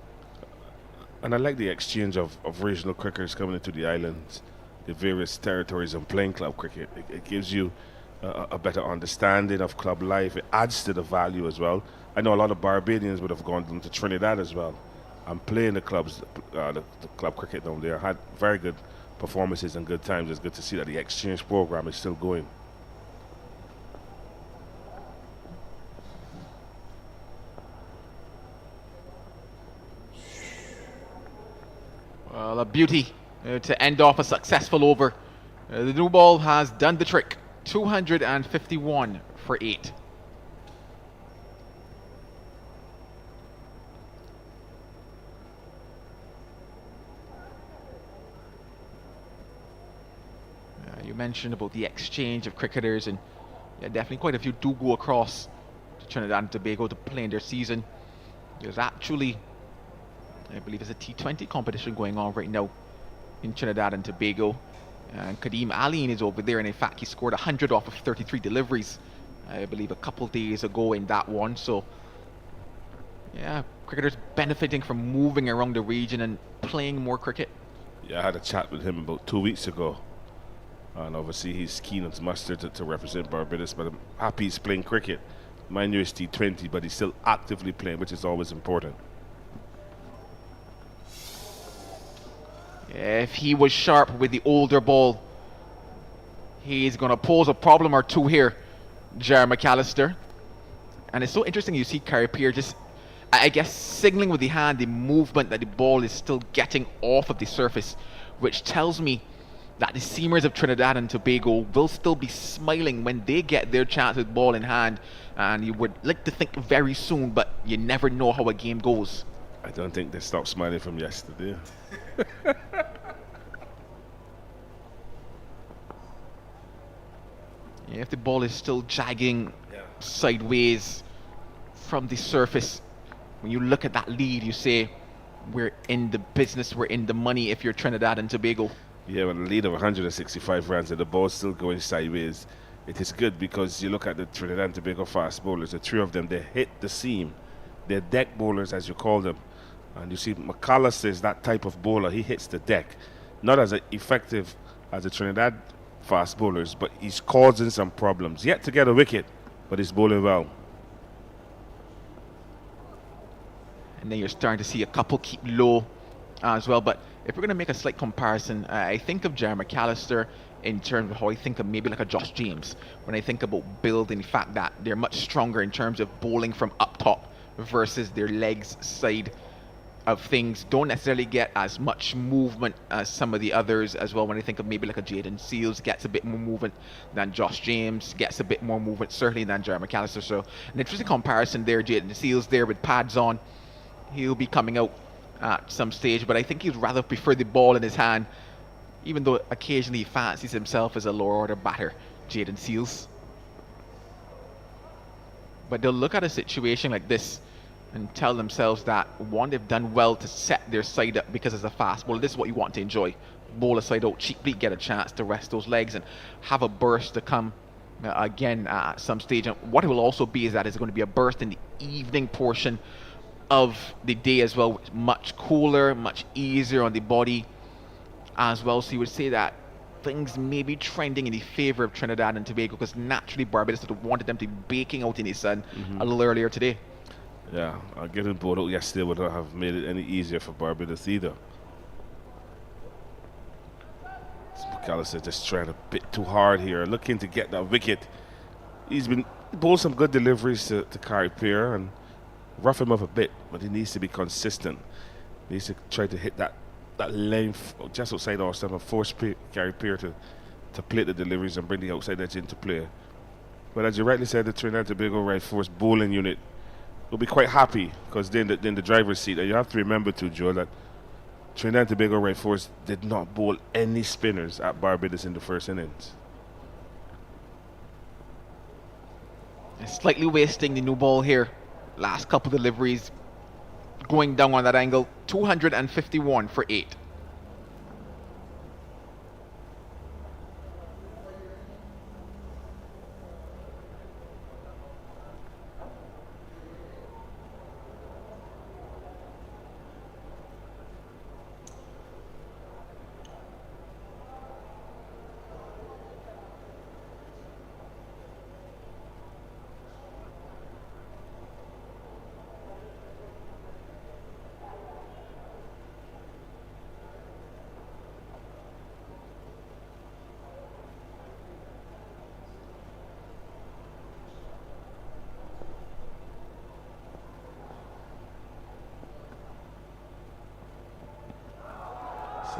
And I like the exchange of regional cricketers coming into the islands, the various territories and playing club cricket. It gives you a better understanding of club life. It adds to the value as well. I know a lot of Barbadians would have gone down to Trinidad as well and playing the clubs, the club cricket down there. Had very good performances and good times. It's good to see that the exchange program is still going. Well, a beauty to end off a successful over. The new ball has done the trick. 251 for 8. You mentioned about the exchange of cricketers, and yeah, definitely quite a few do go across to Trinidad and Tobago to play in their season. There's actually, I believe, there's a T20 competition going on right now in Trinidad and Tobago. And Kadeem Aline is over there, and in fact he scored 100 off of 33 deliveries, I believe, a couple days ago in that one. So yeah, cricketers benefiting from moving around the region and playing more cricket. Yeah, I had a chat with him about 2 weeks ago, and obviously he's keen on mustard to represent Barbados, but I'm happy he's playing cricket. Mind you, it's T20, but he's still actively playing, which is always important. If he was sharp with the older ball, he's going to pose a problem or two here, Jar McAllister. And it's so interesting, you see Kerry Peer just, I guess, signaling with the hand the movement that the ball is still getting off of the surface, which tells me that the seamers of Trinidad and Tobago will still be smiling when they get their chance with ball in hand. And you would like to think very soon, but you never know how a game goes. I don't think they stopped smiling from yesterday. If the ball is still jagging sideways from the surface, when you look at that lead, you say, we're in the business, we're in the money if you're Trinidad and Tobago. Yeah, with a lead of 165 runs and the ball's still going sideways, it is good because you look at the Trinidad and Tobago fast bowlers, the three of them, they hit the seam. They're deck bowlers, as you call them. And you see, McAllister is that type of bowler. He hits the deck. Not as effective as the Trinidad fast bowlers, but he's causing some problems. Yet to get a wicket, but he's bowling well. And then you're starting to see a couple keep low as well. But if we're going to make a slight comparison, I think of Jerry McAllister in terms of how I think of maybe like a Josh James. When I think about building, the fact that they're much stronger in terms of bowling from up top versus their legs side of things, don't necessarily get as much movement as some of the others as well. When I think of maybe like a Jaden Seals, gets a bit more movement than Josh James, gets a bit more movement certainly than Jerry McAllister. So an interesting comparison there. Jaden Seals there with pads on. He'll be coming out at some stage, but I think he'd rather prefer the ball in his hand, even though occasionally he fancies himself as a lower order batter, Jaden Seals. But they'll look at a situation like this and tell themselves that, one, they've done well to set their side up because it's a fast bowler. This is what you want to enjoy. Bowl a side out cheaply, get a chance to rest those legs and have a burst to come again at some stage. And what it will also be is that it's going to be a burst in the evening portion of the day as well, much cooler, much easier on the body as well. So you would say that things may be trending in the favor of Trinidad and Tobago, because naturally Barbados wanted them to be baking out in the sun a little earlier today. Yeah, getting bowled out yesterday would not have made it any easier for Barbados either. McAllister just trying a bit too hard here, looking to get that wicket. He's been bowled some good deliveries to Kari Peer and rough him up a bit, but he needs to be consistent. He needs to try to hit that length just outside our stump and force Kari Peer to play the deliveries and bring the outside edge into play. But as you rightly said, the Trinidad and Tobago right force bowling unit will be quite happy because they're in the driver's seat. And you have to remember too, Joe, that Trinidad and Tobago right force did not bowl any spinners at Barbados in the first innings. Slightly wasting the new ball here. Last couple deliveries going down on that angle. 251 for 8.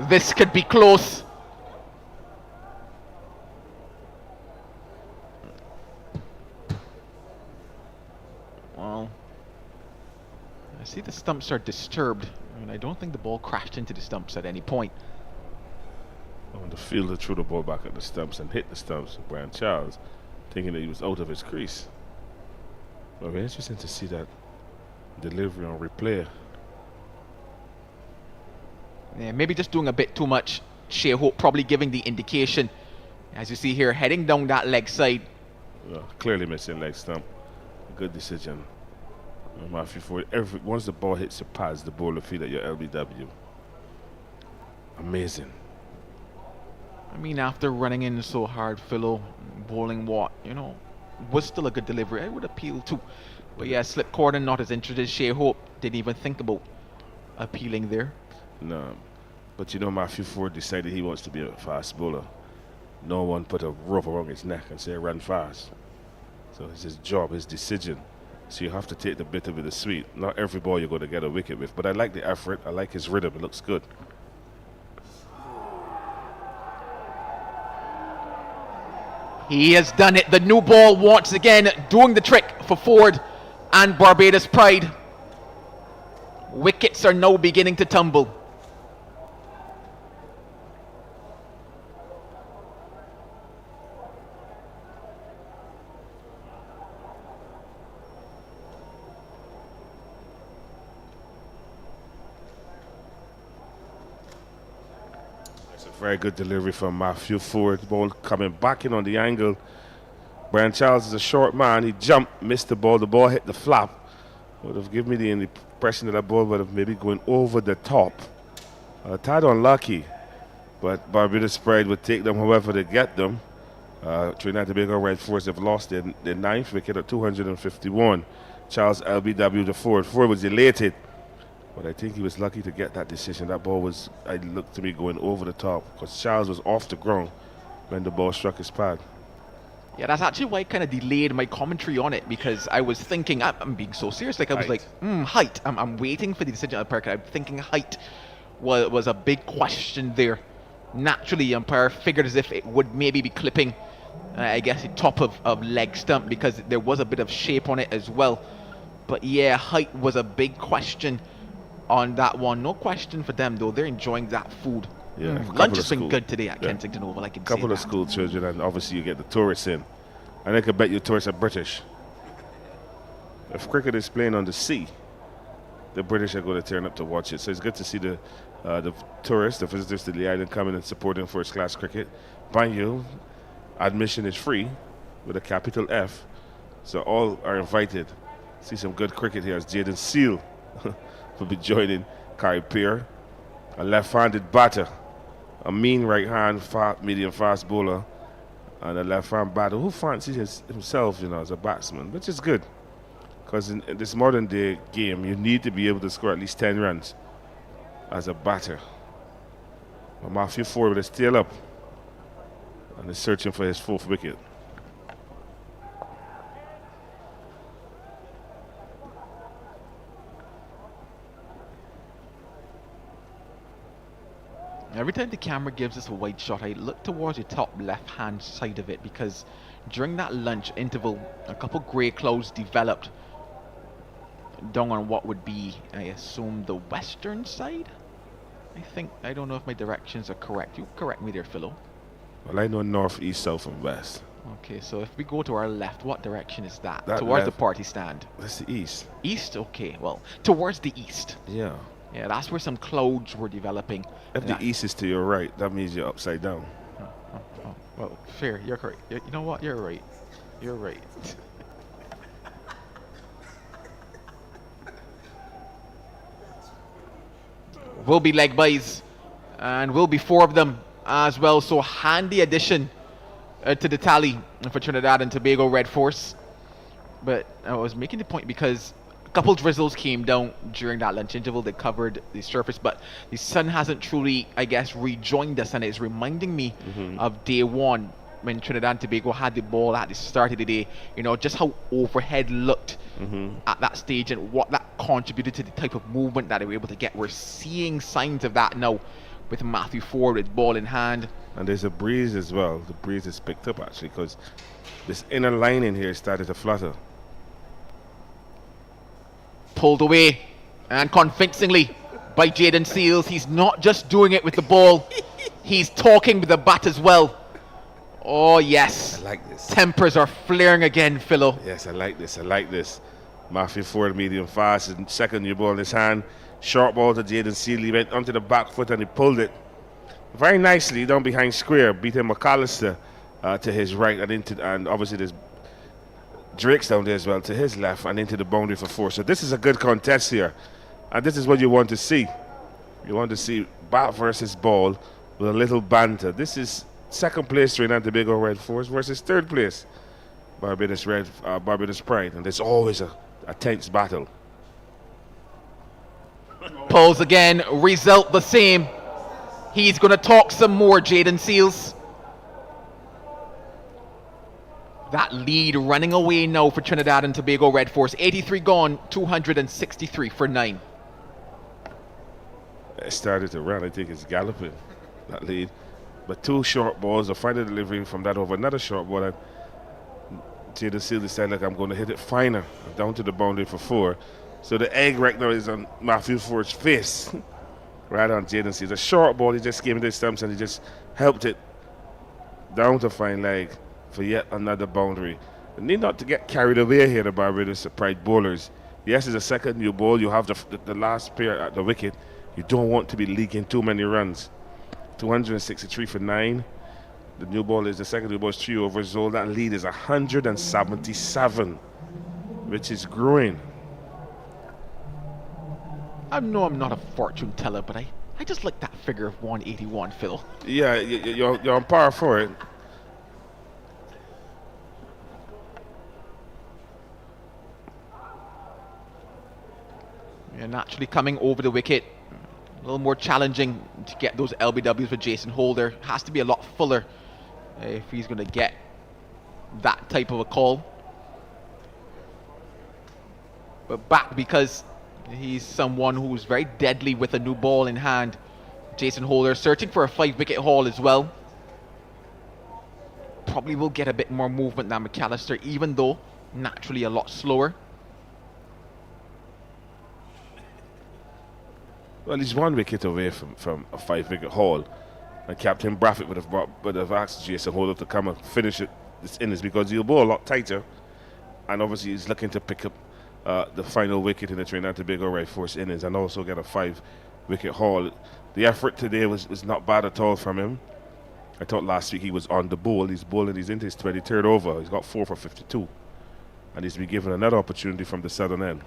This could be close. Well, I see the stumps are disturbed, and I don't think the ball crashed into the stumps at any point. When the fielder threw the ball back at the stumps and hit the stumps, Brian Charles, thinking that he was out of his crease. But very interesting to see that delivery on replay. Yeah, maybe just doing a bit too much. Shea Hope probably giving the indication, as you see here, heading down that leg side. Clearly missing leg stump. Good decision. Matthew Ford, once the ball hits the pads, the bowler feed at your LBW. Amazing. I mean, after running in so hard, Philo, bowling what, was still a good delivery. I would appeal to. But yeah, Slip Corden not as interested. Shea Hope didn't even think about appealing there. No, but Matthew Ford decided he wants to be a fast bowler. No one put a rope around his neck and say run fast. So it's his job, his decision. So you have to take the bitter with the sweet. Not every ball you're going to get a wicket with, but I like the effort. I like his rhythm. It looks good. He has done it. The new ball once again doing the trick for Ford and Barbados pride. Wickets are now beginning to tumble. Very good delivery from Matthew Ford. Ball coming back in on the angle. Brian Charles is a short man. He jumped, missed the ball. The ball hit the flap. Would have given me the impression that ball would have maybe going over the top. A tad unlucky, but Barbados Pride would take them however they get them. Trinidad and Tobago Red Force have lost their ninth wicket at 251. Charles LBW the Ford. Ford was elated. But I think he was lucky to get that decision. That ball was, I looked to me, going over the top because Charles was off the ground when the ball struck his pad. Yeah, that's actually why I kind of delayed my commentary on it, because I was thinking, I'm being so serious. Like, I was like, height. I'm waiting for the decision umpire. I'm thinking height was a big question there. Naturally, umpire figured as if it would maybe be clipping, I guess, the top of leg stump, because there was a bit of shape on it as well. But yeah, height was a big question on that one. No question for them, though. They're enjoying that food. Yeah, lunch has been good today at Kensington Oval. I can say couple of school children, and obviously you get the tourists in. And I can bet you tourists are British. If cricket is playing on the sea, the British are going to turn up to watch it. So it's good to see the tourists, the visitors to the island coming and supporting first class cricket. Mind you, admission is free with a capital F. So all are invited. See some good cricket here as Jaden Seal will be joining Kai Peer, a left-handed batter, a mean right-hand medium fast bowler, and a left-hand batter who fancies himself, as a batsman, which is good, because in this modern-day game, you need to be able to score at least 10 runs as a batter. But Matthew Ford with his tail up and is searching for his fourth wicket. Every time the camera gives us a wide shot, I look towards the top left-hand side of it, because during that lunch interval, a couple grey clouds developed down on what would be, I assume, the western side. I don't know if my directions are correct. You correct me there, Philo. Well, I know north, east, south, and west. Okay, so if we go to our left, what direction is that? Towards left, the party stand. That's the east. East? Okay, well, towards the east. Yeah. Yeah, that's where some clouds were developing. If the east is to your right, that means you're upside down. Oh, well, fair. You're correct. You know what? You're right. You're right. Will be leg buys, and will be 4 of them as well. So handy addition to the tally for Trinidad and Tobago Red Force. But I was making the point because a couple drizzles came down during that lunch interval that covered the surface, but the sun hasn't truly, I guess, rejoined us, and it's reminding me of day one when Trinidad and Tobago had the ball at the start of the day, just how overhead looked at that stage and what that contributed to the type of movement that they were able to get. We're seeing signs of that now with Matthew Ford with ball in hand. And there's a breeze as well. The breeze is picked up actually because this inner lining here started to flutter. Pulled away and convincingly by Jaden Seals. He's not just doing it with the ball, he's talking with the bat as well. Oh yes, I like this. Tempers are flaring again, Philo. Yes, I like this. I like this. Matthew Ford, medium fast, and second new ball in his hand. Short ball to Jaden Seal. He went onto the back foot and he pulled it very nicely down behind square, beating McAllister to his right and obviously there's Drake's down there as well to his left and into the boundary for 4. So this is a good contest here, and this is what you want to see. You want to see bat versus ball with a little banter. This is second place Trinidad and Tobago Red Force versus third place Barbados Pride, and there's always a tense battle. Pulls again, result the same. He's going to talk some more, Jaden Seals. That lead running away now for Trinidad and Tobago Red Force. 83 gone, 263 for 9. It started to run. I think it's galloping, that lead. But 2 short balls, a final delivery from that over another short ball. And Jaden Seals decided, look, I'm going to hit it finer, down to the boundary for 4. So the egg right now is on Matthew Ford's face, right on Jaden Seals. A short ball, he just came into the stumps and he just helped it down to fine leg for yet another boundary. You need not to get carried away here, the Barbados Pride bowlers. Yes, it's a second new ball. You have the last pair at the wicket. You don't want to be leaking too many runs. 263 for 9. The new ball is the second new ball is 3 overs. So that lead is 177, which is growing. I know I'm not a fortune teller, but I just like that figure of 181, Phil. Yeah, you're on par for it. And naturally coming over the wicket, a little more challenging to get those LBWs for Jason Holder. Has to be a lot fuller if he's going to get that type of a call. But back, because he's someone who's very deadly with a new ball in hand. Jason Holder searching for a 5-wicket haul as well. Probably will get a bit more movement than McAllister, even though naturally a lot slower. Well, he's 1 wicket away from a 5-wicket haul, and Captain Braffett would have asked Jason Holder to come and finish this innings, because he'll bowl a lot tighter, and obviously he's looking to pick up the final wicket in the Trinidad and Tobago Right Force innings and also get a 5-wicket haul. The effort today was not bad at all from him. I thought last week he was on the bowl. He's into his 23rd over. He's got 4 for 52, and he's been given another opportunity from the southern end.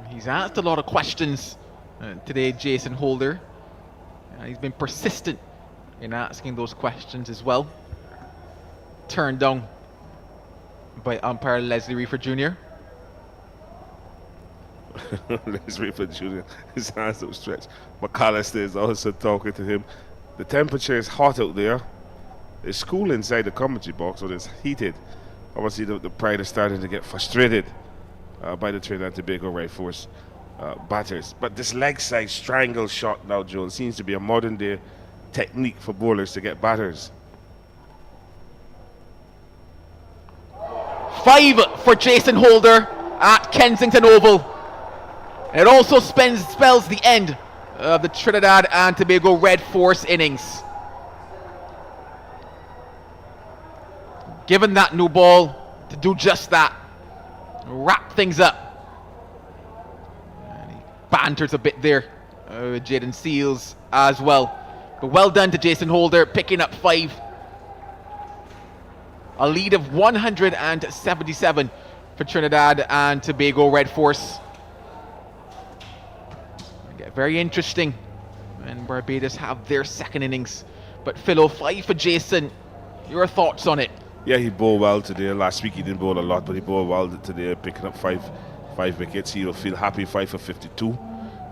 He's asked a lot of questions today, Jason Holder. He's been persistent in asking those questions as well. Turned down by umpire Leslie Reefer Jr. Leslie Reefer Jr. His hands up stretched. McAllister is also talking to him. The temperature is hot out there. It's cool inside the commentary box, but it's heated. Obviously, the Pride is starting to get frustrated by the Trinidad and Tobago Right Force batters. But this leg side strangle shot now, Joel, seems to be a modern day technique for bowlers to get batters. 5 for Jason Holder at Kensington Oval. It also spells the end of the Trinidad and Tobago Red Force innings. Given that new ball to do just that, wrap things up. And he banters a bit there with Jaden Seals as well. But well done to Jason Holder, picking up 5. A lead of 177 for Trinidad and Tobago Red Force. Get very interesting when Barbados have their second innings. But Philo, 5 for Jason. Your thoughts on it? Yeah, he bowled well today. Last week he didn't bowl a lot, but he bowled well today, picking up 5 wickets. He'll feel happy, 5 for 52.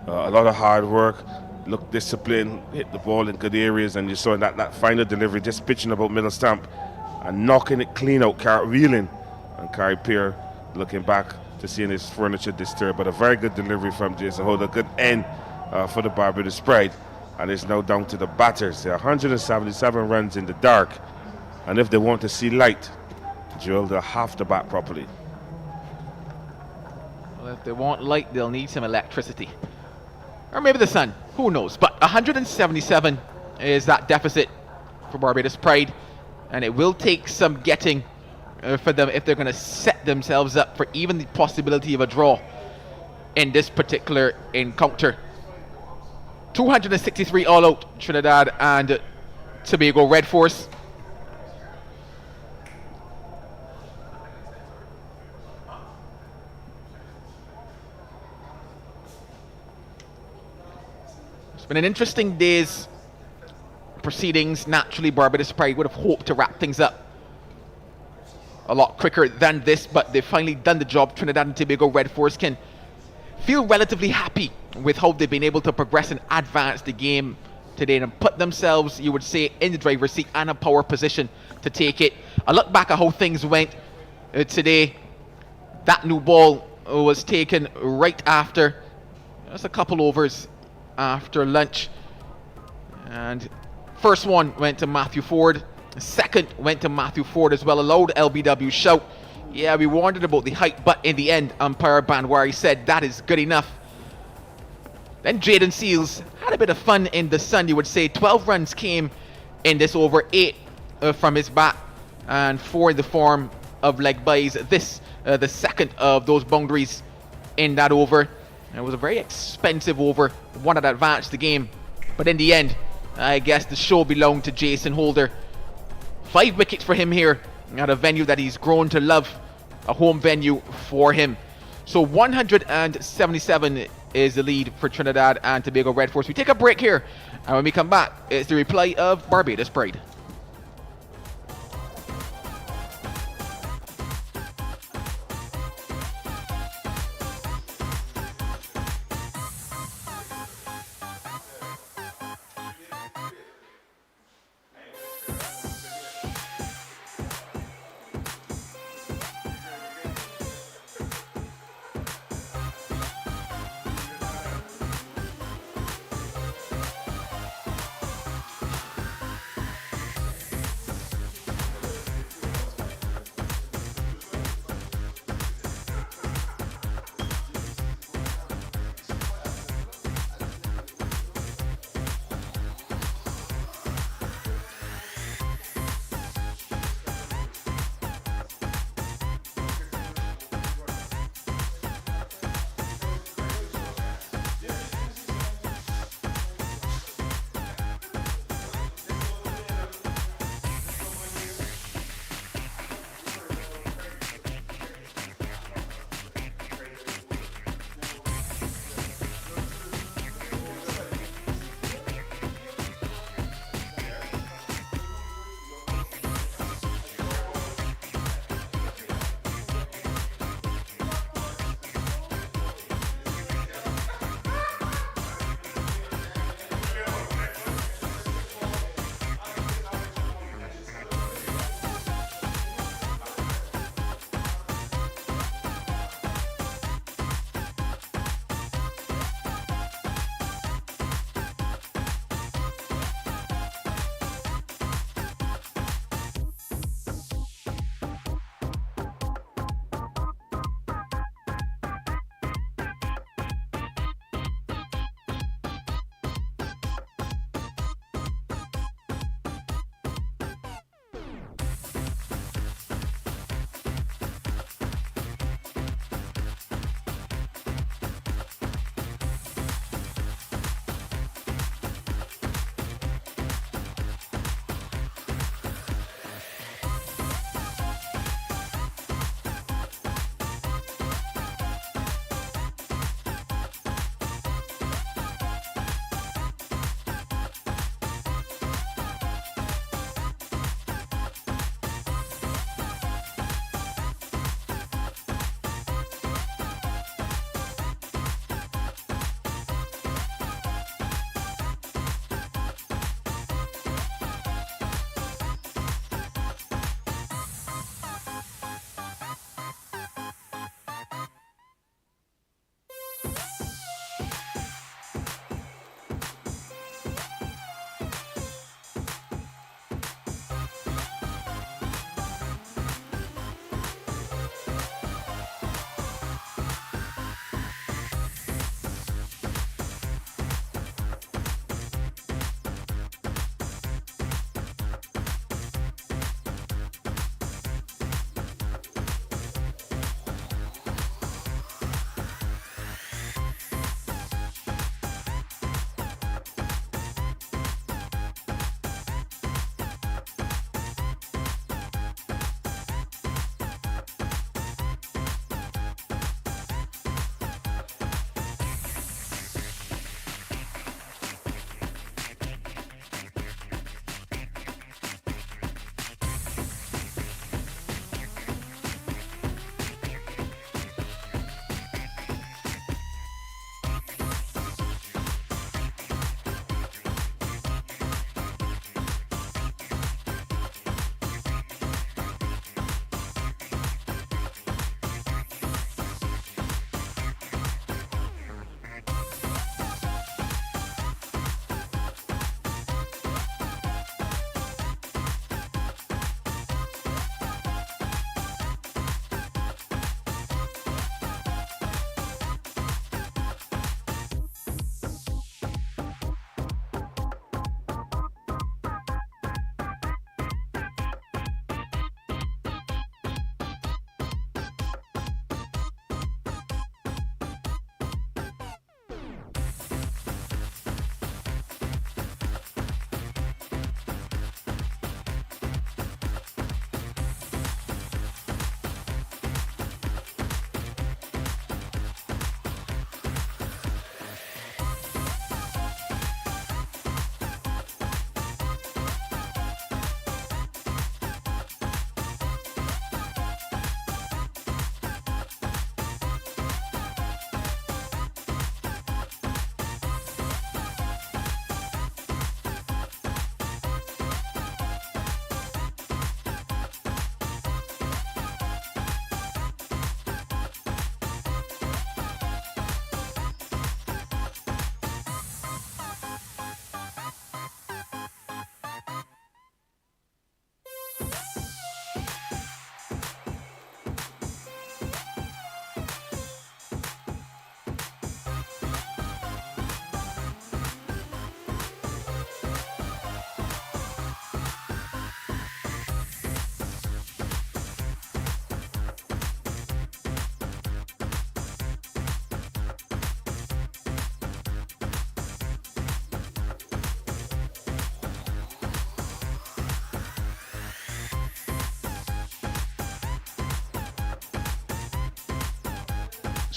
A lot of hard work, looked disciplined, hit the ball in good areas, and you saw that final delivery, just pitching about middle stump and knocking it clean out, cartwheeling. And Kari Peer looking back to seeing his furniture disturbed, but a very good delivery from Jason Holder. Good end for the Barbados Pride, and it's now down to the batters. There are 177 runs in the dark. And if they want to see light, Joel, they'll have to bat properly. Well, if they want light, they'll need some electricity. Or maybe the sun, who knows. But 177 is that deficit for Barbados Pride. And it will take some getting for them if they're going to set themselves up for even the possibility of a draw in this particular encounter. 263 all out, Trinidad and Tobago Red Force. Been an interesting day's proceedings. Naturally, Barbados Pride would have hoped to wrap things up a lot quicker than this, but they've finally done the job. Trinidad and Tobago Red Force can feel relatively happy with how they've been able to progress and advance the game today and put themselves, you would say, in the driver's seat and a power position to take it. I look back at how things went today. That new ball was taken right after just a couple overs after lunch, and First one went to Matthew Ford. The second went to Matthew Ford as well. A loud LBW shout. Yeah, we wondered about the height, but in the end, umpire Banwari said that is good enough. Then Jaden Seals had a bit of fun in the sun, you would say. 12 runs came in this over, 8 from his bat, and 4 in the form of leg byes. This, the second of those boundaries in that over. And it was a very expensive over, one that advanced the game. But in the end, I guess the show belonged to Jason Holder. 5 wickets for him here at a venue that he's grown to love, a home venue for him. So 177 is the lead for Trinidad and Tobago Red Force. We take a break here, and when we come back, it's the replay of Barbados Pride.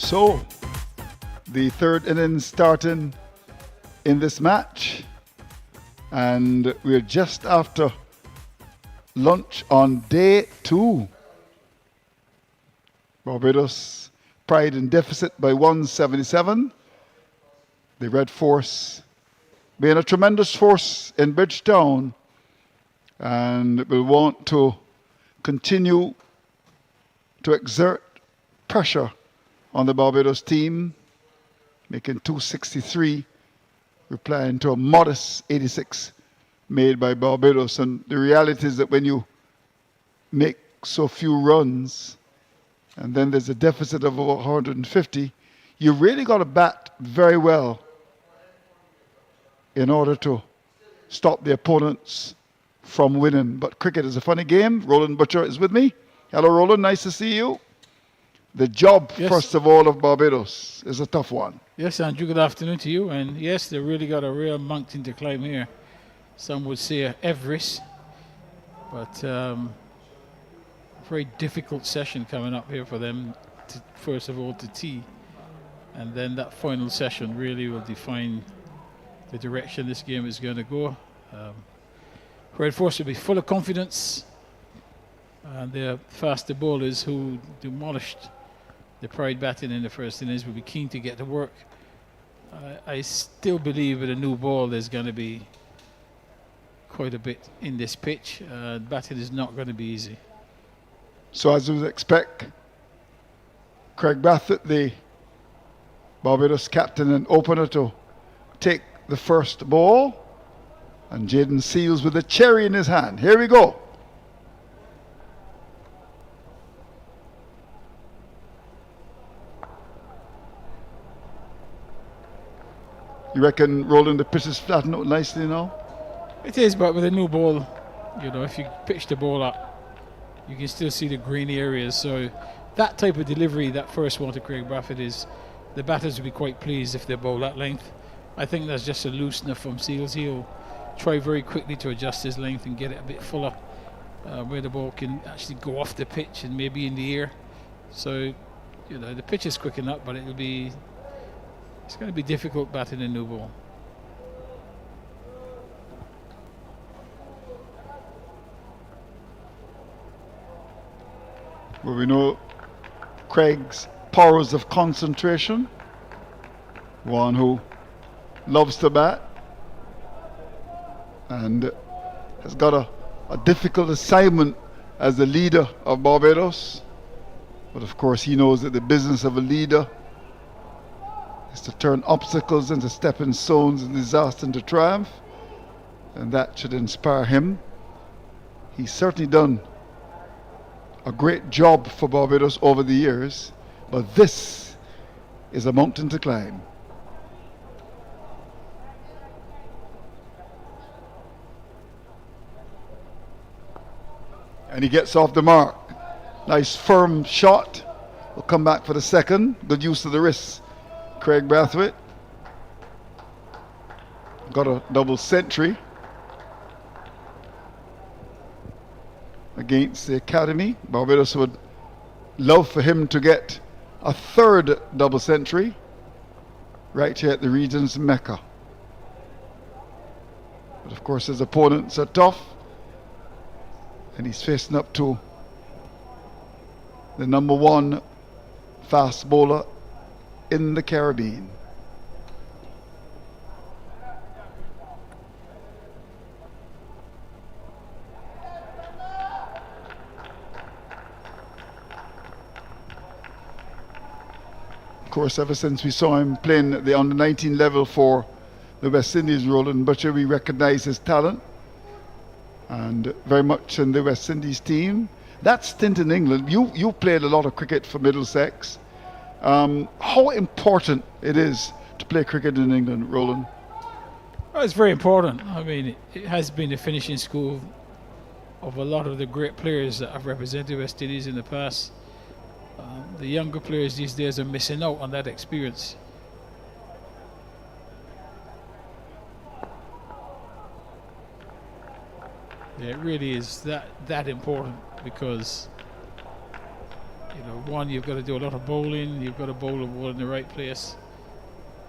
So, the third innings starting in this match, and we're just after lunch on day 2. Barbados Pride in deficit by 177. The Red Force being a tremendous force in Bridgetown, and will want to continue to exert pressure on the Barbados team, making 263, replying to a modest 86 made by Barbados. And the reality is that when you make so few runs, and then there's a deficit of over 150, you really got to bat very well in order to stop the opponents from winning. But cricket is a funny game. Roland Butcher is with me. Hello, Roland. Nice to see you. The job, first of all, of Barbados is a tough one. Yes, Andrew, good afternoon to you. And yes, they really got a real mountain to climb here. Some would say Everest. But a very difficult session coming up here for them, first of all, to tee. And then that final session really will define the direction this game is going to go. Red Force will be full of confidence. And their faster bowlers who demolished the Pride batting in the first innings will be keen to get to work. I still believe with a new ball there's going to be quite a bit in this pitch. Batting is not going to be easy. So as you would expect, Craig Brathwaite, the Barbados captain and opener, to take the first ball, and Jaden Seals with a cherry in his hand. Here we go. You reckon rolling the pitch is flattened out nicely now? It is, but with a new ball, you know, if you pitch the ball up, you can still see the greeny areas. So that type of delivery, that first one to Craig Brathwaite, is the batters will be quite pleased if they bowl that length. I think that's just a loosener from Seals. He'll try very quickly to adjust his length and get it a bit fuller, where the ball can actually go off the pitch and maybe in the air. So, you know, the pitch is quick enough, but it's going to be difficult batting a new ball. Well, we know Craig's powers of concentration. One who loves to bat and has got a difficult assignment as the leader of Barbados. But of course he knows that the business of a leader is to turn obstacles into stepping stones and disaster into triumph, and that should inspire him. He's certainly done a great job for Barbados over the years, but this is a mountain to climb. And he gets off the mark. Nice firm shot. Will come back for the second. Good use of the wrist. Craig Brathwaite got a double century against the Academy. Barbados would love for him to get a third double century right here at the region's Mecca. But of course his opponents are tough, and he's facing up to the number 1 fast bowler in the Caribbean. Of course, ever since we saw him playing at the under-19 level for the West Indies, Roland Butcher, we recognize his talent, and very much in the West Indies team. That stint in England, you played a lot of cricket for Middlesex. How important it is to play cricket in England, Roland? Well, it's very important. I mean, it has been the finishing school of a lot of the great players that have represented West Indies in the past. The younger players these days are missing out on that experience. Yeah, it really is that important, because you know, one, you've got to do a lot of bowling. You've got to bowl the ball in the right place.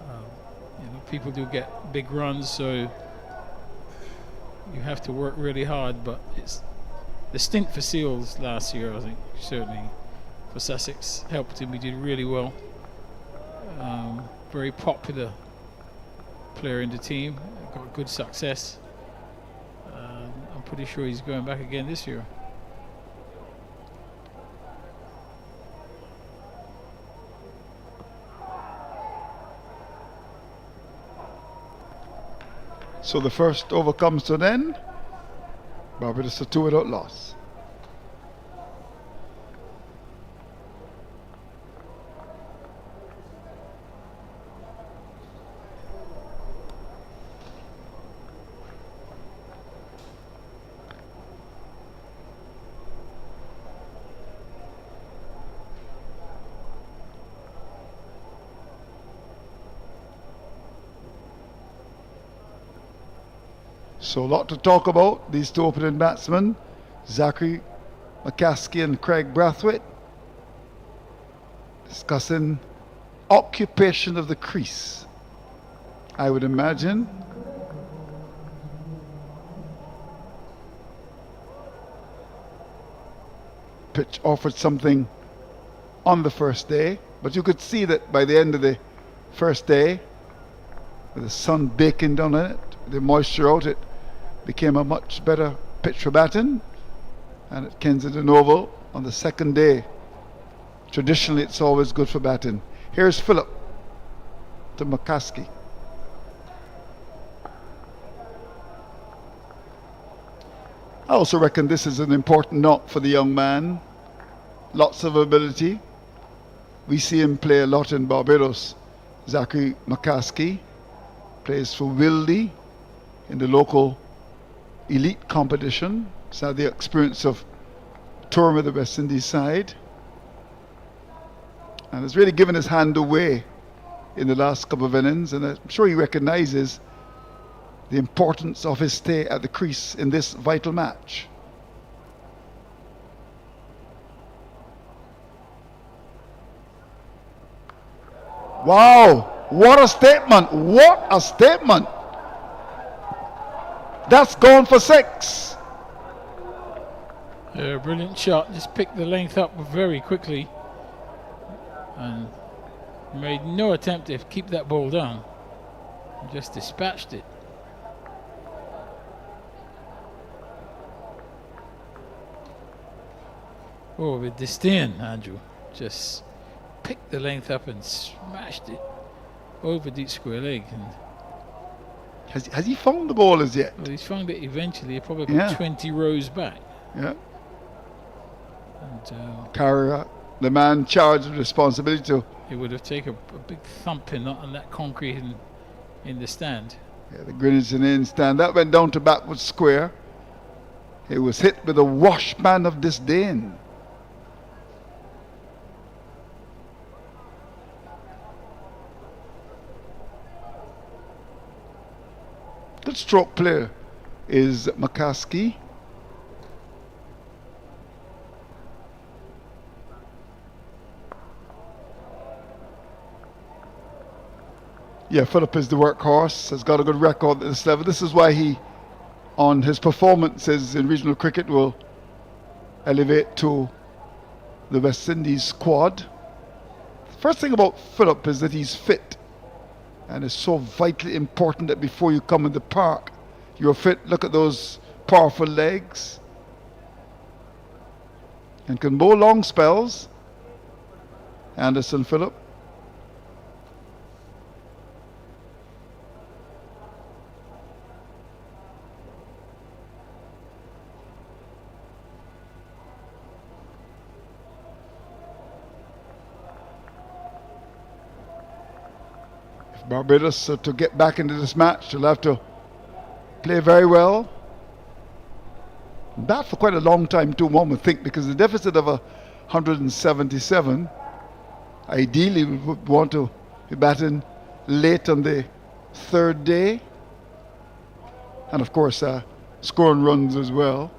You know, people do get big runs, so you have to work really hard. But it's the stint for Seals last year, I think, certainly for Sussex helped him. He did really well. Very popular player in the team. Got good success. I'm pretty sure he's going back again this year. So the first over comes to an end. Barbados a 2 without loss. So a lot to talk about. These two opening batsmen, Zachary McCaskey and Craig Brathwaite, discussing occupation of the crease, I would imagine. Pitch offered something on the first day, but you could see that by the end of the first day, with the sun baking down on it, the moisture out, it became a much better pitch for batting. And at Kensington Oval on the second day, traditionally it's always good for batting. Here's Phillip to McCaskey. I also reckon this is an important knock for the young man. Lots of ability. We see him play a lot in Barbados. Zachary McCaskey plays for Wildy in the local elite competition. He's had the experience of touring with the West Indies side and has really given his hand away in the last couple of innings, and I'm sure he recognises the importance of his stay at the crease in this vital match. Wow, what a statement, what a statement. That's gone for 6. Yeah, brilliant shot. Just picked the length up very quickly and made no attempt to keep that ball down. Just dispatched it. Oh, with disdain, Andrew. Just picked the length up and smashed it over deep square leg. And has he found the ball as yet? Well, he's found it eventually, probably about 20 rows back. Yeah. And Carragher, the man charged with responsibility to. He would have taken a big thumping on that concrete in the stand. Yeah, the Greenwich Inn stand. That went down to backward square. He was hit with a washpan of disdain. Good stroke player is McCaskey. Yeah, Phillip is the workhorse, has got a good record at this level. This is why he, on his performances in regional cricket, will elevate to the West Indies squad. First thing about Phillip is that he's fit. And it's so vitally important that before you come in the park, you're fit. Look at those powerful legs. And can bowl long spells. Anderson Phillip. Barbados, to get back into this match, they'll have to play very well. Bat for quite a long time too, one would think, because the deficit of 177, ideally we would want to be batting late on the third day. And of course, scoring runs as well.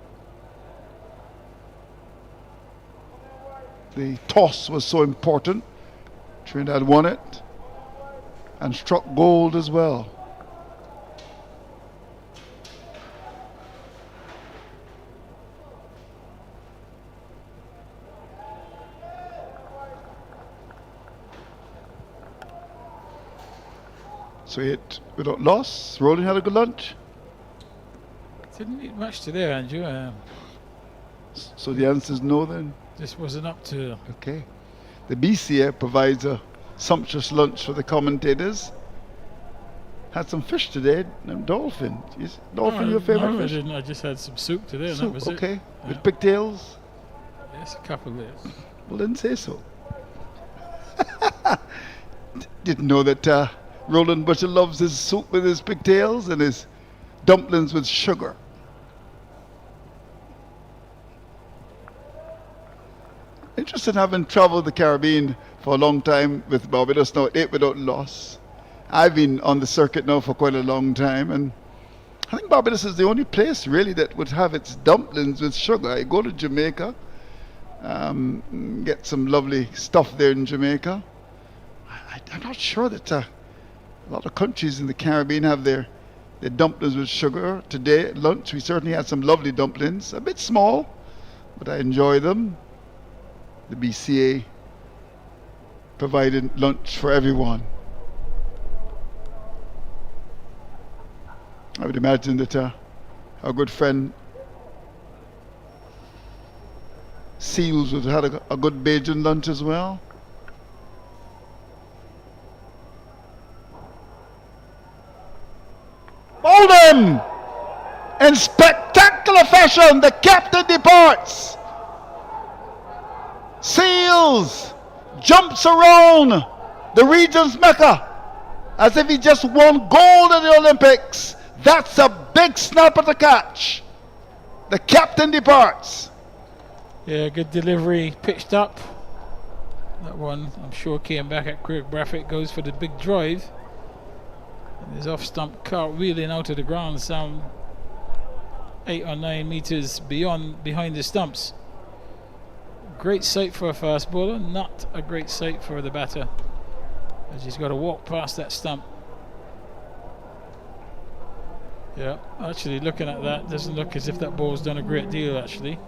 the toss was so important. Trinidad won it and struck gold as well. So 8 without loss. Roland had a good lunch. Didn't eat much today, Andrew. So the answer is no then? Just wasn't up to. Okay. The BCA provides a sumptuous lunch for the commentators. Had some fish today, dolphin. Is dolphin your favorite no, fish? I didn't. I just had some soup today, and Soup, that was okay. it. With pigtails? Yes, a couple of it. Well, didn't say so. Didn't know that Roland Butcher loves his soup with his pigtails and his dumplings with sugar. Interested, having traveled the Caribbean for a long time with Barbados, now 8 without loss. I've been on the circuit now for quite a long time, and I think Barbados is the only place really that would have its dumplings with sugar. I go to Jamaica, get some lovely stuff there in Jamaica. I'm not sure that a lot of countries in the Caribbean have their dumplings with sugar. Today at lunch we certainly had some lovely dumplings, a bit small, but I enjoy them. The BCA provided lunch for everyone. I would imagine that our good friend Seals would have had a good Bajan lunch as well. Bolden! In spectacular fashion, the captain departs. Seals jumps around the region's mecca as if he just won gold in the Olympics. That's a big snap at the catch. The captain departs. Yeah, good delivery, pitched up. That one, I'm sure, came back at Craig Braffett, goes for the big drive. And his off stump cartwheeling out of the ground, some 8 or 9 meters behind the stumps. Great sight for a fast bowler, not a great sight for the batter, as he's got to walk past that stump. Yeah, actually looking at that, doesn't look as if that ball's done a great deal actually.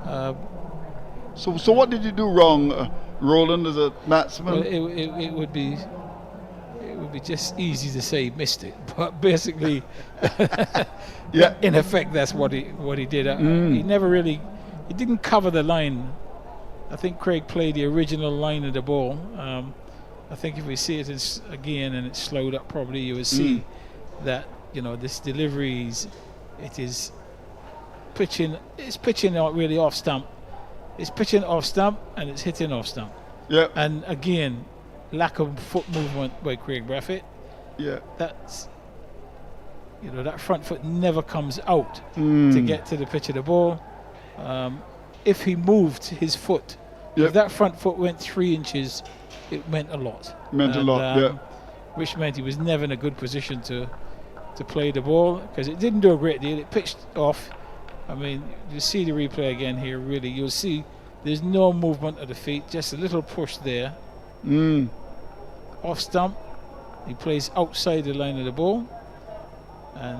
So what did you do wrong, Roland, as a batsman? Well, it would be just easy to say missed it, but basically, yeah, in effect that's what he did. He never really, he didn't cover the line. I think Craig played the original line of the ball. I think if we see it again and it's slowed up, probably you will see that, you know, this delivery is pitching. It's pitching out really off stump. It's pitching off stump and it's hitting off stump. Yeah. And again, lack of foot movement by Craig Braffett. Yeah. That's, you know, that front foot never comes out to get to the pitch of the ball. If he moved his foot, if that front foot went 3 inches, it meant a lot. Meant a lot, yeah. Which meant he was never in a good position to play the ball, because it didn't do a great deal. It pitched off. I mean, you see the replay again here, really. You'll see there's no movement of the feet, just a little push there. Off stump. He plays outside the line of the ball. And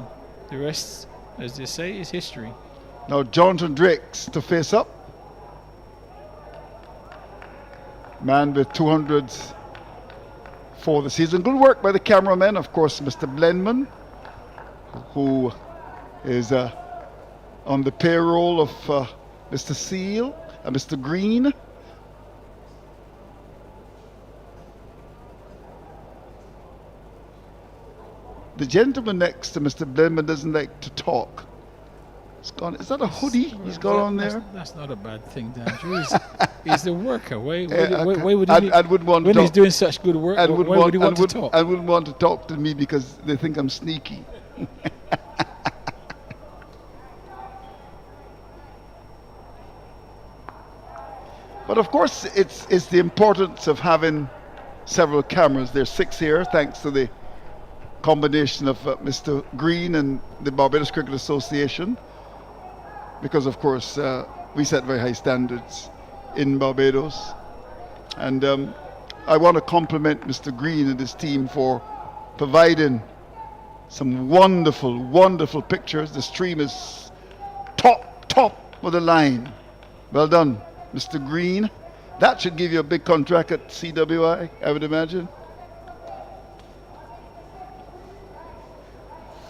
the rest, as they say, is history. Now Jonathan Drakes to face up. Man with 200s for the season. Good work by the cameraman, of course, Mr. Blenman, who is on the payroll of Mr. Seal and Mr. Green. The gentleman next to Mr. Blenman doesn't like to talk. It's gone. Is that a hoodie he's got on there? That's not a bad thing, Andrew. He's the worker. Why would he? I wouldn't want when to he's doing such good work, why would he want to talk? I wouldn't want to talk to me because they think I'm sneaky. But of course, it's the importance of having several cameras. There's 6 here, thanks to the combination of Mr. Green and the Barbados Cricket Association, because of course we set very high standards in Barbados. And I want to compliment Mr. Green and his team for providing some wonderful, wonderful pictures. The stream is top of the line. Well done, Mr. Green. That should give you a big contract at CWI, I would imagine.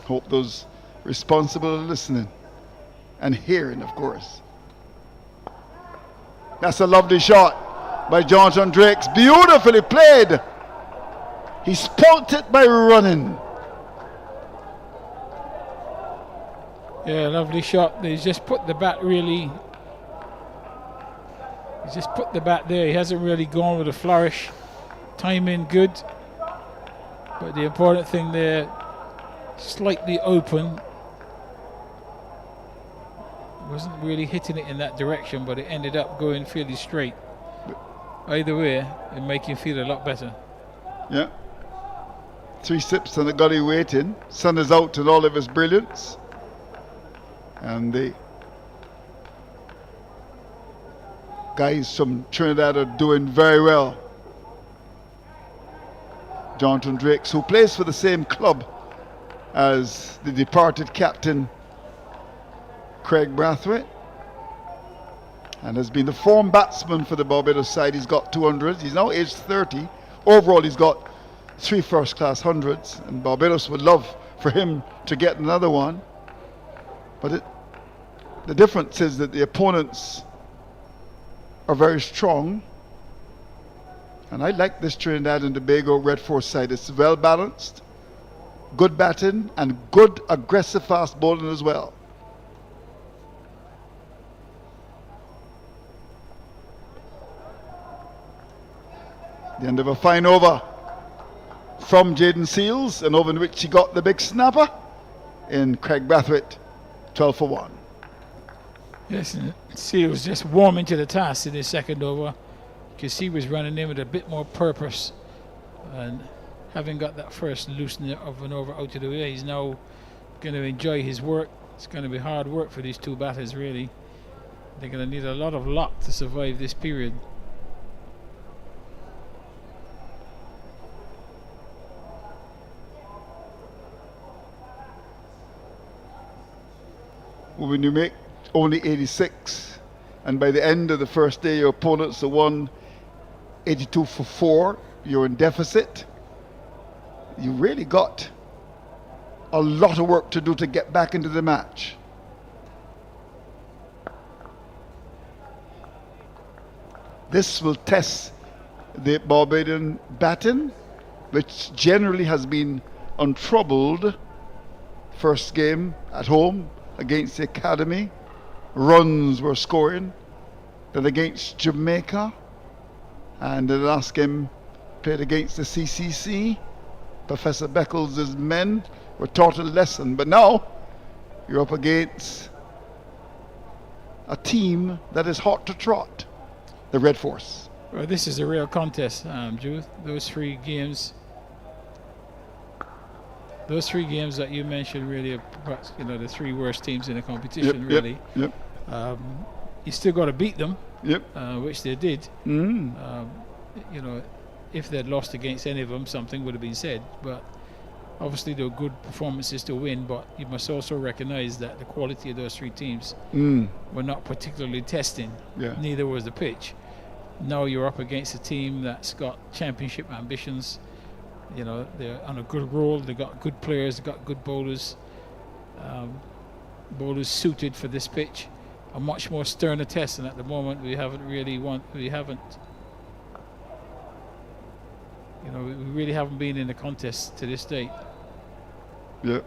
Hope those responsible are listening and hearing, of course. That's a lovely shot by Jonathan Drakes. Beautifully played. He spoilt it by running. Yeah, lovely shot. He's just put the bat really. He's just put the bat there. He hasn't really gone with a flourish. Timing good. But the important thing there, slightly open. Wasn't really hitting it in that direction, but it ended up going fairly straight. Either way, it make you feel a lot better. Yeah. 3 sips and the gully waiting. Sun is out in all of his brilliance. And the guys from Trinidad are doing very well. Jonathan Drakes, who plays for the same club as the departed captain Craig Brathwaite, and has been the form batsman for the Barbados side. He's got 200s. He's now aged 30. Overall, he's got 3 first-class hundreds, and Barbados would love for him to get another one. But the difference is that the opponents are very strong, and I like this Trinidad and Tobago Red Force side. It's well balanced, good batting, and good aggressive fast bowling as well. The end of a fine over from Jaden Seals, an over in which he got the big snapper in Craig Brathwaite, 12 for 1. Yes, and Seals just warming to the task in his second over, because he was running in with a bit more purpose, and having got that first loosening of an over out of the way, he's now going to enjoy his work. It's going to be hard work for these two batters, really. They're going to need a lot of luck to survive this period. When you make only 86, and by the end of the first day your opponents are won 82 for 4, you're in deficit, you really got a lot of work to do to get back into the match. This will test the Barbadian batting, which generally has been untroubled. First game at home against the Academy, runs were scoring. Then against Jamaica, and the last game played against the CCC. Professor Beckles' men were taught a lesson, but now you're up against a team that is hot to trot, the Red Force. Well, this is a real contest, Drew. Those three games that you mentioned really are perhaps, the 3 worst teams in the competition, really. Yep. You still got to beat them, which they did. If they'd lost against any of them, something would have been said. But obviously, there were good performances to win. But you must also recognise that the quality of those 3 teams were not particularly testing. Yeah. Neither was the pitch. Now you're up against a team that's got championship ambitions. They're on a good roll. They've got good players. They've got good bowlers. Bowlers suited for this pitch. A much more sterner test, and at the moment we really haven't been in the contest to this date. Yeah.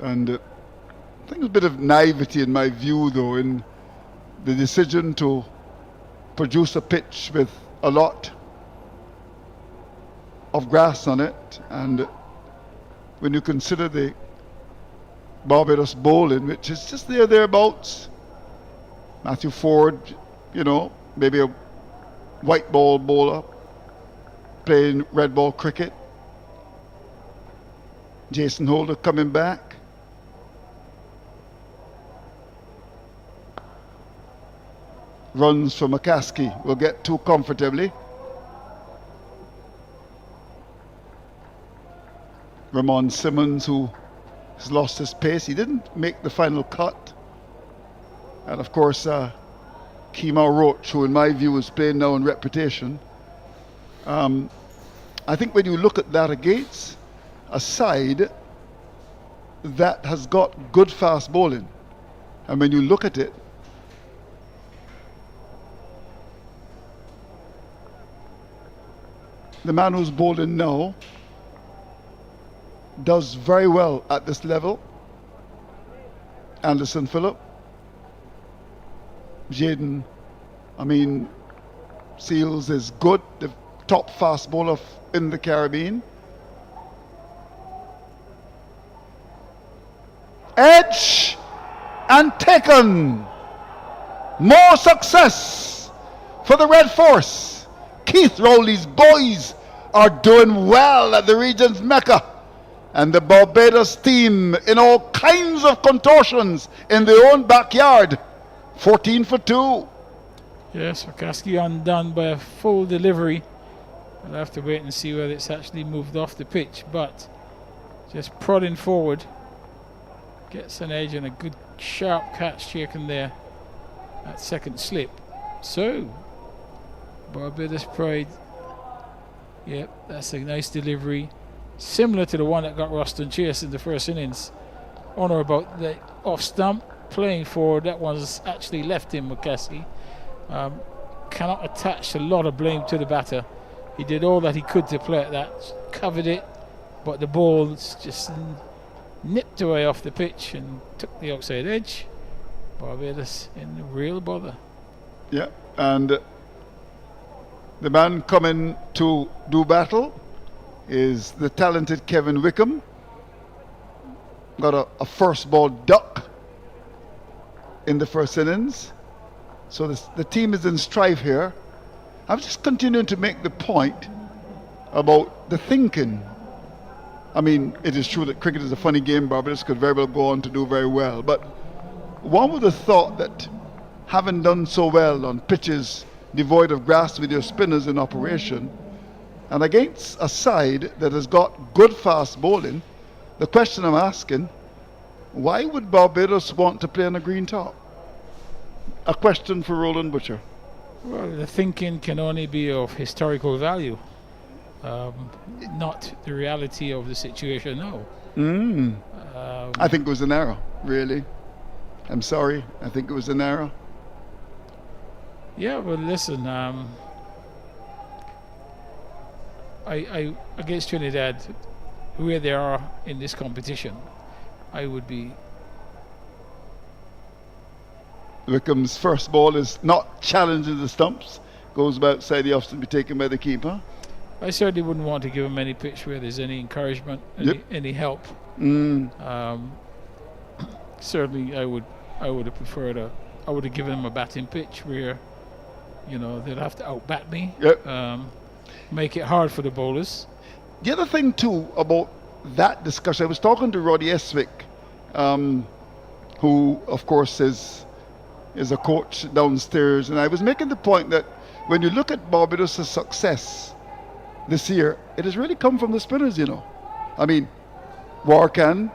And I think there's a bit of naivety in my view, though, in the decision to produce a pitch with a lot of grass on it, and when you consider the Barbados bowling, which is just thereabouts. Matthew Ford, maybe a white ball bowler playing red ball cricket. Jason Holder coming back. runs for McCaskey will get too comfortably. Ramon Simmons, who has lost his pace, he didn't make the final cut. And of course, Kemar Roach, who in my view is playing now in reputation. I think when you look at that against a side that has got good fast bowling, and when you look at it, the man who's bowling now does very well at this level. Anderson Phillip, Jaden, Seals is good, the top fast bowler in the Caribbean. Edge and taken. More success for the Red Force. Keith Rowley's boys are doing well at the region's Mecca. And the Barbados team in all kinds of contortions in their own backyard. 14 for 2. Yes, McCaskey undone by a full delivery. I'll have to wait and see whether it's actually moved off the pitch, but just prodding forward. Gets an edge and a good sharp catch taken there at second slip. So, Barbados Pride. Yep, that's a nice delivery. Similar to the one that got Roston Chase in the first innings. On or about the off stump. Playing forward, that one's actually left him, McCaskey. Cannot attach a lot of blame to the batter. He did all that he could to play at that. Covered it, but the ball just nipped away off the pitch and took the outside edge. Barbados in real bother. Yeah, and the man coming to do battle is the talented Kevin Wickham. Got a first ball duck in the first innings. So the team is in strife here. I'm just continuing to make the point about the thinking. It is true that cricket is a funny game. Barbados could very well go on to do very well. But one would have thought that having done so well on pitches devoid of grass with your spinners in operation, and against a side that has got good fast bowling, the question I'm asking, why would Barbados want to play on a green top? A question for Roland Butcher. Well, the thinking can only be of historical value, not the reality of the situation now. I think it was an error, really. I'm sorry, I think it was an error. Yeah, well, listen, I against Trinidad, where they are in this competition, I would be. Wickham's first ball is not challenging the stumps, goes outside the off to be taken by the keeper. I certainly wouldn't want to give him any pitch where there's any encouragement, any help. Certainly, I would have preferred I would have given him a batting pitch where, they'd have to outbat me. Make it hard for the bowlers. The other thing too about that discussion, I was talking to Roddy Eswick, who of course is a coach downstairs, and I was making the point that when you look at Barbados' success this year, it has really come from the spinners, Warkan,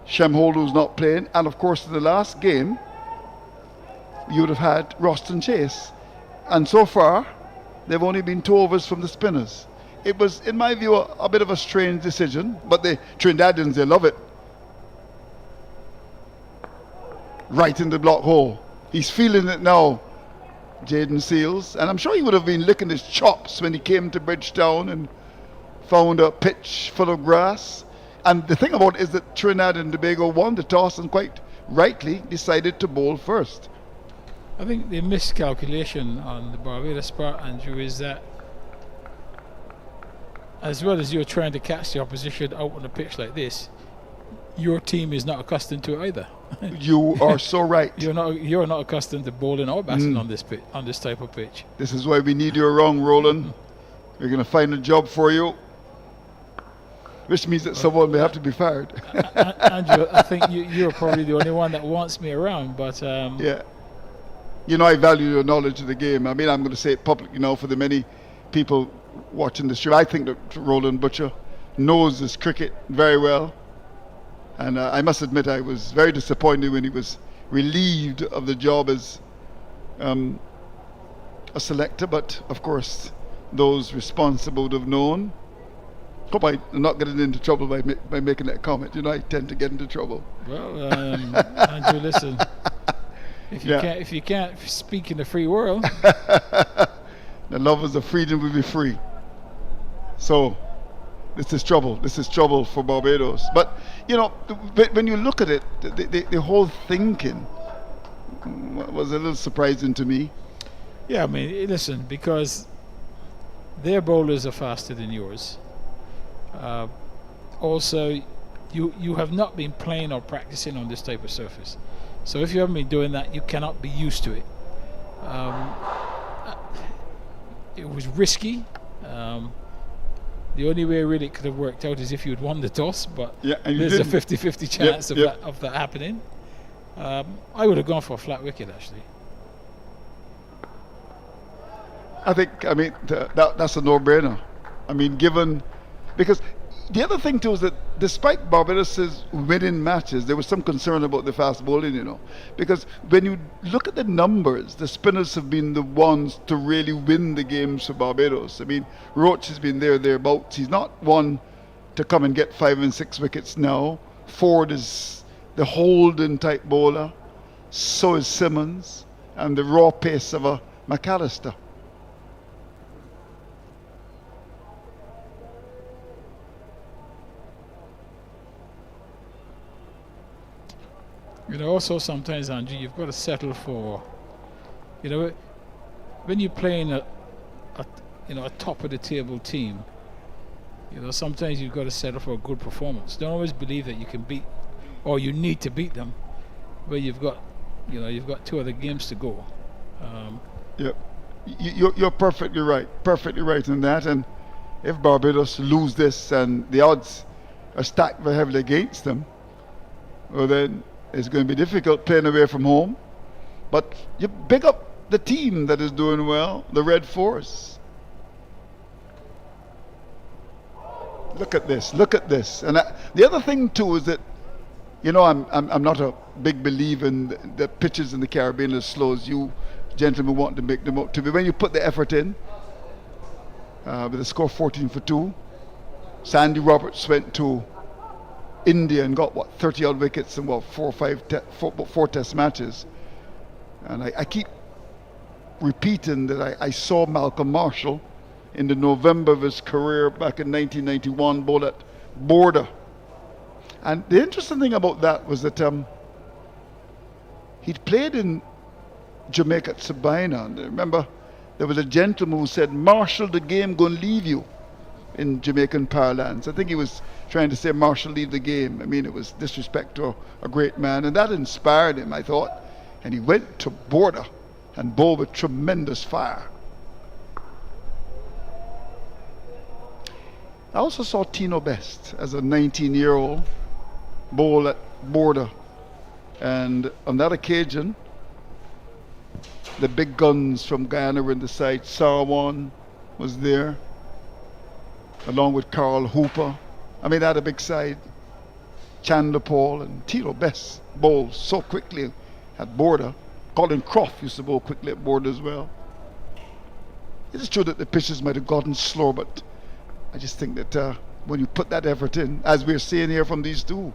Shamhold, who's not playing, and of course in the last game you would have had Roston Chase, and so far they've only been 2 overs from the spinners. It was, in my view, a bit of a strange decision, but the Trinidadians, they love it. Right in the block hole. He's feeling it now, Jaden Seals, and I'm sure he would have been licking his chops when he came to Bridgetown and found a pitch full of grass. And the thing about it is that Trinidad and Tobago won the toss and quite rightly decided to bowl first. I think the miscalculation on the Barbados part, Andrew, is that as well as you're trying to catch the opposition out on a pitch like this, your team is not accustomed to it either. You are so right. You're not accustomed to bowling or batting on this pitch, on this type of pitch. This is why we need you around, Roland. We're going to find a job for you, which means that someone may have to be fired. Andrew, I think you're probably the only one that wants me around, but yeah. You know, I value your knowledge of the game. I mean, I'm going to say it publicly now for the many people watching the stream. I think that Roland Butcher knows his cricket very well. And I must admit, I was very disappointed when he was relieved of the job as a selector. But, of course, those responsible would have known. Hope I'm not getting into trouble by making that comment. You know, I tend to get into trouble. Well, Andrew, listen. If you can't speak in the free world, the lovers of freedom will be free. So this is trouble. This is trouble for Barbados. But you know, when you look at it, the whole thinking was a little surprising to me. Yeah, I mean, listen, because their bowlers are faster than yours. Also, you have not been playing or practicing on this type of surface. So if you haven't been doing that, you cannot be used to it. It was risky. The only way really it could have worked out is if you'd won the toss, but there's a 50-50 chance of that happening. I would have gone for a flat wicket, actually. I think, I mean, that's a no-brainer. I mean, because the other thing too is that despite Barbados' winning matches, there was some concern about the fast bowling, you know, because when you look at the numbers, the spinners have been the ones to really win the games for Barbados. I mean, Roach has been thereabouts. He's not one to come and get 5 and 6 wickets now. Ford is the Holden type bowler. So is Simmons, and the raw pace of a McAllister. You know, also sometimes, Andrew, you've got to settle for, you know, when you're playing a top of the table team, you know, sometimes you've got to settle for a good performance. Don't always believe that you can beat, or you need to beat them, but you've got 2 other games to go. Yep, you're perfectly right in that. And if Barbados lose this and the odds are stacked very heavily against them, well then it's going to be difficult playing away from home. But you pick up the team that is doing well, the Red Force. Look at this. And the other thing too is that, you know, I'm not a big believer in the pitches in the Caribbean as slow as you gentlemen want to make them up to be. When you put the effort in, with a score 14-2, Sandy Roberts went to India and got 30 odd wickets in 4 test matches. And I keep repeating that I saw Malcolm Marshall in the November of his career back in 1991 bowl at Border. And the interesting thing about that was that he'd played in Jamaica at Sabina. And I remember there was a gentleman who said, "Marshall, the game gonna leave you," in Jamaican parlance. I think he was trying to say, "Marshall, leave the game." I mean, it was disrespect to a great man, and that inspired him, I thought. And he went to Border and bowled with tremendous fire. I also saw Tino Best as a 19-year-old bowl at Border, and on that occasion the big guns from Guyana were in the side. Sarwan was there along with Carl Hooper. I mean, they had a big side. Chandler Paul and Tino Best bowled so quickly at Border. Colin Croft used to bowl quickly at Border as well. It is true that the pitches might have gotten slow, but I just think that when you put that effort in, as we're seeing here from these two,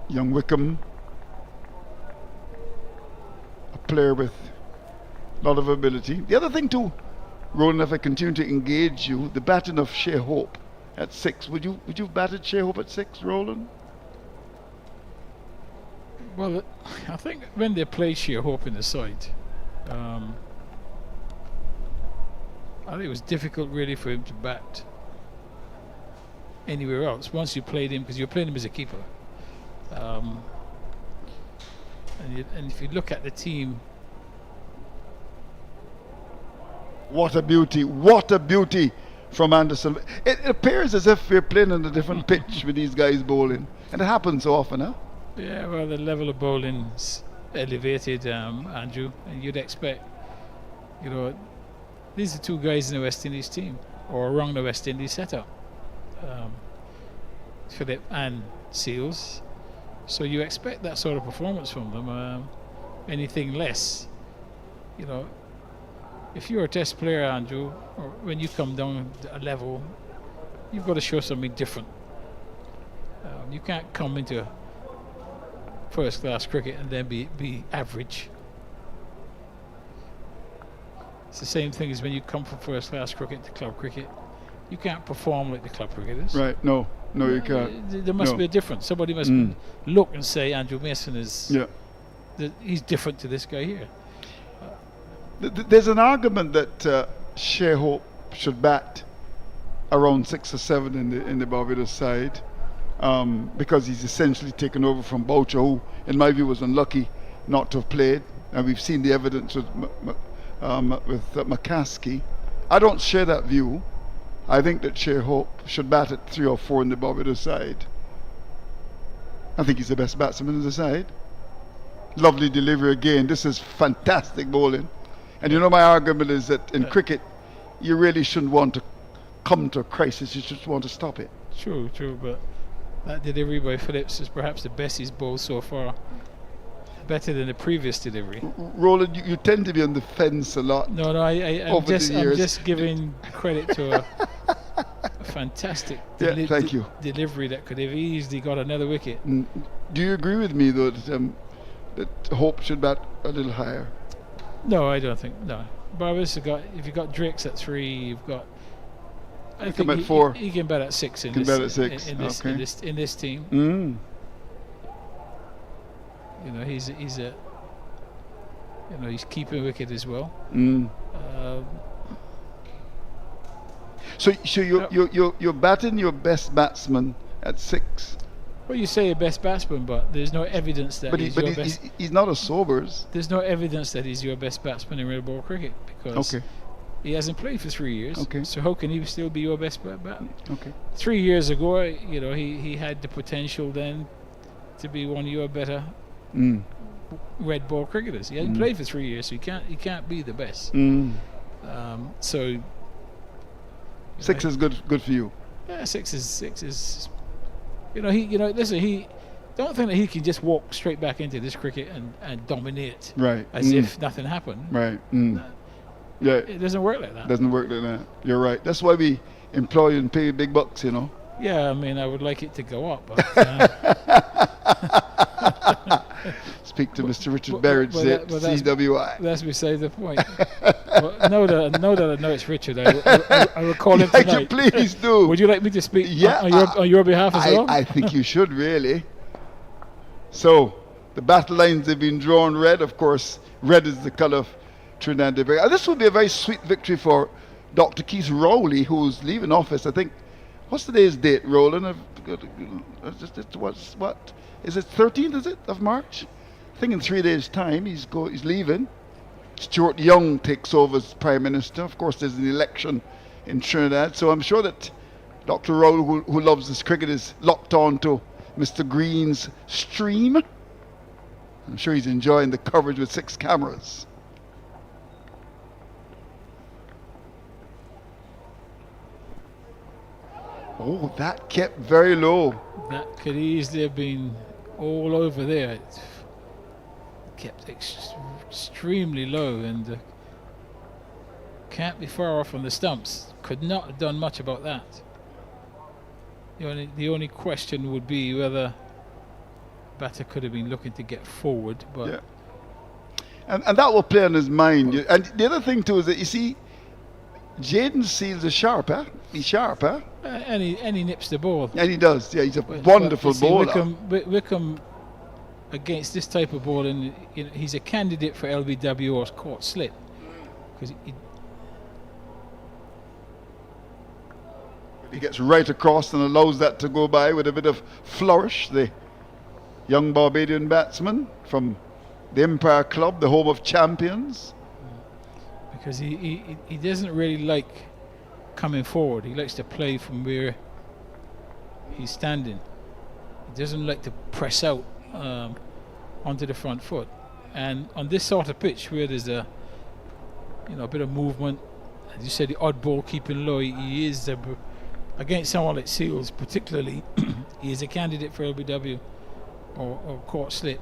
young Wickham, a player with a lot of ability. The other thing too, Roland, if I continue to engage you, the batting of Shea Hope at 6. Would you have batted Shea Hope at 6, Roland? Well, I think when they play Shea Hope in the side, I think it was difficult really for him to bat anywhere else once you played him, because you're playing him as a keeper. And if you look at the team, what a beauty from Anderson. It appears as if we're playing on a different pitch with these guys bowling. And it happens so often, huh? Yeah, well, the level of bowling's elevated, Andrew, and you'd expect, these are two guys in the West Indies team, or around the West Indies setup, Phillip and Seals. So you expect that sort of performance from them. Anything less, if you're a test player, Andrew, or when you come down a level, you've got to show something different. You can't come into first class cricket and then be average. It's the same thing as when you come from first class cricket to club cricket. You can't perform like the club cricketers. Right, no, you can't. There must be a difference. Somebody must look and say Andrew Mason is he's different to this guy here. There's an argument that Shea Hope should bat around 6 or 7 in the Barbados side, because he's essentially taken over from Boucher, who in my view was unlucky not to have played, and we've seen the evidence with McCaskey. I don't share that view. I think that Shea Hope should bat at 3 or 4 in the Barbados side. I think he's the best batsman in the side. Lovely delivery again. This is fantastic bowling. And my argument is that in cricket, you really shouldn't want to come to a crisis. You just want to stop it. True, but that delivery by Phillips is perhaps the best he's bowled so far. Better than the previous delivery. Roland, you tend to be on the fence a lot. No, I'm just giving credit to a fantastic thank you. delivery that could have easily got another wicket. Do you agree with me though that Hope should bat a little higher? No, I don't think. No, Barbados have got. If you've got Drakes at 3, you've got. I think at 4. He can bat at 6 in this team. He's keeping wicket as well. So you're batting your best batsman at 6. Well, you say your best batsman, but there's no evidence that he's not a sobers. There's no evidence that he's your best batsman in red ball cricket because he hasn't played for 3 years. Okay. So how can he still be your best batsman? Okay. 3 years ago, he had the potential then to be one of your better red ball cricketers. He hasn't played for 3 years, so he can't be the best. So 6 is good for you. Yeah, 6 is. Listen. He don't think that he can just walk straight back into this cricket and dominate, right? As if nothing happened, right? Yeah, it doesn't work like that. Doesn't work like that. You're right. That's why we employ and pay big bucks, Yeah, I mean, I would like it to go up. But, speak to Mr. Richard Berridge at CWI. That's beside the point. Now that I know it's Richard, I will call him tonight. Please do. Would you like me to speak on your behalf as well? I think you should, really. So, the battle lines have been drawn red. Of course, red is the colour of Trinidad and Tobago. This would be a very sweet victory for Dr. Keith Rowley, who's leaving office. I think, what's today's date, Roland? What? Is it 13th, of March? I think in 3 days' time he's leaving. Stuart Young takes over as Prime Minister. Of course, there's an election in Trinidad, so I'm sure that Dr. Rowley, who loves this cricket, is locked on to Mr. Green's stream. I'm sure he's enjoying the coverage with 6 cameras. Oh, that kept very low. That could easily have been all over there. It kept extremely low and can't be far off from the stumps. Could not have done much about that. The only question would be whether batter could have been looking to get forward, but yeah. And that will play on his mind. And the other thing too is that you see, Jaden Seals is sharp, huh? He's sharp, huh? And he nips the ball. And he does. Yeah, he's a wonderful bowler. Wickham against this type of bowling, he's a candidate for LBW or caught slip because he gets right across and allows that to go by with a bit of flourish. The young Barbadian batsman from the Empire Club, the home of champions. Because he doesn't really like coming forward. He likes to play from where he's standing. He doesn't like to press out onto the front foot. And on this sort of pitch where there's a bit of movement, as you said, the odd ball keeping low, he is against someone like Seals particularly. He is a candidate for LBW or court slip.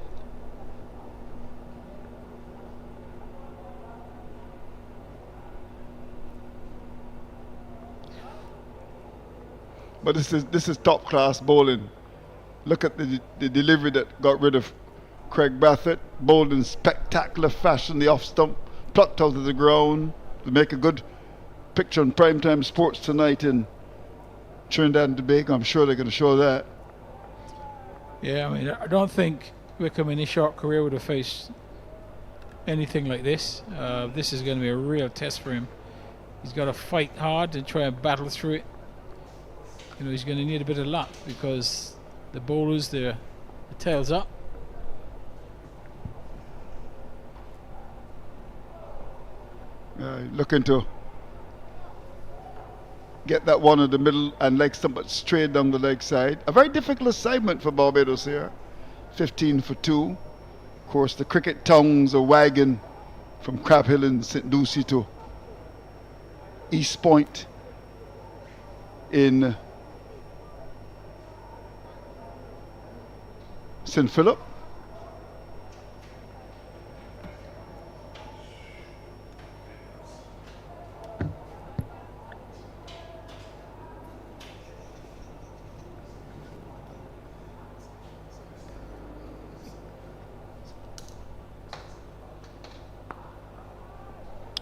But this is top class bowling. Look at the delivery that got rid of Craig Brathwaite. Bowled in spectacular fashion, the off stump, plucked out of the ground to make a good picture on primetime sports tonight in Trinidad and Tobago. I'm sure they're going to show that. Yeah, I mean, I don't think Wickham in his short career would have faced anything like this. This is going to be a real test for him. He's got to fight hard and try and battle through it. He's going to need a bit of luck because the bowlers, the tail's up. Looking to get that one in the middle and leg stump, but straight down the leg side. A very difficult assignment for Barbados here. 15 for 2. Of course, the cricket tongues are wagging from Crab Hill in St. Lucie to East Point in St. Philip.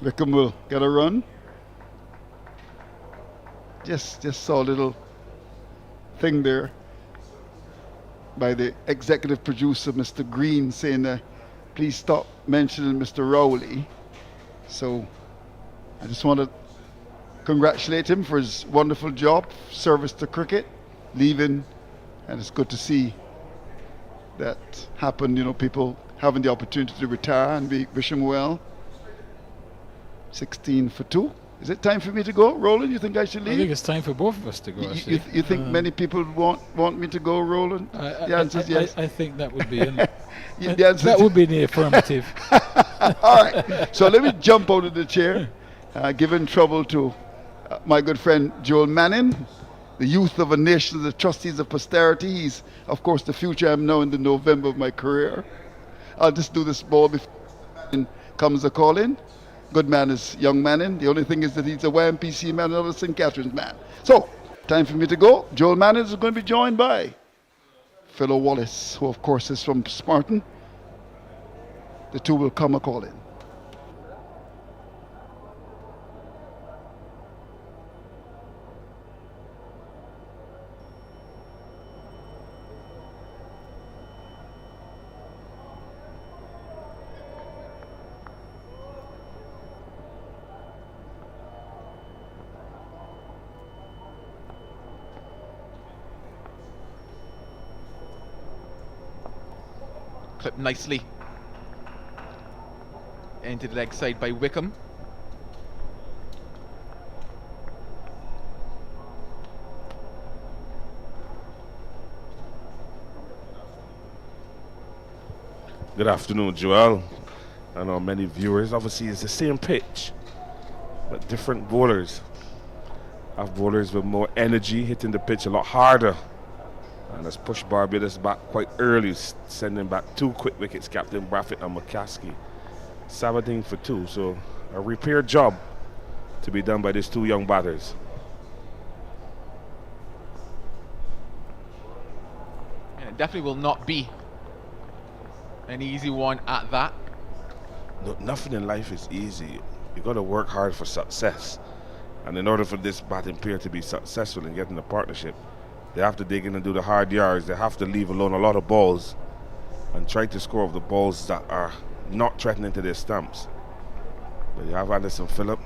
Wickham will get a run. Just saw a little thing there by the executive producer, Mr. Green, saying please stop mentioning Mr. Rowley. So I just want to congratulate him for his wonderful job, service to cricket, leaving, and it's good to see that happen, people having the opportunity to retire, and we wish him well. 16 for 2. Is it time for me to go, Roland? You think I should leave? I think it's time for both of us to go. You think many people want me to go, Roland? The answer is yes. I think that would be that would be the affirmative. All right. So let me jump out of the chair, giving trouble to my good friend Joel Manning, the youth of a nation, the trustees of posterity. He's, of course, the future. I'm now in the November of my career. I'll just do this ball before comes a call in. Good man is young Manning. The only thing is that he's a YMPC man, not a St. Catherine's man. So, time for me to go. Joel Manning is going to be joined by Philo Wallace, who of course is from Spartan. The two will come a call in. Clipped nicely into the leg side by Wickham. Good afternoon, Joel. I know many viewers. Obviously, it's the same pitch, but different bowlers. Have bowlers with more energy, hitting the pitch a lot harder. And has pushed Barbados back quite early, sending back 2 quick wickets, Captain Brathwaite and McCaskey. 17 for 2, so a repair job to be done by these 2 young batters. And it definitely will not be an easy one at that. No, nothing in life is easy. You got to work hard for success. And in order for this batting pair to be successful in getting the partnership, they have to dig in and do the hard yards. They have to leave alone a lot of balls and try to score off the balls that are not threatening to their stumps. But you have Anderson Phillip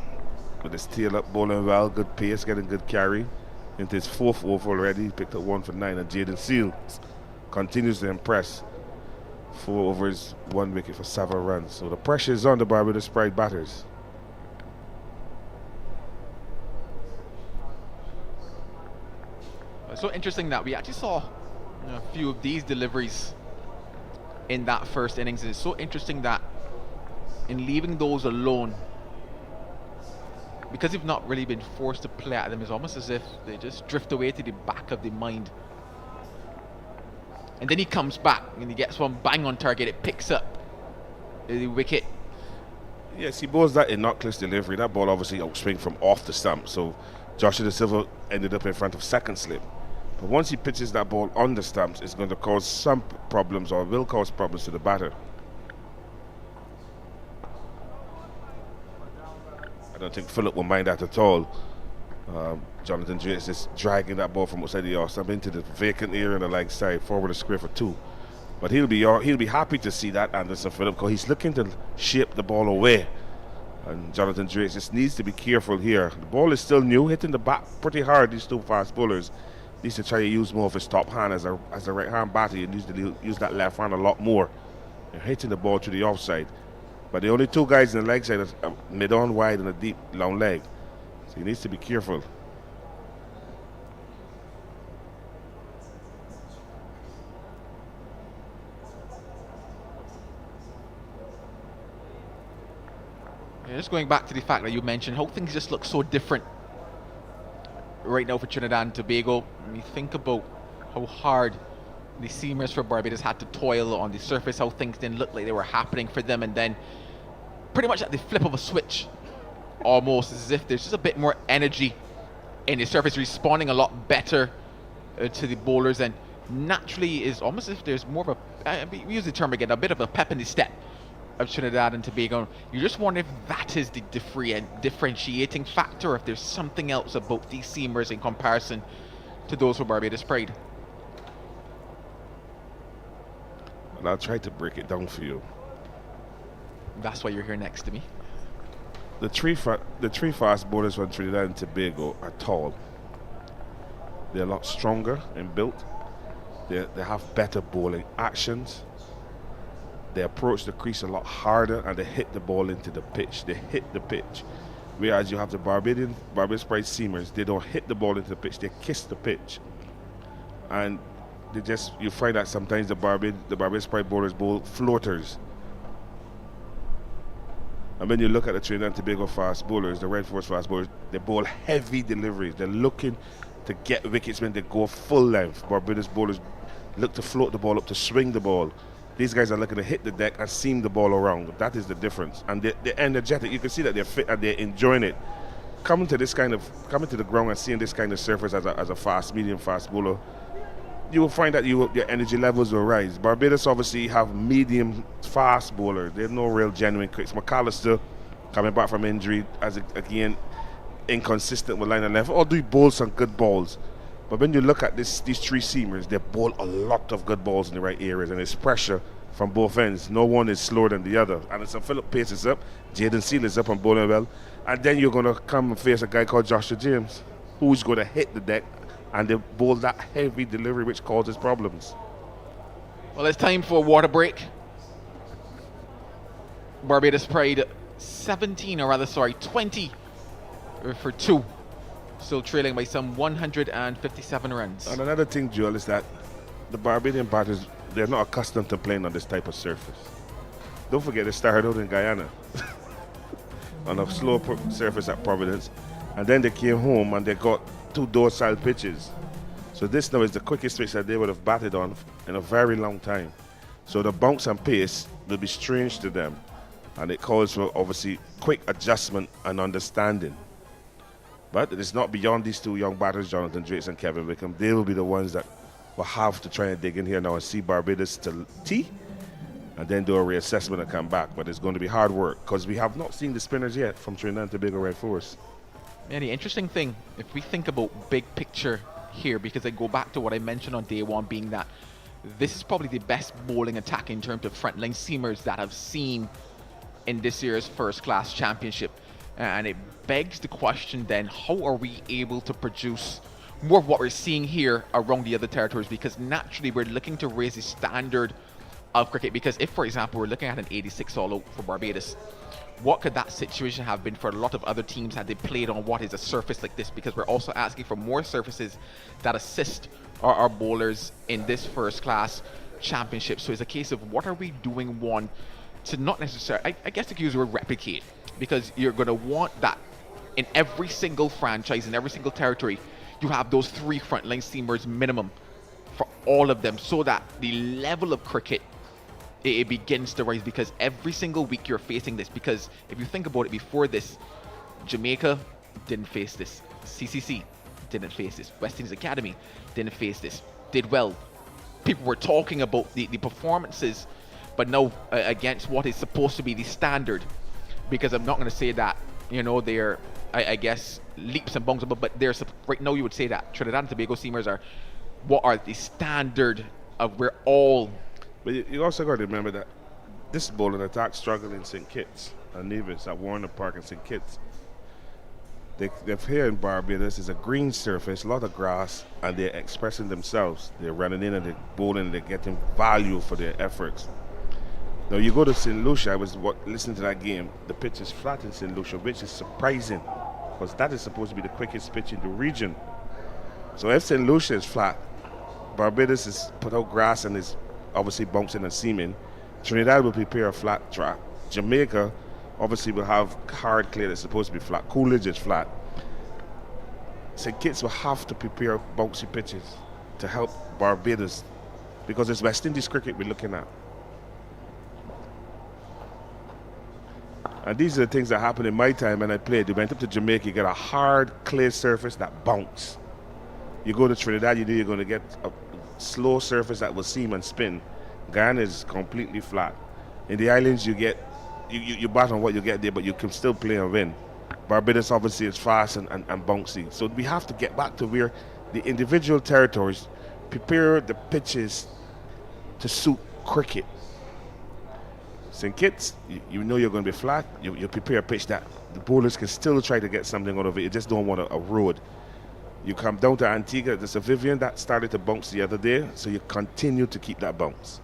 with his tail up, bowling well, good pace, getting good carry. Into his 4th over already, he picked up 1 for 9, and Jaden Seal continues to impress. 4 overs, 1 wicket for 7 runs. So the pressure is on the Barbados Pride batters. It's so interesting that we actually saw a few of these deliveries in that first innings. It's so interesting that in leaving those alone, because you've not really been forced to play at them, it's almost as if they just drift away to the back of the mind. And then he comes back and he gets one bang on target. It picks up the wicket. Yes, he bowls that innocuous delivery. That ball obviously outswing from off the stump, so Joshua Da Silva ended up in front of second slip. But once he pitches that ball on the stumps, it's going to cause some problems, or will cause problems to the batter. I don't think Phillip will mind that at all. Jonathan Drake is dragging that ball from outside the off stump into the vacant area on the leg side, forward a square for 2. But he'll be happy to see that, Anderson Phillip, because he's looking to shape the ball away. And Jonathan Drake just needs to be careful here. The ball is still new, hitting the bat pretty hard. These two fast bowlers needs to try to use more of his top hand as a right hand batter. He needs to use that left hand a lot more. They're hitting the ball to the offside. But the only two guys in the leg side are mid-on wide and a deep long leg. So he needs to be careful. Yeah, just going back to the fact that you mentioned how things just look so different right now for Trinidad and Tobago. When you think about how hard the seamers for Barbados had to toil on the surface, how things didn't look like they were happening for them, and then pretty much at the flip of a switch, almost as if there's just a bit more energy in the surface, responding a lot better to the bowlers, and naturally is almost as if there's more of a, we use the term again, a bit of a pep in the step of Trinidad and Tobago. You just wonder if that is the differentiating factor, or if there's something else about these seamers in comparison to those for Barbados Pride. And I'll try to break it down for you. That's why you're here next to me. The three fast bowlers from Trinidad and Tobago are tall. They're a lot stronger in build. They have better bowling actions. They approach the crease a lot harder, and they hit the ball into the pitch. They hit the pitch. Whereas you have the Barbados Pride seamers, they don't hit the ball into the pitch, they kiss the pitch. And you find that sometimes the Barbados Pride bowlers bowl floaters. And when you look at the Trinidad and Tobago fast bowlers, the Red Force fast bowlers, they bowl heavy deliveries. They're looking to get wickets when they go full length. Barbados bowlers look to float the ball up, to swing the ball. These guys are looking to hit the deck and seam the ball around. That is the difference. And they're energetic. You can see that they're fit and they're enjoying it. Coming to the ground and seeing this kind of surface as a medium fast bowler, you will find that your energy levels will rise. Barbados obviously have medium fast bowlers. They're no real genuine quicks. McAllister coming back from injury, again inconsistent with line and length. All do bowl some good balls. But when you look at these three seamers, they bowl a lot of good balls in the right areas, and it's pressure from both ends. No one is slower than the other. Anderson Phillip paces up, Jaden Seal is up and bowling well, and then you're going to come and face a guy called Joshua James, who's going to hit the deck, and they bowl that heavy delivery which causes problems. Well, it's time for a water break. Barbados Pride 20 for 2. Still trailing by some 157 runs. And another thing, Joel, is that the Barbadian batters, they're not accustomed to playing on this type of surface. Don't forget, they started out in Guyana on a slow surface at Providence, and then they came home and they got 2 docile pitches. So this now is the quickest pitch that they would have batted on in a very long time. So the bounce and pace will be strange to them, and it calls for obviously quick adjustment and understanding. But it is not beyond these 2 young batters, Jonathan Drake and Kevin Wickham. They will be the ones that will have to try and dig in here now and see Barbados to tee, and then do a reassessment and come back. But it's going to be hard work because we have not seen the spinners yet from Trinidad and Tobago Red Force. Yeah, the interesting thing, if we think about big picture here, because I go back to what I mentioned on day one, being that this is probably the best bowling attack in terms of frontline seamers that I've seen in this year's First Class Championship. And it begs the question then, how are we able to produce more of what we're seeing here around the other territories? Because naturally we're looking to raise the standard of cricket, because if, for example, we're looking at an 86 all out for Barbados, what could that situation have been for a lot of other teams had they played on what is a surface like this? Because we're also asking for more surfaces that assist our bowlers in this first class championship. So it's a case of what are we doing, one, to not necessarily, I guess the use the word replicate, because you're going to want that in every single franchise, in every single territory. You have those 3 frontline seamers minimum for all of them, so that the level of cricket it begins to rise, because every single week you're facing this. Because if you think about it, before this, Jamaica didn't face this, CCC didn't face this, West Indies Academy didn't face this, did well. People were talking about the performances, but now against what is supposed to be the standard, because I'm not going to say that, you know, they're, I guess, leaps and bounds, but they're, right now you would say that Trinidad and Tobago seamers are what are the standard of where all. But you also got to remember that this bowling attack struggled in St. Kitts and Nevis at Warner Park in St. Kitts. They've here in Barbados is a green surface, a lot of grass, and they're expressing themselves. They're running in and they're bowling, and they're getting value for their efforts. Now you go to St. Lucia, I was listening to that game, the pitch is flat in St. Lucia, which is surprising, because that is supposed to be the quickest pitch in the region. So if St. Lucia is flat, Barbados is put out grass and is obviously bouncing and seaming. Trinidad will prepare a flat track. Jamaica obviously will have hard clay that's supposed to be flat. Coolidge is flat. St. Kitts will have to prepare bouncy pitches to help Barbados, because it's West Indies cricket we're looking at. And these are the things that happened in my time when I played. You went up to Jamaica, you get a hard clay surface that bounce. You go to Trinidad, you know you're going to get a slow surface that will seam and spin. Guyana is completely flat. In the islands, you get you bat on what you get there, but you can still play and win. Barbados obviously is fast and bouncy. So we have to get back to where the individual territories prepare the pitches to suit cricket. St. Kitts, you know you're going to be flat. You prepare a pitch that the bowlers can still try to get something out of it. You just don't want a road. You come down to Antigua, there's a Vivian that started to bounce the other day, so you continue to keep that bounce.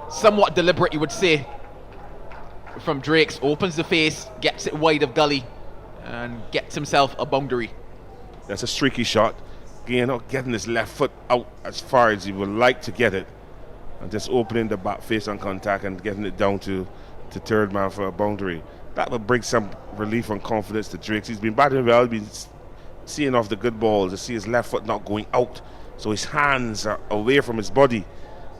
Somewhat deliberate, you would say, from Drakes. Opens the face, gets it wide of gully, and gets himself a boundary. That's a streaky shot. Again, not getting his left foot out as far as he would like to get it, and just opening the back face on contact and getting it down to third man for a boundary. That would bring some relief and confidence to Drakes. He's been batting well, he's been seeing off the good balls. To see his left foot not going out, so his hands are away from his body.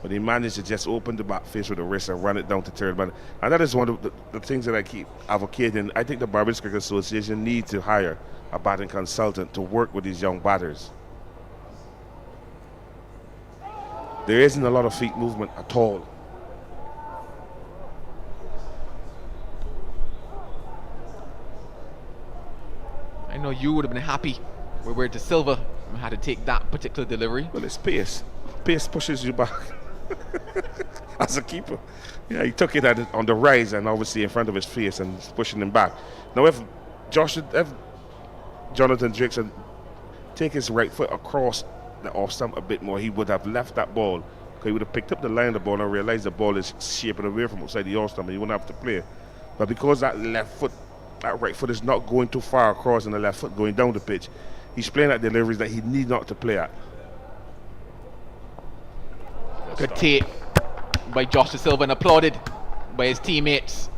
But he managed to just open the back face with the wrist and run it down to third man. And that is one of the things that I keep advocating. I think the Barbados Cricket Association needs to hire a batting consultant to work with these young batters. There isn't a lot of feet movement at all. I know you would have been happy where De Silva had to take that particular delivery. Well, it's pace. Pace pushes you back as a keeper. Yeah, he took it on the rise and obviously in front of his face and pushing him back. Now, if Jonathan Drakes had taken his right foot across the off stump a bit more, he would have left that ball, because he would have picked up the line of the ball and realized the ball is shaping away from outside the off stump and he wouldn't have to play. But because that right foot is not going too far across and the left foot going down the pitch, he's playing at deliveries that he need not to play at. Good take by Josh De Silva and applauded by his teammates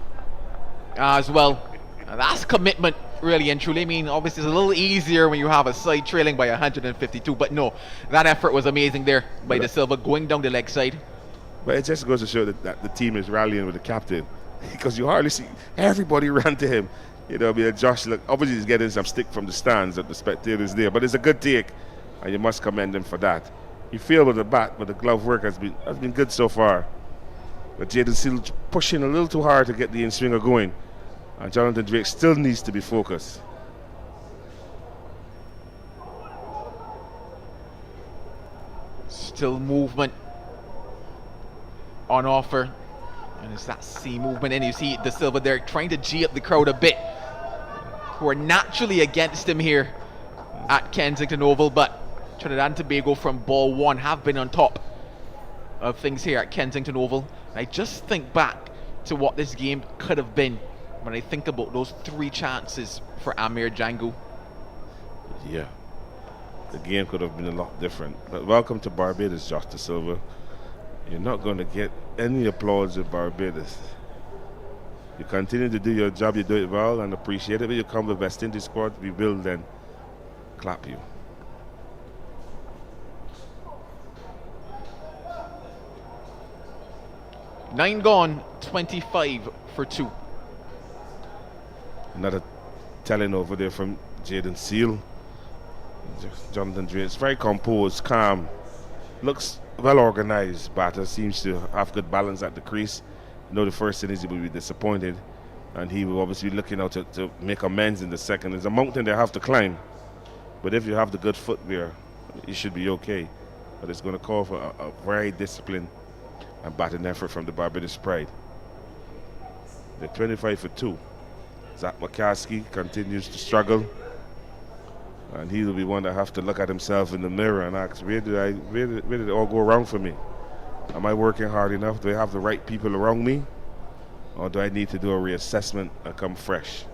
as well. And that's commitment, really and truly. I mean, obviously it's a little easier when you have a side trailing by 152, but no, that effort was amazing there by De Silva going down the leg side. But it just goes to show that the team is rallying with the captain, because you hardly see everybody run to him. You know, Josh, look, obviously he's getting some stick from the stands of the spectators there, but it's a good take, and you must commend him for that. He failed with the bat, but the glove work has been good so far. But Jaden still pushing a little too hard to get the in-swinger going, and Jonathan Drake still needs to be focused. Still movement on offer. And it's that C movement, and you see De Silva there trying to G up the crowd a bit, who are naturally against him here at Kensington Oval. But Trinidad and Tobago from ball one have been on top of things here at Kensington Oval I just think back to what this game could have been when I think about those 3 chances for Amir Jangoo. Yeah, the game could have been a lot different. But welcome to Barbados, Josh De Silva. You're not going to get any applause in Barbados. You continue to do your job, you do it well and appreciate it. When you come to the West Indies squad, we will then clap you. Nine gone, 25 for 2. Another telling over there from Jaden Seal. Jonathan Drake. It's very composed, calm. Looks well organized. Batter seems to have good balance at the crease. You know, the first innings he will be disappointed, and he will obviously be looking out to make amends in the second. There's a mountain they have to climb, but if you have the good footwear, you should be okay. But it's going to call for a very disciplined and batting effort from the Barbados Pride. They're 25 for 2. Zach McCaskey continues to struggle, and he will be one that have to look at himself in the mirror and ask, where did it all go wrong for me? Am I working hard enough? Do I have the right people around me? Or do I need to do a reassessment and come fresh?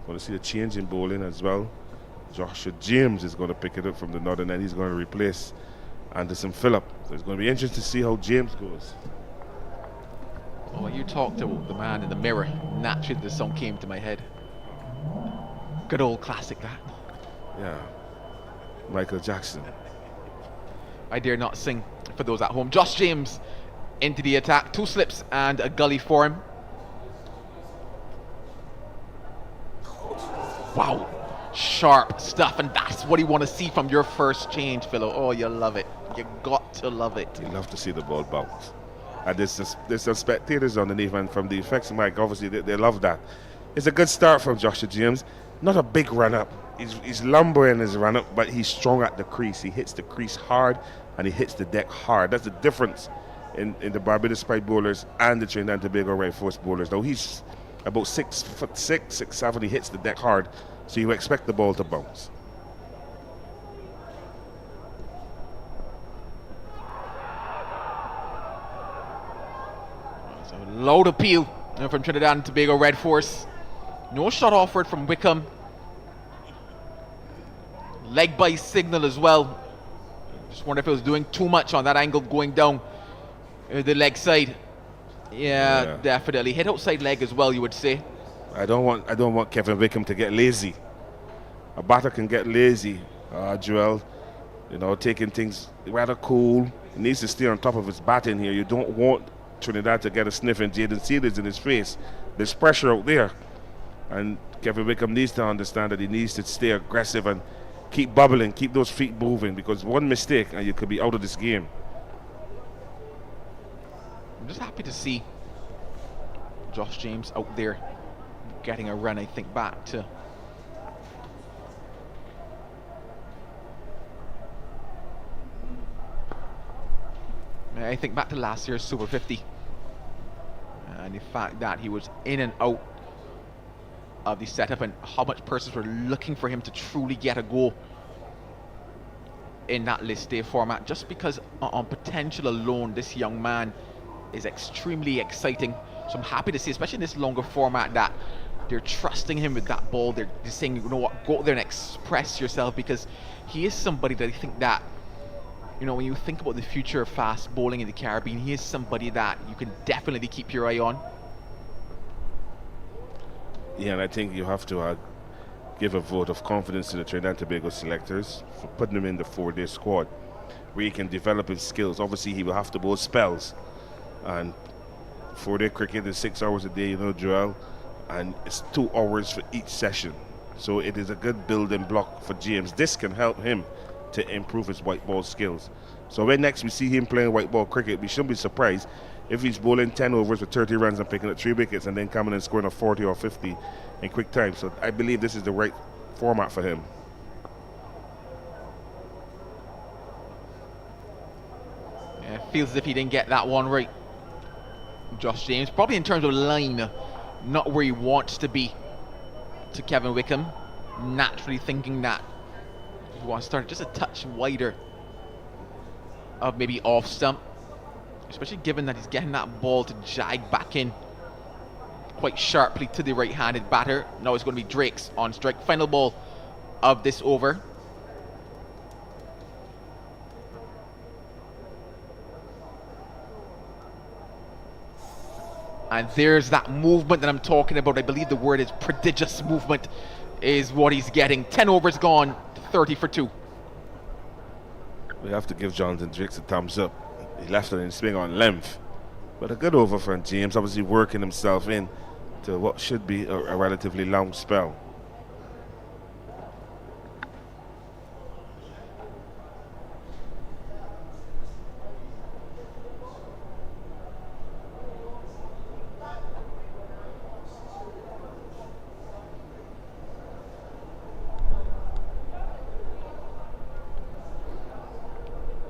Want to see a change in bowling as well. Joshua James is going to pick it up from the northern end. He's going to replace Anderson Phillip. So it's going to be interesting to see how James goes. Oh, you talked about the man in the mirror. Naturally, the song came to my head. Good old classic, that. Yeah, Michael Jackson. I dare not sing for those at home. Josh James into the attack. 2 slips and a gully for him. Wow, sharp stuff, and that's what you want to see from your first change, Philo. Oh, you love it. You got to love it. You love to see the ball bounce. And there's some spectators underneath, and from the effects mic, obviously they love that. It's a good start from Joshua James. Not a big run up. He's lumbering his run up, but he's strong at the crease. He hits the crease hard and he hits the deck hard. That's the difference in the Barbados Pride bowlers and the Trinidad and Tobago right force bowlers. Now he's about 6'6", 6'7". He hits the deck hard, so you expect the ball to bounce. So loud appeal from Trinidad and Tobago red force. No shot offered from Wickham. Leg by signal as well. Just wonder if it was doing too much on that angle going down the leg side. Yeah, definitely hit outside leg as well, you would say. I don't want Kevin Wickham to get lazy. A batter can get lazy, Joel. You know, taking things rather cool. He needs to stay on top of his batting here. You don't want Trinidad to get a sniff and Jaden Sealers in his face. There's pressure out there. And Kevin Wickham needs to understand that he needs to stay aggressive and keep bubbling, keep those feet moving, because one mistake and you could be out of this game. I'm just happy to see Josh James out there getting a run. I think back to last year's Super 50 and the fact that he was in and out of the setup and how much persons were looking for him to truly get a goal in that list day format. Just because on potential alone, this young man is extremely exciting. So I'm happy to see, especially in this longer format, that they're trusting him with that ball. They're just saying, you know what, go out there and express yourself, because he is somebody that I think that, you know, when you think about the future of fast bowling in the Caribbean, he is somebody that you can definitely keep your eye on. Yeah, and I think you have to give a vote of confidence to the Trinidad and Tobago selectors for putting him in the 4-day squad where he can develop his skills. Obviously, he will have to bowl spells, and 4-day cricket is 6 hours a day, you know, Joel, and it's 2 hours for each session. So it is a good building block for James. This can help him to improve his white ball skills. So when next we see him playing white ball cricket, we shouldn't be surprised if he's bowling 10 overs with 30 runs and picking up 3 wickets and then coming and scoring a 40 or 50 in quick time. So I believe this is the right format for him. Yeah, feels as if he didn't get that one right. Josh James, probably in terms of line, not where he wants to be to Kevin Wickham. Naturally thinking that he wants to start just a touch wider of maybe off stump. especially given that he's getting that ball to jag back in quite sharply to the right-handed batter. Now it's going to be Drake's on strike. Final ball of this over. And there's that movement that I'm talking about. I believe the word is prodigious movement is what he's getting. 10 overs gone, 30 for 2. We have to give Jonathan Drakes a thumbs up. He left it in swing on length. But a good over for James, obviously working himself in to what should be a relatively long spell.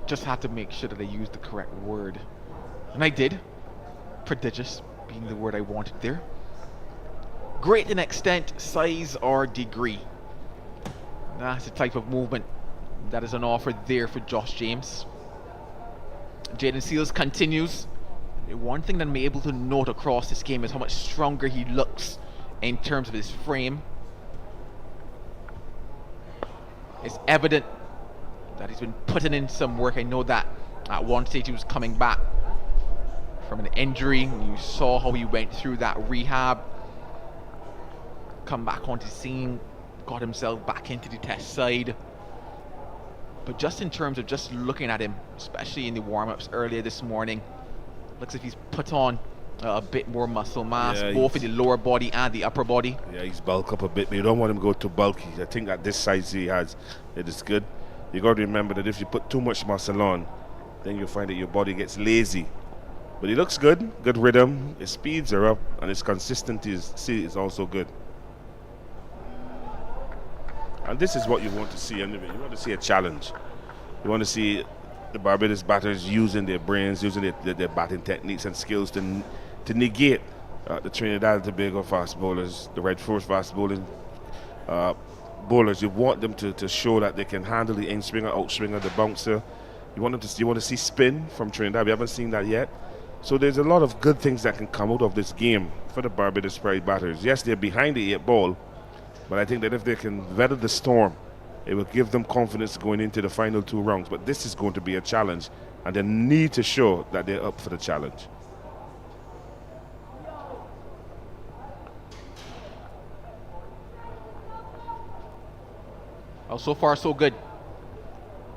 Just had to make sure that I used the correct word. And I did. Prodigious being the word I wanted there. Great in extent, size, or degree. That's the type of movement that is on offer there for Josh James. Jaden Seals continues. One thing that I'm able to note across this game is how much stronger he looks in terms of his frame. It's evident that he's been putting in some work. I know that at one stage he was coming back from an injury. You saw how he went through that rehab, come back onto the scene, got himself back into the test side. But just in terms of just looking at him, especially in the warm-ups earlier this morning, looks like he's put on a bit more muscle mass, both in the lower body and the upper body. Yeah, he's bulked up a bit, but you don't want him to go too bulky. I think at this size he has, it is good. You got to remember that if you put too much muscle on, then you'll find that your body gets lazy. But he looks good, good rhythm, his speeds are up, and his consistency is also good. And this is what you want to see anyway. You want to see a challenge. You want to see the Barbados batters using their brains, using their batting techniques and skills to negate the Trinidad and Tobago fast bowlers, the Red Force fast bowling bowlers. You want them to show that they can handle the in-swinger, out-swinger, the bouncer. You want to see spin from Trinidad. We haven't seen that yet. So there's a lot of good things that can come out of this game for the Barbados Pride batters. Yes, they're behind the 8 ball, but I think that if they can weather the storm, it will give them confidence going into the final 2 rounds. But this is going to be a challenge, and they need to show that they're up for the challenge. Well, so far so good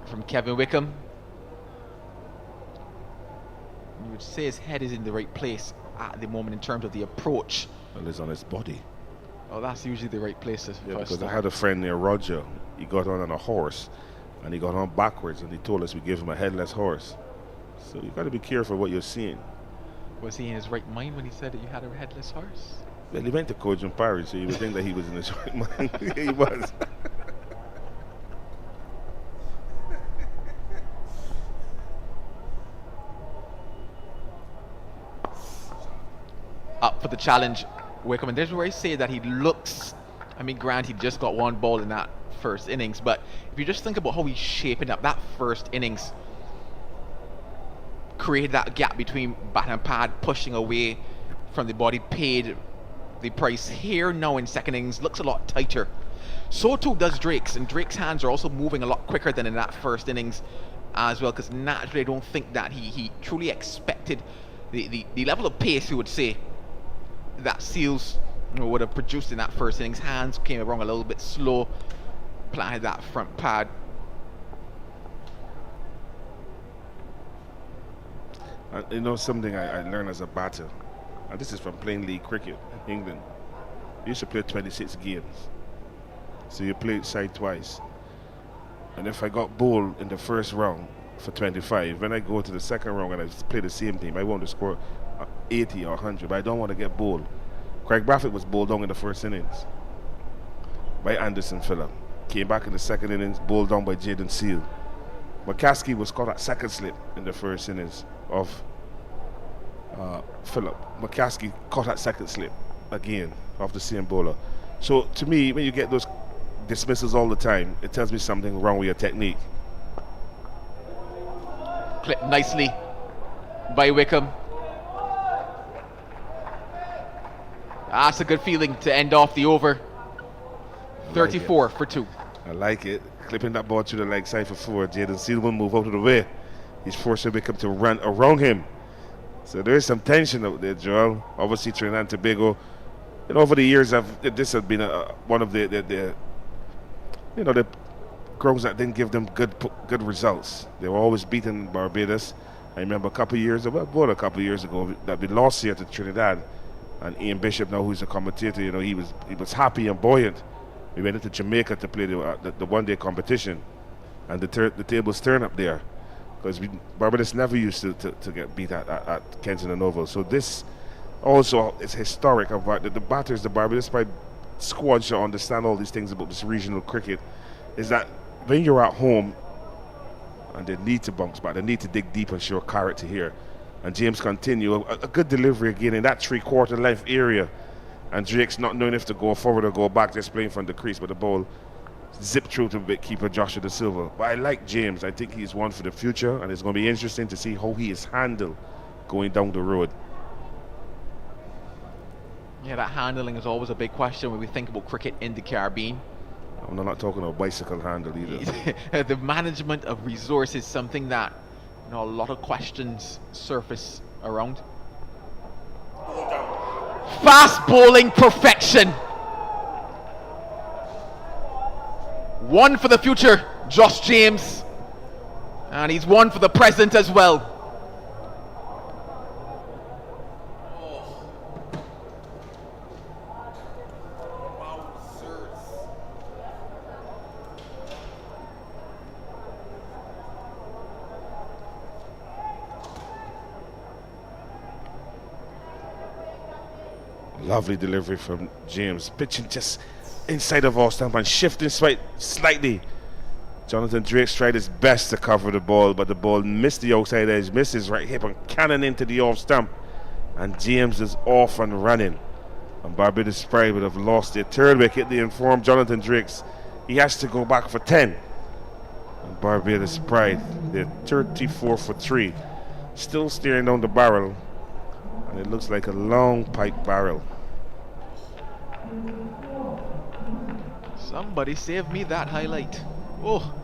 from Kevin Wickham. You would say his head is in the right place at the moment in terms of the approach. Well, it's on his body. Oh, that's usually the right place. Yeah, because I had a friend near Roger. He got on a horse, and he got on backwards, and he told us we give him a headless horse. So you got to be careful what you're seeing. Was he in his right mind when he said that you had a headless horse? Well, he went to Cogent Parish, so you would think that he was in his right mind. He was. Up for the challenge, Wickham, and there's where I say that he looks, I mean, granted, he just got 1 ball in that first innings, but if you just think about how he's shaping up, that first innings created that gap between bat and pad, pushing away from the body, paid the price. Here now in second innings looks a lot tighter. So too does Drake's, and Drake's hands are also moving a lot quicker than in that first innings as well, because naturally I don't think that he truly expected the level of pace, you would say, that Seals would have produced in that first innings. Hands came along a little bit slow, planted that front pad. You know something I learned as a batter, and this is from playing league cricket in England. You used to play 26 games, so you play each side twice. And if I got bowled in the first round for 25, when I go to the second round and I play the same team, I want to score 80 or 100, but I don't want to get bowled. Craig Brathwaite was bowled down in the first innings by Anderson Phillip. Came back in the second innings, bowled down by Jaden Seal. McCaskey was caught at second slip in the first innings of Phillip. McCaskey caught at second slip again of the same bowler. So to me, when you get those dismissals all the time, it tells me something wrong with your technique. Clipped nicely by Wickham. That's a good feeling to end off the over. 34 for 2. I like it. Clipping that ball through the leg side for 4. Jaden Seal will move out of the way. He's forcing Wickham to run around him. So there is some tension out there, Joel. Obviously, Trinidad and Tobago, over the years, this has been one of the grounds that didn't give them good results. They were always beating Barbados. I remember a couple of years ago that we lost here to Trinidad, and Ian Bishop, now who's a commentator, he was happy and buoyant. We went into Jamaica to play the one-day competition, and the tables turn up there, because Barbados never used to get beat at Kensington Oval. So this also is historic. The batters, the Barbados squad should understand all these things about this regional cricket, is that when you're at home and they need to bounce back, they need to dig deep and show character here. And James continue a good delivery again in that 3/4 length area, and Drake's not knowing if to go forward or go back, just playing from the crease, but the ball zipped through to Wicketkeeper Joshua Da Silva. But I like James. I think he's one for the future, and it's going to be interesting to see how he is handled going down the road. Yeah, that handling is always a big question when we think about cricket in the Caribbean. I'm not talking about bicycle handle either. The management of resources is something that a lot of questions surface around. Fast bowling perfection. One for the future, Josh James, and he's one for the present as well. Lovely delivery from James, pitching just inside of off stump and shifting slightly. Jonathan Drake tried his best to cover the ball, but the ball missed the outside edge, missed his right hip and cannon into the off stump, and James is off and running. And Barbados Pride would have lost their 3rd wicket. They informed Jonathan Drakes he has to go back for 10. And Barbados Pride, they're 34 for 3, still staring down the barrel, and it looks like a long pipe barrel. Somebody save me that highlight. Oh,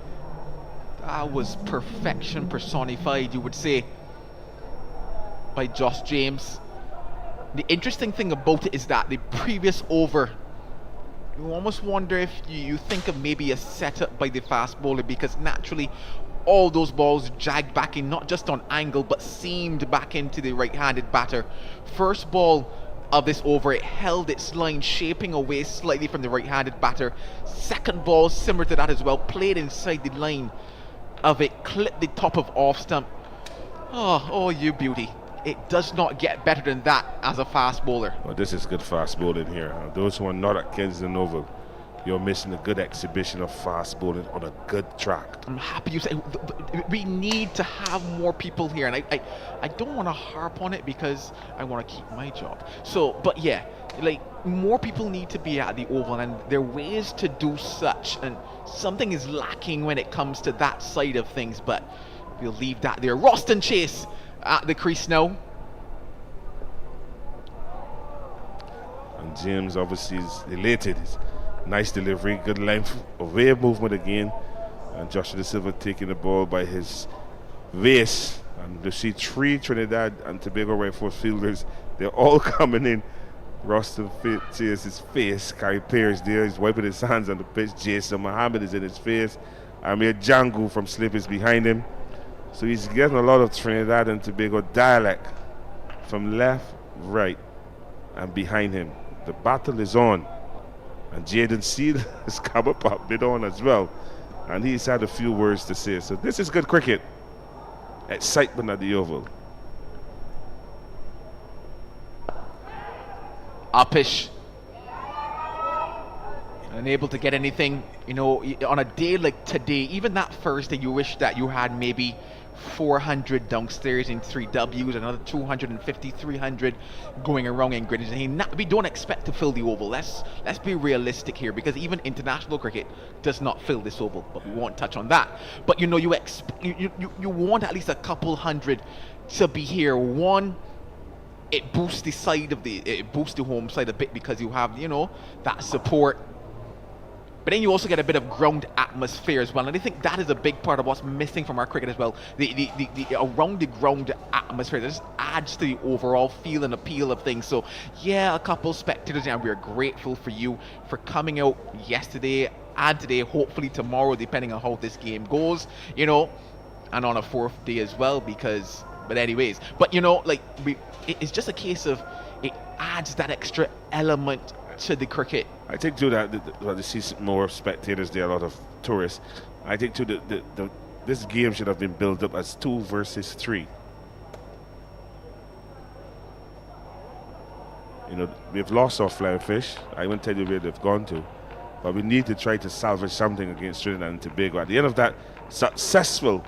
that was perfection personified, you would say, by Josh James. The interesting thing about it is that the previous over, you almost wonder if you think of maybe a setup by the fast bowler, because naturally all those balls jagged back in, not just on angle, but seamed back into the right-handed batter. First ball of this over, it held its line, shaping away slightly from the right-handed batter. Second ball, similar to that as well, played inside the line of it, clipped the top of off stump. Oh, you beauty. It does not get better than that as a fast bowler. Well, this is good fast bowling here. Those who are not at Kensington Oval, you're missing a good exhibition of fast bowling on a good track. I'm happy you say we need to have more people here, and I don't want to harp on it because I want to keep my job. So, but yeah, like, more people need to be at the Oval, and there are ways to do such, and something is lacking when it comes to that side of things, but we'll leave that there. Roston Chase at the crease now. And James obviously is elated. Nice delivery, good length, away of movement again. And Joshua Da Silva taking the ball by his waist. And you see 3 Trinidad and Tobago right force fielders. They're all coming in. Roston tears his face. Kai Pierce there, he's wiping his hands on the pitch. Jason Mohammed is in his face. Amir Jangoo from Slip is behind him. So he's getting a lot of Trinidad and Tobago dialect from left, right, and behind him. The battle is on. And Jaden Seal has come up a bit on as well. And he's had a few words to say. So this is good cricket. Excitement at the Oval. Uppish. Unable to get anything, on a day like today, even that Thursday, you wish that you had maybe 400 downstairs in 3 Ws, another 250, 300 going around in Greenwich. And we don't expect to fill the Oval. Let's be realistic here, because even international cricket does not fill this Oval, but we won't touch on that. But you know, you want at least a couple hundred to be here. One, it boosts it boosts the home side a bit, because you have, you know, that support. But then you also get a bit of ground atmosphere as well, and I think that is a big part of what's missing from our cricket as well. The around the ground atmosphere that just adds to the overall feel and appeal of things. So yeah, a couple spectators, and we're grateful for you for coming out yesterday and today, hopefully tomorrow, depending on how this game goes, you know, and on a 4th day as well, because, but anyways, but you know, like, it's just a case of, it adds that extra element to the cricket. I think too that they see more spectators there, a lot of tourists. I think too that this game should have been built up as 2 versus 3. You know, we've lost our flying fish. I won't tell you where they've gone to, but we need to try to salvage something against Trinidad and Tobago. At the end of that successful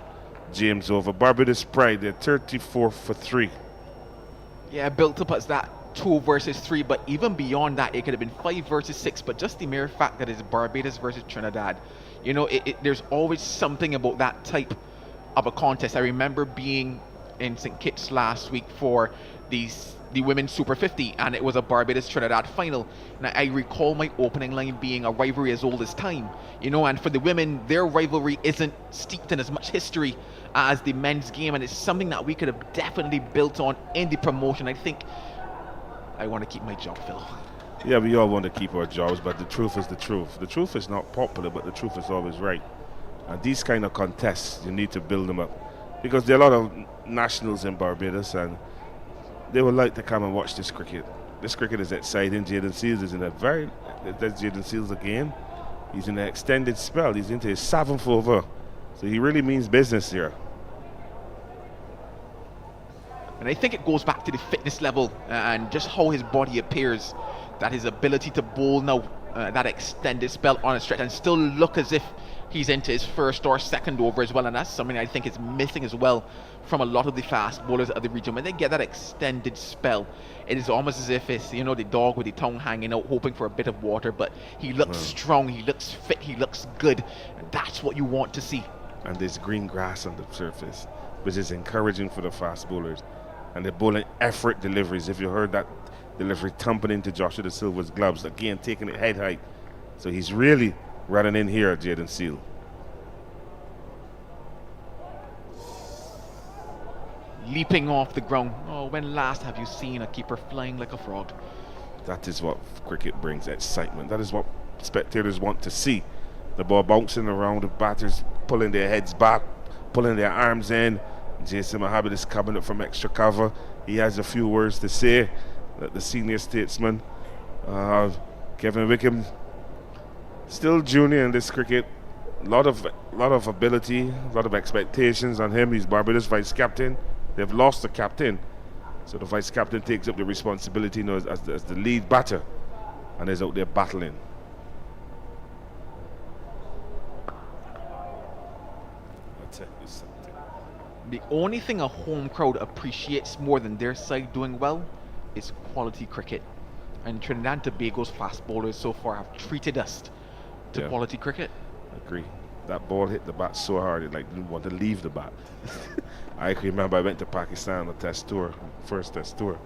James over, Barbados Pride, they're 34 for 3. Yeah, built up as that 2 versus 3, but even beyond that, it could have been 5 versus 6. But just the mere fact that it's Barbados versus Trinidad, you know, there's always something about that type of a contest. I remember being in St. Kitts last week for the women's Super 50, and it was a Barbados Trinidad final. And I recall my opening line being a rivalry as old as time, you know. And for the women, their rivalry isn't steeped in as much history as the men's game, and it's something that we could have definitely built on in the promotion. I think I want to keep my job, Phil. Yeah, we all want to keep our jobs, but the truth is the truth. The truth is not popular, but the truth is always right. And these kind of contests, you need to build them up, because there are a lot of nationals in Barbados, and they would like to come and watch this cricket. This cricket is exciting. Jaden Seals is in that's Jaden Seals again. He's in an extended spell. He's into his 7th over. So he really means business here. And I think it goes back to the fitness level and just how his body appears, that his ability to bowl now, that extended spell on a stretch, and still look as if he's into his 1st or 2nd over as well. And that's something I think is missing as well from a lot of the fast bowlers of the region. When they get that extended spell, it is almost as if it's, you know, the dog with the tongue hanging out, hoping for a bit of water, but he looks strong, he looks fit, he looks good, and that's what you want to see. And there's green grass on the surface, which is encouraging for the fast bowlers. And they're bowling effort deliveries. If you heard that delivery thumping into Joshua Da Silva's gloves, again taking it head height. So he's really running in here, Jaden Seal. Leaping off the ground. Oh, when last have you seen a keeper flying like a frog? That is what cricket brings, excitement. That is what spectators want to see. The ball bouncing around, the batters pulling their heads back, pulling their arms in. Jason Mohammed is coming up from extra cover. He has a few words to say. The senior statesman, Kevin Wickham, still junior in this cricket. A lot of ability, a lot of expectations on him. He's Barbados vice captain. They've lost the captain, so the vice captain takes up the responsibility, you know, as the lead batter, and is out there battling. The only thing a home crowd appreciates more than their side doing well is quality cricket. And Trinidad and Tobago's fast bowlers so far have treated us to quality cricket. I agree. That ball hit the bat so hard it didn't want to leave the bat. I can remember I went to Pakistan on a test tour, first test tour.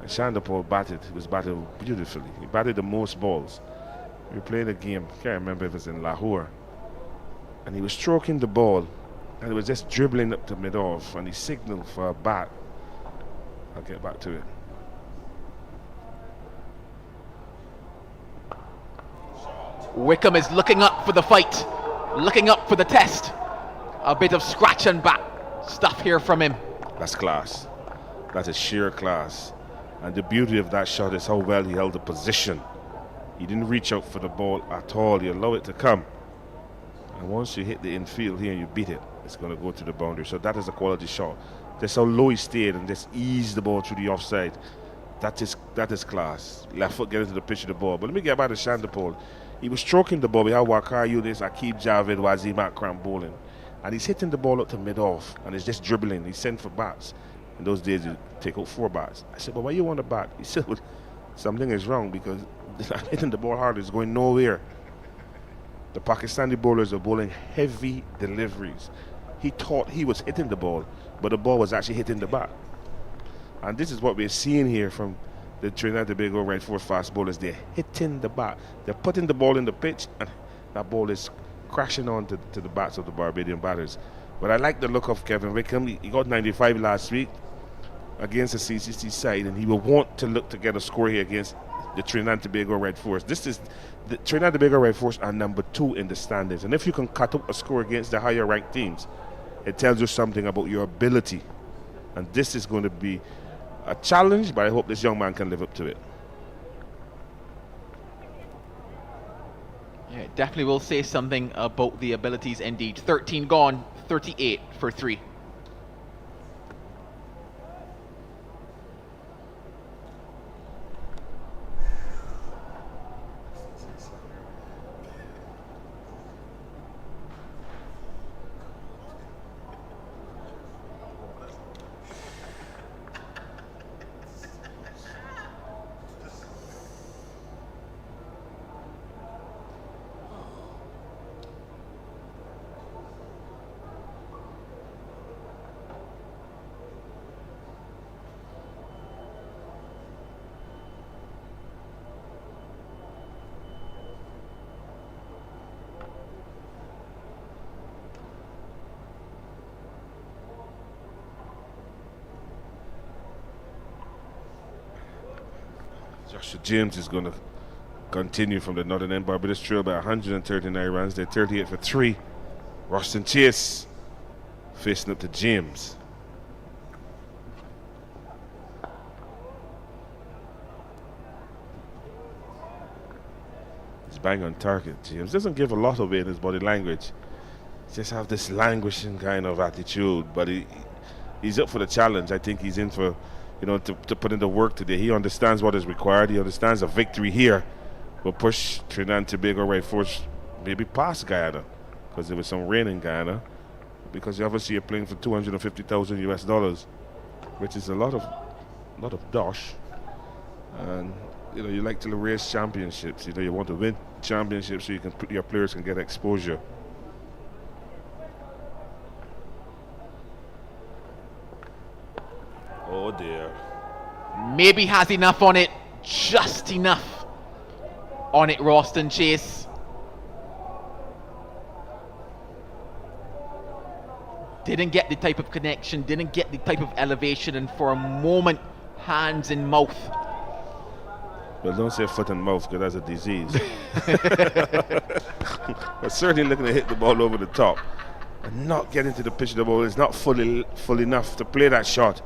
And Shandapur batted beautifully. He batted the most balls. We were playing a game, can't remember if it was in Lahore. And he was stroking the ball, and it was just dribbling up to mid-off, and he signaled for a bat. I'll get back to it. Wickham is looking up for the fight, looking up for the test. A bit of scratch and bat stuff here from him. That's class. That is sheer class. And the beauty of that shot is how well he held the position. He didn't reach out for the ball at all. He allowed it to come. And once you hit the infield here and you beat it, it's going to go to the boundary. So that is a quality shot. That's how low he stayed and just eased the ball through the offside. That is class. Left foot getting to the pitch of the ball. But let me get back to Shandapur. He was stroking the ball. We had Wakar Yunus, Akib Javed, Wazim Akram bowling. and he's hitting the ball up to mid-off, and he's just dribbling. He's sent for bats. In those days, you take out 4 bats. I said, but why you want a bat? He said, well, something is wrong because I'm hitting the ball hard. It's going nowhere. The Pakistani bowlers are bowling heavy deliveries. He thought he was hitting the ball, but the ball was actually hitting the bat. And this is what we're seeing here from the Trinidad and Tobago right force fast bowlers. They're hitting the bat. They're putting the ball in the pitch, and that ball is crashing on to the bats of the Barbadian batters. But I like the look of Kevin Wickham. He got 95 last week against the CCC side, and he will want to look to get a score here against the Trinidad and Tobago Red Force. This is the Trinidad and Tobago Red Force are number 2 in the standings, and if you can cut up a score against the higher ranked teams, it tells you something about your ability. And this is going to be a challenge, but I hope this young man can live up to it. Yeah, it definitely will say something about the abilities indeed. 13 gone, 38 for 3. Joshua James is going to continue from the northern end. Barbados trail by 139 runs. They're 38 for 3. Roston Chase facing up to James. He's bang on target. James doesn't give a lot away in his body language. He just have this languishing kind of attitude, but he's up for the challenge. I think he's in for, to put in the work today. He understands what is required. He understands a victory here will push Trinidad and Tobago right force maybe past Guyana, because there was some rain in Guyana. Because obviously you're playing for $250,000 US, which is a lot of dosh. And you like to race championships. You want to win championships so your players can get exposure. Oh dear. Maybe has enough on it. Just enough on it, Roston Chase. Didn't get the type of connection, didn't get the type of elevation, and for a moment, hands in mouth. Well, don't say foot and mouth, because that's a disease. But certainly looking to hit the ball over the top and not getting to the pitch of the ball is not full enough to play that shot.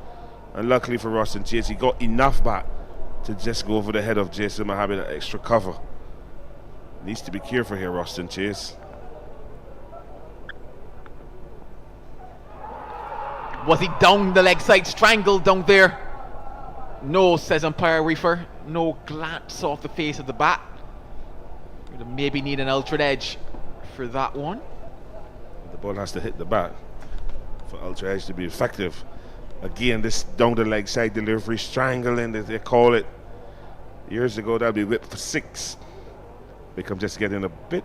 And luckily for Roston Chase, he got enough back to just go over the head of Jason Mohammed, that extra cover. Needs to be careful here, Roston Chase. Was he down the leg side, strangled down there? No, says umpire Reefer. No glance off the face of the bat. Maybe need an ultra edge for that one. The ball has to hit the bat for ultra edge to be effective. Again, this down the leg side delivery, strangling, as they call it. Years ago, that'd be whipped for 6. Become just getting a bit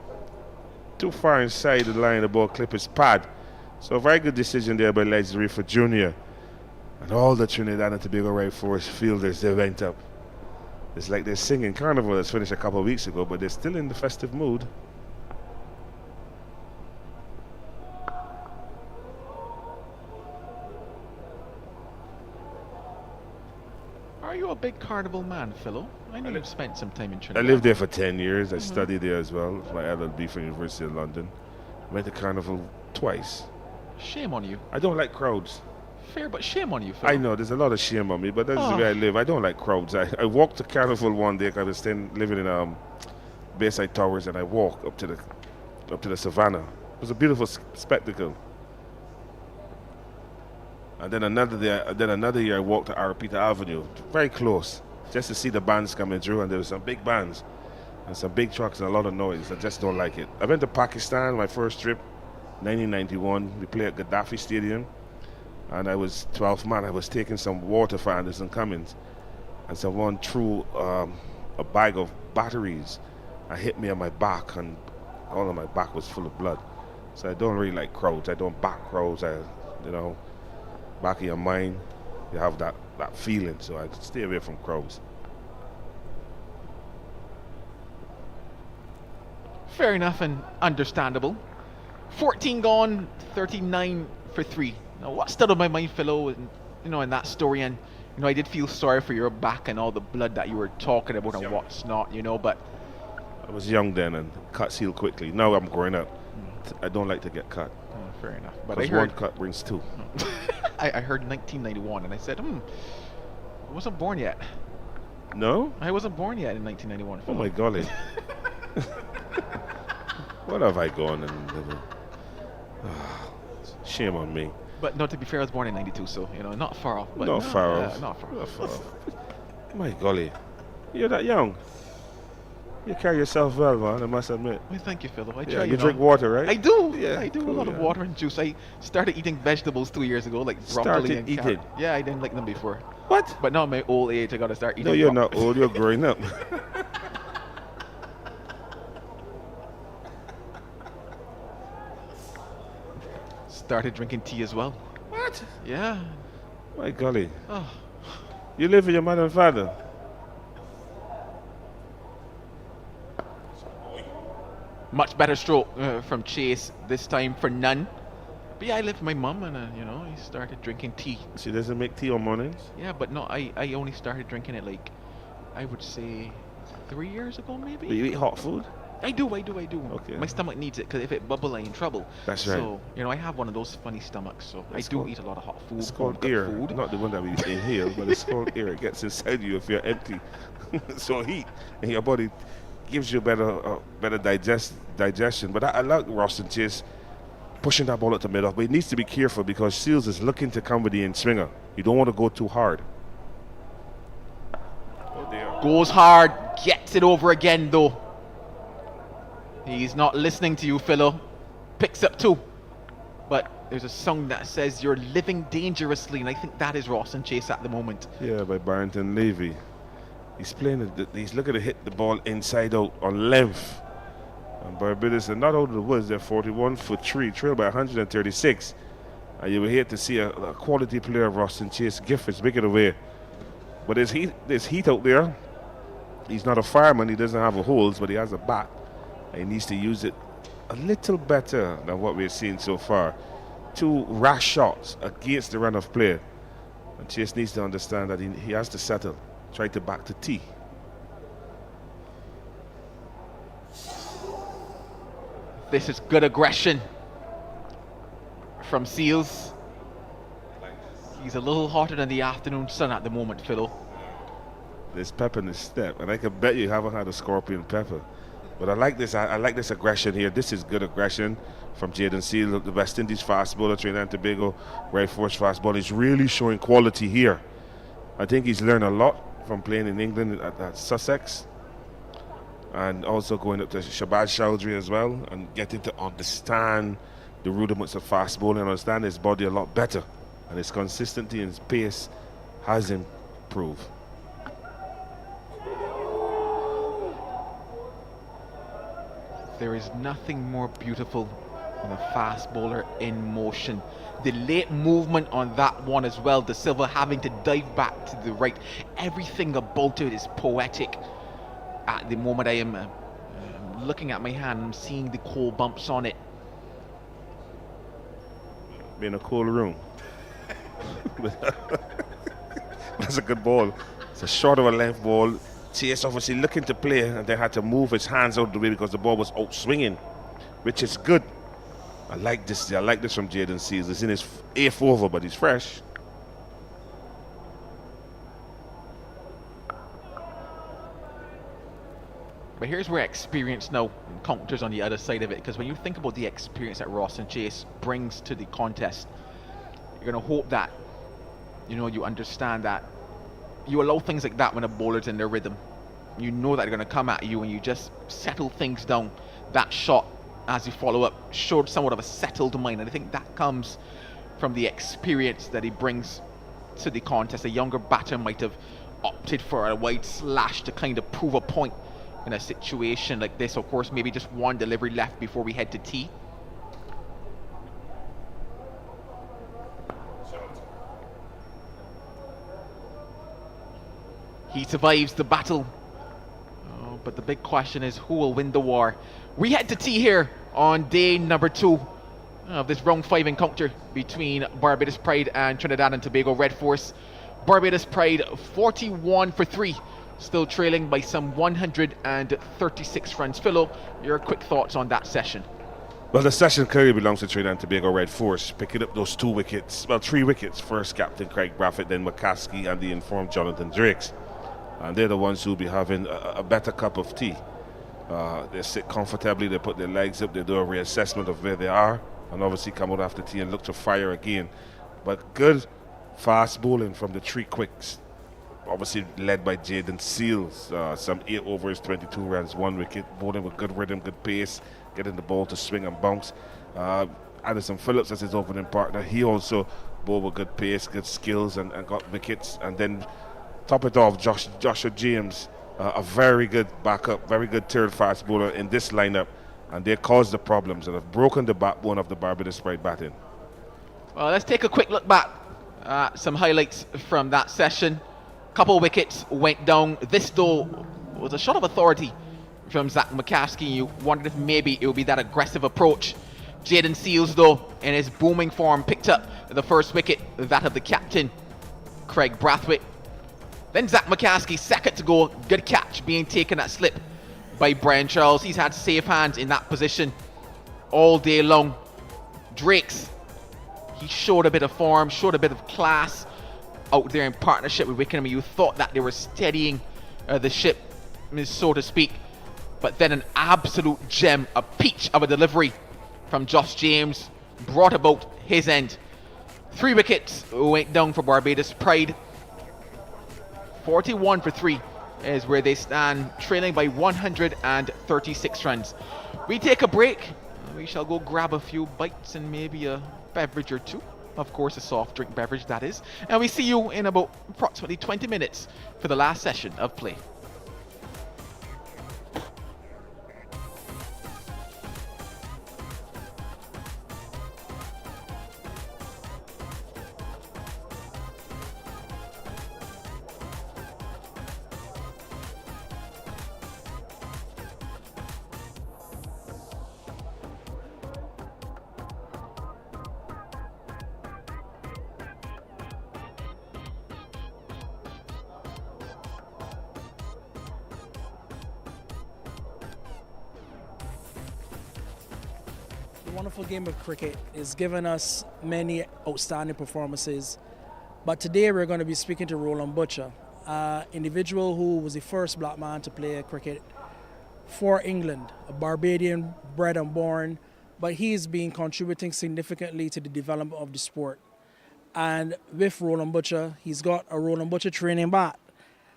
too far inside the line. The ball clip his pad. So a very good decision there by Leslie Reefer Jr. And all the Trinidad and Tobago right force fielders, they went up. It's like they're singing Carnival that's finished a couple of weeks ago, but they're still in the festive mood. Are you a big Carnival man, Philo? I know you've spent some time in Trinidad. I lived there for 10 years. I studied there as well. My LLB from University of London. Went to Carnival twice. Shame on you. I don't like crowds. Fair, but shame on you, Phil. I know, there's a lot of shame on me, but that's the way I live. I don't like crowds. I walked to Carnival one day because I was living in Bayside Towers, and I walked up to the savannah. It was a beautiful spectacle. And then another year I walked to Arapita Avenue, very close, just to see the bands coming through, and there were some big bands and some big trucks and a lot of noise. I just don't like it. I went to Pakistan, my first trip, 1991. We played at Gaddafi Stadium, and I was 12th man. I was taking some water for Anderson Cummins, and someone threw a bag of batteries and hit me on my back, and all of my back was full of blood. So I don't really like crowds. I don't back crowds. Back in your mind, you have that feeling. So I stay away from crowds. Fair enough and understandable. 14 gone, 39 for 3. Now, what stood on my mind, Philo, in that story, and I did feel sorry for your back and all the blood that you were talking about and what's not, but I was young then and cut seal quickly. Now I'm growing up. I don't like to get cut. Fair enough. But because one cut brings two. I heard 1991 and I said, I wasn't born yet. No? I wasn't born yet in 1991. Oh my golly. What have I gone and shame on me. But no, to be fair, I was born in 92, so not far off. But Not far off. Not far off. My golly. You're that young. You carry yourself well, man, I must admit. Well, thank you, Philo. I Yeah, try, you drink water, right? I do. Yeah, I do cool, a lot of water and juice. I started eating vegetables 2 years ago, like broccoli and carrot. Yeah, I didn't like them before. What? But now in my old age, I got to start eating. No, you're not old. You're growing up. Started drinking tea as well. What? Yeah. My golly. Oh. You live with your mother and father? Much better stroke from Chase this time for none. But yeah, I live with my mum and I started drinking tea. She doesn't make tea on mornings? Yeah, but no, I only started drinking it I would say 3 years ago maybe. But you eat hot food? I do. Okay. My stomach needs it because if it bubbles, I'm in trouble. That's right. So, I have one of those funny stomachs, so I do eat a lot of hot food. It's called air, not the one that we inhale, but it's called air. It gets inside you if you're empty. So heat, and your body gives you better digestion. But I like Roston Chase pushing that ball at the middle, but he needs to be careful because Seals is looking to come with the in-swinger. You don't want to go too hard. Oh dear. Goes hard, gets it over again though. He's not listening to you, Philo. Picks up 2. But there's a song that says you're living dangerously, and I think that is Roston Chase at the moment. Yeah, by Barrington Levy. He's playing he's looking to hit the ball inside out on length. And Barbados are not out of the woods. They're 41 for 3, trailed by 136. And you were here to see a quality player of Roston Chase. Giffords make it away. But there's heat out there. He's not a fireman. He doesn't have a holes, but he has a bat. He needs to use it a little better than what we've seen so far. 2 rash shots against the run of play. And Chase needs to understand that he has to settle. Try to back to tee. This is good aggression from Seals. He's a little hotter than the afternoon sun at the moment, Philo. There's pep in his step, and I can bet you haven't had a scorpion pepper. But I like this. I like this aggression here. This is good aggression from Jaden Seal, the West Indies fast bowler, Trinidad and Tobago, Red Force fast bowler. He's really showing quality here. I think he's learned a lot from playing in England at Sussex, and also going up to Shabazz Chowdhury as well, and getting to understand the rudiments of fast bowling and understand his body a lot better. And his consistency and his pace has improved. There is nothing more beautiful than a fast bowler in motion. The late movement on that one as well, De Silva having to dive back to the right. Everything about it is poetic. At the moment I am looking at my hand, I'm seeing the cold bumps on it. Be in a cool room. That's a good ball. It's a short of a length ball. Chase obviously looking to play, and they had to move his hands out of the way because the ball was out swinging, which is good. I like this. I like this from Jaden Seals. It's in his 8th over, but he's fresh. But here's where experience now encounters on the other side of it, because when you think about the experience that Roston Chase brings to the contest, you're going to hope that you understand that you allow things like that when a bowler's in their rhythm. You know that they're going to come at you, and you just settle things down. That shot as he follow up, showed somewhat of a settled mind, and I think that comes from the experience that he brings to the contest. A younger batter might have opted for a wide slash to kind of prove a point in a situation like this. Of course, maybe just one delivery left before we head to tea. He survives the battle. Oh, but the big question is, who will win the war? We head to tea here on day number 2 of this round 5 encounter between Barbados Pride and Trinidad and Tobago Red Force. Barbados Pride 41 for 3, still trailing by some 136 runs. Philo, your quick thoughts on that session? Well, the session clearly belongs to Trinidad and Tobago Red Force, picking up those 2 wickets, well, 3 wickets. First, Captain Craig Brathwaite, then McCaskey and the informed Jonathan Drakes. And they're the ones who'll be having a better cup of tea. They sit comfortably, they put their legs up, they do a reassessment of where they are, and obviously come out after tea and look to fire again. But good fast bowling from the 3 quicks, obviously led by Jaden Seals. Some 8 overs, 22 runs, 1 wicket, bowling with good rhythm, good pace, getting the ball to swing and bounce. Addison Phillips as his opening partner, he also bowled with good pace, good skills, and got wickets. And then top it off, Joshua James, a very good backup, very good third fast bowler in this lineup, and they caused the problems and have broken the backbone of the Barbados Pride batting. Well, let's take a quick look back at some highlights from that session. Couple wickets went down. This, though, was a shot of authority from Zach McCaskey. You wondered if maybe it would be that aggressive approach. Jaden Seals, though, in his booming form, picked up the first wicket, that of the captain, Craig Brathwaite. Then Zach McCaskey, second to go. Good catch being taken at slip by Brian Charles. He's had safe hands in that position all day long. Drakes, he showed a bit of form, showed a bit of class out there in partnership with Wickham. You thought that they were steadying the ship, so to speak. But then an absolute gem, a peach of a delivery from Josh James brought about his end. 3 wickets went down for Barbados Pride. 41 for 3 is where they stand, trailing by 136 runs. We take a break. We shall go grab a few bites and maybe a beverage or 2. Of course, a soft drink beverage, that is. And we see you in about approximately 20 minutes for the last session of play. Wonderful game of cricket has given us many outstanding performances, but today we're going to be speaking to Roland Butcher, an individual who was the first black man to play cricket for England, a Barbadian bred and born, but he's been contributing significantly to the development of the sport. And with Roland Butcher, he's got a Roland Butcher training bat,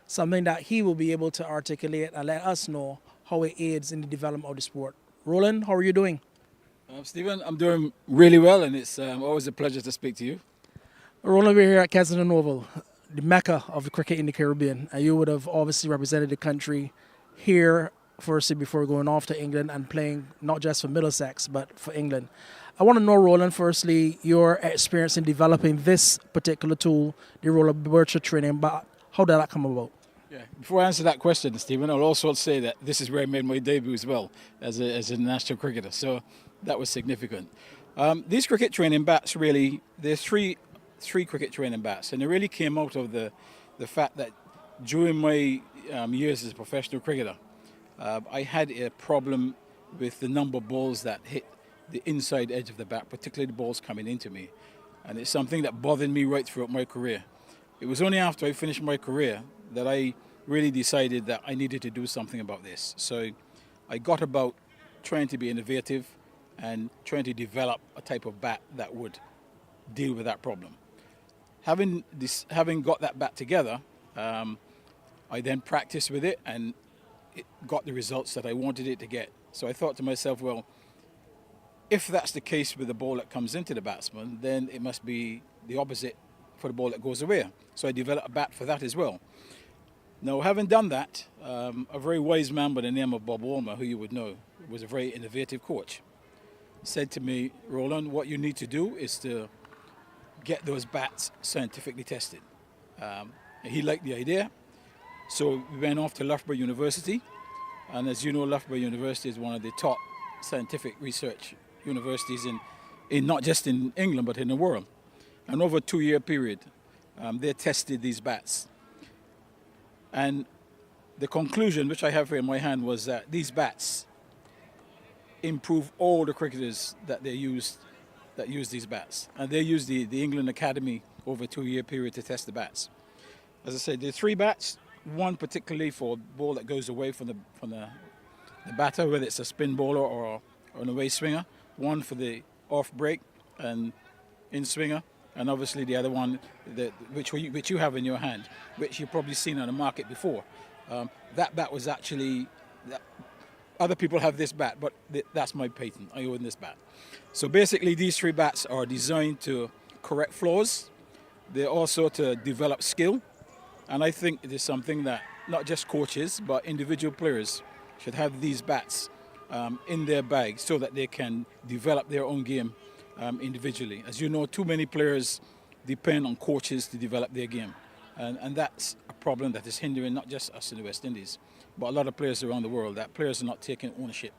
something that he will be able to articulate and let us know how it aids in the development of the sport. Roland, how are you doing? Stephen, I'm doing really well, and it's always a pleasure to speak to you. Roland, we're here at Kensington Oval, the mecca of the cricket in the Caribbean, and you would have obviously represented the country here firstly before going off to England and playing not just for Middlesex but for England. I want to know, Roland, firstly, your experience in developing this particular tool, the Roland Butcher training bat. How did that come about? Yeah. Before I answer that question, Stephen, I'll also say that this is where I made my debut as well as a national cricketer. So that was significant. These cricket training bats, really, there's three cricket training bats, and they really came out of the fact that during my years as a professional cricketer, I had a problem with the number of balls that hit the inside edge of the bat, particularly the balls coming into me. And it's something that bothered me right throughout my career. It was only after I finished my career that I really decided that I needed to do something about this. So I got about trying to be innovative and trying to develop a type of bat that would deal with that problem. Having got that bat together, I then practiced with it and it got the results that I wanted it to get. So I thought to myself, well, If that's the case with the ball that comes into the batsman, then it must be the opposite for the ball that goes away. So I developed a bat for that as well. Now, having done that, a very wise man by the name of Bob Woolmer, who you would know, was a very innovative coach, said to me, Roland, what you need to do is to get those bats scientifically tested. He liked the idea, so we went off to Loughborough University, and as you know, Loughborough University is one of the top scientific research universities in not just in England but in the world. And over a 2-year period, they tested these bats. And the conclusion, which I have here in my hand, was that these bats improve all the cricketers that use these bats. And they used the England Academy over a 2-year period to test the bats. As I said, there are 3 bats, one particularly for a ball that goes away from the batter, whether it's a spin bowler or an away swinger, one for the off break and in swinger, and obviously the other one which you have in your hand, which you've probably seen on the market before. That bat was actually, other people have this bat, but that's my patent. I own this bat. So basically these 3 bats are designed to correct flaws. They're also to develop skill. And I think it is something that not just coaches, but individual players should have these bats in their bag so that they can develop their own game individually. As you know, too many players depend on coaches to develop their game. And that's a problem that is hindering not just us in the West Indies, but a lot of players around the world, that players are not taking ownership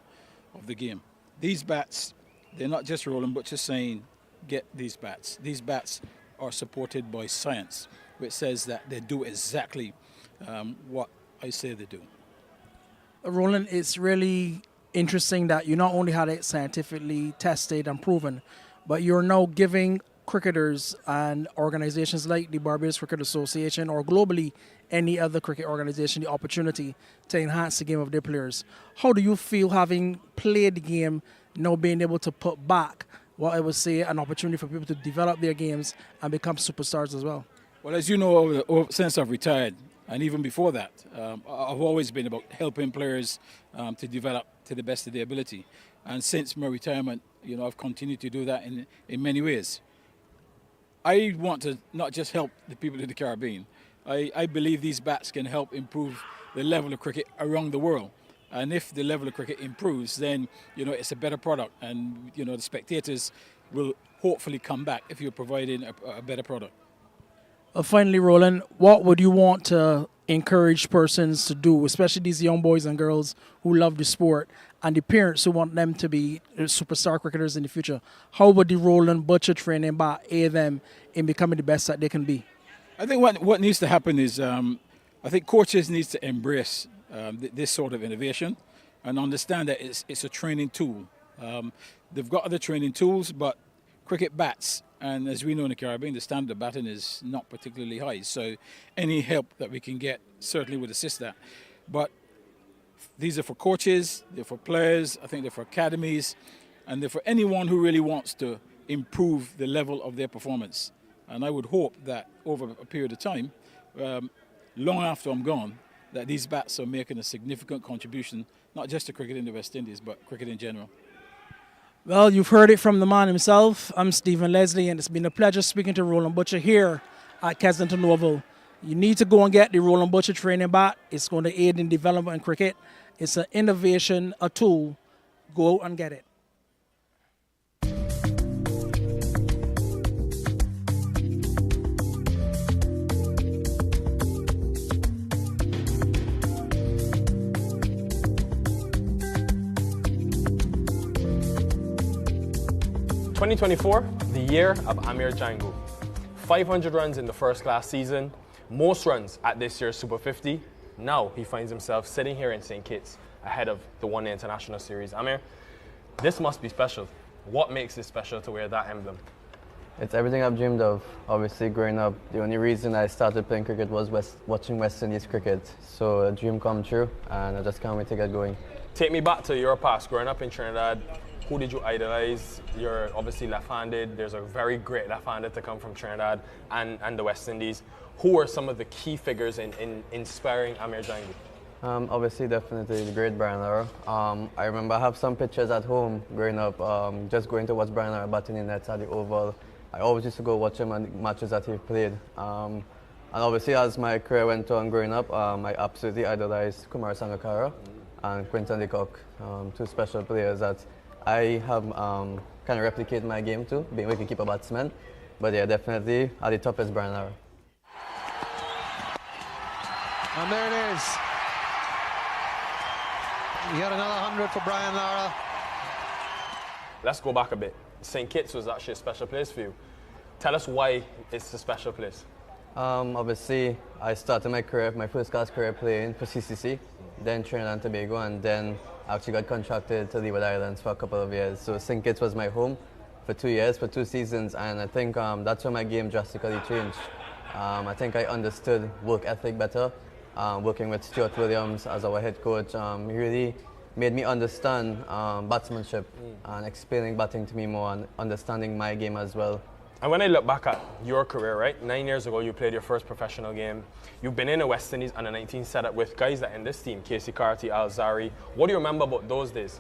of the game. These bats, they're not just Roland Butcher saying, get these bats. These bats are supported by science, which says that they do exactly what I say they do. Roland, it's really interesting that you not only had it scientifically tested and proven, but you're now giving cricketers and organizations like the Barbados Cricket Association or globally any other cricket organization the opportunity to enhance the game of their players. How do you feel having played the game, now being able to put back what I would say an opportunity for people to develop their games and become superstars as well? Well, as you know, since I've retired, and even before that, I've always been about helping players to develop to the best of their ability. And since my retirement, you know, I've continued to do that in many ways. I want to not just help the people in the Caribbean. I believe these bats can help improve the level of cricket around the world. And if the level of cricket improves, then, you know, it's a better product. And, you know, the spectators will hopefully come back if you're providing a better product. Finally, Roland, what would you want to encourage persons to do, especially these young boys and girls who love the sport and the parents who want them to be superstar cricketers in the future? How would the Roland Butcher training bat aid them in becoming the best that they can be? I think what needs to happen is I think coaches need to embrace this sort of innovation and understand that it's a training tool. They've got other training tools, but cricket bats, and as we know in the Caribbean, the standard of batting is not particularly high. So any help that we can get certainly would assist that. But these are for coaches, they're for players, I think they're for academies, and they're for anyone who really wants to improve the level of their performance. And I would hope that over a period of time, long after I'm gone, that these bats are making a significant contribution, not just to cricket in the West Indies, but cricket in general. Well, you've heard it from the man himself. I'm Stephen Leslie, and it's been a pleasure speaking to Roland Butcher here at Kensington Oval. You need to go and get the Roland Butcher training bat. It's going to aid in development in cricket. It's an innovation, a tool. Go out and get it. (2024), the year of Amir Jangoo. 500 runs in the first class season, most runs at this year's Super 50. Now he finds himself sitting here in St. Kitts ahead of the One Day International Series. Amir, this must be special. What makes it special to wear that emblem? It's everything I've dreamed of. Obviously, growing up, the only reason I started playing cricket was watching West Indies cricket. So a dream come true, and I just can't wait to get going. Take me back to your past, growing up in Trinidad. Who did you idolize? You're obviously left-handed. There's a very great left-hander to come from Trinidad and the West Indies. Who are some of the key figures in inspiring Amir Jangoo? Obviously, definitely the great Brian Lara. I remember I have some pictures at home growing up, just going to watch Brian Lara batting in nets at the Oval. I always used to go watch him on matches that he played. And obviously, as my career went on growing up, I absolutely idolized Kumar Sangakkara and Quinton de Kock, two special players that I have kind of replicated my game to, being a wicketkeeper batsman. But yeah, definitely at the top is Brian Lara. And there it is. You got another 100 for Brian Lara. Let's go back a bit. St. Kitts was actually a special place for you. Tell us why it's a special place. Obviously, I started my career, my first class career playing for CCC, then Trinidad and Tobago, and then I actually got contracted to Leeward Islands for a couple of years. So St. Kitts was my home for 2 years, for 2 seasons, and I think that's when my game drastically changed. I think I understood work ethic better. Working with Stuart Williams as our head coach, he really made me understand batsmanship and explaining batting to me more and understanding my game as well. And when I look back at your career, right, 9 years ago you played your first professional game. You've been in the West Indies under 19 setup with guys that in this team, Casey Carty, Al Zari. What do you remember about those days?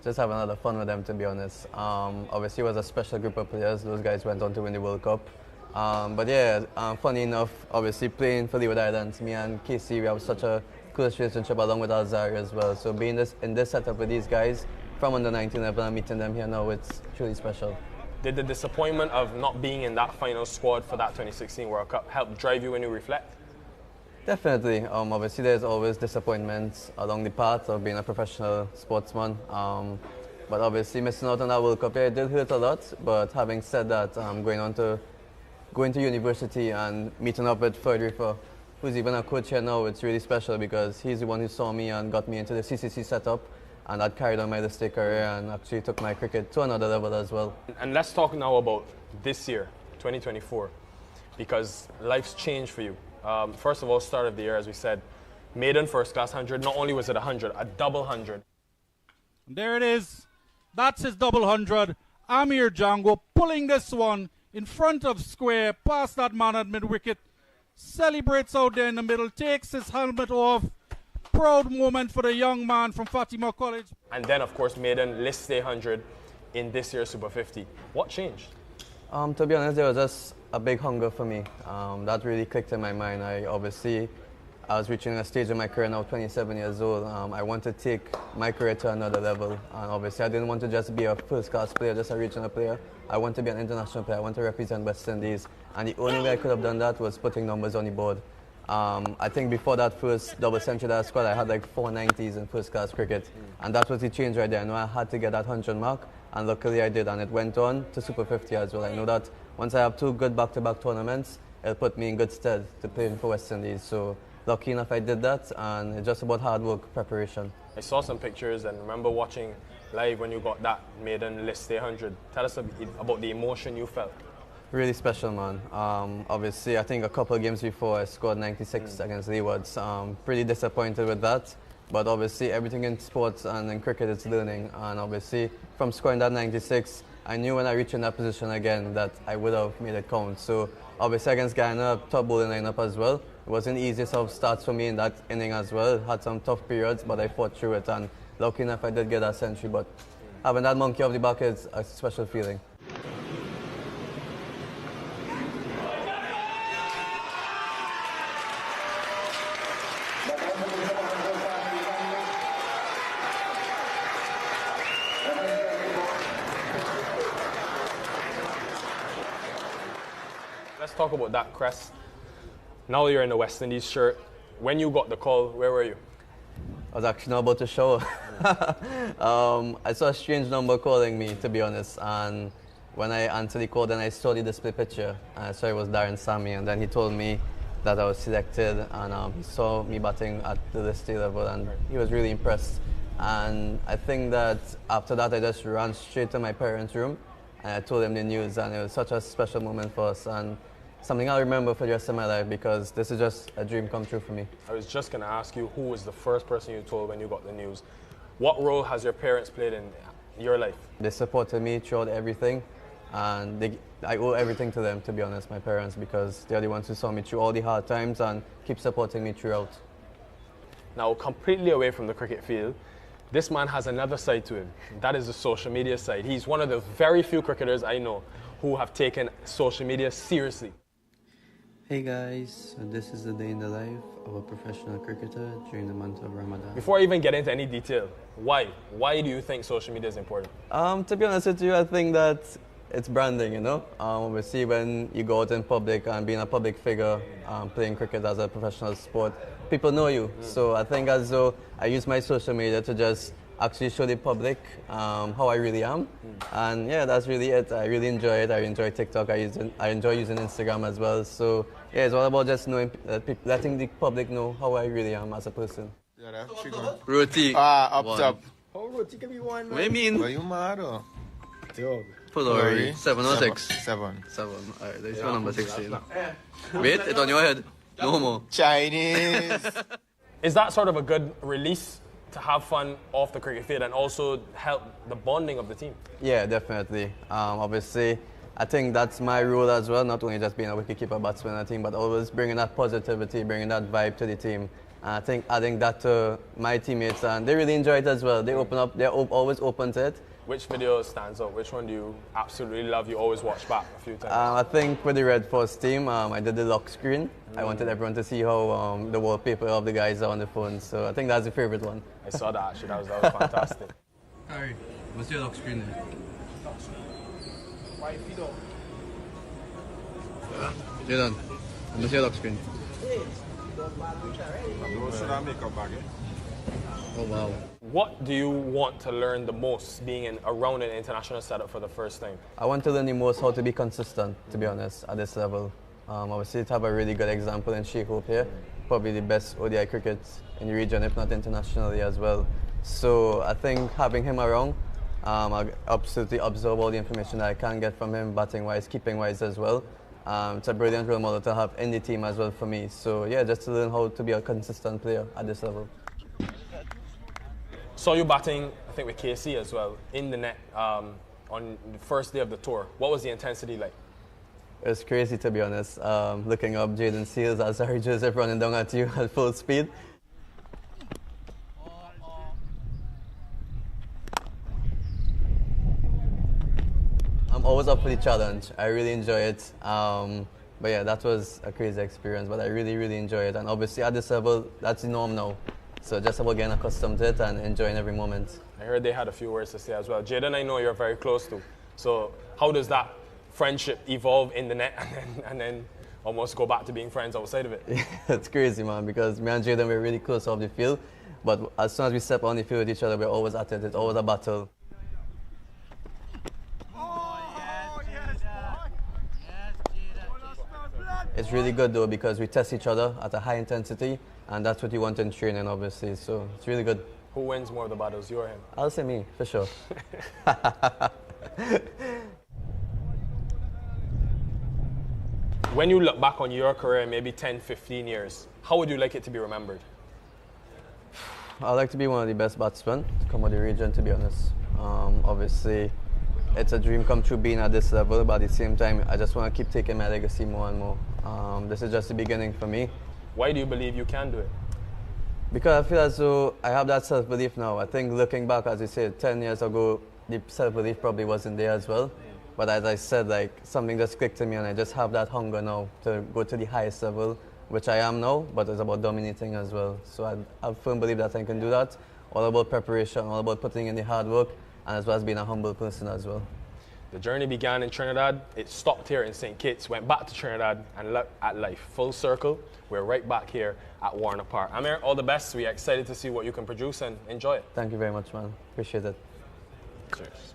Just having a lot of fun with them, to be honest. Obviously it was a special group of players. Those guys went on to win the World Cup. But yeah, funny enough, obviously playing for Leeward Islands, me and Casey, we have such a close relationship along with Al Zari as well. So being in this setup with these guys from under 19 level and meeting them here now, it's truly special. Did the disappointment of not being in that final squad for that 2016 World Cup help drive you when you reflect? Definitely. Obviously there's always disappointments along the path of being a professional sportsman. But obviously missing out on that World Cup, yeah, it did hurt a lot. But having said that, going to university and meeting up with Frederica, who's even a coach here now, it's really special because he's the one who saw me and got me into the CCC setup, and that carried on my district career and actually took my cricket to another level as well. And let's talk now about this year, 2024, because life's changed for you. First of all, start of the year, as we said, maiden first class 100. Not only was it 100, a double 100. There it is. That's his double 100. Amir Jangoo pulling this one in front of square, past that man at mid-wicket, celebrates out there in the middle, takes his helmet off. Proud moment for the young man from Fatima College. And then, of course, maiden list stay 100 in this year's Super 50. What changed? To be honest, there was just a big hunger for me. That really clicked in my mind. I was reaching a stage in my career now, 27 years old. I want to take my career to another level. And obviously, I didn't want to just be a first-class player, just a regional player. I want to be an international player. I want to represent West Indies. And the only way I could have done that was putting numbers on the board. I think before that first double century that I scored, I had like 490s in first-class cricket. And that was the change right there. I know I had to get that 100 mark, and luckily I did. And it went on to Super 50 as well. I know that once I have 2 good back-to-back tournaments, it'll put me in good stead to play for West Indies. So lucky enough I did that, and it's just about hard work, preparation. I saw some pictures and remember watching live when you got that maiden list stay 100. Tell us about the emotion you felt. Really special, man. Obviously, I think a couple of games before I scored 96 against Leewards. Pretty disappointed with that. But obviously, everything in sports and in cricket is learning. And obviously, from scoring that 96, I knew when I reached in that position again that I would have made it count. So obviously, against Guyana, top bowling lineup as well. It wasn't the easiest of starts for me in that inning as well. Had some tough periods, but I fought through it. And lucky enough, I did get that century. But having that monkey off the back is a special feeling. Let's talk about that crest. Now you're in the West Indies shirt. When you got the call, where were you? I was actually not about to shower. I saw a strange number calling me, to be honest. And when I answered the call, then I saw the display picture. I saw it was Darren Sammy, and then he told me that I was selected, and he saw me batting at the list A level, and he was really impressed. And I think that after that, I just ran straight to my parents' room, and I told them the news, and it was such a special moment for us. And something I'll remember for the rest of my life, because this is just a dream come true for me. I was just going to ask you, who was the first person you told when you got the news? What role has your parents played in your life? They supported me throughout everything, and I owe everything to them, to be honest, my parents, because they're the ones who saw me through all the hard times and keep supporting me throughout. Now, completely away from the cricket field, this man has another side to him. That is the social media side. He's one of the very few cricketers I know who have taken social media seriously. Hey guys, so this is the day in the life of a professional cricketer during the month of Ramadan. Before I even get into any detail, why? Why do you think social media is important? To be honest with you, I think that it's branding, you know. Obviously, when you go out in public and being a public figure, playing cricket as a professional sport, people know you. So I think as though I use my social media to just actually show the public how I really am. And yeah, that's really it. I really enjoy it. I enjoy TikTok. I enjoy using Instagram as well. So yeah, it's all about just knowing, letting the public know how I really am as a person. Roti. Up top. Oh, Roti can be one, What do you mean? What you mad or? Pulori. 7 or 6? 7. 7. Alright, that's my number 16. Wait, it's on your head. No more. Chinese. Is that sort of a good release to have fun off the cricket field and also help the bonding of the team? Yeah, definitely. Obviously, I think that's my role as well, not only just being a wicketkeeper batsman on the team, but always bringing that positivity, bringing that vibe to the team. And I think adding that to my teammates, and they really enjoy it as well. They open up, they're always open to it. Which video stands out? Which one do you absolutely love? You always watch back a few times. I think with the Red Force team, I did the lock screen. I wanted everyone to see how the wallpaper of the guys are on the phone. So I think that's the favorite one. I saw that actually. That was fantastic. Alright, what's your lock screen there? Jayden, what's your lock screen? Oh wow. What do you want to learn the most being around an international setup for the first time? I want to learn the most how to be consistent, to be honest, at this level. Obviously, to have a really good example in Sheikh Hope here, probably the best ODI cricket in the region, if not internationally as well. So I think having him around, I absolutely absorb all the information that I can get from him, batting-wise, keeping-wise as well. It's a brilliant role model to have in the team as well for me. So yeah, just to learn how to be a consistent player at this level. Saw you batting, I think with KC as well, in the net on the first day of the tour. What was the intensity like? It was crazy, to be honest. Looking up Jaden Seals as Harry Joseph running down at you at full speed. I'm always up for the challenge. I really enjoy it. But yeah, that was a crazy experience, but I really, really enjoy it. And obviously at this level, that's the norm now. So just about getting accustomed to it and enjoying every moment. I heard they had a few words to say as well. Jaden, I know you're very close to. So how does that friendship evolve in the net and then almost go back to being friends outside of it? It's crazy, man, because me and Jaden were really close off the field. But as soon as we step on the field with each other, we're always at it. It's always a battle. It's really good though because we test each other at a high intensity, and that's what you want in training, obviously. So it's really good. Who wins more of the battles, you or him? I'll say me, for sure. When you look back on your career, maybe 10, 15 years, how would you like it to be remembered? I'd like to be one of the best batsmen to come out of the region, to be honest. Obviously, it's a dream come true being at this level, but at the same time, I just want to keep taking my legacy more and more. This is just the beginning for me. Why do you believe you can do it? Because I feel as though I have that self-belief now. I think looking back, as you said, 10 years ago, the self-belief probably wasn't there as well. But as I said, like, something just clicked to me and I just have that hunger now to go to the highest level, which I am now, but it's about dominating as well. So I firmly believe that I can do that. All about preparation, all about putting in the hard work, and as well as being a humble person as well. The journey began in Trinidad, it stopped here in St. Kitts, went back to Trinidad and looked at life. Full circle, we're right back here at Warner Park. Amir, all the best. We're excited to see what you can produce and enjoy it. Thank you very much, man. Appreciate it. Cheers.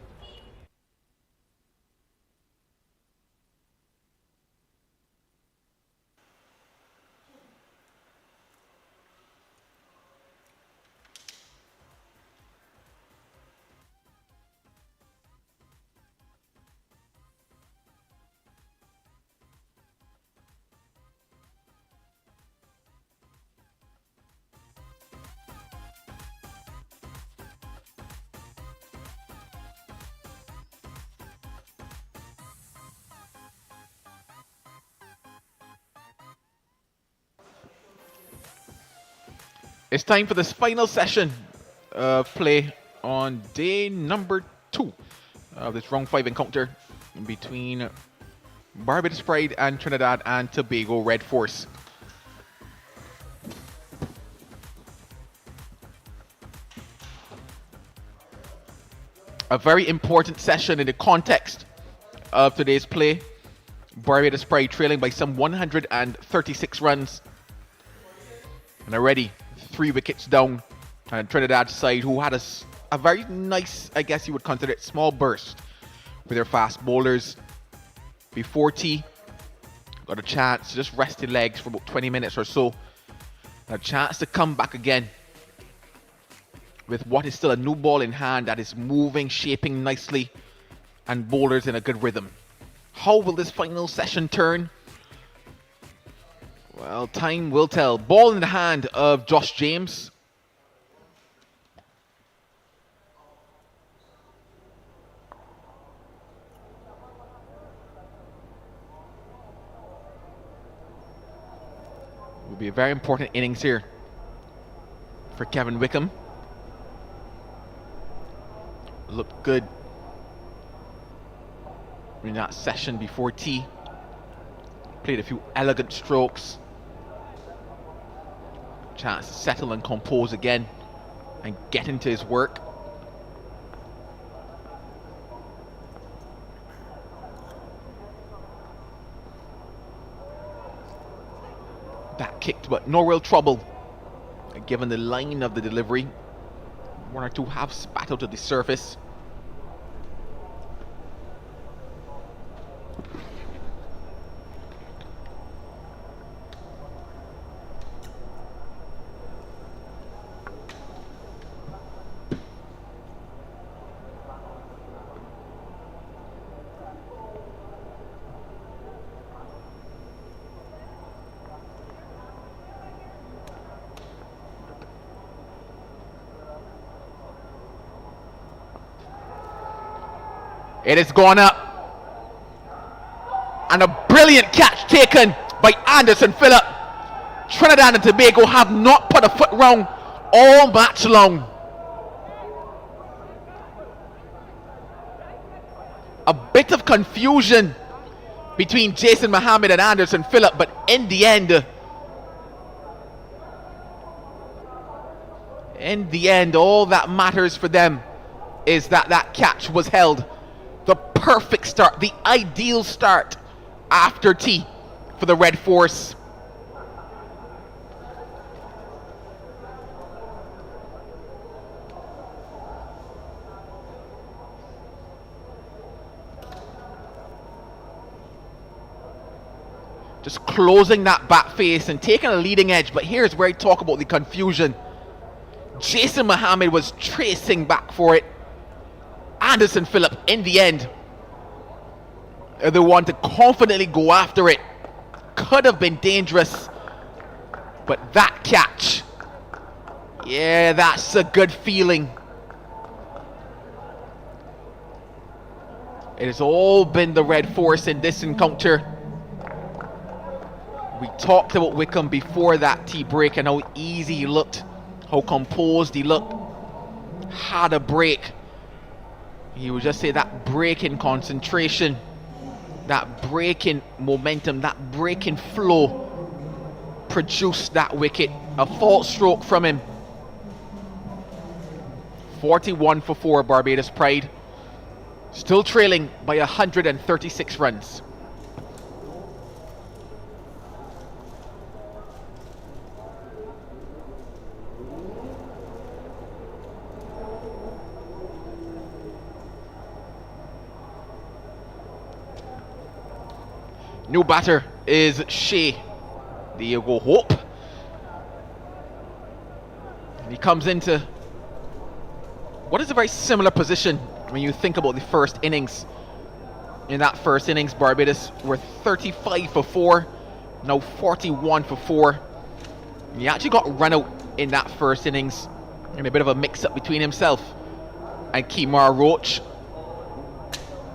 It's time for this final session of play on day number 2 of this round 5 encounter between Barbados Pride and Trinidad and Tobago Red Force. A very important session in the context of today's play. Barbados Pride trailing by some 136 runs. And already 3 wickets down. And Trinidad side, who had a very nice, I guess you would consider it, small burst with their fast bowlers. Before tea, got a chance to just rest their legs for about 20 minutes or so. A chance to come back again with what is still a new ball in hand that is moving, shaping nicely, and bowlers in a good rhythm. How will this final session turn? Well, time will tell. Ball in the hand of Josh James. Will be a very important innings here for Kevin Wickham. Looked good in that session before tea. Played a few elegant strokes. Chance to settle and compose again and get into his work. That kicked, but no real trouble given the line of the delivery. 1 or 2 have spat out of the surface. It has gone up. And a brilliant catch taken by Anderson Phillip. Trinidad and Tobago have not put a foot wrong all match long. A bit of confusion between Jason Mohammed and Anderson Phillip, but in the end, all that matters for them is that that catch was held. The perfect start, the ideal start after tea for the Red Force. Just closing that back face and taking a leading edge, but here's where I talk about the confusion. Jason Mohammed was tracing back for it. Anderson Phillip, in the end, the one to confidently go after it. Could have been dangerous, but that catch, yeah, that's a good feeling. It has all been the Red Force in this encounter. We talked about Wickham before that tea break and how easy he looked, how composed he looked. Had a break. You would just say that break in concentration, that break in momentum, that break in flow produced that wicket. A false stroke from him. 41 for 4 Barbados Pride. Still trailing by 136 runs. New batter is Shea. Diego Hope. And he comes into what is a very similar position when you think about the first innings. In that first innings, Barbados were 35 for 4, now 41 for 4. And he actually got run out in that first innings in a bit of a mix-up between himself and Kemar Roach.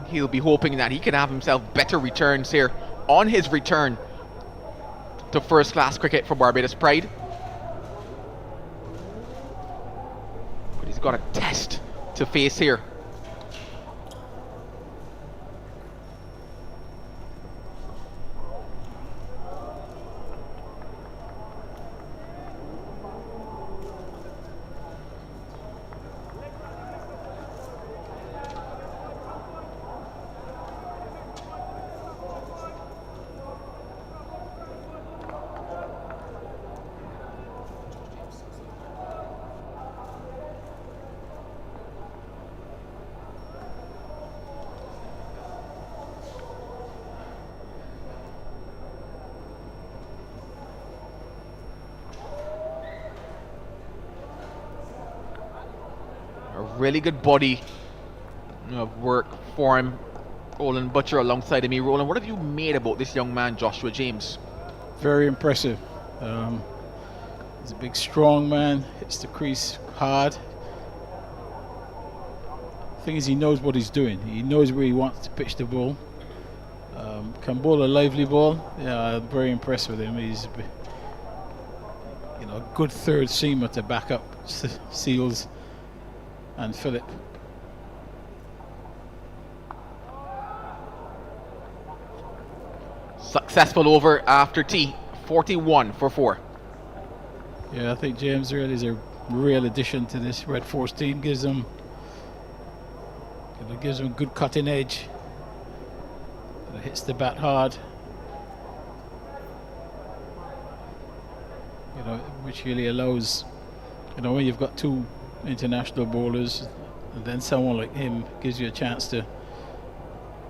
He'll be hoping that he can have himself better returns here on his return to first-class cricket for Barbados Pride. got a test to face here. Really good body of work for him. Roland Butcher alongside of me. Roland, what have you made about this young man, Joshua James? Very impressive. He's a big, strong man. Hits the crease hard. The thing is, he knows what he's doing. He knows where he wants to pitch the ball. Can bowl a lively ball. Yeah, I'm very impressed with him. He's, a good third seamer to back up Seals and Phillip. Successful over after tea, 41 for 4. Yeah, I think James really is a real addition to this Red Force team. Gives them a good cutting edge. Hits the bat hard. Which really allows, when you've got two international bowlers, and then someone like him gives you a chance to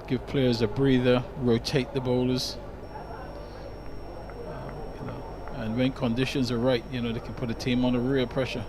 give players a breather, rotate the bowlers, and when conditions are right, they can put a team under real pressure.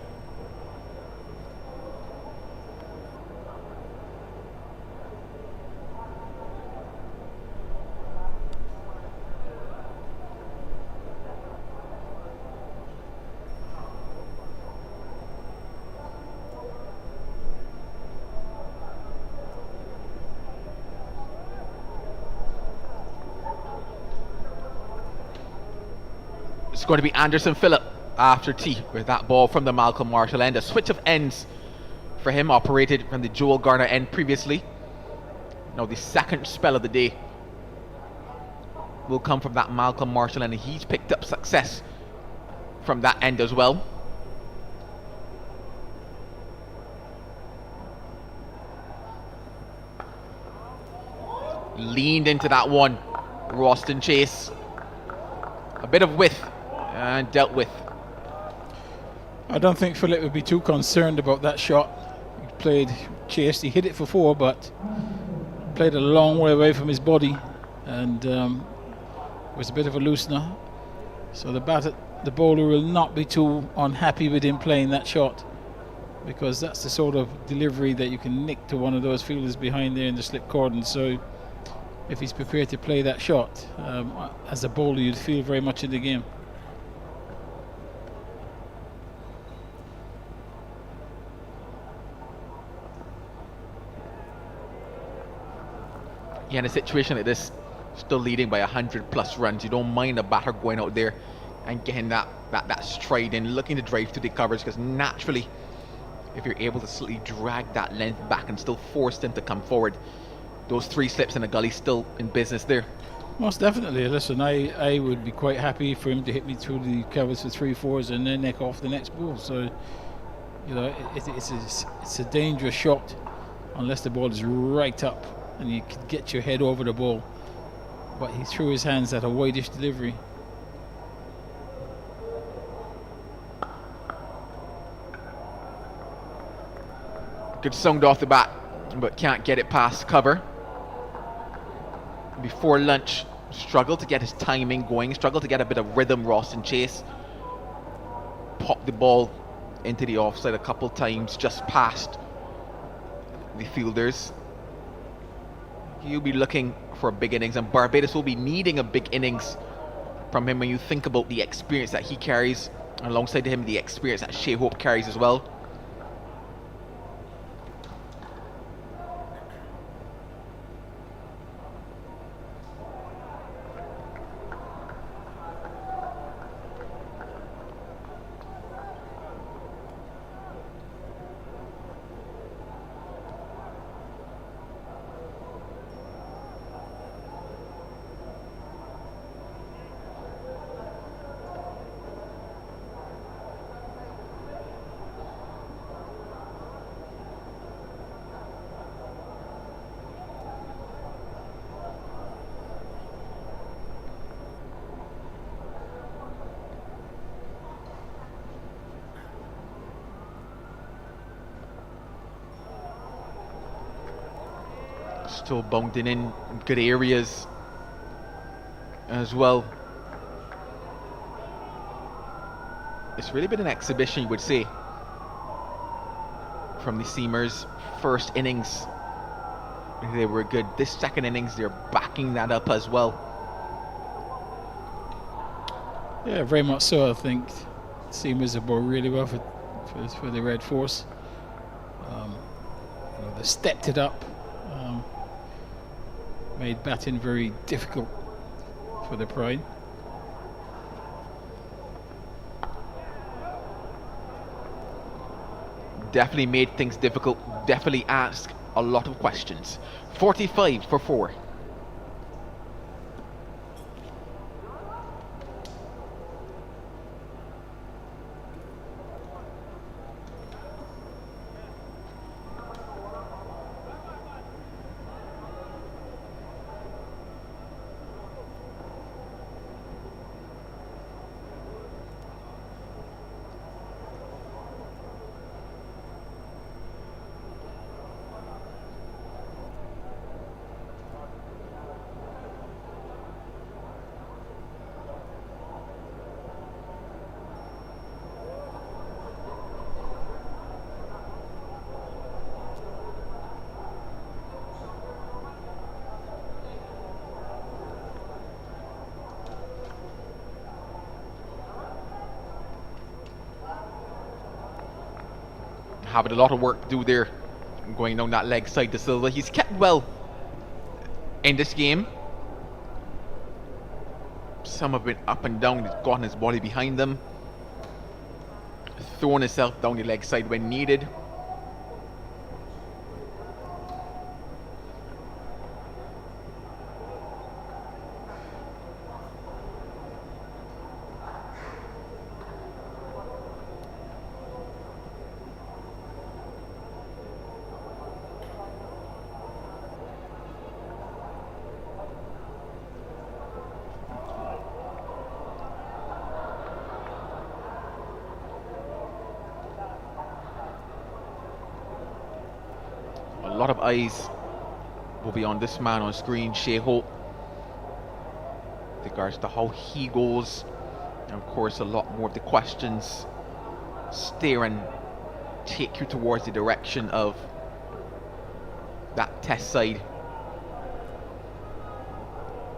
It's going to be Anderson Phillip after tea with that ball from the Malcolm Marshall end. A switch of ends for him, operated from the Joel Garner end previously. Now the second spell of the day will come from that Malcolm Marshall end, and he's picked up success from that end as well. Leaned into that one, Roston Chase. A bit of width and dealt with. I don't think Phillip would be too concerned about that shot. He played chased, he hit it for 4, but played a long way away from his body, and was a bit of a loosener. So the bowler will not be too unhappy with him playing that shot, because that's the sort of delivery that you can nick to one of those fielders behind there in the slip cordon. So if he's prepared to play that shot, as a bowler, you'd feel very much in the game. Yeah, in a situation like this, still leading by 100+ runs, you don't mind a batter going out there and getting that stride in, looking to drive through the coverage, because naturally, if you're able to slightly drag that length back and still force them to come forward, those 3 slips in the gully still in business there. Most definitely. Listen, I would be quite happy for him to hit me through the covers for 3-4s and then neck off the next ball. So, it's a dangerous shot unless the ball is right up and you can get your head over the ball. But he threw his hands at a wideish delivery. Good sound off the bat, but can't get it past cover. Before lunch, struggled to get his timing going, struggled to get a bit of rhythm. Roston Chase popped the ball into the offside a couple times, just past the fielders. He'll be looking for big innings, and Barbados will be needing a big innings from him when you think about the experience that he carries, and alongside him the experience that Shea Hope carries as well. Still bounding in good areas as well. It's really been an exhibition, you would say, from the Seamers. First innings, they were good. This second innings, they're backing that up as well. Yeah, very much so. I think Seamers have bowled really well for the Red Force. They stepped it up, made batting very difficult for the Pride. Definitely made things difficult, definitely asked a lot of questions. 45 for 4. Having a lot of work to do there, going down that leg side to Silva. He's kept well in this game. Some have been up and down. He's gotten his body behind them, thrown himself down the leg side when needed. A lot of eyes will be on this man on screen, Shea Hope, with regards to how he goes. And of course, a lot more of the questions steer and take you towards the direction of that test side,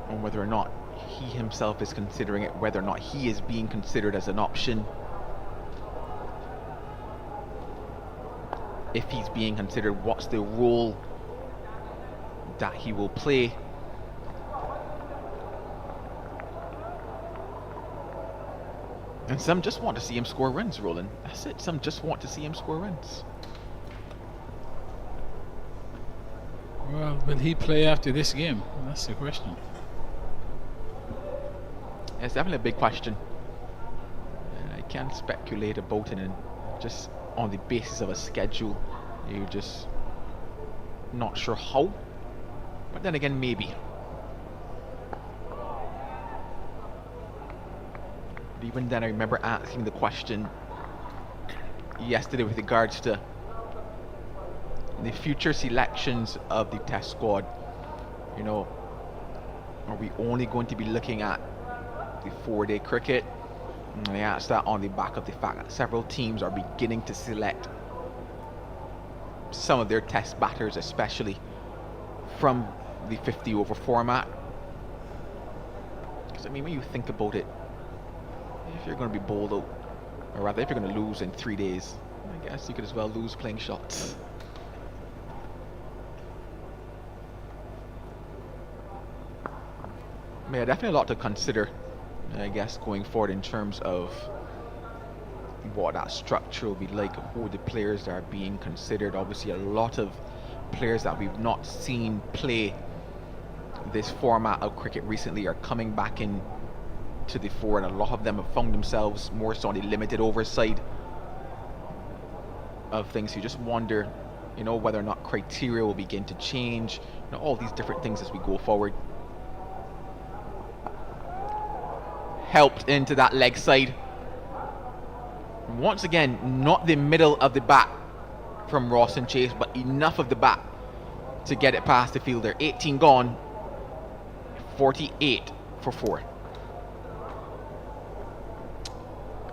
and whether or not he himself is considering it, whether or not he is being considered as an option. If he's being considered, what's the role that he will play? And some just want to see him score runs, Roland. That's it. Some just want to see him score runs. Well, will he play after this game? That's the question. It's definitely a big question. And I can't speculate about it, and just on the basis of a schedule, you're just not sure how. But then again, maybe. But even then, I remember asking the question yesterday with regards to the future selections of the test squad. You know, are we only going to be looking at the 4-day cricket? And I asked that on the back of the fact that several teams are beginning to select some of their test batters, especially from the 50 over format. Because I mean, when you think about it, if you're going to be bowled out, or rather if you're going to lose in 3 days, I guess you could as well lose playing shots. Yeah, definitely a lot to consider, I guess, going forward in terms of what that structure will be like, who the players that are being considered. Obviously, a lot of players that we've not seen play this format of cricket recently are coming back in to the fore, and a lot of them have found themselves more so on the limited over side of things. You just wonder, you know, whether or not criteria will begin to change, you know, all these different things as we go forward. Helped into that leg side. Once again, not the middle of the bat from Ross and Chase, but enough of the bat to get it past the fielder. 18 gone, 48 for 4.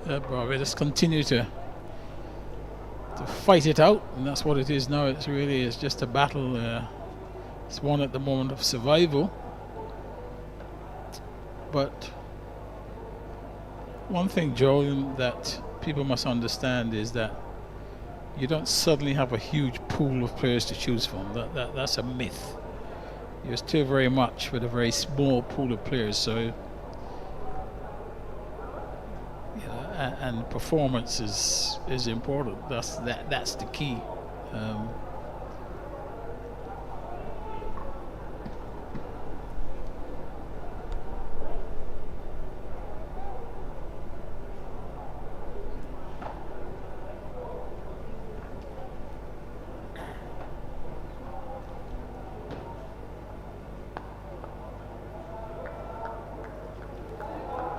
Barbados continue to fight it out, and that's what it is now. It's really just a battle. It's one at the moment of survival. But one thing, Joel, that people must understand is that you don't suddenly have a huge pool of players to choose from. That's a myth. You're still very much with a very small pool of players, so and performance is important. That's the key.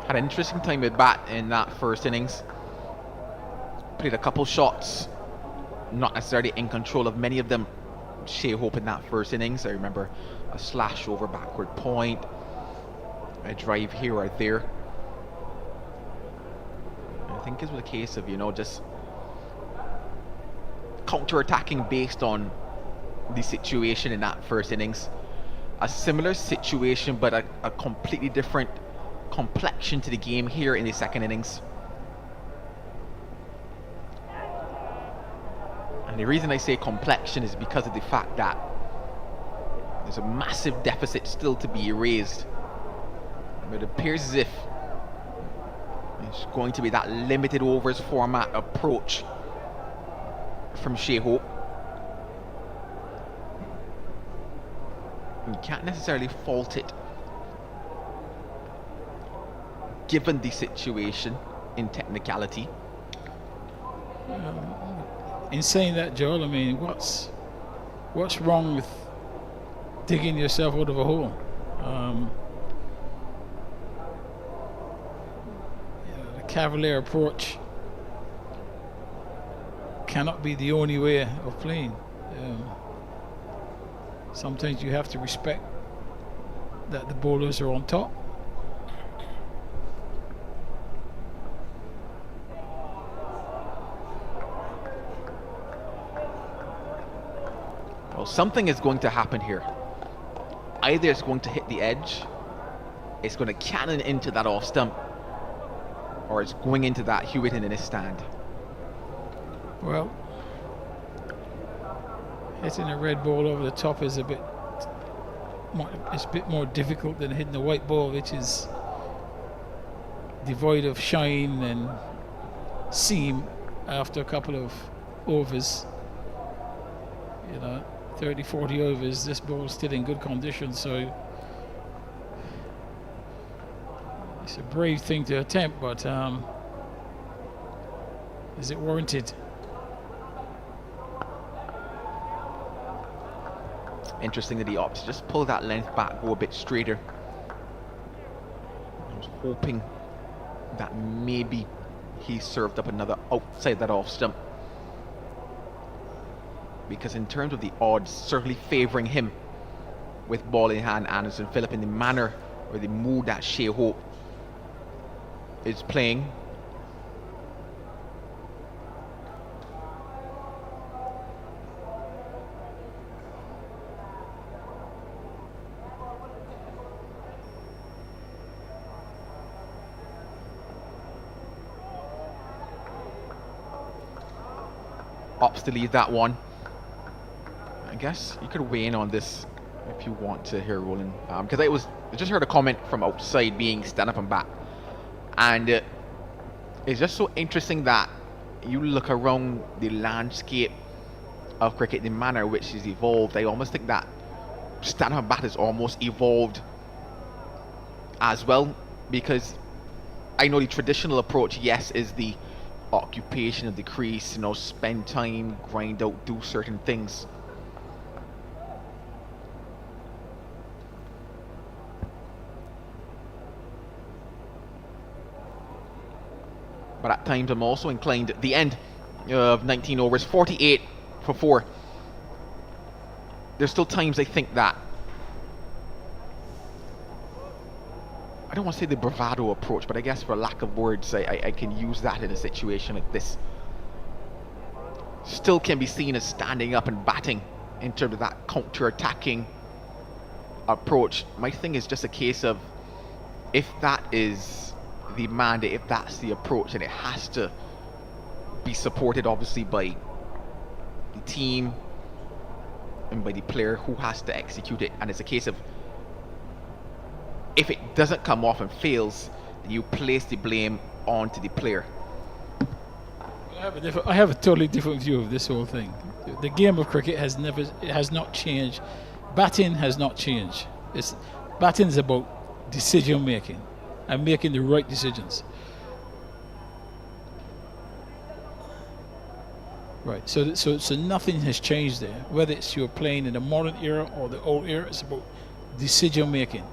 Had an interesting time with bat in that first innings. Played a couple shots, not necessarily in control of many of them. Shea Hope in that first innings. I remember a slash over backward point, a drive here or there. I think it was a case of, just counter-attacking based on the situation in that first innings. A similar situation, but a completely different complexion to the game here in the second innings. And the reason I say complexion is because of the fact that there's a massive deficit still to be erased. It appears as if it's going to be that limited overs format approach from Shea Hope. You can't necessarily fault it given the situation in technicality. In saying that, Joel, I mean, what's wrong with digging yourself out of a hole? The cavalier approach cannot be the only way of playing. Sometimes you have to respect that the bowlers are on top. Well, something is going to happen here. Either it's going to hit the edge, it's going to cannon into that off stump, or it's going into that Hewitt in his stand. Well, hitting a red ball over the top is a bit more difficult than hitting the white ball, which is devoid of shine and seam after a couple of overs. 30-40 overs, this ball's still in good condition, so it's a brave thing to attempt, but is it warranted? Interesting that he opts to just pull that length back, go a bit straighter. I was hoping that maybe he served up another outside that off stump, because in terms of the odds certainly favouring him with ball in hand, Anderson Phillip, in the manner or the mood that Shea Hope is playing, opts to leave that one. I guess you could weigh in on this if you want to here, Roland, because I just heard a comment from outside being stand up and bat, and it's just so interesting that you look around the landscape of cricket, the manner which has evolved. I almost think that stand up and bat has almost evolved as well, because I know the traditional approach, yes, is the occupation of the crease, spend time, grind out, do certain things. But at times I'm also inclined, at the end of 19 overs, 48 for 4. there's still times I think that, I don't want to say the bravado approach, but I guess for lack of words, I can use that in a situation like this. Still can be seen as standing up and batting in terms of that counter-attacking approach. My thing is just a case of, if that is the mandate, if that's the approach, and it has to be supported obviously by the team and by the player who has to execute it, and it's a case of, if it doesn't come off and fails, you place the blame onto the player. I have a totally different view of this whole thing. The game of cricket has not changed. Batting has not changed. Batting is about decision making and making the right decisions. Right. So nothing has changed there. Whether it's you're playing in the modern era or the old era, it's about decision making.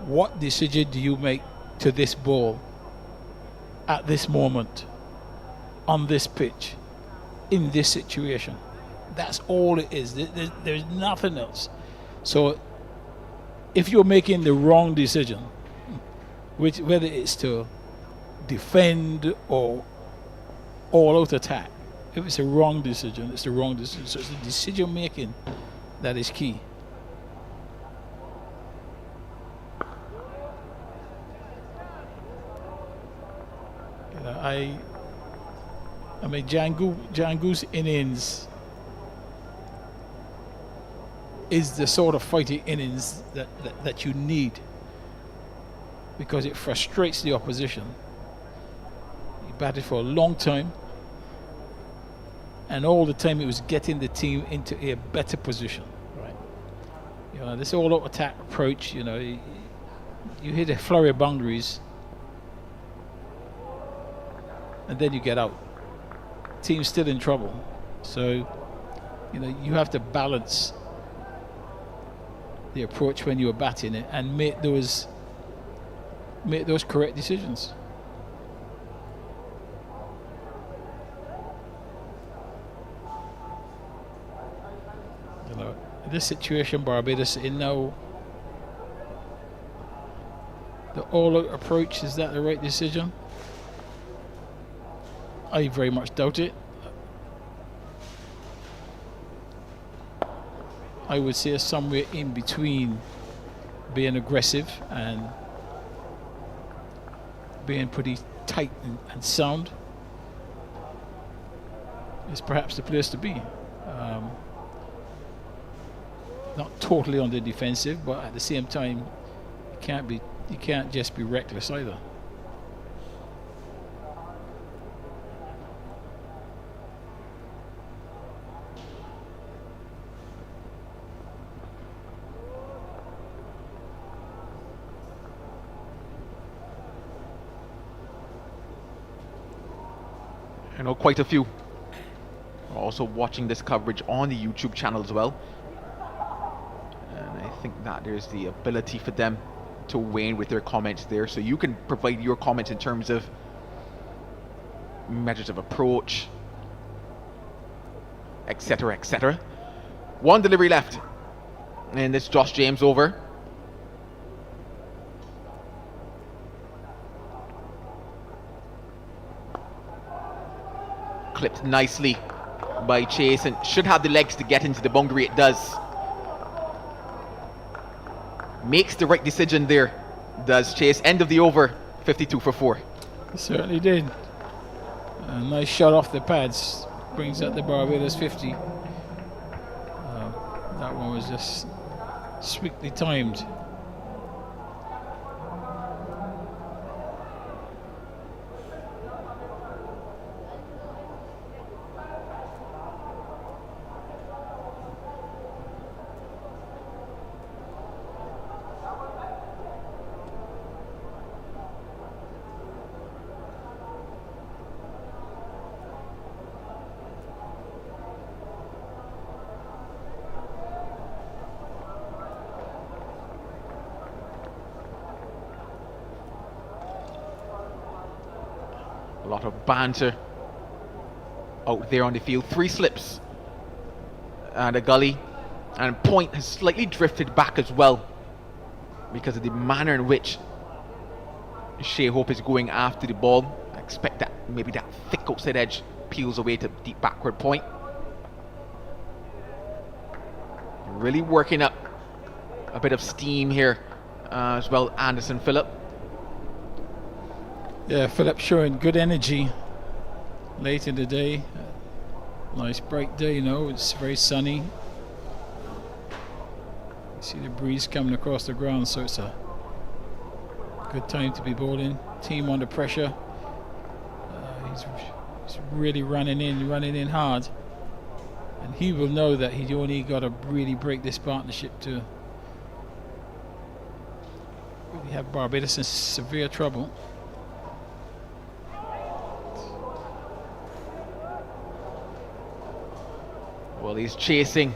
What decision do you make to this ball at this moment, on this pitch, in this situation? That's all it is. There's nothing else. So if you're making the wrong decision, whether it's to defend or all-out attack, if it's a wrong decision, it's the wrong decision. So it's the decision making that is key. I mean, Jangoo's innings is the sort of fighting innings that you need, because it frustrates the opposition. He batted for a long time, and all the time it was getting the team into a better position. Right? You know, this all-out attack approach. You know, you hit a flurry of boundaries, and then you get out. Team's still in trouble. So, you know, you have to balance the approach when you are batting it and make those correct decisions. You know, in this situation, Barbados in now, the all-out approach, is that the right decision? I very much doubt it. I would say somewhere in between being aggressive and being pretty tight and sound is perhaps the place to be. Not totally on the defensive, but at the same time, you can't just be reckless either. I know quite a few are also watching this coverage on the YouTube channel as well, and I think that there's the ability for them to weigh in with their comments there, so you can provide your comments in terms of measures of approach, etc., etc. One delivery left in this Josh James over. Clipped nicely by Chase, and should have the legs to get into the boundary. It does. Makes the right decision there, does Chase. End of the over, 52 for 4. He certainly did. A nice shot off the pads, brings up the Barbados 50. That one was just sweetly timed. A lot of banter out there on the field. 3 slips and a gully And point has slightly drifted back as well because of the manner in which Shea Hope is going after the ball. I expect that maybe that thick outside edge peels away to deep backward point. Really working up a bit of steam here as well, Anderson Phillip. Yeah, Phillip showing good energy late in the day. Nice bright day, it's very sunny. You see the breeze coming across the ground, so it's a good time to be bowling. Team under pressure. He's really running in hard. And he will know that he only got to really break this partnership to really have Barbados in severe trouble. Well, he's chasing,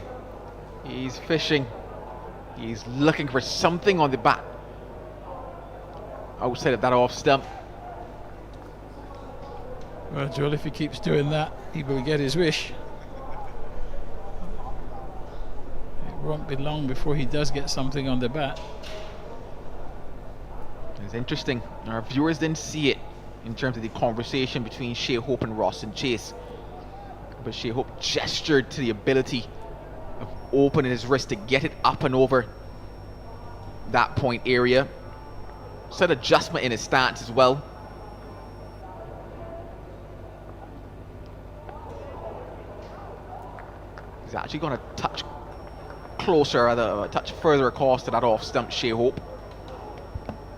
he's fishing, he's looking for something on the bat outside of that off stump. Well, Joel, if he keeps doing that, he will get his wish. It won't be long before he does get something on the bat. It's interesting. Our viewers didn't see it in terms of the conversation between Shea Hope and Ross and Chase. But Shea Hope gestured to the ability of opening his wrist to get it up and over that point area. Set adjustment in his stance as well. He's actually going to touch closer, a touch further across to that off stump, Shea Hope.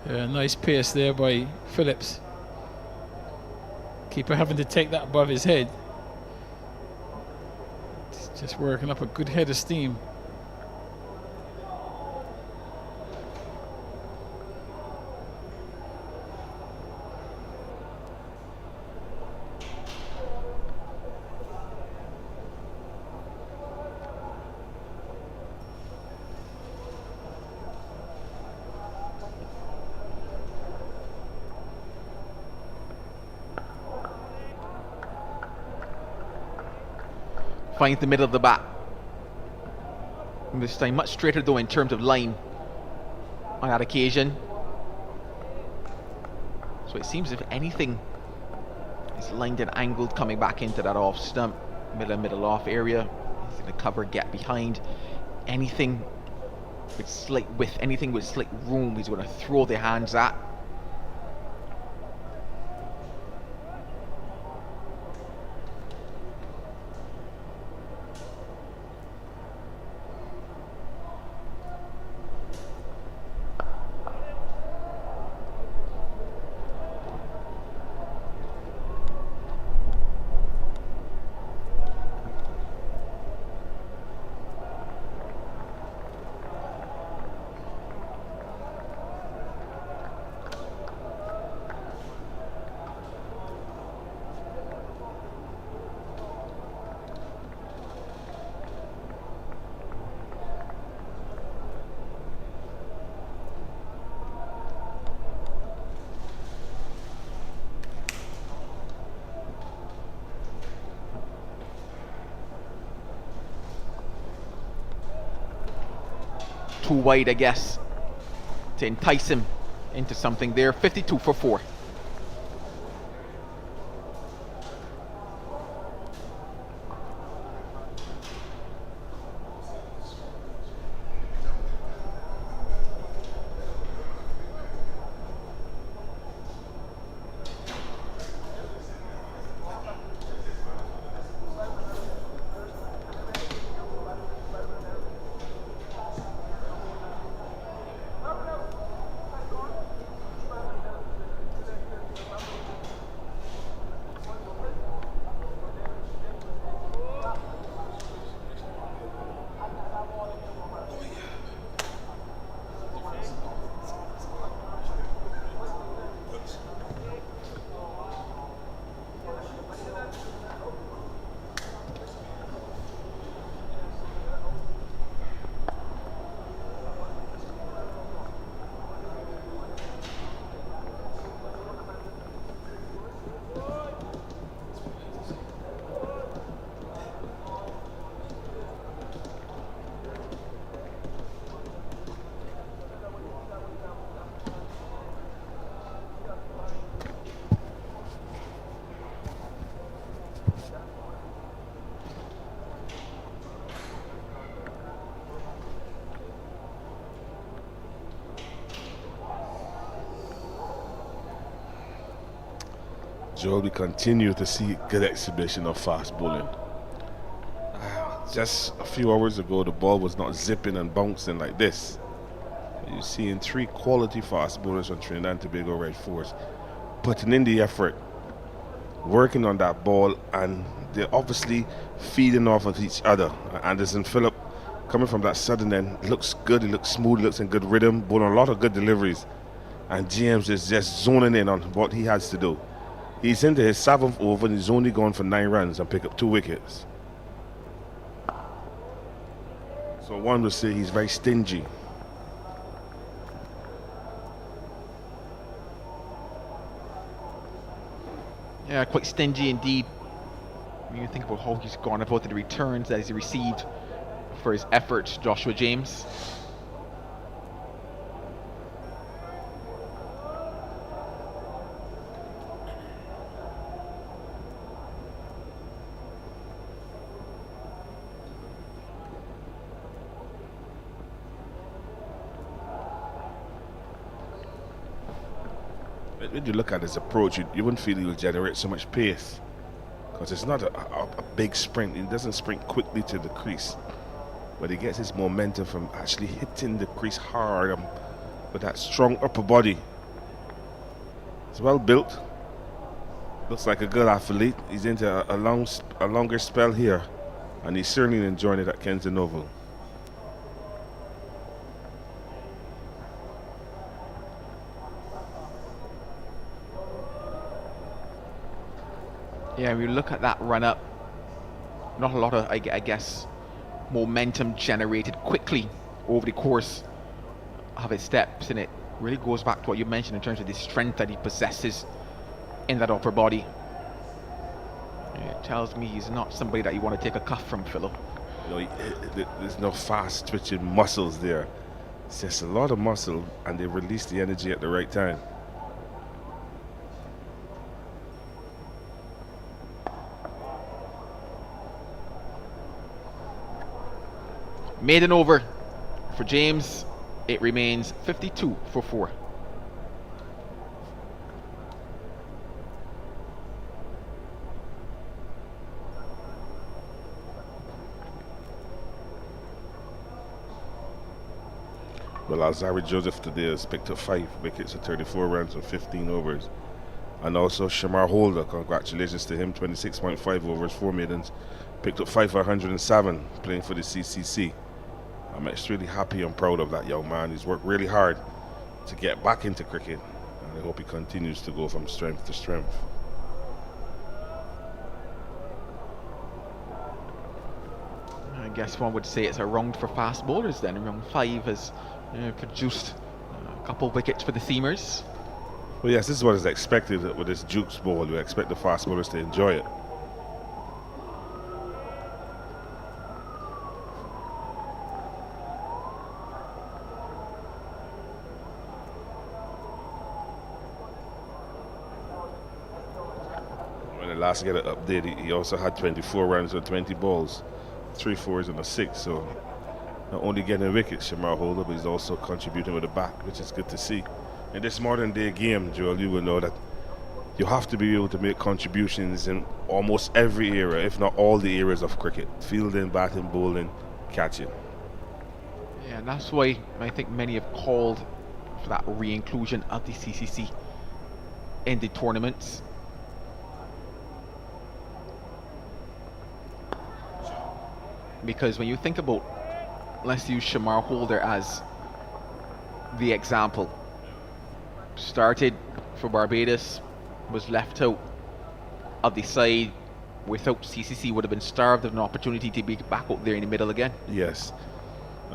Yeah, nice pace there by Phillips. Keeper having to take that above his head. It's just working up a good head of steam. Finds the middle of the bat. And this time much straighter though in terms of line on that occasion. So it seems if anything is lined and angled coming back into that off stump, middle off area. He's going to cover, get behind. Anything with slight width, anything with slight room, he's going to throw the hands at. Too wide, I guess, to entice him into something there. 52 for 4. Joel, we continue to see good exhibition of fast bowling. Just a few hours ago, the ball was not zipping and bouncing like this. You're seeing 3 quality fast bowlers on Trinidad and Tobago Red Force putting in the effort, working on that ball, and they're obviously feeding off of each other. Anderson Phillip, coming from that southern end, looks good, he looks smooth, looks in good rhythm, bowling a lot of good deliveries. And James is just zoning in on what he has to do. He's into his 7th over and he's only gone for 9 runs and pick up 2 wickets. So one would say he's very stingy. Yeah, quite stingy indeed. When you think about how he's gone about the returns that he's received for his efforts, Joshua James. When you look at his approach, you wouldn't feel he will generate so much pace, because it's not a big sprint. He doesn't sprint quickly to the crease, but he gets his momentum from actually hitting the crease hard with that strong upper body. It's well built. Looks like a good athlete. He's into a longer spell here, and he's certainly enjoying it at Kensington Oval. Yeah, we look at that run up. Not a lot of, I guess, momentum generated quickly over the course of his steps, and it really goes back to what you mentioned in terms of the strength that he possesses in that upper body. It tells me he's not somebody that you want to take a cuff from, Philo. You know, there's no fast twitching muscles there. It's just a lot of muscle, and they release the energy at the right time. Maiden over for James. It remains 52 for 4. Well, Alzari Joseph today has picked up 5 wickets at 34 runs and 15 overs. And also Shamar Holder, congratulations to him, 26.5 overs, 4 maidens, picked up 5 for 107, playing for the CCC. I'm extremely happy and proud of that young man. He's worked really hard to get back into cricket, and I hope he continues to go from strength to strength. I guess one would say it's a round for fast bowlers then. Round 5 has produced a couple of wickets for the seamers. Well, yes, this is what is expected with this Jukes ball. You expect the fast bowlers to enjoy it. When the last get an update, he also had 24 runs on 20 balls, 3 4s and a 6. So not only getting a wicket, Shamar Holder, but he's also contributing with a bat, which is good to see. In this modern day game, Joel, you will know that you have to be able to make contributions in almost every era, if not all the eras of cricket. Fielding, batting, bowling, catching. Yeah, and that's why I think many have called for that re-inclusion of the CCC in the tournaments. Because when you think about, let's use Shamar Holder as the example. Started for Barbados, was left out of the side. Without CCC, would have been starved of an opportunity to be back out there in the middle again. Yes,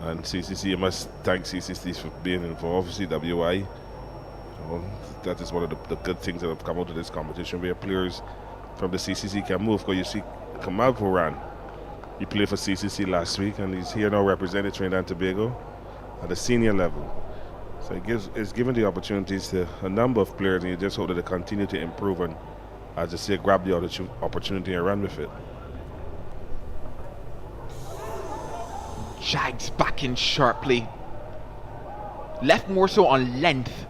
and CCC, you must thank CCC for being involved. CWI, that is one of the good things that have come out of this competition, where players from the CCC can move. Because you see Kamal Puran, he played for CCC last week, and he's here now representing Trinidad and Tobago at the senior level. So it's given the opportunities to a number of players, and you just hope that they continue to improve and, as I say, grab the opportunity and run with it. Jags back in sharply. Left more so on length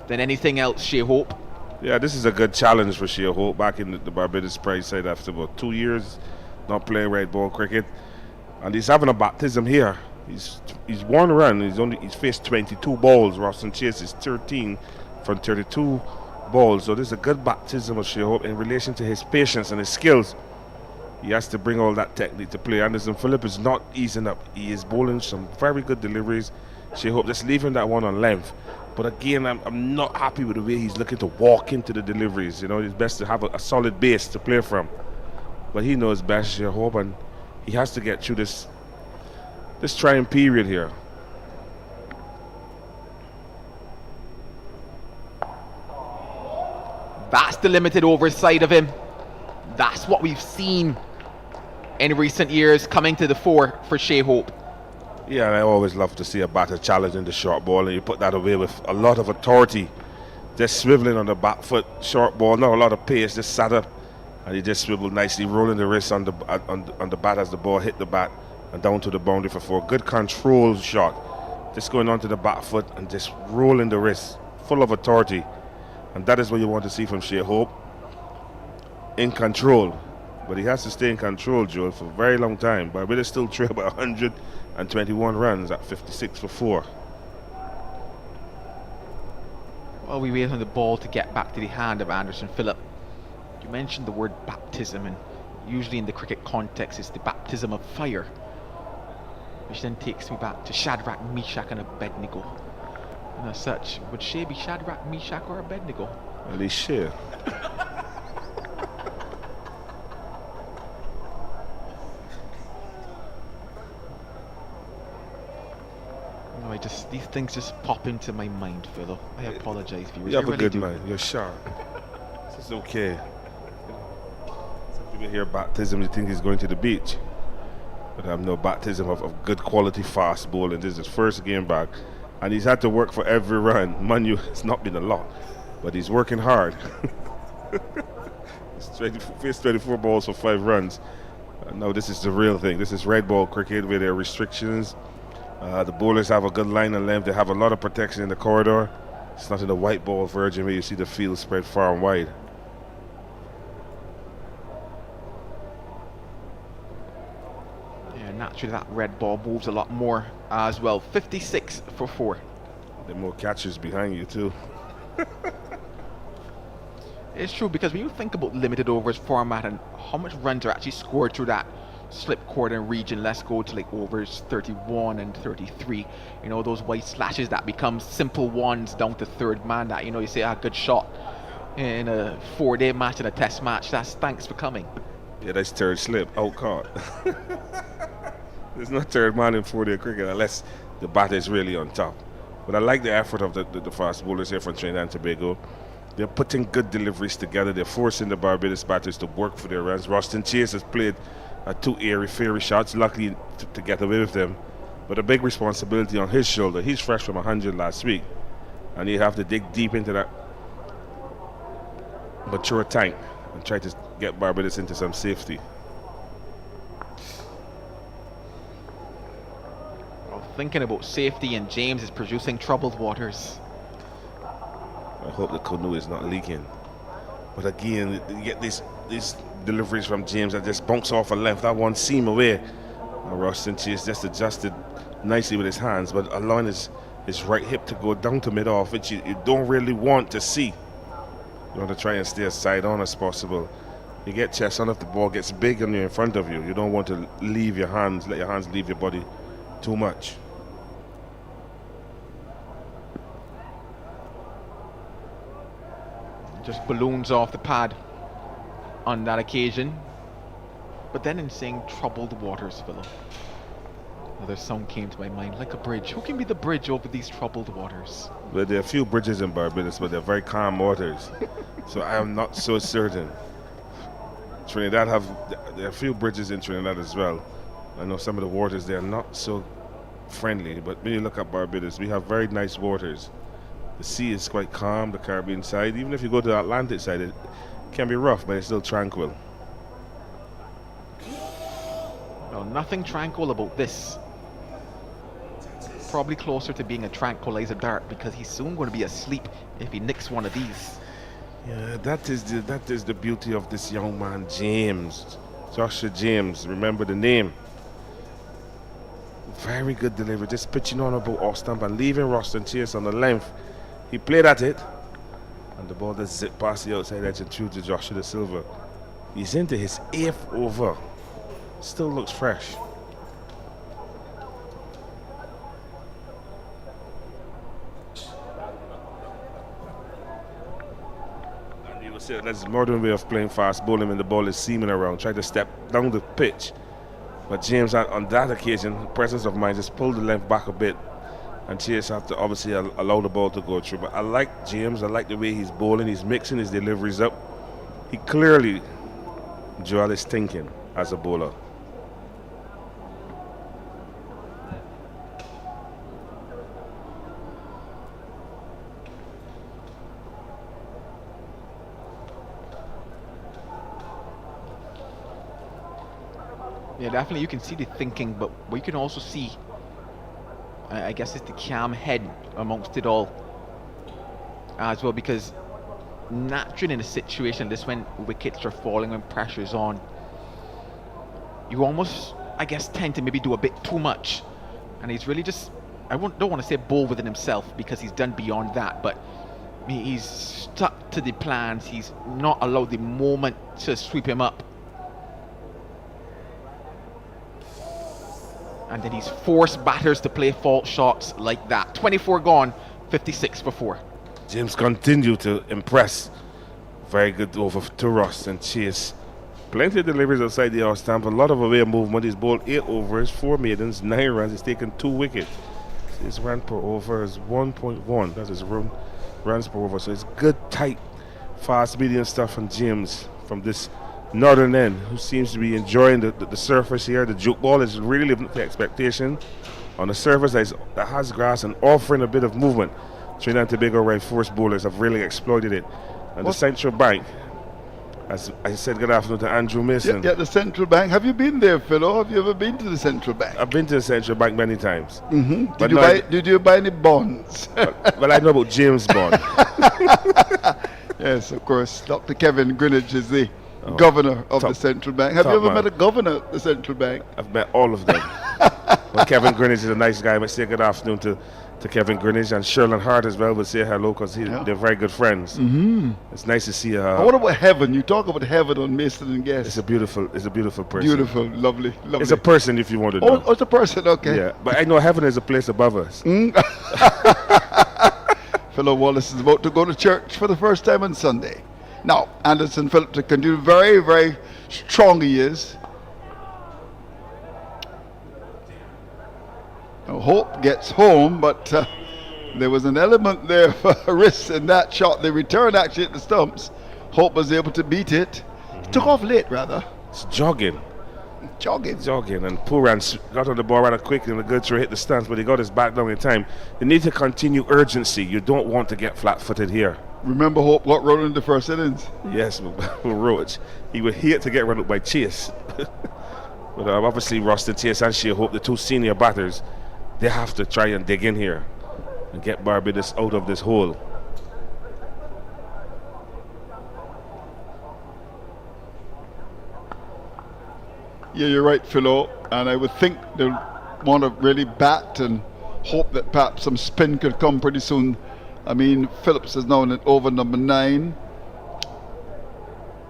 than anything else, Shea Hope. Yeah, this is a good challenge for Shea Hope back in the Barbados Pride side after about 2 years not playing red ball cricket. And he's having a baptism here. He's one run. He's faced 22 balls. Roston Chase is 13 from 32 balls. So this is a good baptism of Shea Hope in relation to his patience and his skills. He has to bring all that technique to play. Anderson Phillip is not easing up. He is bowling some very good deliveries. Shea Hope just leaving that one on length. But again, I'm not happy with the way he's looking to walk into the deliveries. You know, it's best to have a solid base to play from. But he knows best, Shea Hope, and he has to get through this trying period here. That's the limited over side of him. That's what we've seen in recent years coming to the fore for Shea Hope. Yeah, and I always love to see a batter challenging the short ball, and you put that away with a lot of authority. Just swiveling on the back foot, short ball, not a lot of pace, just sat up, and he just swiveled nicely, rolling the wrist on the bat as the ball hit the bat and down to the boundary for 4. Good control shot, just going onto the back foot and just rolling the wrist, full of authority. And that is what you want to see from Shea Hope, in control. But he has to stay in control, Joel, for a very long time. Barbados still trail by 121 runs at 56 for 4. While we wait on the ball to get back to the hand of Anderson Phillip, you mentioned the word baptism, and usually in the cricket context it's the baptism of fire, which then takes me back to Shadrach, Meshach and Abednego. And as such, would Shea be Shadrach, Meshach or Abednego? At least Shea. No, these things just pop into my mind, Philo. I apologize, viewers. You have I a really good do. mind. You're sharp. It's okay. Some people hear baptism, you think he's going to the beach. But I have no baptism of good quality fast bowling. This is his first game back, and he's had to work for every run. Mind you, it's not been a lot, but he's working hard. He's faced 24 balls for 5 runs. Now this is the real thing. This is red ball cricket where there are restrictions. The bowlers have a good line and length. They have a lot of protection in the corridor. It's not in the white ball version where you see the field spread far and wide. Yeah, naturally that red ball moves a lot more as well. 56 for 4. There are more catchers behind you too. It's true, because when you think about limited overs format and how much runs are actually scored through that slip cordon region, let's go to like overs 31 and 33. You know, those white slashes that become simple ones down to third man that, you know, you say, good shot in a 4-day match and a test match. That's thanks for coming. Yeah, that's third slip, out caught. There's no third man in 4-day cricket unless the batter is really on top. But I like the effort of the fast bowlers here from Trinidad and Tobago. They're putting good deliveries together. They're forcing the Barbados batters to work for their runs. Roston Chase has played 2 airy-fairy shots, luckily to get away with them. But a big responsibility on his shoulder. He's fresh from 100 last week, and you have to dig deep into that mature tank and try to get Barbados into some safety. Well, thinking about safety, and James is producing troubled waters. I hope the canoe is not leaking. But again, you get these deliveries from James that just bounce off a length. That one seam away. And Roston Chase just adjusted nicely with his hands, but allowing his right hip to go down to mid-off, which you don't really want to see. You want to try and stay as side on as possible. You get chest on if the ball gets big and you're in front of you. You don't want to leave your hands, let your hands leave your body too much. Just balloons off the pad on that occasion. But then in saying troubled waters, Philo, another song came to my mind, like a bridge. Who can be the bridge over these troubled waters? Well, there are a few bridges in Barbados, but they're very calm waters. So I am not so certain. There are a few bridges in Trinidad as well. I know some of the waters there are not so friendly, but when you look at Barbados, we have very nice waters. The sea is quite calm, the Caribbean side. Even if you go to the Atlantic side, it can be rough, but it's still tranquil. Well, nothing tranquil about this. Probably closer to being a tranquilizer dart, because he's soon going to be asleep if he nicks one of these. Yeah, that is the beauty of this young man, James. Joshua James, remember the name. Very good delivery, just pitching on about off stump and leaving Roston Chase on the length. He played at it, and the ball just zipped past the outside edge and through to Joshua Da Silva. He's into his 8th over. Still looks fresh. And you will see that's a modern way of playing fast bowling when the ball is seaming around. Try to step down the pitch. But James, on that occasion, presence of mind, just pulled the length back a bit. And Chase have to obviously allow the ball to go through. But I like James. I like the way he's bowling. He's mixing his deliveries up. He clearly, Joel is thinking as a bowler. Yeah, definitely you can see the thinking, but we can also see, I guess it's the calm head amongst it all as well, because naturally in a situation this when wickets are falling, when pressure's on, you almost, I guess, tend to maybe do a bit too much. And he's really just, don't want to say bowl within himself because he's done beyond that, but he's stuck to the plans. He's not allowed the moment to sweep him up. And then he's forced batters to play fault shots like that. 24 gone, 56 for 4. James continued to impress. Very good over to Ross and Chase. Plenty of deliveries outside the off stamp. A lot of away movement. He's bowled 8 overs, 4 maidens, 9 runs. He's taken 2 wickets. His run per over is 1.1. That's his runs per over. So it's good, tight, fast, medium stuff from James from this northern end, who seems to be enjoying the surface here. The juke ball is really living up to expectation on the surface that has grass and offering a bit of movement. Trinidad and Tobago right force bowlers have really exploited it. And the central bank, as I said, good afternoon to Andrew Mason. Yeah, the central bank. Have you been there, Philo? Have you ever been to the central bank? I've been to the central bank many times. Mm-hmm. Did you buy any bonds? Well, I know about James Bond. Yes, of course. Dr. Kevin Greenwich is the governor of the central bank. Have you ever met a governor at the central bank? I've met all of them. Well, Kevin Greenwich is a nice guy. I say good afternoon to Kevin Greenwich, and Sherlin Hart as well. We'll say hello because they're very good friends. Mm-hmm. It's nice to see her. What about heaven? You talk about heaven on Mason and Guest. It's a beautiful person. Beautiful, lovely. It's a person, if you want to know. Oh, it's a person, okay. Yeah, but I know heaven is a place above us. Fellow Wallace is about to go to church for the first time on Sunday. Now, Anderson Phillips to continue very, very strong he is. Now, Hope gets home, but there was an element there for a risk in that shot. The return actually at the stumps. Hope was able to beat it. Took off late, rather. It's jogging. And Pooran got on the ball rather quickly and the good throw hit the stance, but he got his back down in time. You need to continue urgency. You don't want to get flat-footed here. Remember Hope got run in the first innings? Yes, with Roach. He would hate to get run up by Chase. But obviously Ross and Chase and Shea Hope, the 2 senior batters, they have to try and dig in here and get Barbados out of this hole. Yeah, you're right, Philo. And I would think they'll want to really bat and hope that perhaps some spin could come pretty soon. I mean, Phillips is now in over number 9.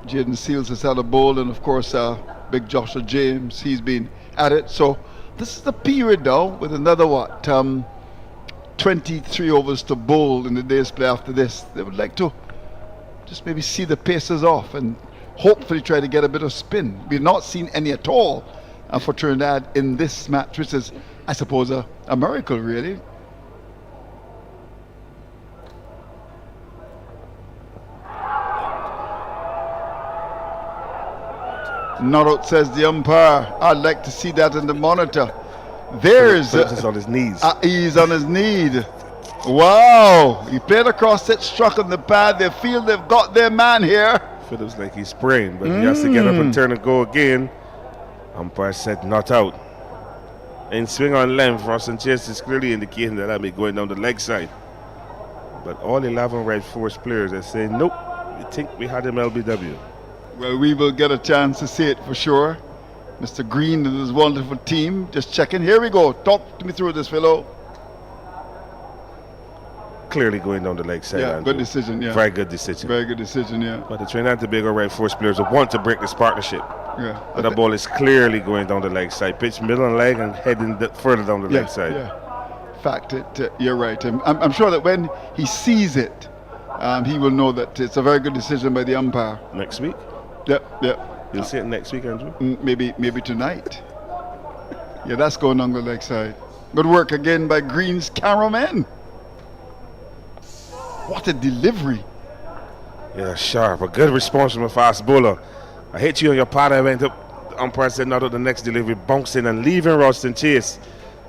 Jaden Seals has had a bowl, and of course, big Joshua James, he's been at it. So this is the period now with another 23 overs to bowl in the day's play after this. They would like to just maybe see the paces off and hopefully try to get a bit of spin. We've not seen any at all for Trinidad in this match, which is, I suppose, a miracle, really. Not out, says the umpire. I'd like to see that in the monitor. There's Phillips is on his knees. He's on his knee. Wow! He played across it, struck on the pad. They feel they've got their man here. Phillips like he's spraying, but he has to get up and turn and go again. Umpire said not out. In swing on length, Ross and Chase is clearly indicating that I'll be going down the leg side. But all 11 right force players are saying nope, You think we had him LBW? Well, we will get a chance to see it for sure. Mr. Green and his wonderful team. Just checking. Here we go. Talk to me through this, fellow. Clearly going down the leg side. Yeah, Andrew. good decision, yeah. Very good decision. Very good decision, yeah. But the Trinidad and Tobago right force players want to break this partnership. Yeah. But the ball is clearly going down the leg side. Pitch middle and leg and heading further down the leg side. Yeah. Fact, you're right. I'm sure that when he sees it, he will know that it's a very good decision by the umpire. Next week? Yep. You'll see it next week, Andrew? Maybe tonight. Yeah, that's going on the leg side. Good work again by Green's cameraman. What a delivery. Yeah, sharp. A good response from a fast bowler. I hit you on your part. I went up. The umpire said not the next delivery, bouncing and leaving Ralston Chase,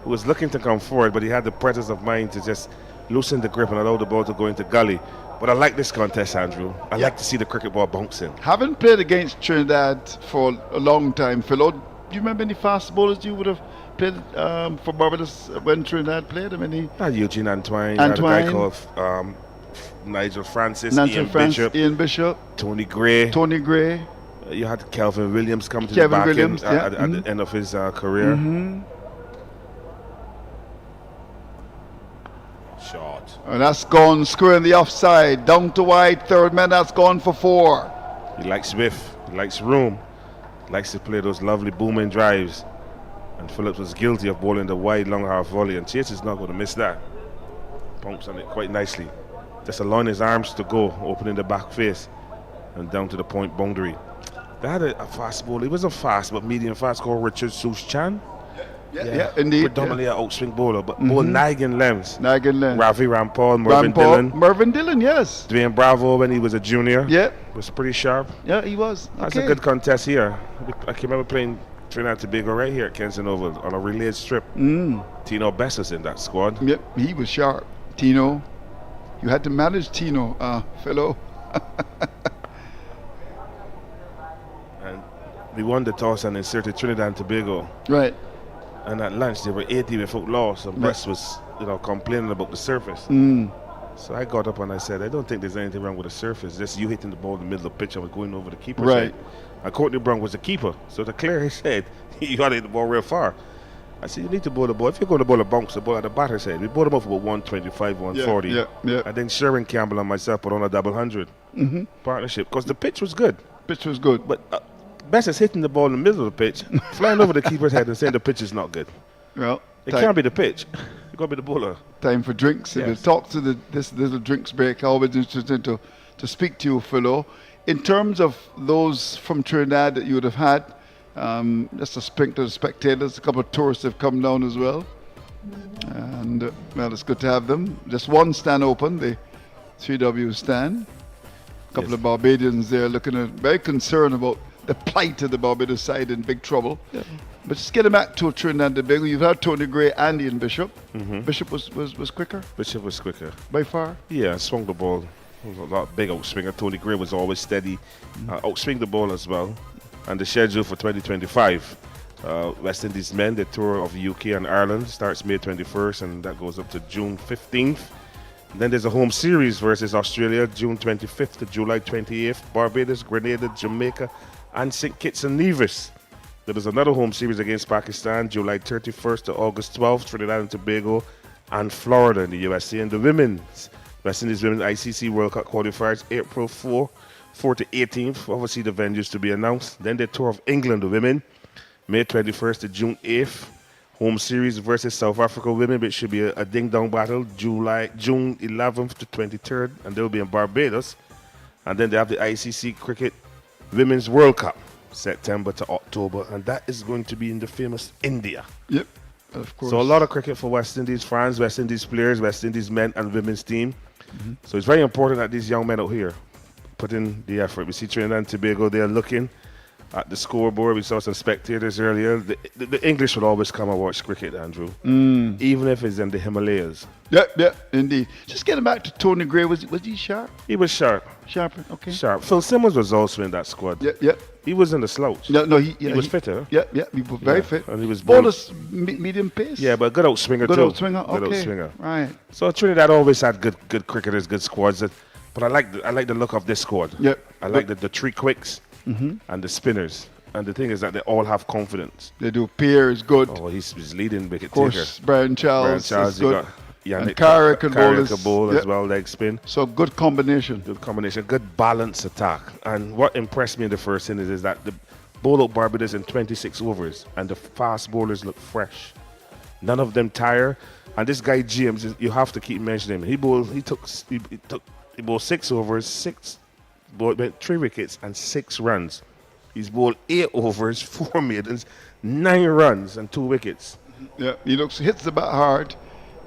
who was looking to come forward, but he had the presence of mind to just loosen the grip and allow the ball to go into gully. But I like this contest, Andrew. I like to see the cricket ball bouncing. Haven't played against Trinidad for a long time, Philo. Do you remember any fast bowlers you would have played for Barbados when Trinidad played? Eugene Antoine. You had a guy called Nigel Francis, Ian Bishop, Tony Gray. You had Kelvin Williams come to the back end, at the end of his career. Short. And that's gone square in the offside. Down to wide, third man, that's gone for 4. He likes width, he likes room, likes to play those lovely booming drives. And Phillips was guilty of bowling the wide long half volley, and Chase is not going to miss that. Pumps on it quite nicely. Just allowing his arms to go, opening the back face and down to the point boundary. They had a fast bowler. He wasn't fast, but medium fast, called Richard Sush-Chan. Yeah, indeed. Predominantly an outswing bowler, but both nagging lengths. Ravi Rampal, Mervyn Dillon, yes. Dwayne Bravo when he was a junior. Yeah. Was pretty sharp. Yeah, he was. That's a good contest here. I can remember playing Trinidad and Tobago right here at Kensington Oval on a relayed strip. Tino Best was in that squad. Yep, he was sharp. Tino. You had to manage Tino, fellow. And we won the toss and inserted Trinidad and Tobago. Right. And at lunch they were 80 without loss, and Best was, complaining about the surface. So I got up and I said, I don't think there's anything wrong with the surface. Just you hitting the ball in the middle of the pitch and going over the keeper's head. And Courtney Brown was the keeper, so to clear his head, you got to hit the ball real far. I said, you need to bowl the ball. If you're going to bowl a bounce, the ball at the batter's head. We bowled him off about 125, 140. Yeah. And then Sharon Campbell and myself put on a double 100 partnership because the pitch was good. But Best is hitting the ball in the middle of the pitch, flying over the keeper's head and saying the pitch is not good. Well, it can't be the pitch. It's got to be the bowler. Time for drinks. Yes. We'll talk to this little drinks break. Always interesting to speak to you, Philo. In terms of those from Trinidad that you would have had, just a sprinkle of spectators, a couple of tourists have come down as well. And, well, it's good to have them. Just one stand open, the 3W stand. A couple of Barbadians there looking very concerned about the plight of the Barbados side in big trouble. Yeah. But just getting back to Trinidad and Tobago, you've had Tony Gray and Ian Bishop. Bishop was quicker? Bishop was quicker. By far? Yeah, swung the ball. It was a lot big outswinger. Tony Gray was always steady. Outswing the ball as well. And the schedule for 2025, West Indies men, the tour of UK and Ireland starts May 21st and that goes up to June 15th. And then there's a home series versus Australia, June 25th to July 28th. Barbados, Grenada, Jamaica, and St. Kitts and Nevis. There was another home series against Pakistan, July 31st to August 12th, Trinidad and Tobago, and Florida in the USA. And the women's, West Indies Women's ICC World Cup qualifiers, April 4 to 18th. Obviously, the venues to be announced. Then the tour of England, the women, May 21st to June 8th. Home series versus South Africa women, which should be a ding-dong battle, June 11th to 23rd, and they'll be in Barbados. And then they have the ICC Cricket Women's World Cup, September to October, and that is going to be in the famous India. Yep, of course. So a lot of cricket for West Indies fans, West Indies players, West Indies men and women's team. So it's very important that these young men out here put in the effort. We see Trinidad and Tobago, they're looking at the scoreboard. We saw some spectators earlier. The English will always come and watch cricket, Andrew, even if it's in the Himalayas. Yeah, indeed. Just getting back to Tony Gray, was he sharp? He was sharp. Sharper, okay. Sharp. Phil Simmons was also in that squad. Yeah. He was in the slouch. No, he was fitter. Yeah, he was very fit. And he was bonus medium pace. Yeah, but good outswinger too. Good outswinger, okay. Good outswinger. Right. So Trinidad always had good cricketers, good squads. But I like the look of this squad. Yep. I like the three quicks and the spinners. And the thing is that they all have confidence. They do. Pierre is good. Oh, he's leading wicket Of course, Brian Charles is you good. got Yannick And Carrick could bowl as well, leg spin. So good combination. Good combination, good balanced attack. And what impressed me in the first innings is that the bowl out Barbados in 26 overs, and the fast bowlers look fresh. None of them tire. And this guy James, you have to keep mentioning him. He bowled 6 overs, went 3 wickets and 6 runs. He's bowled 8 overs, 4 maidens, 9 runs and 2 wickets. Yeah, hits the bat hard,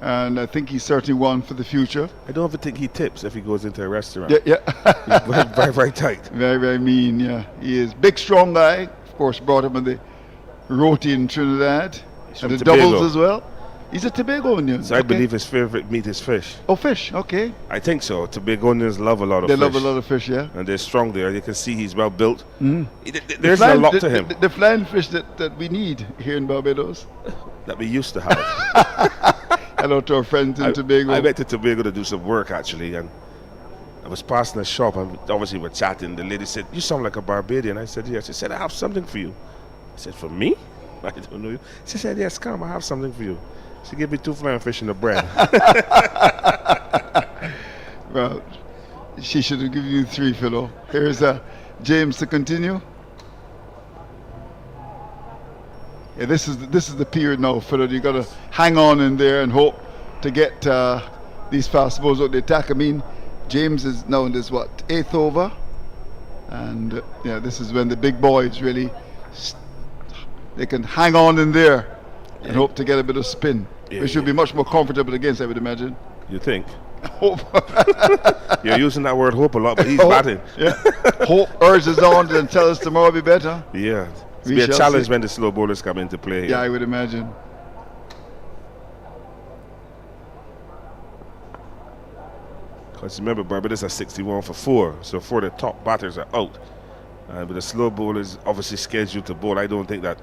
and I think he's certainly one for the future. I don't ever think he tips if he goes into a restaurant. Yeah. He's very, very, very tight. Very, very mean, yeah. He is big, strong guy. Of course, brought him in the roti in Trinidad. And the Tobago. doubles as well. He's a Tobagonian. So I believe his favorite meat is fish. Oh, fish, okay. I think so. Tobagonians love a lot of They fish. love a lot of fish, yeah. And they're strong there. You can see he's well built. Mm. There's a lot to him. The flying fish that we need here in Barbados. That we used to have. Hello to our friends in Tobago. I went to Tobago to do some work, actually, and I was passing a shop, and obviously we're chatting. The lady said, "You sound like a Barbadian." I said, "Yes." She said, "I have something for you." I said, "For me?" I don't know you. She said, "Yes, come, I have something for you." She gave me 2 flying fish and a bread. Well, she should have given you 3, Philo. Here's James to continue. Yeah, this is the period now, Philo. You got to hang on in there and hope to get these fast balls out the attack. I mean, James is now in this 8th over, and this is when the big boys really they can hang on in there and hope to get a bit of spin. We should be much more comfortable against, I would imagine. You think? Hope. You're using that word hope a lot, but he's batting. Yeah. Hope urges on and tell us tomorrow will be better. Yeah. It's be a challenge when the slow bowlers come into play. Yeah, I would imagine. Because remember, Barbados are 61 for 4, so 4 of the top batters are out. But the slow bowlers obviously scheduled to bowl. I don't think that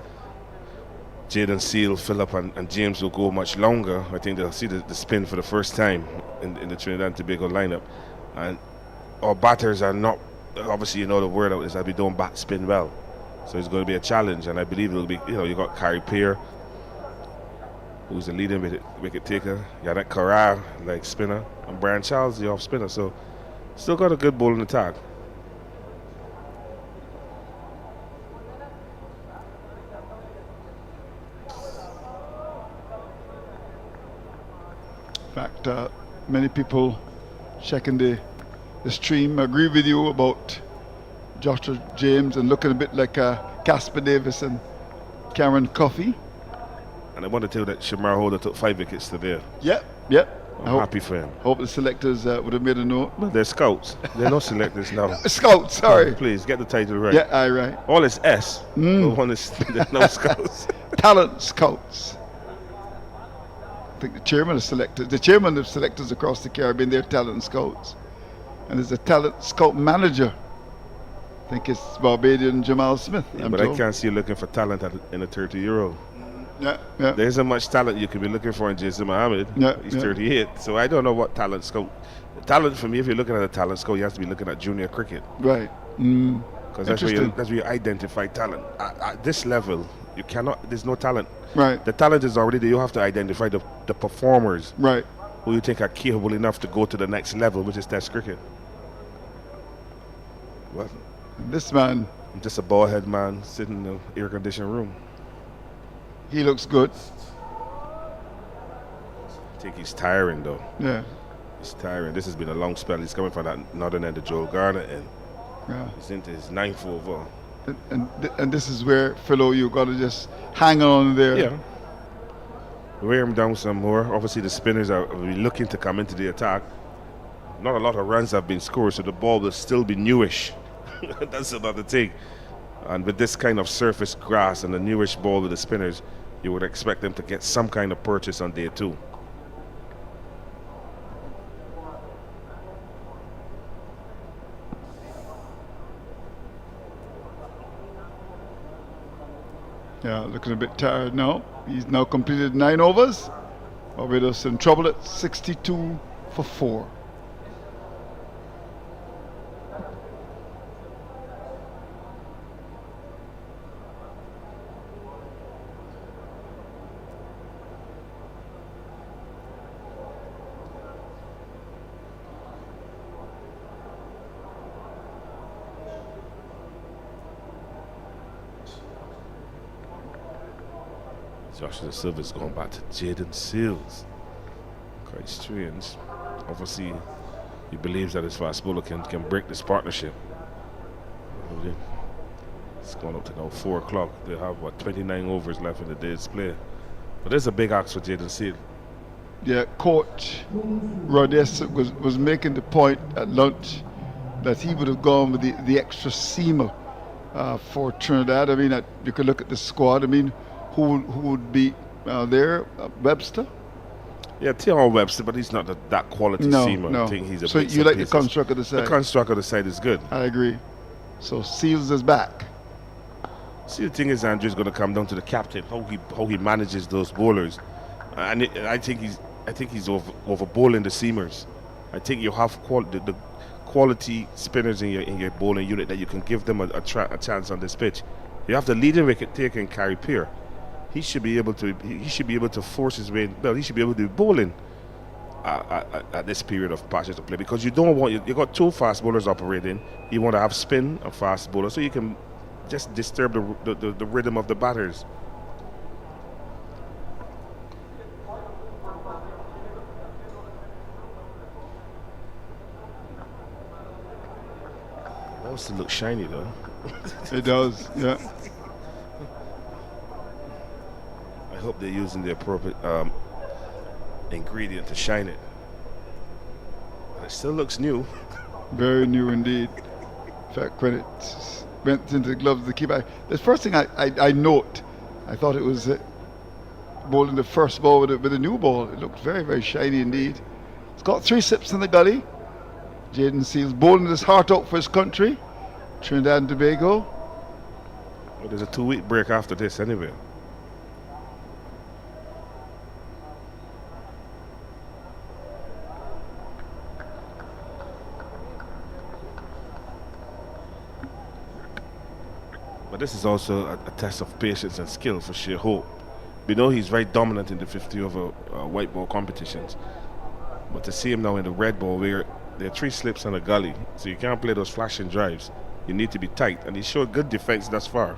Jaden Seal, Phillip and James will go much longer. I think they'll see the spin for the first time in the Trinidad and Tobago lineup. And our batters are not, obviously the word out is that we don't bat spin well. So it's going to be a challenge, and I believe it'll be, you got Carrie Pierre, who's the leading wicket taker. Yannick Corral, like spinner, and Brian Charles, the off spinner. So still got a good bowling attack. In fact, many people checking the stream agree with you about Joshua James and looking a bit like Casper Davis and Cameron Coffey. And I want to tell you that Shamar Holder took 5 wickets today. Yep. I'm happy for him. Hope the selectors would have made a note. Well, they're scouts. They're not selectors now. Scouts, sorry. Please, get the title right. Yeah, right. All is S. No one is, there's no scouts. Talent scouts. I think the chairman of selectors across the Caribbean, they're talent scouts. And there's a talent scout manager. I think it's Barbadian Jamal Smith. Yeah, but I can't see you looking for talent in a 30-year-old. Yeah. There isn't much talent you could be looking for in Jason Mohammed. He's 38. So I don't know what talent scout. Talent for me, if you're looking at a talent scout, you have to be looking at junior cricket. Right. Because that's where you identify talent. At this level, you cannot. There's no talent. Right. The talent is already there. You have to identify the performers. Right. Who you think are capable enough to go to the next level, which is Test cricket. What? This man. I'm just a bald-head man sitting in the air-conditioned room. He looks good. I think he's tiring, though. Yeah. He's tiring. This has been a long spell. He's coming from that northern end of Joel Garner end. Yeah. He's into his 9th over. And this is where, Philo, you got to just hang on there. Yeah. Wear him down some more. Obviously, the spinners are looking to come into the attack. Not a lot of runs have been scored, so the ball will still be newish. That's another thing. And with this kind of surface grass and the newish ball with the spinners, you would expect them to get some kind of purchase on day 2. Yeah, looking a bit tired now. He's now completed 9 overs. Barbados in trouble at 62 for 4. Joshua Silva's going back to Jaden Seals. Quite strange. Obviously, he believes that his fast bowler can break this partnership. It's going up to now 4 o'clock. They have, 29 overs left in the day's play. But there's a big ask for Jaden Seals. Yeah, Coach Rodess was making the point at lunch that he would have gone with the extra seamer for Trinidad. I mean, you could look at the squad. I mean, who would be there? Webster? Yeah, T.R. Webster, but he's not that quality seamer. No. I think he's a so bit you like the pieces. construct of the side? The construct of the side is good. I agree. So Seals is back. See, the thing is, Andrew's going to come down to the captain, how he manages those bowlers, and I think he's over bowling the seamers. I think you have the quality spinners in your bowling unit that you can give them a chance on this pitch. You have the leading wicket taker in Carey Peer. He should be able to force his way. Well, he should be able to be bowling at this period of patches of play, because you don't want you got 2 fast bowlers operating. You want to have spin and fast bowler, so you can just disturb the rhythm of the batters. It also looks shiny though. It does, yeah. I hope they're using the appropriate ingredient to shine it. And it still looks new. Very new indeed. In fact, when it went into the gloves of the keeper, the first thing I note, I thought it was bowling the first ball with a new ball. It looked very, very shiny indeed. It's got 3 sips in the gully. Jaden Seals bowling his heart out for his country. Trinidad and Tobago. Well, there's a 2-week break after this anyway. But this is also a test of patience and skill for Shea Hope. We know he's very dominant in the 50 over white ball competitions. But to see him now in the red ball, where there are 3 slips on a gully, so you can't play those flashing drives. You need to be tight, and he showed good defense thus far.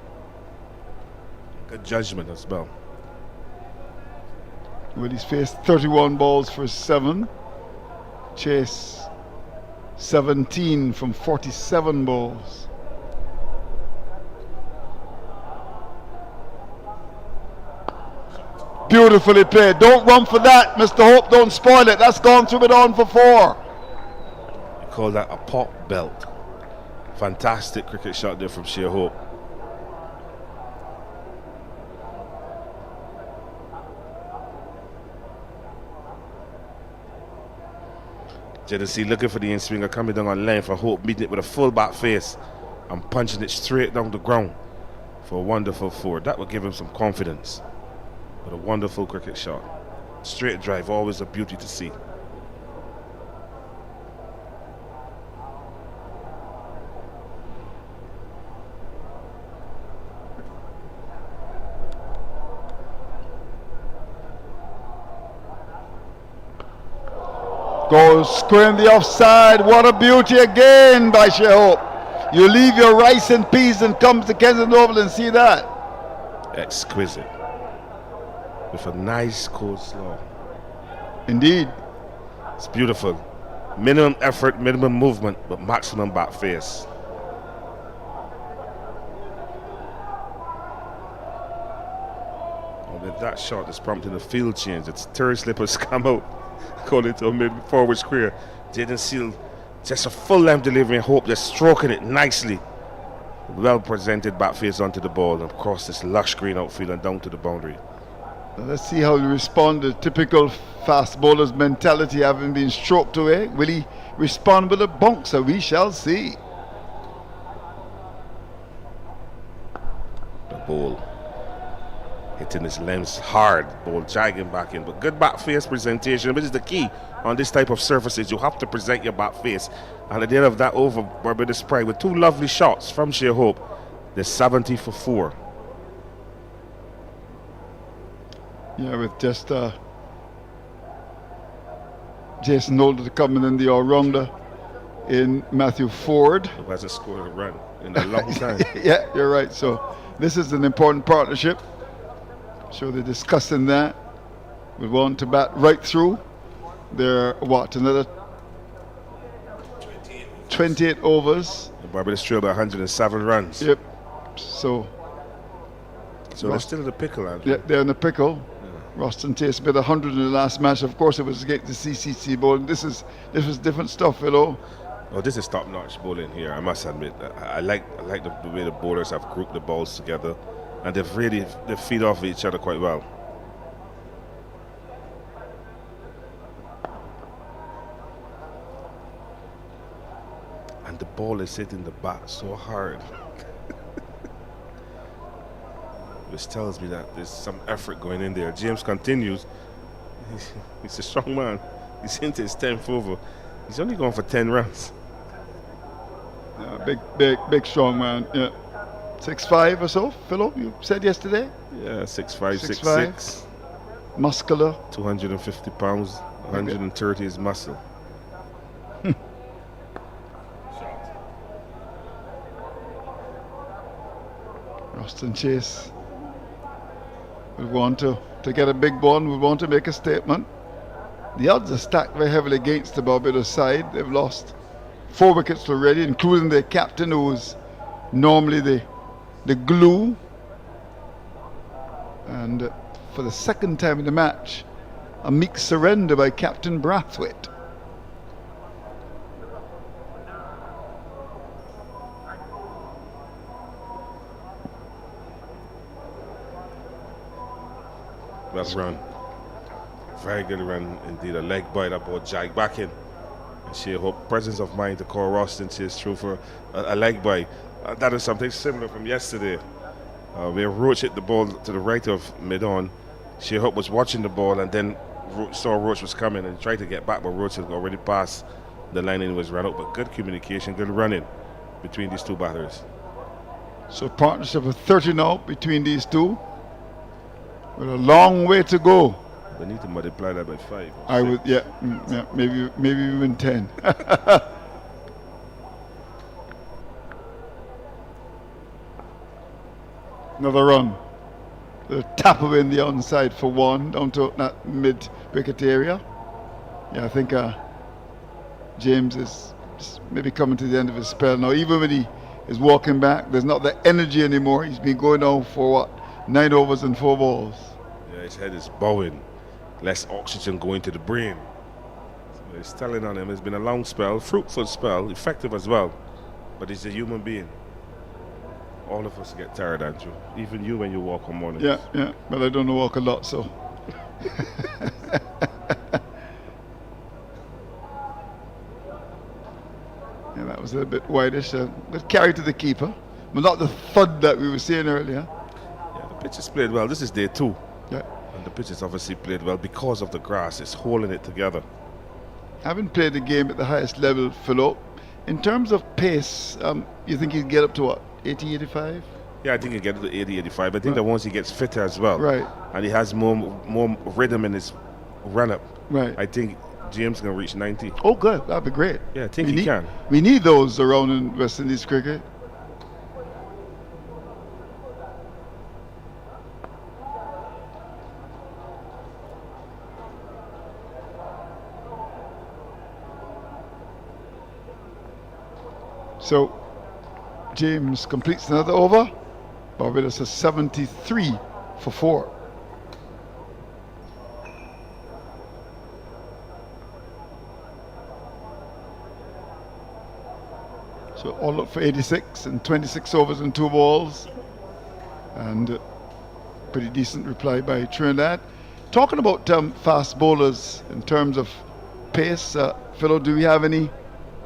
Good judgment as well. Well, he's faced 31 balls for 7. Chase 17 from 47 balls. Beautifully played. Don't run for that, Mr. Hope. Don't spoil it. That's gone through it on for 4. You call that a pop belt. Fantastic cricket shot there from Shea Hope. JDC looking for the in-swinger, coming down on length. I Hope meeting it with a full back face and punching it straight down the ground for a wonderful 4. That would give him some confidence. But a wonderful cricket shot. Straight drive, always a beauty to see. Goes square in the offside. What a beauty again by Shea Hope. You leave your rice and peas and come to Kensington Oval and see that. Exquisite. With a nice coleslaw. Indeed. It's beautiful. Minimum effort, minimum movement, but maximum back face. And with that shot, it's prompting a field change. It's Terry Slippers come out, calling to a mid-forward square. Jaden Seal, just a full length delivery. Hope just stroking it nicely. Well presented back face onto the ball and across this lush green outfield and down to the boundary. Let's see how he responds. The typical fast bowler's mentality having been stroked away. Will he respond with a bouncer? We shall see. The ball hitting his lens hard, ball jagging back in, but good back face presentation, which is the key on this type of surfaces. You have to present your back face. And at the end of that over, Barbados Pride with 2 lovely shots from Shea Hope. They're 70 for 4. Yeah, with just Jason Holder coming in the all-rounder in Matthew Ford. Who hasn't scored a run in a long time. Yeah, you're right. So this is an important partnership. So they're discussing that. We want to bat right through. They're what, another 28 overs. The Barbados trail by 107 runs. Yep. So they're still in the pickle, Andrew. Yeah, they're in the pickle. Roston Chase made 100 in the last match. Of course, it was against the CCC bowling. This was different stuff, you know. Oh, this is top-notch bowling here. I must admit, I like the way the bowlers have grouped the balls together, and they feed off each other quite well. And the ball is hitting the bat so hard. Which tells me that there's some effort going in there. James continues. He's a strong man. He's into his 10th over. He's only going for 10 runs. Big strong man. Yeah. 6'5" or so, Philo, you said yesterday? Yeah, 6'5", 6'6". Muscular. 250 pounds, 130 is muscle. Roston Chase. We want to get a big one. We want to make a statement. The odds are stacked very heavily against the Barbados side. They've lost 4 wickets already, including their captain, who is normally the glue. And for the second time in the match, a meek surrender by Captain Brathwaite. That's run. Very good run indeed. A leg bite, that ball jagged back in. And she hope presence of mind to call Roston Chase through for a leg bite. That is something similar from yesterday, where Roach hit the ball to the right of mid-on. She hope was watching the ball and then saw Roach was coming and tried to get back, but Roach had already passed the line and was run out. But good communication, good running between these two batters. So partnership of 30 now between these two. With a long way to go. They need to multiply that by 5. I would, yeah, maybe even 10. Another run. The tap away in the onside for 1 down to that mid wicket area. Yeah, I think James is maybe coming to the end of his spell now. Even when he is walking back, there's not the energy anymore. He's been going on for what, 9 overs and 4 balls. Yeah, his head is bowing. Less oxygen going to the brain. So it's telling on him. It's been a long spell, fruitful spell, effective as well. But he's a human being. All of us get tired, Andrew. Even you when you walk on mornings. Yeah, but I don't walk a lot, so. Yeah, that was a bit whitish. But carry to the keeper. But not the thud that we were seeing earlier. Yeah, the pitch is played well. This is day 2. Yeah. And the pitch is obviously played well because of the grass. It's holding it together. Having played the game at the highest level, Philo, in terms of pace, you think he'd get up to what, 80, 85? Yeah, I think he'll get to 80, 85. I think that once he gets fitter as well. Right. And he has more rhythm in his run-up. Right. I think James can reach 90. Oh, good. That'd be great. Yeah, I think he can. We need those around in West Indies cricket. So, James completes another over. Barbados is 73 for 4. So all up for 86 and 26 overs and 2 balls. And pretty decent reply by Trinidad. Talking about fast bowlers in terms of pace, Philo, do we have any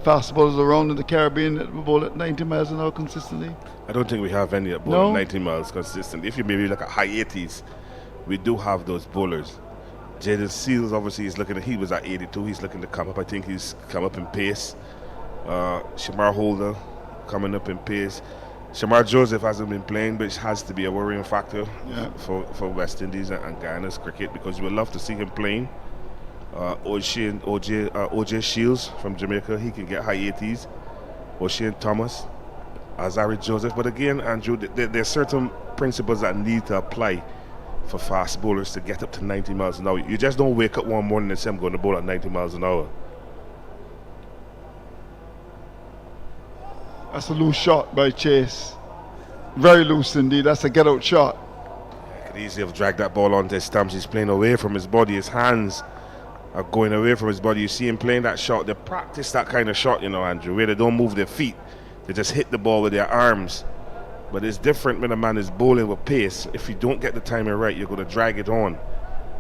fast bowlers around in the Caribbean that will bowl at 90 miles an hour consistently? I don't think we have any that bowl at 90 miles consistently. If you maybe look at high 80s, we do have those bowlers. Jaden Seals obviously is looking at, he was at 82, he's looking to come up. I think he's come up in pace. Shamar Holder coming up in pace. Shamar Joseph hasn't been playing, but it has to be a worrying factor for West Indies and Guyana's cricket, because you would love to see him playing. OJ Shields from Jamaica, he can get high 80s. O'Shane Thomas, Azari Joseph. But again, Andrew, there are certain principles that need to apply for fast bowlers to get up to 90 miles an hour. You just don't wake up one morning and say I'm going to bowl at 90 miles an hour. That's a loose shot by Chase. Very loose indeed. That's a get-out shot. Could easily have dragged that ball onto his stumps. He's playing away from his body. His hands are going away from his body. You see him playing that shot. They practice that kind of shot, you know, Andrew, where they don't move their feet. They just hit the ball with their arms. But it's different when a man is bowling with pace. If you don't get the timing right, you're going to drag it on.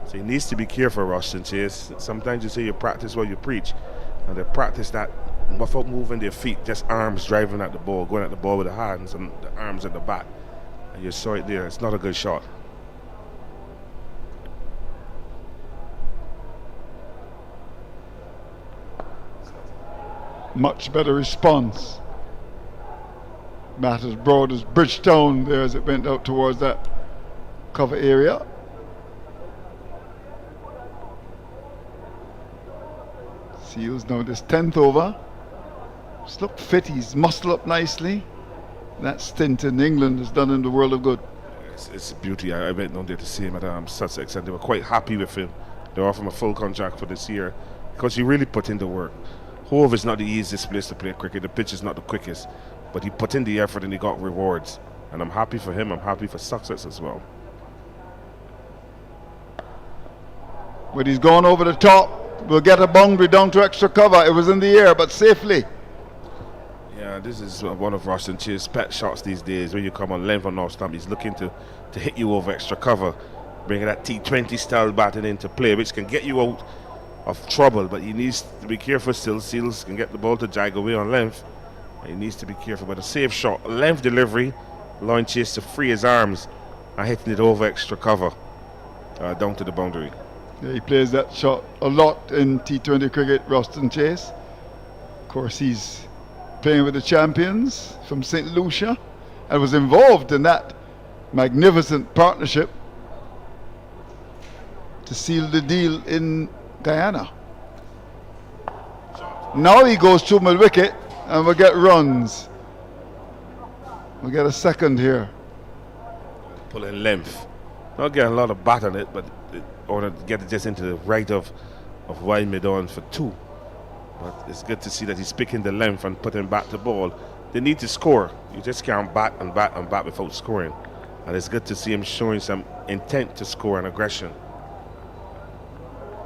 So he needs to be careful, Rustin Chase. Sometimes you say you practice what you preach. And they practice that without moving their feet, just arms driving at the ball, going at the ball with the hands and the arms at the back. And you saw it there. It's not a good shot. Much better response. Bat as broad as Bridgetown there as it went out towards that cover area. Seals now this 10th over. Just look fit, he's muscled up nicely. That stint in England has done him the world of good. It's a beauty. I went down there to see him at Sussex, and they were quite happy with him. They offered him a full contract for this year because he really put in the work. Hove is not the easiest place to play cricket. The pitch is not the quickest, but he put in the effort and he got rewards. And I'm happy for him. I'm happy for Sussex as well. But he's gone over the top. We'll get a boundary down to extra cover. It was in the air, but safely. Yeah, this is one of Rustin Chase's pet shots these days. When you come on length on off stump, he's looking to hit you over extra cover, bringing that T20 style batting into play, which can get you out of trouble. But he needs to be careful still. Seals can get the ball to jag away on length. And he needs to be careful. But a safe shot, length delivery, allowing Chase to free his arms and hitting it over extra cover down to the boundary. Yeah, he plays that shot a lot in T20 cricket, Rustin Chase. Of course, he's playing with the champions from St. Lucia and was involved in that magnificent partnership to seal the deal in Guyana. Now he goes to mid-wicket and we'll get runs. We'll get a second here. Pulling length. Not getting a lot of bat on it, but or to get it just into the right of wide mid-on for 2. But it's good to see that he's picking the length and putting back the ball. They need to score. You just can't bat and bat and bat without scoring. And it's good to see him showing some intent to score and aggression.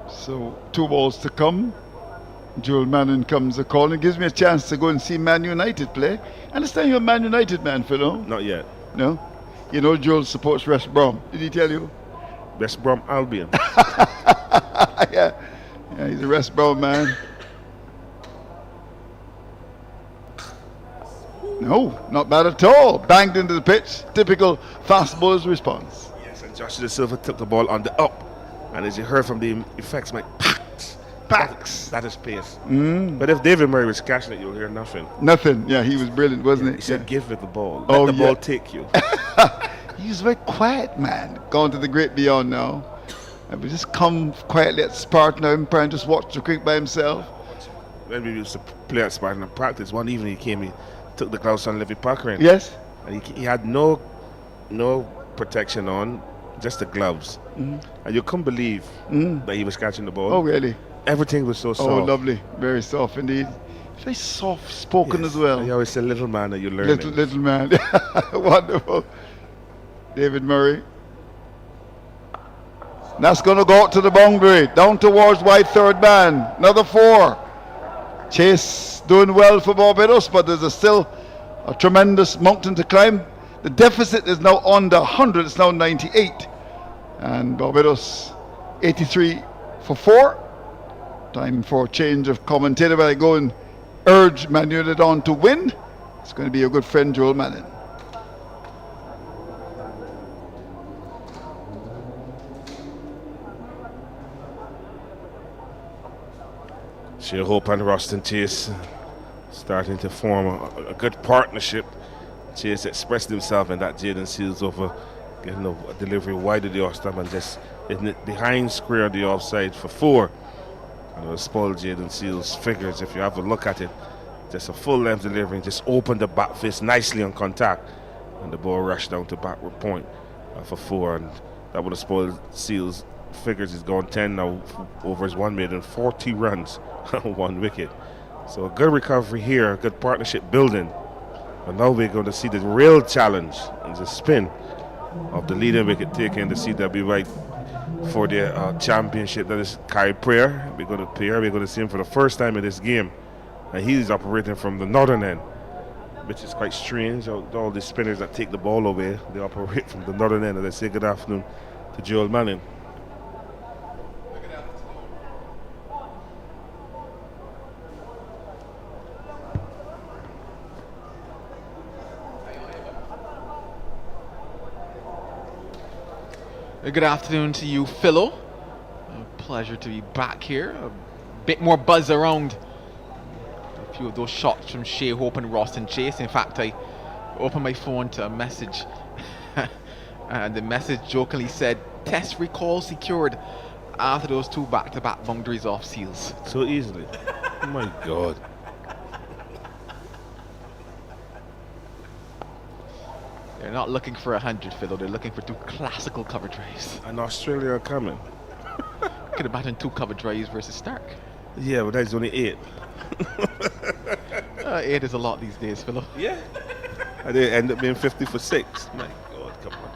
So 2 balls to come. Joel Manning comes a call and gives me a chance to go and see Man United play. I understand you're a Man United man, Philo. Not yet. No? You know Joel supports West Brom. Did he tell you? West Brom Albion. Yeah, he's a West Brom man. No, not bad at all. Banged into the pitch. Typical fast bowler's response. Yes, and Joshua De Silva took the ball on the up. And as you heard from the effects, like packs. That is pace. But if David Murray was catching it, you'll hear nothing. Nothing. Yeah, he was brilliant, wasn't he? He said, give it the ball. Oh, Let the ball take you. He's a very quiet man. Gone to the great beyond now. And we just come quietly at Spartan Empire and just watch the cricket by himself. When we used to play at Spartan and practice, one evening he came, he took the gloves on Levy Parker in. Yes. And he had no protection on, just the gloves. And you couldn't believe that he was catching the ball. Oh, really? Everything was so soft. Oh, lovely. Very soft indeed. Very soft spoken as well. You always say little man that you learn. Little man. Wonderful. David Murray. That's going to go out to the boundary. Down towards wide third man. Another 4. Chase doing well for Barbados, but there's still a tremendous mountain to climb. The deficit is now under 100. It's now 98. And Barbados 83 for 4. Time for a change of commentator, but I go and urge Man United on to win. It's going to be your good friend Joel Manning. Sheer Hope and Rustin Chase starting to form a good partnership. Chase expressed himself in that Jaden Seals over getting a delivery wide of the off-stump and just hitting it behind square of the offside for 4. And it will spoil Jaden Seals' figures if you have a look at it. Just a full length delivery, just opened the back fist nicely on contact. And the ball rushed down to backward point for 4. And That would have spoiled Seals' figures. He's gone 10 now over his 1 minute and 40 runs, 1 wicket. So a good recovery here, a good partnership building. But now we're going to see the real challenge in the spin of the leading wicket taker in the CWI for the championship. That is Kai Prayer. We're going to see him for the first time in this game. And he's operating from the northern end, which is quite strange. All the spinners that take the ball away, they operate from the northern end. And I say good afternoon to Joel Manning. Good afternoon to you, Philo. A pleasure to be back here. A bit more buzz around a few of those shots from Shea Hope and Roston Chase. In fact, I opened my phone to a message and the message jokingly said, "Test recall secured," after those 2 back-to-back boundaries off Seals. So easily. Oh my God. They're not looking for 100, Philo. They're looking for 2 classical cover drives. And Australia are coming. Could imagine 2 cover drives versus Stark. Yeah, but that's only 8. 8 is a lot these days, Philo. Yeah. And they end up being 50 for 6. My God, come on.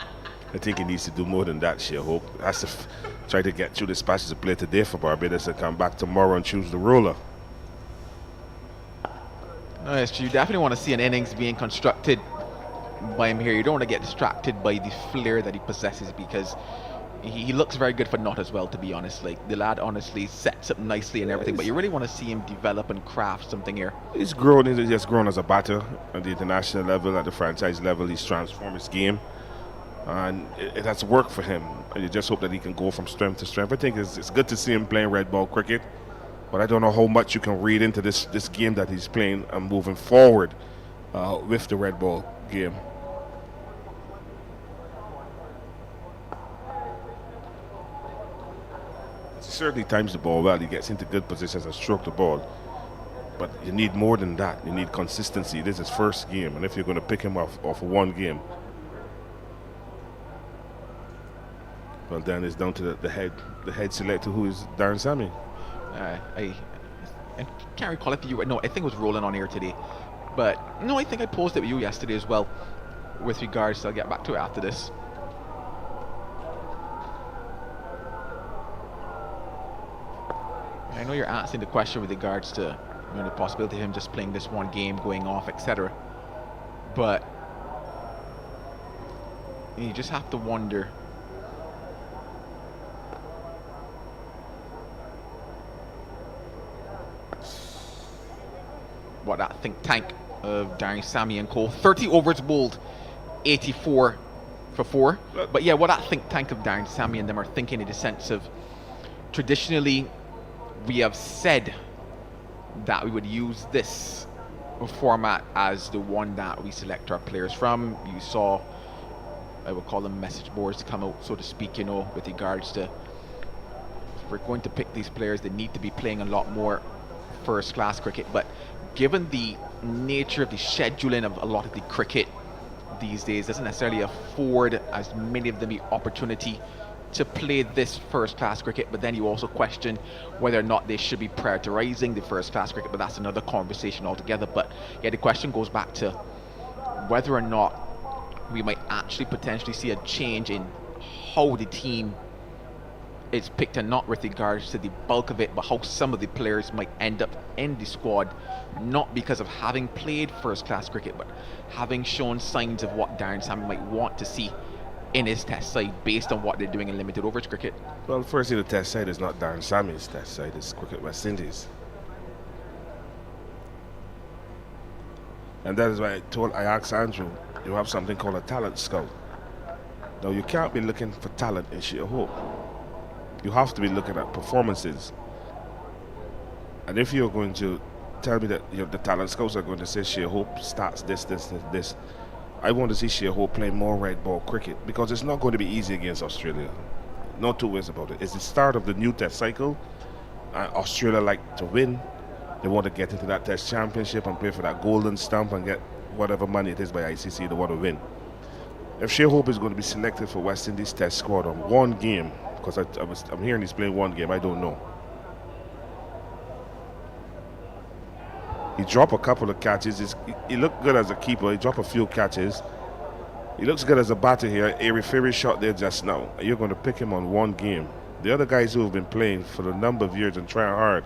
I think he needs to do more than that, Shea Hope. Has to try to get through this passage of play today for Barbados and come back tomorrow and choose the roller. No, it's true. You definitely want to see an innings being constructed by him here. You don't want to get distracted by the flair that he possesses, because he looks very good for not as well, to be honest. Like, the lad honestly sets up nicely and everything, but you really want to see him develop and craft something here. He's grown. He's just grown as a batter at the international level, at the franchise level. He's transformed his game, and it has worked for him. And you just hope that he can go from strength to strength. I think it's good to see him playing red ball cricket, but I don't know how much you can read into this game that he's playing and moving forward with the red ball game. He certainly times the ball well. He gets into good positions and stroke the ball. But you need more than that. You need consistency. This is his first game, and if you're going to pick him off of 1 game, well, then it's down to the head selector, who is Darren Sammy. I can't recall if you. No, I think it was rolling on air today. But no, I think I posted it with you yesterday as well, with regards. I'll get back to it after this. I know you're asking the question with regards to the possibility of him just playing this 1 game, going off, etc. But you just have to wonder what that think tank of Darren Sammy and Co. 30 overs bowled, 84 for 4. But yeah, what that think tank of Darren Sammy and them are thinking in the sense of, traditionally, we have said that we would use this format as the one that we select our players from. You saw, I would call them message boards come out, so to speak, with regards to, if we're going to pick these players, they need to be playing a lot more first class cricket. But given the nature of the scheduling of a lot of the cricket these days, doesn't necessarily afford as many of them the opportunity to play this first class cricket. But then you also question whether or not they should be prioritizing the first class cricket, but that's another conversation altogether. But yeah, the question goes back to whether or not we might actually potentially see a change in how the team is picked, and not with regards to the bulk of it, but how some of the players might end up in the squad, not because of having played first class cricket, but having shown signs of what Darren Sammy might want to see in his test side based on what they're doing in limited overs cricket. Well, firstly, the test side is not Darren Sammy's test side, it's Cricket West Indies. And that is why I asked Andrew, you have something called a talent scout. Now, you can't be looking for talent in Shea Hope. You have to be looking at performances. And if you're going to tell me that the talent scouts are going to say Shea Hope starts this, I want to see Shea Hope play more red ball cricket, because it's not going to be easy against Australia. No 2 ways about it. It's the start of the new test cycle. Australia like to win. They want to get into that test championship and play for that golden stamp and get whatever money it is by ICC they want to win. if Shea Hope is going to be selected for West Indies Test squad on one game, because I'm hearing he's playing one game, I don't know. He dropped a couple of catches. He looked good as a keeper. He dropped a few catches. He looks good as a batter here. A referee shot there just now. You're going to pick him on one game. The other guys who have been playing for a number of years and trying hard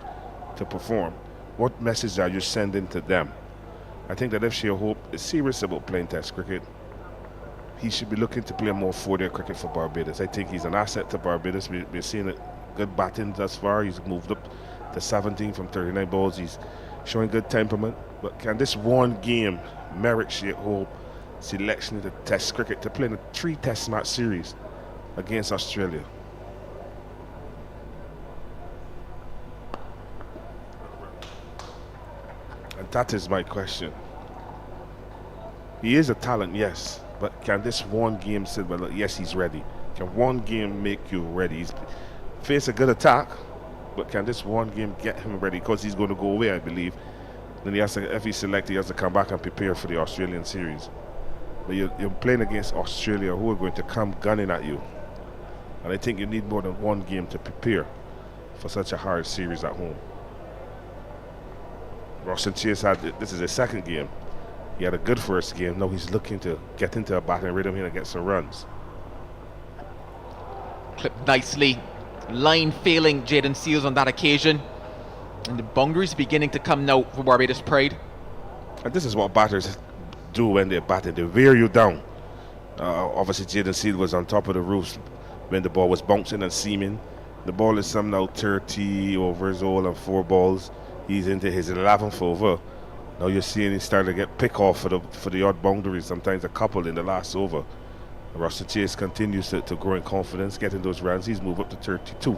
to perform, what message are you sending to them? I think that if Shea Hope is serious about playing Test cricket, he should be looking to play more 4-day cricket for Barbados. I think he's an asset to Barbados. We're seeing good batting thus far. He's moved up to 17 from 39 balls. He's showing good temperament. But can this one game merit Shea Hope selection into Test cricket to play in a 3-test match series against Australia? And that is my question. He is a talent, yes, but can this one game say, well, yes, he's ready? Can one game make you ready? He's faced a good attack, but can this one game get him ready? Because he's going to go away, I believe. Then he has to, if he's selected, he has to come back and prepare for the Australian series. But you're playing against Australia, who are going to come gunning at you. And I think you need more than one game to prepare for such a hard series at home. Roshan Chase this is his second game. He had a good first game. Now he's looking to get into a batting rhythm here and get some runs. Clipped nicely. Line failing Jaden Seals on that occasion. And the boundaries beginning to come now for Barbados Pride. And this is what batters do when they're batting. They wear you down. Obviously Jaden Seals was on top of the roof when the ball was bouncing and seaming. The ball is some now 30 overs old and 4 balls. He's into his 11th over. Now you're seeing he starting to get pick off for the odd boundaries, sometimes a couple in the last over. Russell Chase continues to grow in confidence, getting those runs. He's moved up to 32.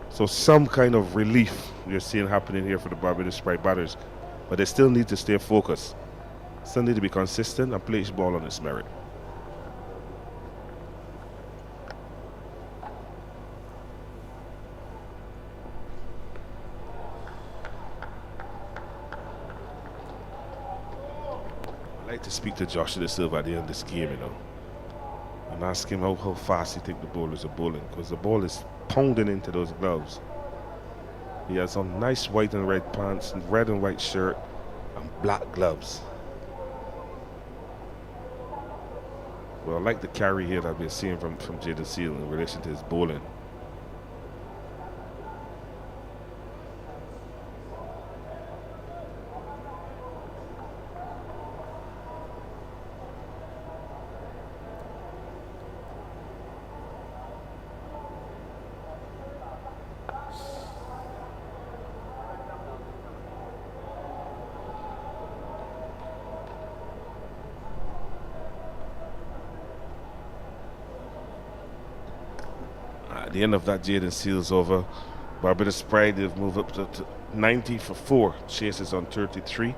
So some kind of relief you're seeing happening here for the Barbados Pride batters. But they still need to stay focused. Still need to be consistent and play each ball on its merit. I'd like to speak to Joshua De Silva at the end of this game, and ask him how fast he think the bowlers are bowling, because the ball is pounding into those gloves. He has on nice white and red pants, and red and white shirt, and black gloves. Well, I like the carry here that we're seeing from Jaden Seals in relation to his bowling. At the end of that Jaden Seals over, Barbados Pride, they've moved up to 90 for 4. Chase is on 33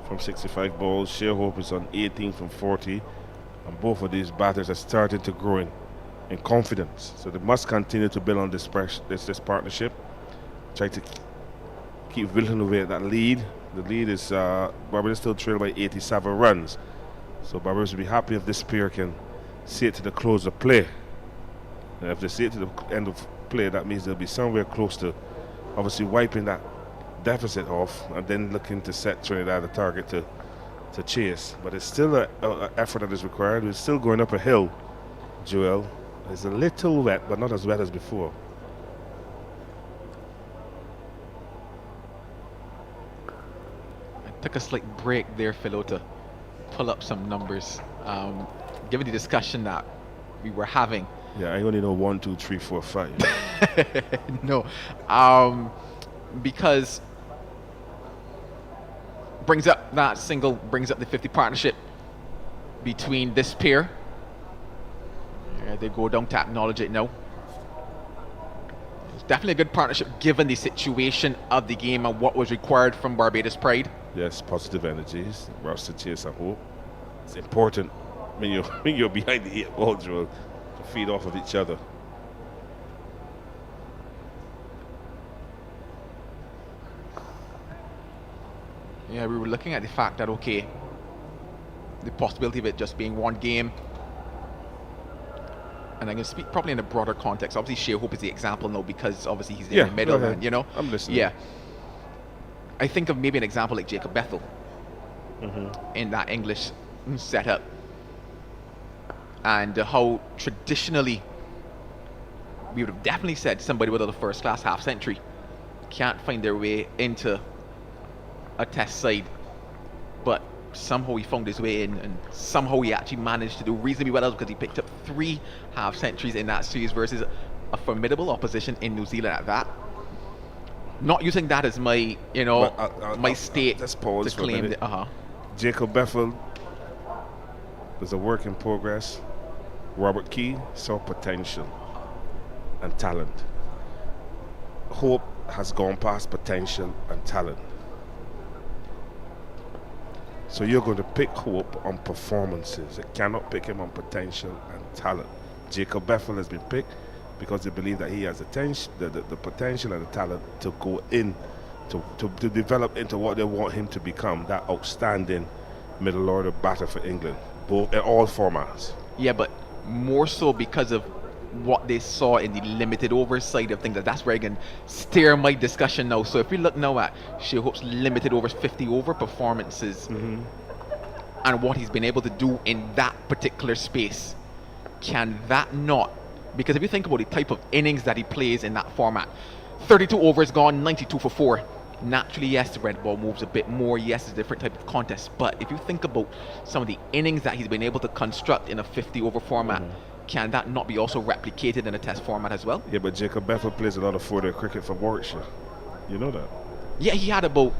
from 65 balls. Shea Hope is on 18 from 40. And both of these batters are starting to grow in confidence. So they must continue to build on this partnership. Try to keep whittling away at that lead. The lead is Barbados still trailed by 87 runs. So Barbados will be happy if this pair can see it to the close of play. And if they see it to the end of play, that means they'll be somewhere close to obviously wiping that deficit off and then looking to set Trinidad a target to chase. But it's still an effort that is required. We're still going up a hill, Joel. It's a little wet, but not as wet as before. I took a slight break there, Philo, to pull up some numbers. Given the discussion that we were having. Yeah, I only know 1, 2, 3, 4, 5. No, because brings up that single, brings up the 50 partnership between this pair. They go down to acknowledge it now. It's definitely a good partnership given the situation of the game and what was required from Barbados Pride. Yes, positive energies. Roach to Chase and Hope. It's important when you're behind the 8 ball, Joel, to feed off of each other. Yeah, we were looking at the fact that, okay, the possibility of it just being one game, and I'm going to speak probably in a broader context. Obviously, Shea Hope is the example now because obviously he's there in the middle, and you know. I'm listening. Yeah. I think of maybe an example like Jacob Bethel in that English setup, and how traditionally we would have definitely said somebody without a first-class half-century can't find their way into a test side, but somehow he found his way in, and somehow he actually managed to do reasonably well because he picked up 3 half-centuries in that series versus a formidable opposition in New Zealand at that. Not using that as my, you know, my state let's pause to for a claim minute. that. Jacob Bethel is a work in progress. Robert Key saw potential and talent. Hope has gone past potential and talent. So you're going to pick Hope on performances. You cannot pick him on potential and talent. Jacob Bethel has been picked because they believe that he has the potential and the talent to go in, to develop into what they want him to become, that outstanding middle order batter for England, both in all formats. Yeah, but more so because of what they saw in the limited over side of things. That's where I can steer my discussion now. So if we look now at Shea Hope's limited overs, 50 over performances, and what he's been able to do in that particular space, can that not? Because if you think about the type of innings that he plays in that format, 32 overs gone, 92 for 4. Naturally, yes, the red ball moves a bit more. Yes, it's a different type of contest. But if you think about some of the innings that he's been able to construct in a 50 over format, can that not be also replicated in a test format as well? Yeah, but Jacob Bethel plays a lot of 4-day cricket for Warwickshire. You know that? Yeah, he had about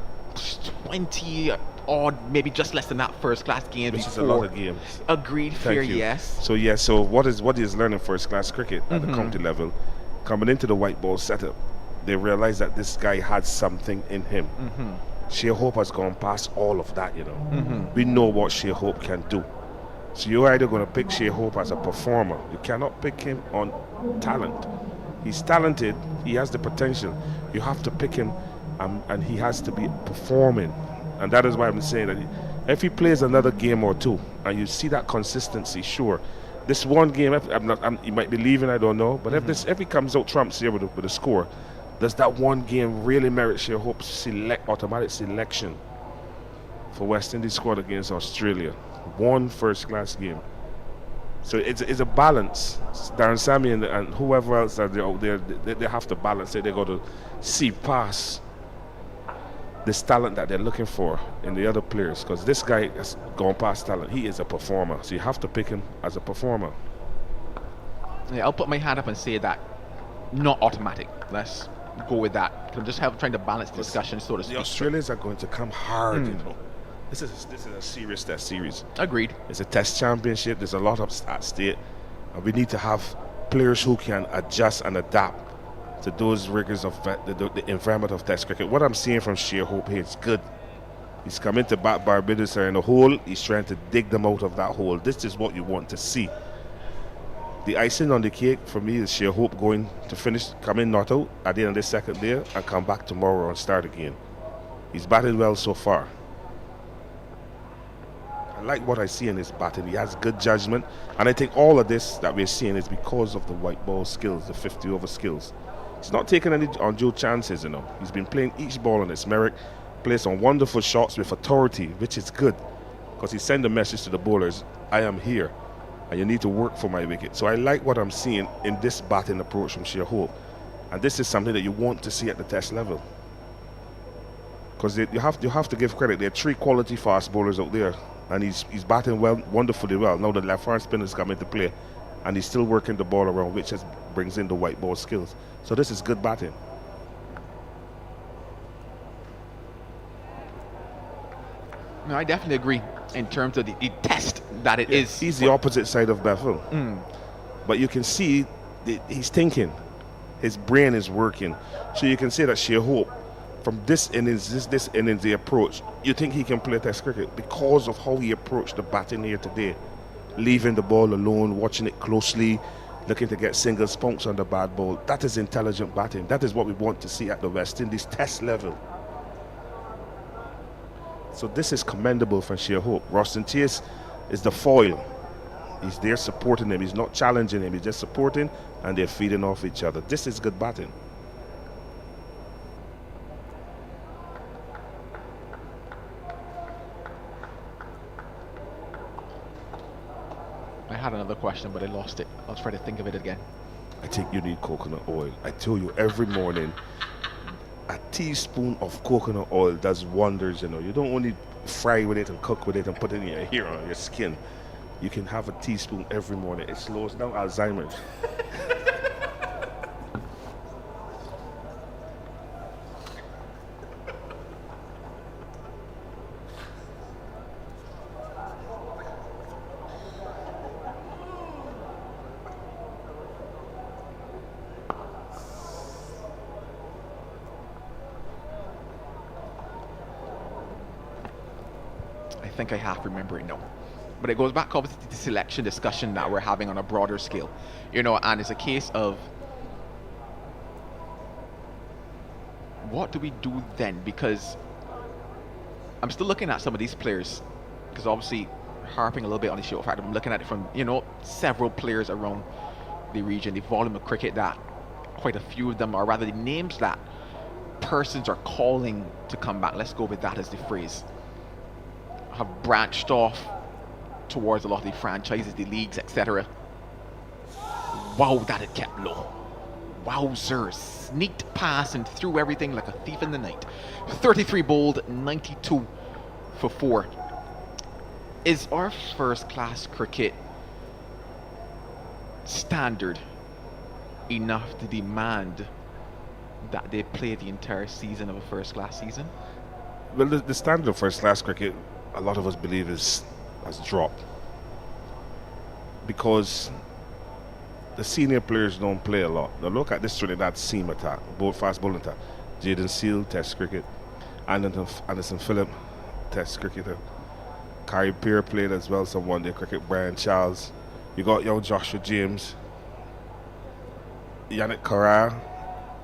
20 odd, maybe just less than that first class games. Which is a lot of games. Agreed, fair, yes. So yeah, so what is learning first class cricket at the county level, coming into the white ball setup, they realize that this guy had something in him. Shea Hope has gone past all of that, you know. We know what Shea Hope can do. So you're either going to pick Shea Hope as a performer. You cannot pick him on talent. He's talented. He has the potential. You have to pick him, and he has to be performing. And that is why I'm saying that if he plays another game or two, and you see that consistency, sure. This one game, he might be leaving, I don't know. But if he comes out trumps here with a score, does that one game really merit Shea Hope's automatic selection for West Indies squad against Australia? One first-class game. So it's a balance. Darren Sammy and whoever else that they're out there, they have to balance it. They got to see past this talent that they're looking for in the other players, because this guy has gone past talent. He is a performer, so you have to pick him as a performer. Yeah, I'll put my hand up and say that not automatic. Let's go with that. I'm just trying to balance the discussion, so to speak. The Australians are going to come hard, you know. This is a serious test series. Agreed. It's a test championship. There's a lot at stake, and we need to have players who can adjust and adapt to those rigors of the environment of test cricket. What I'm seeing from Shea Hope here is good. He's coming to bat Barbados in a hole. He's trying to dig them out of that hole. This is what you want to see. The icing on the cake for me is Shea Hope going to come in not out at the end of this second day and come back tomorrow and start again. He's batted well so far. I like what I see in his batting. He has good judgment, and I think all of this that we're seeing is because of the white ball skills, the 50 over skills. He's not taking any undue chances, you know. He's been playing each ball on its merit, plays some wonderful shots with authority, which is good, because he sent a message to the bowlers, I am here, and you need to work for my wicket. So I like what I'm seeing in this batting approach from Shea Hope, and this is something that you want to see at the test level, because you have to give credit. There are 3 quality fast bowlers out there, and he's batting wonderfully well. Now the left-hand spinners come into play, and he's still working the ball around, which brings in the white ball skills. So this is good batting. No, I definitely agree in terms of the test that it is. He's the opposite side of Bethel. But you can see he's thinking. His brain is working. So you can say that Shea Hope, from this innings, the approach, you think he can play test cricket because of how he approached the batting here today. Leaving the ball alone, watching it closely, looking to get single spunks on the bad ball. That is intelligent batting. That is what we want to see at the West Indies test level. So this is commendable for Shea Hope. Roston Chase is the foil. He's there supporting him. He's not challenging him. He's just supporting, and they're feeding off each other. This is good batting. I had another question, but I lost it. I'll try to think of it again. I think you need coconut oil. I tell you, every morning, a teaspoon of coconut oil does wonders. You know, you don't only fry with it and cook with it and put it in your hair or your skin. You can have a teaspoon every morning. It slows down Alzheimer's. I think I half remember it now. But it goes back obviously to the selection discussion that we're having on a broader scale. You know, and it's a case of what do we do then? Because I'm still looking at some of these players, because obviously harping a little bit on the sheer fact I'm looking at it from, you know, several players around the region, the volume of cricket that quite a few of them, or rather the names that persons are calling to come back, let's go with that as the phrase, have branched off towards a lot of the franchises, the leagues, etc. Wow, that had kept low. Wowzers. Sneaked past and threw everything like a thief in the night. 33 bowled, 92 for 4. Is our first class cricket standard enough to demand that they play the entire season of a first class season? Well, the standard of first class cricket, a lot of us believe has dropped, because the senior players don't play a lot. Now look at this Trinidad seam attack, fast bowling attack. Jaden Seal, Test cricket. Anderson Phillip, Test cricketer. Kari Peer played as well, some one-day cricket. Brian Charles. You got young Joshua James. Yannick Corral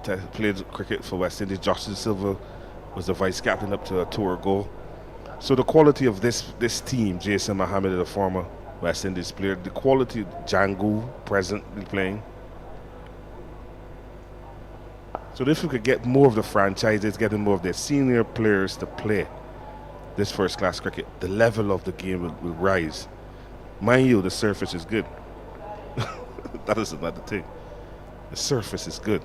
played cricket for West Indies. Joshua Silva was the vice captain up to a tour goal. So the quality of this team, Jason Mohammed, the former West Indies player, the quality of Jangoo presently playing. So if we could get more of the franchises, getting more of their senior players to play this first class cricket, the level of the game will rise. Mind you, the surface is good. That is another thing. The surface is good.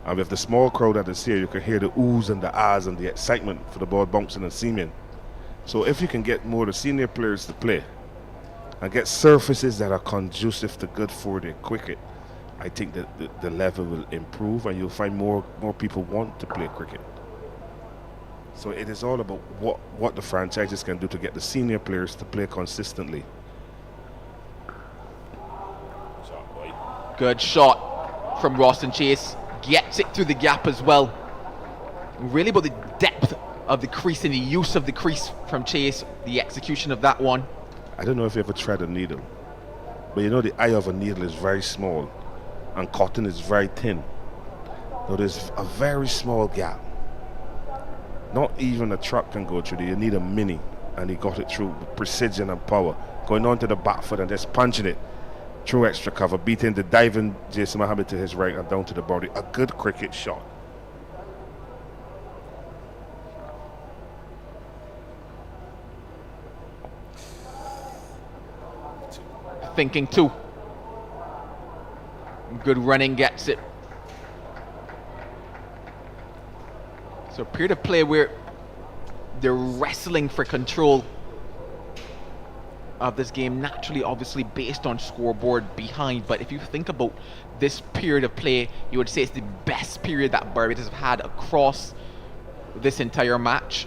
And with the small crowd that is here, you can hear the oohs and the ahs and the excitement for the ball bouncing and seaming. So if you can get more of the senior players to play and get surfaces that are conducive to good 4-day cricket, I think that the level will improve and you'll find more people want to play cricket. So it is all about what the franchises can do to get the senior players to play consistently. Good shot from Roston Chase. Gets it through the gap as well. Really about the depth of the crease and the use of the crease from Chase, the execution of that one. I don't know if you ever tried a needle, but you know the eye of a needle is very small and cotton is very thin. So there's a very small gap. Not even a truck can go through there. You need a mini, and he got it through with precision and power, going on to the back foot and just punching it through extra cover, beating the diving Jason Mohammed to his right and down to the body. A good cricket shot. Thinking too. Good running gets it. So a period of play where they're wrestling for control of this game, naturally obviously based on scoreboard behind, but if you think about this period of play, you would say it's the best period that Barbados have had across this entire match.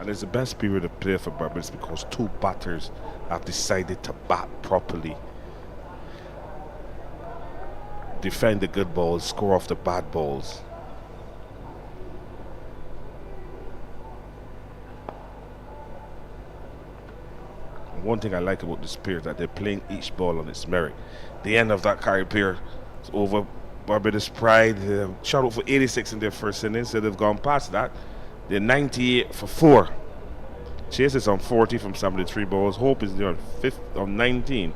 And it's the best period of play for Barbados because two batters have decided to bat properly. Defend the good balls, score off the bad balls. And one thing I like about this period is that they're playing each ball on its merit. The end of that carry period is over. Barbados Pride shot out for 86 in their first innings, so they've gone past that. They're 98 for 4. Chase is on 40 from 73 balls. Hope is there on 19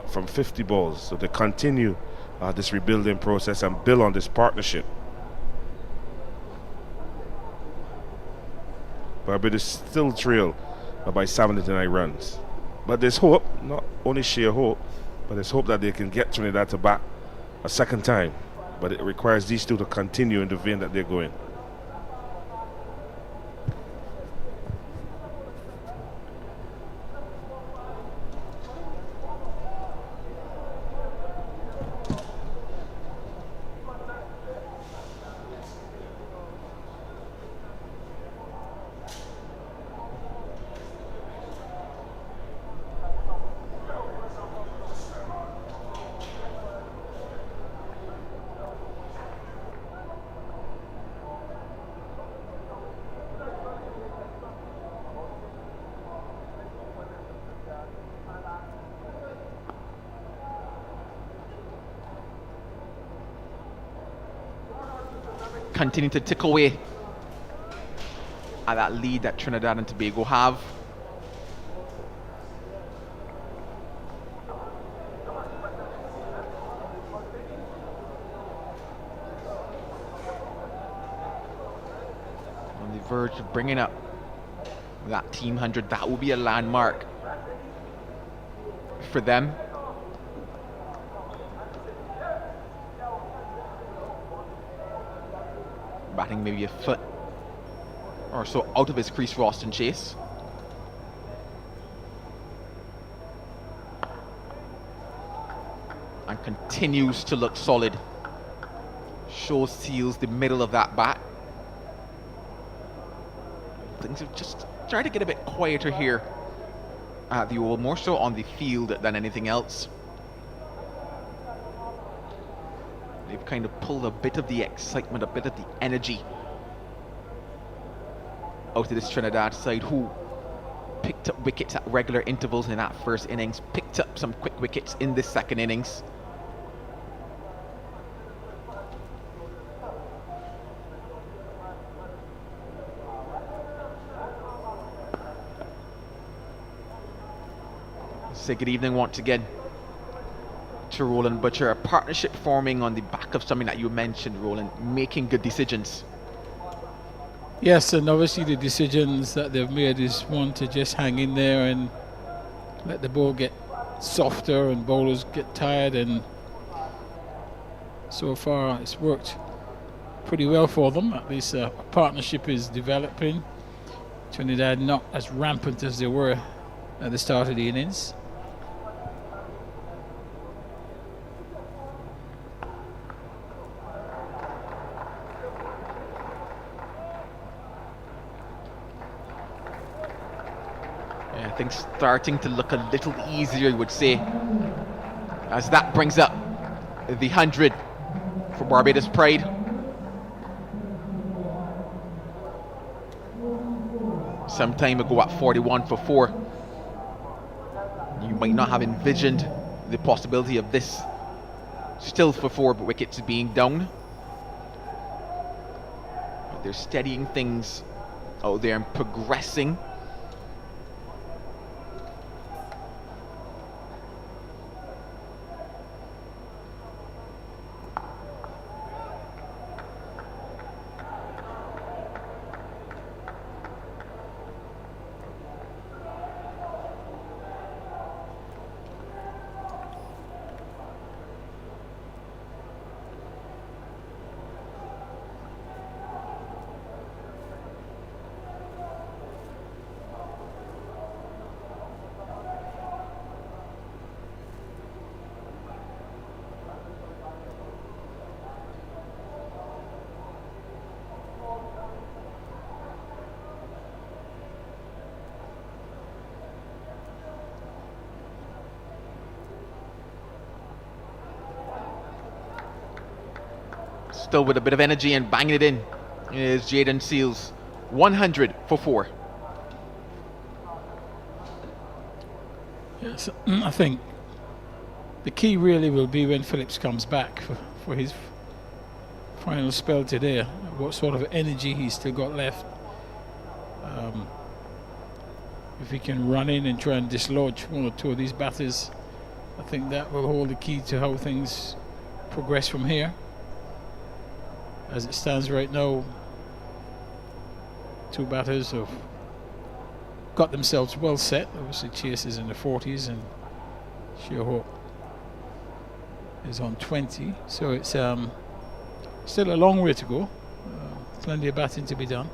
from 50 balls. So they continue this rebuilding process and build on this partnership. Barbados still trail by 79 runs. But there's hope, not only sheer hope, but there's hope that they can get Trinidad to bat a second time. But it requires these two to continue in the vein that they're going. Continue to tick away at that lead that Trinidad and Tobago have. On the verge of bringing up that team 100, that will be a landmark for them. Batting maybe a foot or so out of his crease, Ralston Chase. And continues to look solid. Shows seals the middle of that bat. Things have just tried to get a bit quieter here at the Oval, more so on the field than anything else. They've kind of pulled a bit of the excitement, a bit of the energy out of this Trinidad side, who picked up wickets at regular intervals in that first innings, picked up some quick wickets in this second innings. Say good evening once again to Roland Butcher. A partnership forming on the back of something that you mentioned, Roland, making good decisions. Yes, and obviously the decisions that they've made is one to just hang in there and let the ball get softer and bowlers get tired, and so far it's worked pretty well for them. At least a partnership is developing. Trinidad not as rampant as they were at the start of the innings. Things starting to look a little easier, you would say, as that brings up the 100 for Barbados Pride. Some time ago at 41 for 4, you might not have envisioned the possibility of this still for 4 wickets being down. But they're steadying things out there and progressing. Still with a bit of energy and banging it in is Jaden Seals. 100 for 4. Yes, I think the key really will be when Phillips comes back for his final spell today, what sort of energy he's still got left. If he can run in and try and dislodge one or two of these batters, I think that will hold the key to how things progress from here. As it stands right now, two batters have got themselves well set. Obviously Chase is in the 40s and Shearhope is on 20, so it's still a long way to go. Plenty of batting to be done.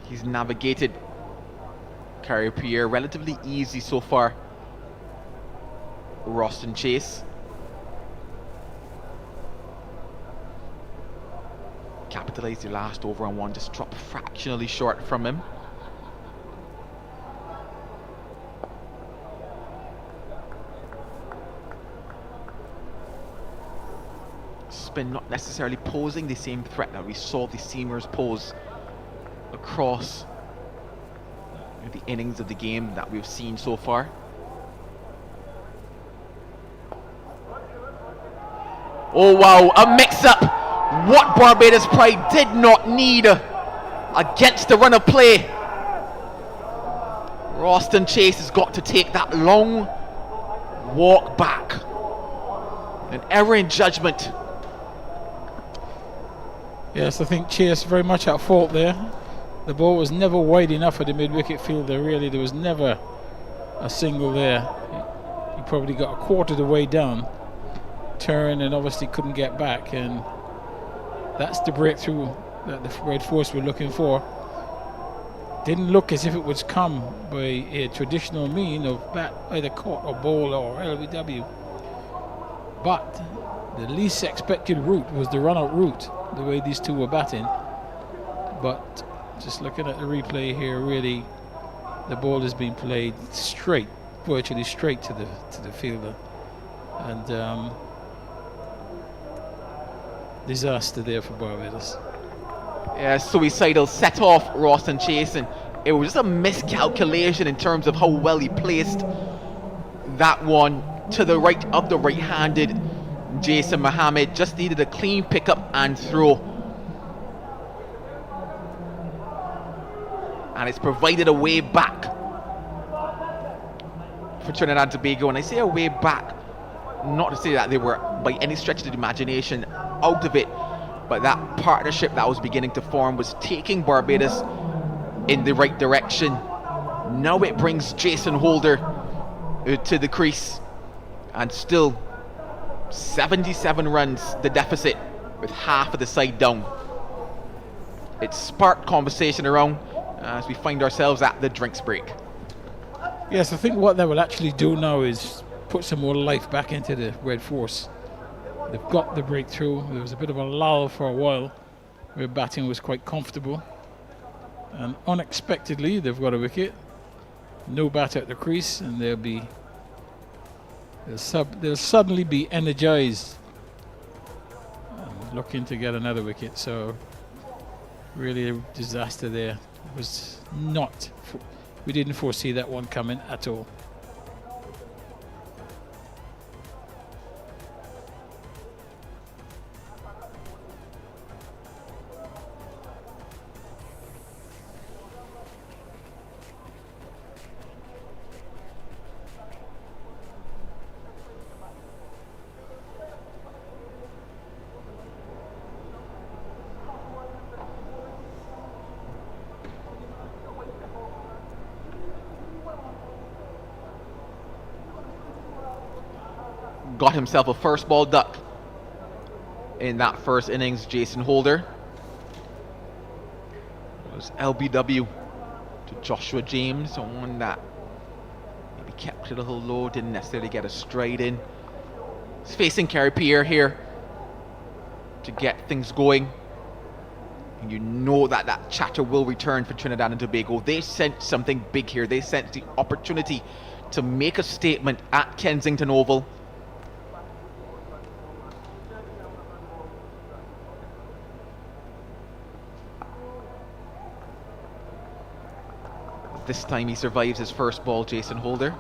He's navigated Carrier Pierre relatively easy so far. Roston Chase. Capitalized the last over on one, just dropped fractionally short from him. Spin not necessarily posing the same threat that we saw the seamers pose across the innings of the game that we've seen so far. Oh wow, a mix-up! What Barbados Pride did not need against the run of play. Roston Chase has got to take that long walk back. An error in judgment. Yes, I think Chase very much at fault there. The ball was never wide enough for the mid-wicket fielder, really. There was never a single there. He probably got a quarter of the way down, turned, and obviously couldn't get back. And that's the breakthrough that the Red Force were looking for. Didn't look as if it would come by a traditional mean of bat, either caught or ball or LBW. But the least expected route was the run-out route, the way these two were batting. But just looking at the replay here, really, the ball has been played straight, virtually straight to the fielder, and disaster there for Barbados. Yeah, suicidal set off Roston Chase, and it was just a miscalculation in terms of how well he placed that one to the right of the right-handed Jason Mohammed. Just needed a clean pickup and throw. And it's provided a way back for Trinidad and Tobago. And I say a way back, not to say that they were by any stretch of the imagination out of it, but that partnership that was beginning to form was taking Barbados in the right direction. Now it brings Jason Holder to the crease, and still 77 runs the deficit with half of the side down. It sparked conversation around as we find ourselves at the drinks break. Yes, I think what they will actually do now is put some more life back into the Red Force. They've got the breakthrough. There was a bit of a lull for a while where batting was quite comfortable, and unexpectedly they've got a wicket. No bat at the crease, and they'll suddenly be energized and looking to get another wicket. So really a disaster there. It was not, we didn't foresee that one coming at all. got himself a first ball duck in that first innings. Jason Holder was LBW to Joshua James, someone that maybe kept it a little low, didn't necessarily get a stride in. He's facing Kerry Pierre here to get things going. And you know that that chatter will return for Trinidad and Tobago. They sent something big here. They sent the opportunity to make a statement at Kensington Oval. This time he survives his first ball, Jason Holder.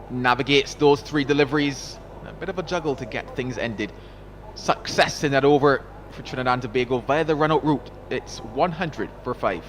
Navigates those three deliveries. A bit of a juggle to get things ended. Success in that over for Trinidad and Tobago via the run-out route. It's 100 for 5.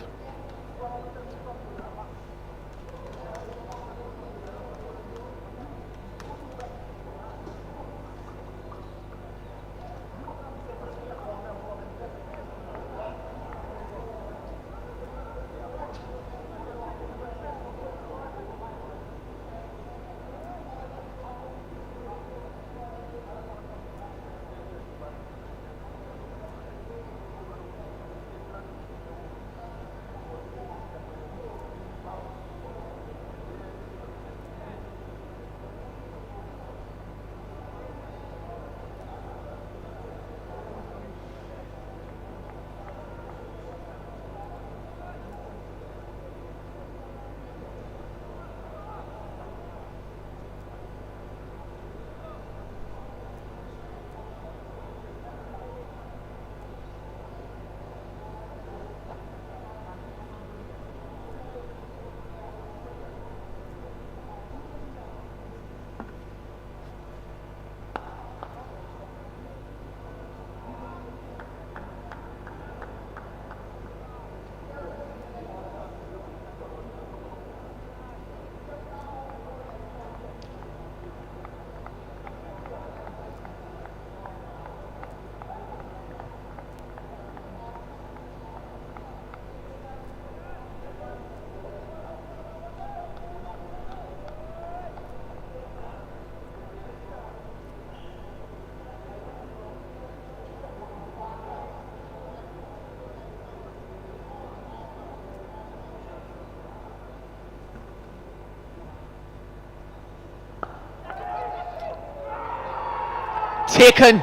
Taken.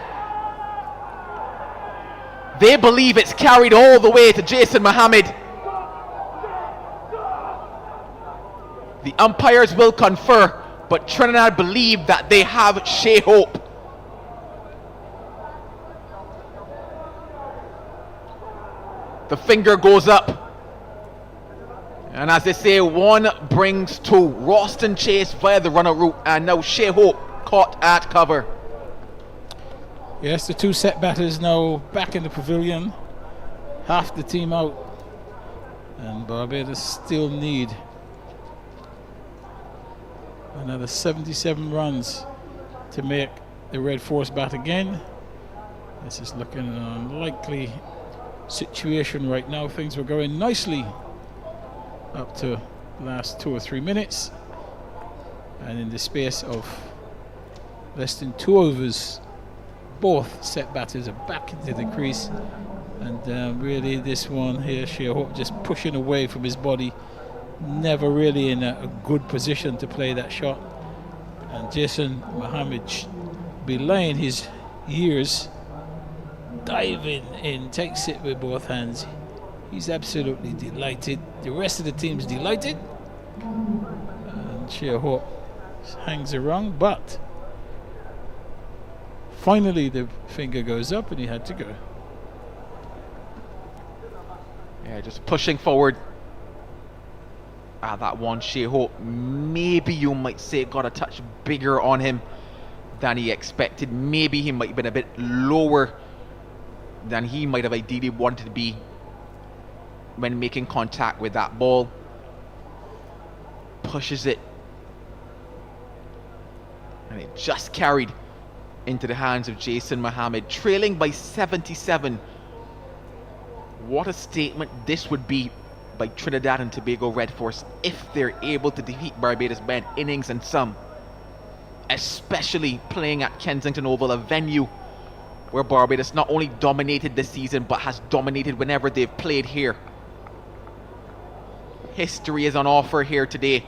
They believe it's carried all the way to Jason Mohammed. The umpires will confer, but Trinidad believe that they have Shea Hope. The finger goes up. And as they say, one brings two. Ralston Chase via the runner route, and now Shea Hope caught at cover. Yes, the two set batters now back in the pavilion. Half the team out. And Barbados still need another 77 runs to make the red force bat again. This is looking an unlikely situation right now. Things were going nicely up to the last 2 or 3 minutes. And in the space of less than 2 overs, both set batters are back into the crease, and really this one here, Shea Hope just pushing away from his body, never really in a good position to play that shot. And Jason Mohammed belaying his years, diving in, takes it with both hands. He's absolutely delighted. The rest of the team's delighted, and Shea Hope hangs around, but finally the finger goes up and he had to go. Yeah, just pushing forward. That one, Shea Hope, maybe you might say got a touch bigger on him than he expected. Maybe he might have been a bit lower than he might have ideally wanted to be when making contact with that ball. Pushes it, and it just carried into the hands of Jason Mohammed, trailing by 77. What a statement this would be by Trinidad and Tobago Red Force if they're able to defeat Barbados by an innings and some, especially playing at Kensington Oval, a venue where Barbados not only dominated this season but has dominated whenever they've played here. History is on offer here today.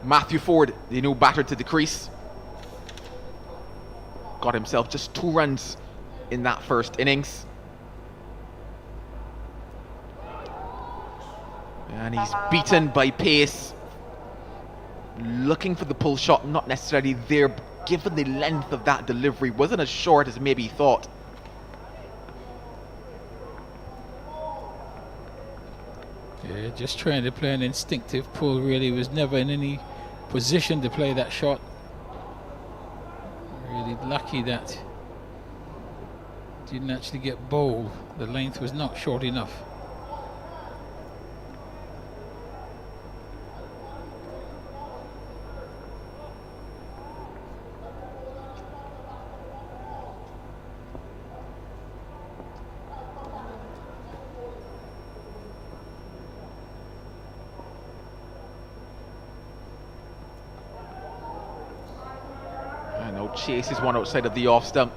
Matthew Ford, the new batter to the crease, got himself just 2 runs in that first innings. And he's beaten by pace. Looking for the pull shot, not necessarily there, given the length of that delivery. Wasn't as short as maybe he thought. Yeah, just trying to play an instinctive pull, really. Was never in any position to play that shot. Really lucky that didn't actually get bowled. The length was not short enough. Chases one outside of the off stump.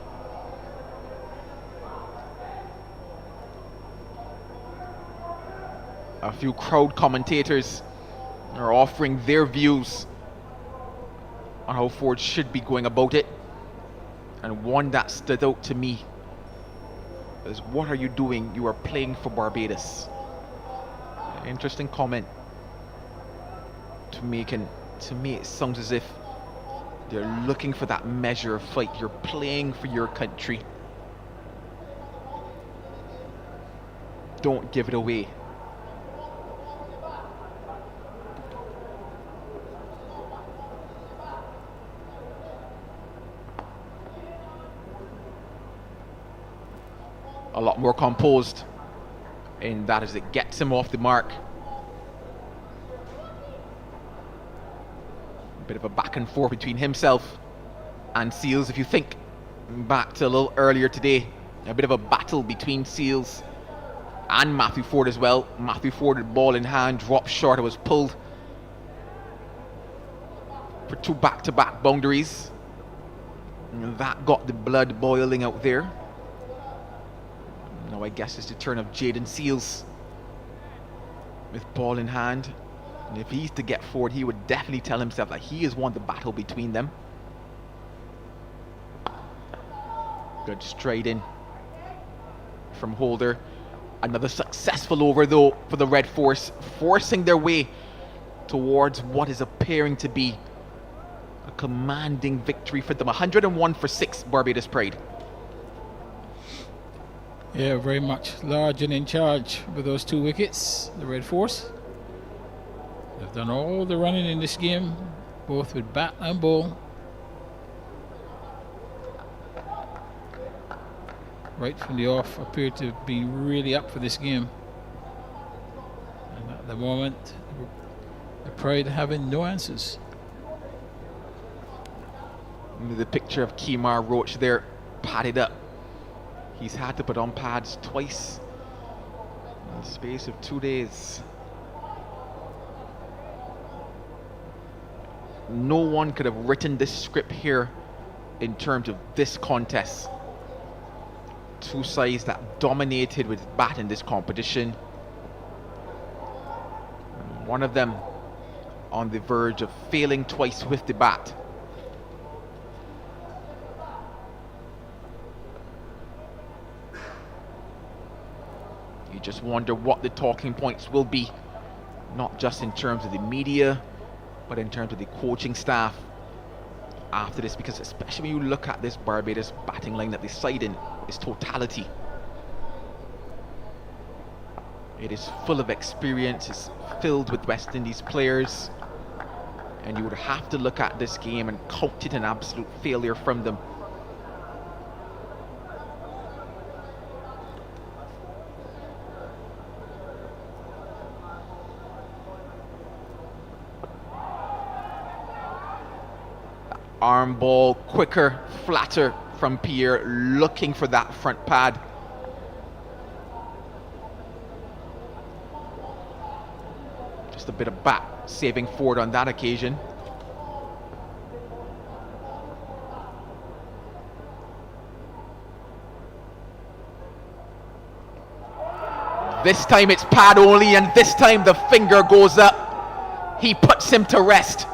A few crowd commentators are offering their views on how Ford should be going about it, and one that stood out to me is, what are you doing? You are playing for Barbados. Interesting comment to make, and to me it sounds as if they're looking for that measure of fight. You're playing for your country. Don't give it away. A lot more composed in that as it gets him off the mark. Bit of a back and forth between himself and Seals. If you think back to a little earlier today, a bit of a battle between Seals and Matthew Ford as well. Matthew Ford had ball in hand, dropped short, it was pulled for 2 back-to-back boundaries, and that got the blood boiling out there. Now I guess it's the turn of Jaden Seals with ball in hand. And if he's to get forward, he would definitely tell himself that he has won the battle between them. Good straight in from Holder. Another successful over though for the Red Force, forcing their way towards what is appearing to be a commanding victory for them. 101 for 6, Barbados Pride. Yeah, very much large and in charge with those 2 wickets, the Red Force. They've done all the running in this game, both with bat and ball. Right from the off, appeared to be really up for this game. And at the moment, the Pride having no answers. The picture of Kemar Roach there, padded up. He's had to put on pads twice in the space of 2 days. No one could have written this script here in terms of this contest. 2 sides that dominated with bat in this competition. One of them on the verge of failing twice with the bat. You just wonder what the talking points will be, not just in terms of the media, but in terms of the coaching staff after this, because especially when you look at this Barbados batting line that they side in its totality, it is full of experience, it's filled with West Indies players, and you would have to look at this game and count it an absolute failure from them. Arm ball, quicker, flatter from Pierre, looking for that front pad. Just a bit of bat saving forward on that occasion. This time it's pad only, and this time the finger goes up. He puts him to rest.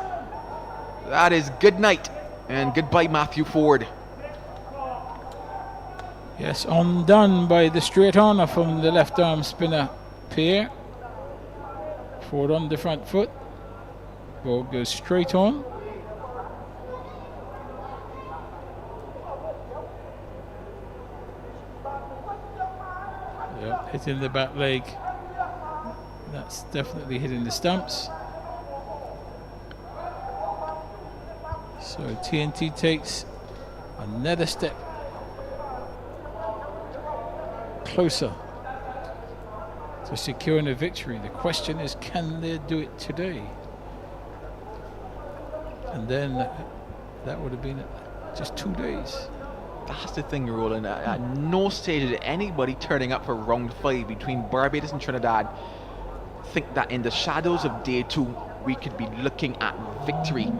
That is good night and goodbye, Matthew Ford. Yes, undone by the straight on from the left arm spinner Pierre. Ford on the front foot. Ball goes straight on. Yep, hitting the back leg. That's definitely hitting the stumps. So TNT takes another step closer to securing a victory. The question is, can they do it today? And then that would have been just 2 days. That's the thing, Roland. At no stage did anybody turning up for round 5 between Barbados and Trinidad think that in the shadows of day 2 we could be looking at victory.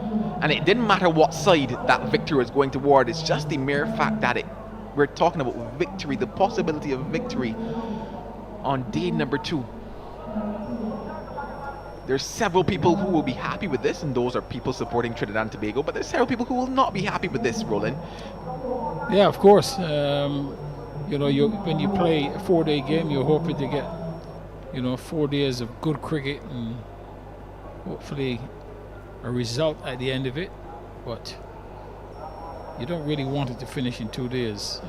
And it didn't matter what side that victory was going toward. It's just the mere fact that we're talking about victory, the possibility of victory on day number 2. There's several people who will be happy with this, and those are people supporting Trinidad and Tobago, but there's several people who will not be happy with this, Roland. Yeah, of course. You know, when you play a 4-day game, you're hoping to get, 4 days of good cricket and hopefully a result at the end of it. But you don't really want it to finish in 2 days.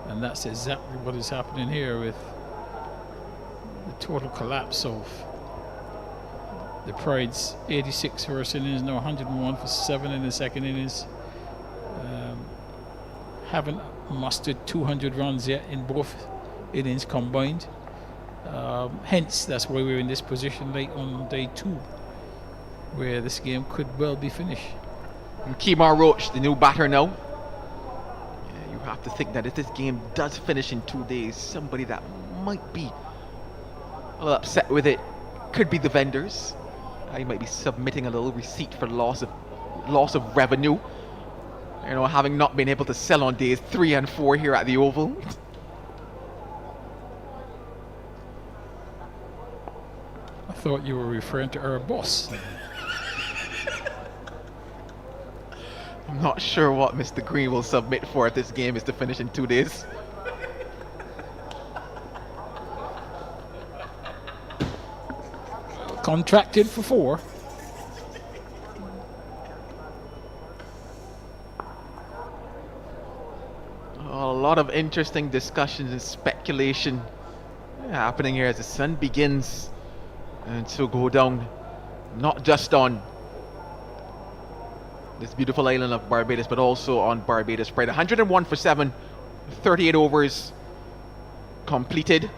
And that's exactly what is happening here with the total collapse of the Pride's 86 first innings, now 101 for 7 in the second innings. Haven't mustered 200 runs yet in both innings combined. Hence, that's why we're in this position late on day 2, where this game could well be finished. And Amir Roach, the new batter now. Yeah, you have to think that if this game does finish in 2 days, somebody that might be a little upset with it could be the vendors. He might be submitting a little receipt for loss of revenue. Having not been able to sell on days 3 and 4 here at the Oval. I thought you were referring to our boss. I'm not sure what Mr. Green will submit for if this game is to finish in 2 days. Contracted for 4. A lot of interesting discussions and speculation happening here as the sun begins to go down, not just on this beautiful island of Barbados, but also on Barbados Pride. 101 for 7, 38 overs completed.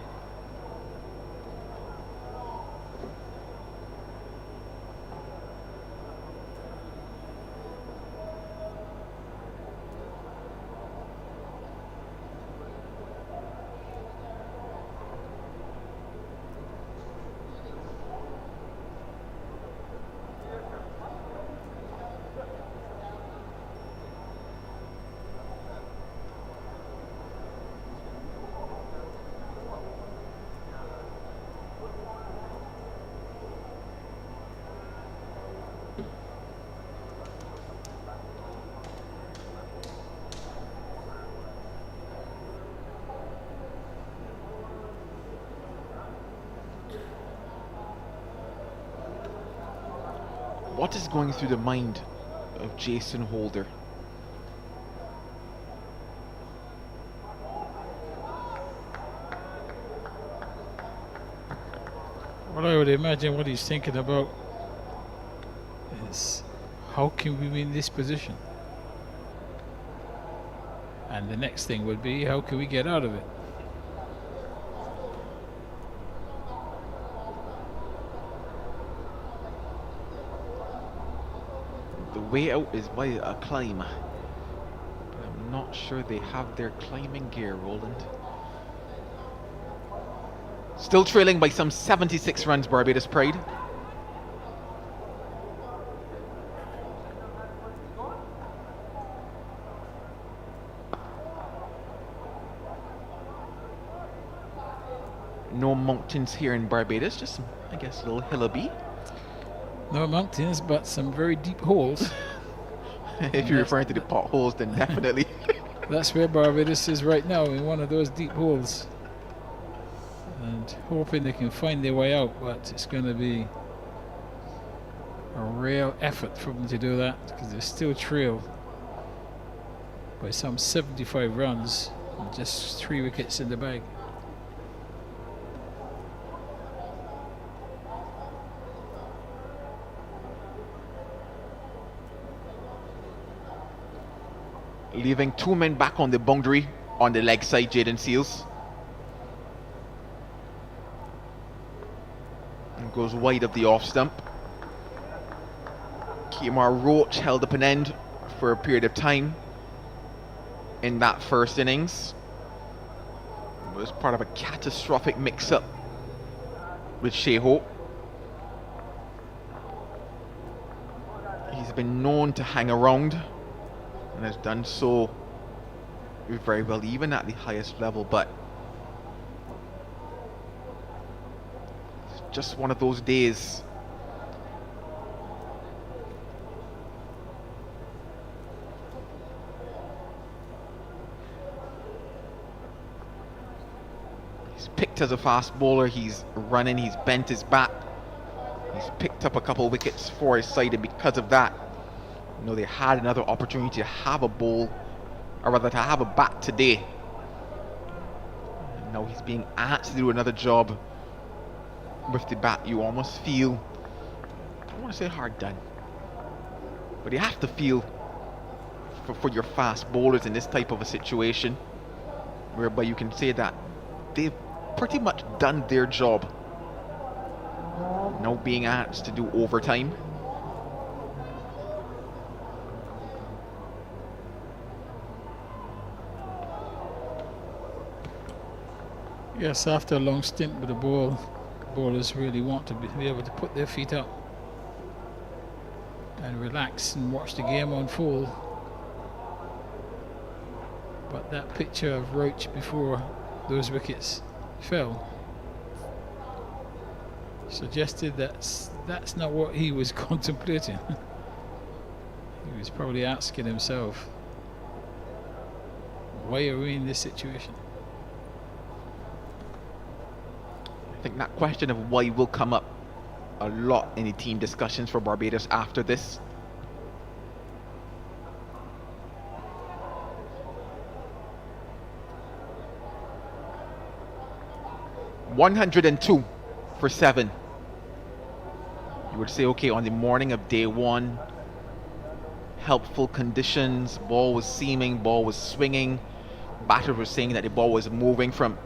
What is going through the mind of Jason Holder? Well, I would imagine what he's thinking about is how can we win this position? And the next thing would be how can we get out of it? The way out is by a climb. But I'm not sure they have their climbing gear, Roland. Still trailing by some 76 runs, Barbados Pride. No mountains here in Barbados, just, I guess, a little hillabee. No mountains, but some very deep holes. If you're referring to the potholes, then definitely. That's where Barbados is right now, in one of those deep holes. And hoping they can find their way out, but it's going to be a real effort for them to do that, because they're still trailed by some 75 runs and just 3 wickets in the bag. Leaving 2 men back on the boundary on the leg side, Jaden Seals. And goes wide of the off stump. Amir Roach held up an end for a period of time in that first innings. It was part of a catastrophic mix-up with Sheho. He's been known to hang around and has done so very well, even at the highest level, but it's just one of those days. He's picked as a fast bowler, he's running, he's bent his bat, he's picked up a couple wickets for his side, and because of that, you know, they had another opportunity to have a bowl, or rather to have a bat today. And now he's being asked to do another job with the bat. You almost feel, I don't want to say hard done, but you have to feel for your fast bowlers in this type of a situation, whereby you can say that they've pretty much done their job, now being asked to do overtime. Yes, after a long stint with the ball, bowlers really want to be able to put their feet up and relax and watch the game unfold. But that picture of Roach before those wickets fell suggested that's not what he was contemplating. He was probably asking himself, why are we in this situation? I think that question of why will come up a lot in the team discussions for Barbados after this. $102 for 7. You would say, okay, on the morning of day 1, helpful conditions, ball was seaming, ball was swinging, batters were saying that the ball was moving from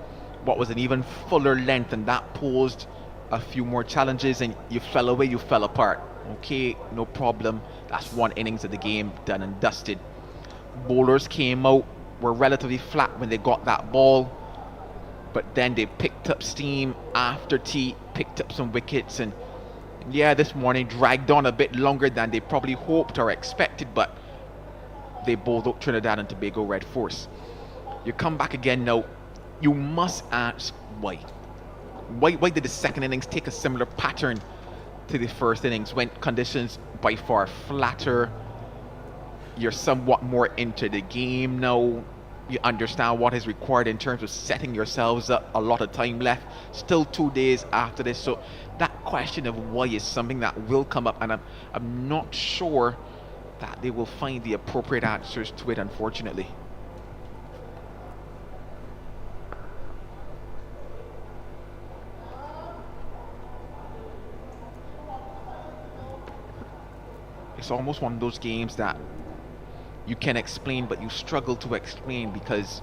what was an even fuller length, and that posed a few more challenges, and you fell away, you fell apart. Okay, no problem. That's 1 innings of the game, done and dusted. Bowlers came out, were relatively flat when they got that ball, but then they picked up steam after tea, picked up some wickets, and yeah, this morning dragged on a bit longer than they probably hoped or expected, but they bowled out Trinidad and Tobago Red Force. You come back again now, you must ask why. Why did the second innings take a similar pattern to the first innings when conditions by far flatter? You're somewhat more into the game now. You understand what is required in terms of setting yourselves up. A lot of time left, still 2 days after this, so that question of why is something that will come up, and I'm not sure that they will find the appropriate answers to it, unfortunately. It's almost one of those games that you can explain, but you struggle to explain, because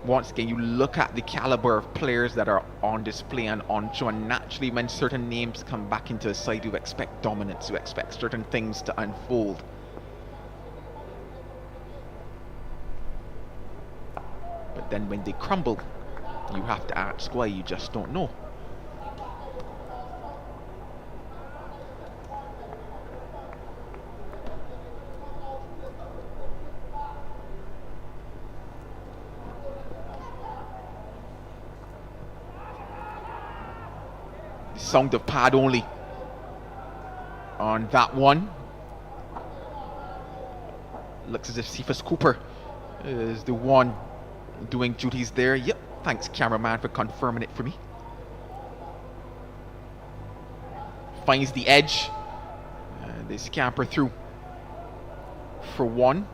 once again, you look at the caliber of players that are on display and on show, and naturally when certain names come back into the side, you expect dominance, you expect certain things to unfold. But then when they crumble, you have to ask why. You just don't know. Sound of pad only on that one. Looks as if Cephas Cooper is the one doing duties there. Yep, thanks cameraman for confirming it for me. Finds the edge, and they scamper through for one.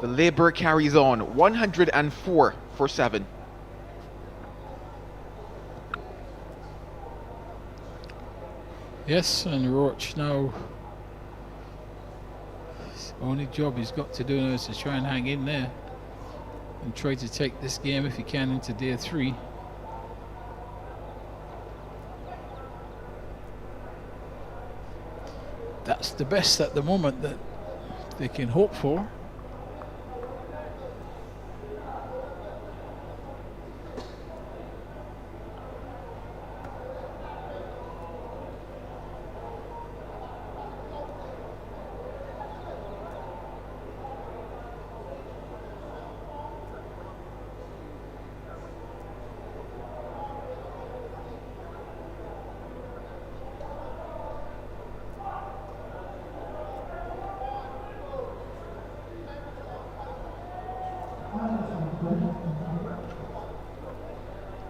The Labour carries on, 104 for 7. Yes, and Roach now, his only job he's got to do now is to try and hang in there and try to take this game, if he can, into day 3. That's the best at the moment that they can hope for.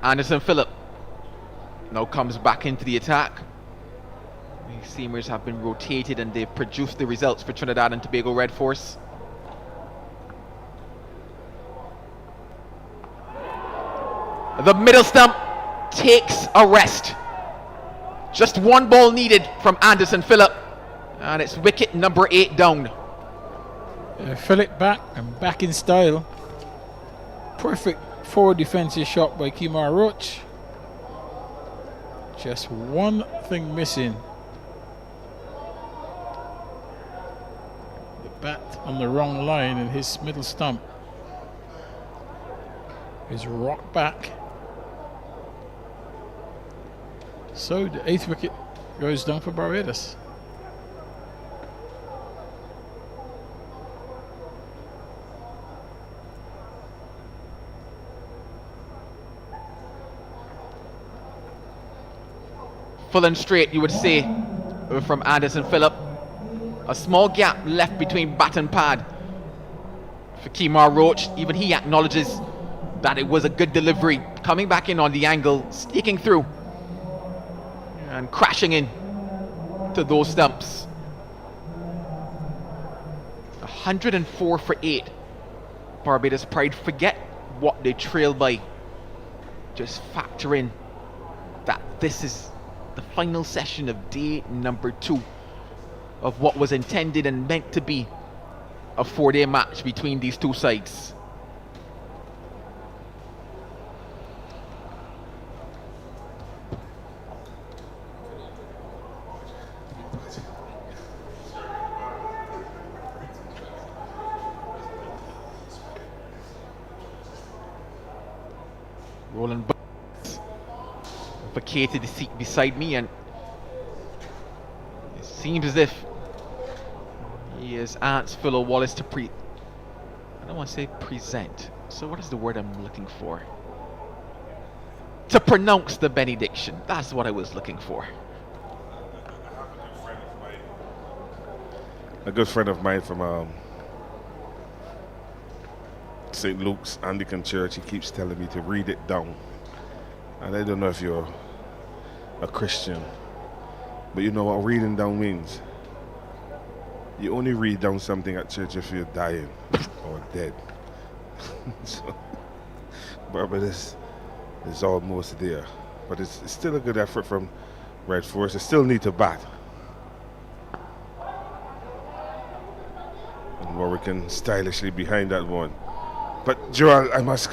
Anderson Phillip now comes back into the attack. The seamers have been rotated and they've produced the results for Trinidad and Tobago Red Force. The middle stump takes a rest. Just one ball needed from Anderson Phillip, and it's wicket number 8 down. Phillip back and back in style. Perfect forward defensive shot by Kemar Roach. Just one thing missing. The bat on the wrong line, and his middle stump is rocked back. So the 8th wicket goes down for Barbados. Full and straight, you would say, from Anderson Phillip. A small gap left between bat and pad for Kemar Roach. Even he acknowledges that it was a good delivery. Coming back in on the angle, sneaking through and crashing in to those stumps. 104 for 8. Barbados Pride forget what they trail by. Just factor in that this is the final session of day number 2 of what was intended and meant to be a 4-day match between these two sides. Roland vacated the seat beside me, and it seems as if he has asked Philo Wallace to I don't want to say present, so what is the word I'm looking for? To pronounce the benediction. That's what I was looking for. A good friend of mine from St. Luke's Anglican Church, he keeps telling me to read it down. And I don't know if you're a Christian, but you know what reading down means? You only read down something at church if you're dying or dead. So, Barbados is almost there. But it's still a good effort from Red Force. They still need to bat. And Warwick stylishly behind that one. But Joel, I must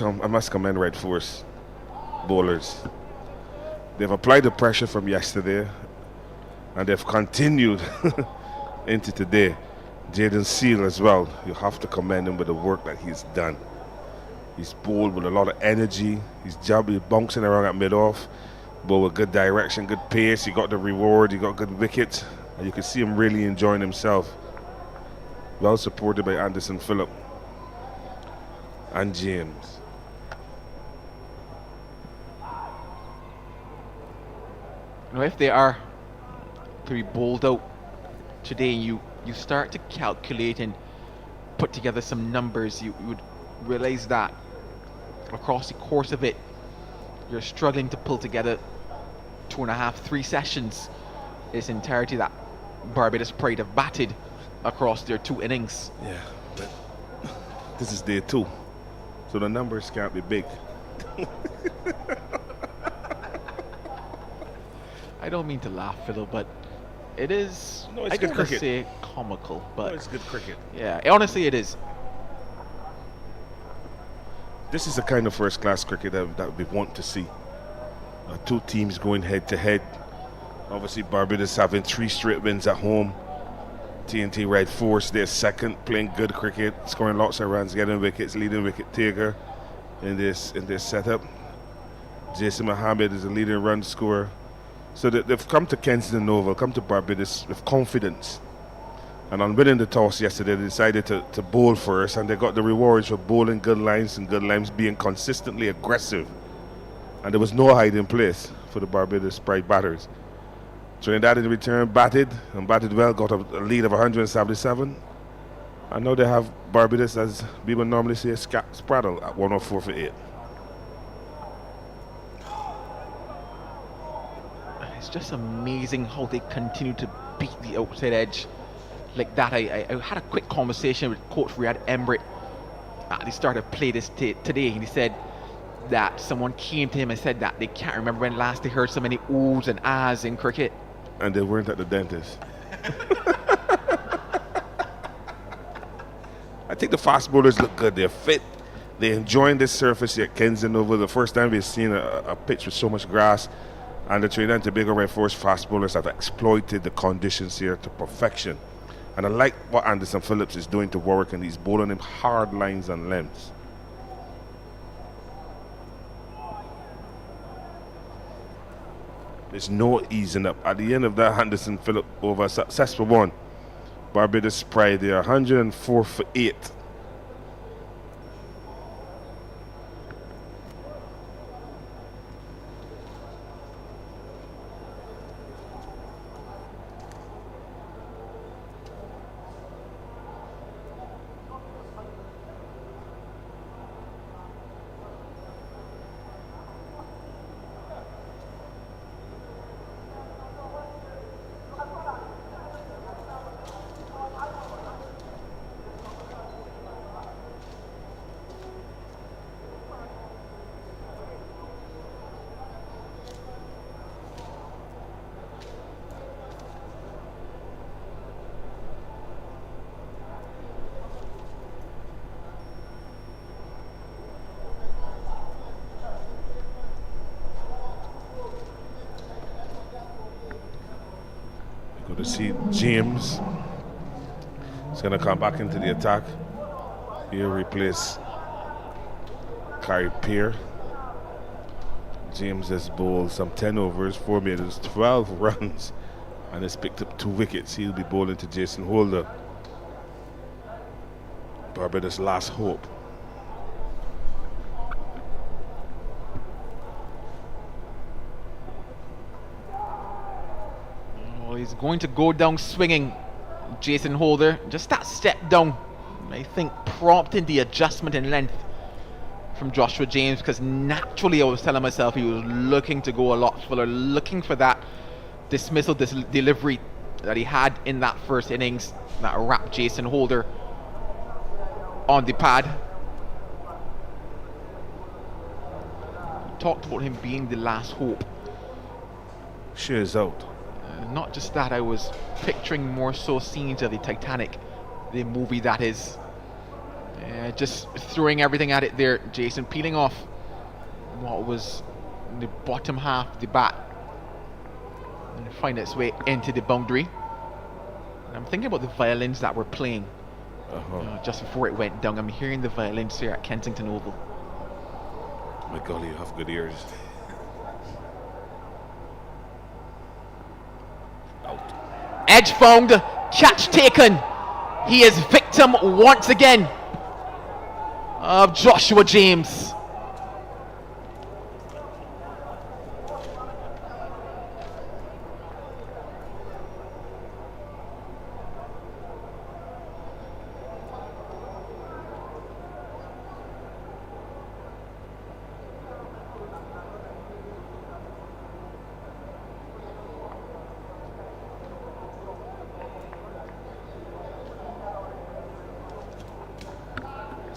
commend Red Force bowlers. They've applied the pressure from yesterday, and they've continued into today. Jaden Seal as well. You have to commend him with the work that he's done. He's bowled with a lot of energy. He's bouncing around at mid-off, but with good direction, good pace. He got the reward. He got good wickets, and you can see him really enjoying himself. Well supported by Anderson Phillip and James. Now, if they are to be bowled out today, you start to calculate and put together some numbers, you would realize that across the course of it, you're struggling to pull together 2.5, 3 sessions. This entirety that Barbados Pride have batted across their 2 innings. Yeah, but this is day 2, so the numbers can't be big. I don't mean to laugh, Phil, but it is. No, it's I good don't want to cricket. say comical, but No, it's good cricket. Yeah, honestly, it is. This is the kind of first-class cricket that we want to see. 2 teams going head-to-head. Obviously, Barbados having 3 straight wins at home. TNT Red Force, they're second, playing good cricket, scoring lots of runs, getting wickets, leading wicket taker in this setup. Jason Mohammed is the leading run scorer. So they've come to Kensington Oval, come to Barbados with confidence. And on winning the toss yesterday, they decided to bowl first, and they got the rewards for bowling good lines and good lines, being consistently aggressive. And there was no hiding place for the Barbados Pride batters. Trinidad in return batted well, got a lead of 177. And now they have Barbados, as we would normally say, spraddle at 104 for 8. It's just amazing how they continue to beat the outside edge like that. I had a quick conversation with Coach Riyad Emrit at the start of play today, and he said that someone came to him and said that they can't remember when last they heard so many oohs and ahs in cricket. And they weren't at the dentist. I think the fast bowlers look good. They're fit. They're enjoying this surface here at Kensington Oval. The first time we've seen a pitch with so much grass. And the Trinidad and Tobago Red Force fast bowlers have exploited the conditions here to perfection. And I like what Anderson Phillips is doing to Warwick, and he's bowling him hard lines and lengths. There's no easing up. At the end of that Anderson Phillip over, a successful one. Barbados Pride, they are 104 for 8. see James. He's going to come back into the attack. He'll replace Kyrie Peer. James has bowled some 10 overs, 4 meters, 12 runs, and has picked up 2 wickets. He'll be bowling to Jason Holder. Barbados' last hope. Oh, he's going to go down swinging, Jason Holder. Just that step down, I think, prompting the adjustment in length from Joshua James, because naturally I was telling myself he was looking to go a lot fuller, looking for that dismissal delivery that he had in that first innings that wrapped Jason Holder on the pad. Talked about him being the last hope. Shears out. Not just that, I was picturing more so scenes of the Titanic, the movie that is. Just throwing everything at it there, Jason, peeling off what was the bottom half of the bat and find its way into the boundary. And I'm thinking about the violins that were playing just before it went down. I'm hearing the violins here at Kensington Oval. My golly, you have good ears. Edge found, catch taken. He is victim once again of Joshua James.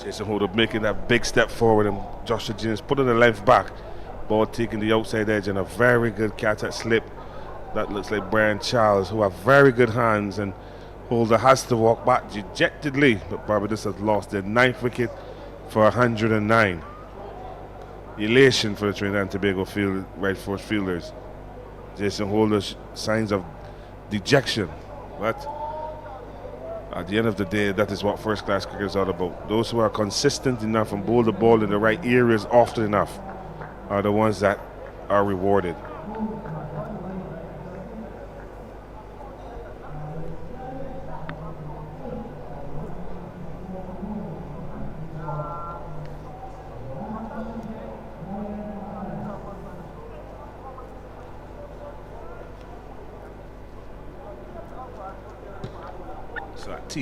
Jason Holder making that big step forward, and Joshua James putting the length back. Ball taking the outside edge, and a very good catch at slip. That looks like Brian Charles, who have very good hands, and Holder has to walk back dejectedly, but Barbados has lost their 9th wicket for 109. Elation for the Trinidad and Tobago right foot fielders. Jason Holder signs of dejection, but at the end of the day, that is what first class cricket is all about. Those who are consistent enough and bowl the ball in the right areas often enough are the ones that are rewarded.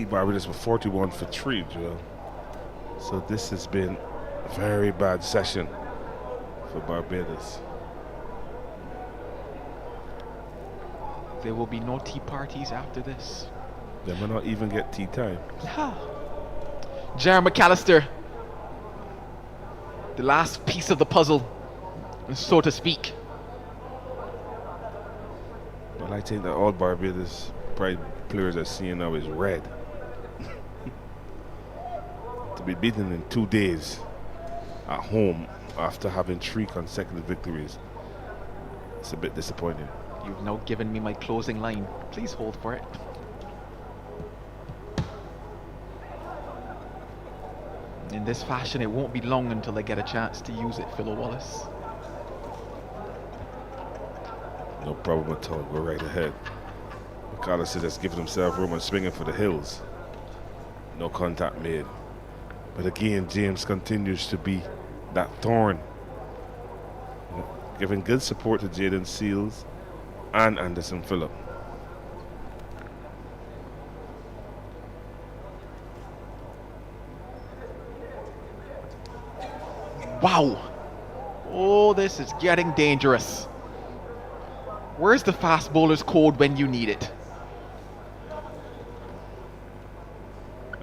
Barbados with 41 for 3, Joe. So this has been a very bad session for Barbados. There will be no tea parties after this. They may not even get tea time. Jerry McAllister, the last piece of the puzzle, so to speak. Well, I think that all Barbados players are seeing now is red. To be beaten in 2 days at home after having 3 consecutive victories, it's a bit disappointing. You've now given me my closing line. Please hold for it. In this fashion, it won't be long until I get a chance to use it, Philo Wallace. No problem at all. Go right ahead. McAllister just giving himself room and swinging for the hills. No contact made. But again, James continues to be that thorn. Giving good support to Jaden Seals and Anderson Phillip. Wow. Oh, this is getting dangerous. Where's the fast bowler's code when you need it?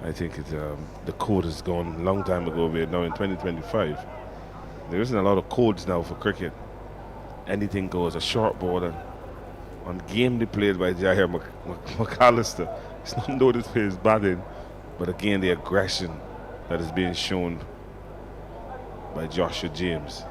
I think the code has gone a long time ago. We're now in 2025. There isn't a lot of codes now for cricket. Anything goes. A short ball on game they played by Jahir McAllister. It's not noticed for his batting, but again the aggression that is being shown by Joshua James.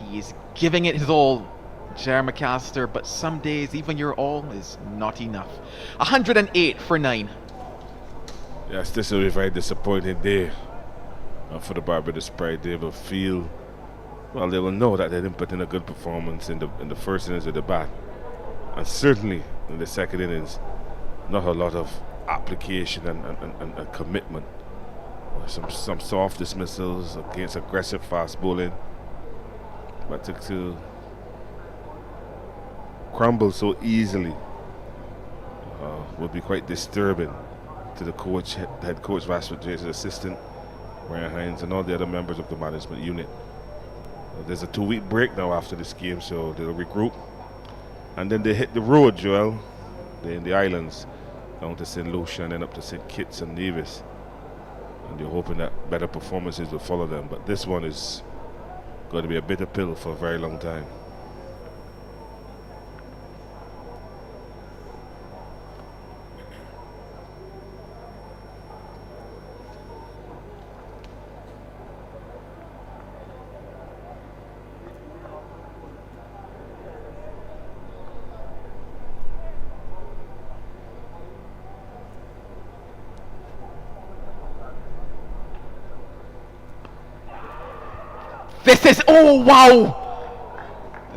He is giving it his all, Jar McAllister, but some days even your all is not enough. 108 for 9. Yes, this will be a very disappointing day for the Barbados Pride. They will feel, well, they will know that they didn't put in a good performance in the first innings of the bat, and certainly in the second innings, not a lot of application and commitment. Some soft dismissals against aggressive fast bowling, but to crumble so easily would be quite disturbing to the coach, head coach Vasquez Jason, assistant Ryan Hines, and all the other members of the management unit. There's a 2-week break now after this game, so they'll regroup, and then they hit the road, Joel. They're in the islands, down to St. Lucia and then up to St. Kitts and Nevis, and they're hoping that better performances will follow them. But this one is going to be a bitter pill for a very long time. This is, oh wow!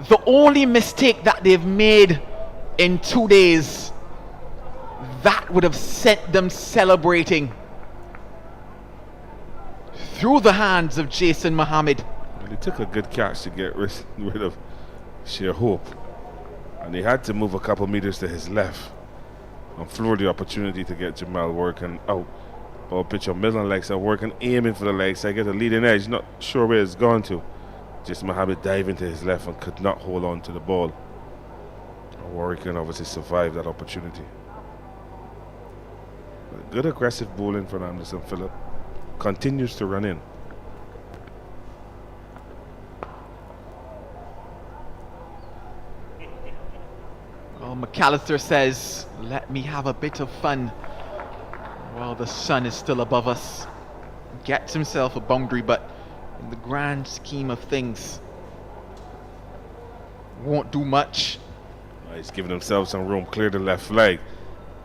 The only mistake that they've made in 2 days, that would have sent them celebrating through the hands of Jason Mohammed. Well, he took a good catch to get rid of Sheer Hope, and he had to move a couple meters to his left and floor the opportunity to get Jamal working out. Ball pitch on middle legs and working, aiming for the legs. I get a leading edge, not sure where it's gone to. Just Mohammed diving to his left and could not hold on to the ball. Warwick obviously survived that opportunity. But good aggressive bowling from Anderson Phillip. Continues to run in. Well, McAllister says, let me have a bit of fun while the sun is still above us. Gets himself a boundary, but in the grand scheme of things, won't do much. He's giving himself some room, clear the left leg,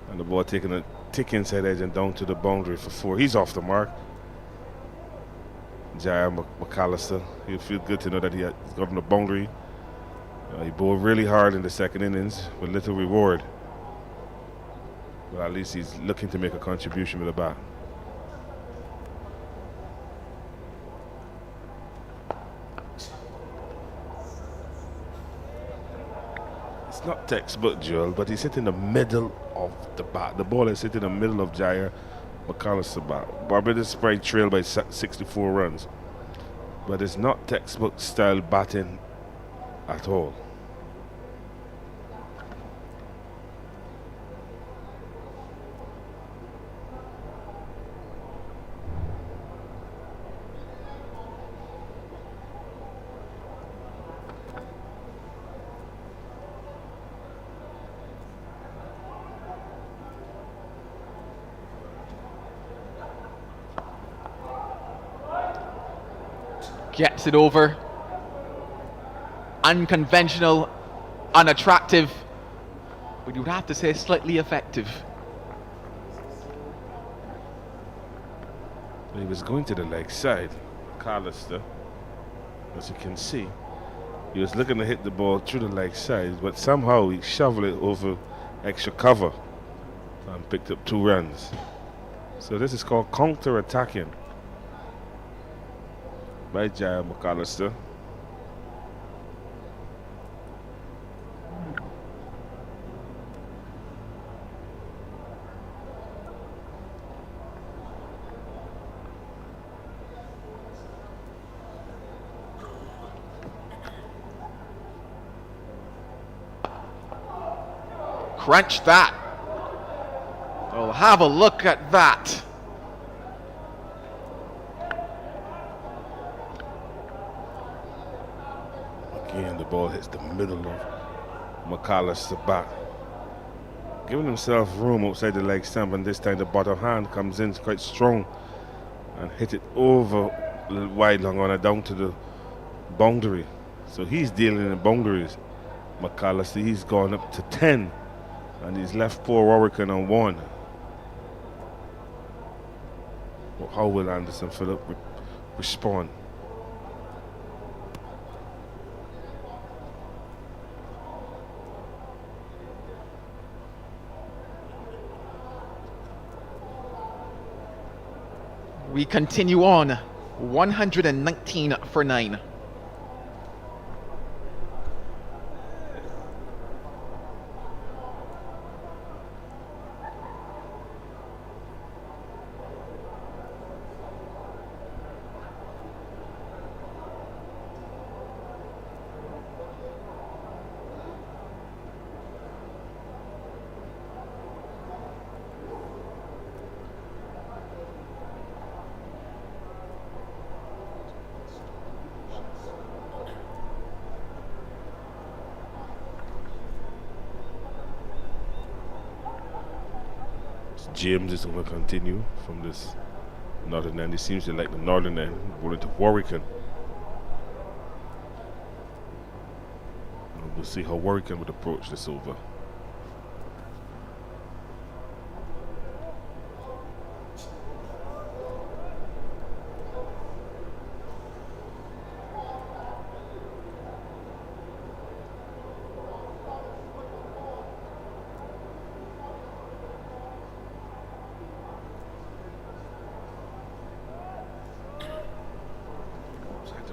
and the ball taking a tick inside edge and down to the boundary for 4. He's off the mark. Jaya McAllister, he'll feel good to know that he's gotten the boundary. He bowled really hard in the second innings with little reward. But at least he's looking to make a contribution with the bat. It's not textbook, Joel, but he's hitting the middle of the bat. The ball is hitting the middle of Jair McAllister's bat. Barbados Pride trailed by 64 runs. But it's not textbook style batting at all. Gets it over. Unconventional, unattractive, but you would have to say slightly effective. He was going to the leg side, McAllister, as you can see. He was looking to hit the ball through the leg side, but somehow he shoveled it over extra cover and picked up 2 runs. So this is called counter-attacking by Jair McAllister. Crunch that. Oh, have a look at that. Again, the ball hits the middle of McAllister's bat, giving himself room outside the leg stump, and this time the bottom hand comes in quite strong and hit it over a little wide long on and down to the boundary. So he's dealing in boundaries. McAllister, he's gone up to 10. And he's left poor Warwick on 1. Well, how will Anderson Phillip respond? We continue on. 119 for 9. James is going to continue from this northern end. He seems to like the northern end, going to Warwick. We'll see how Warwick would approach this over.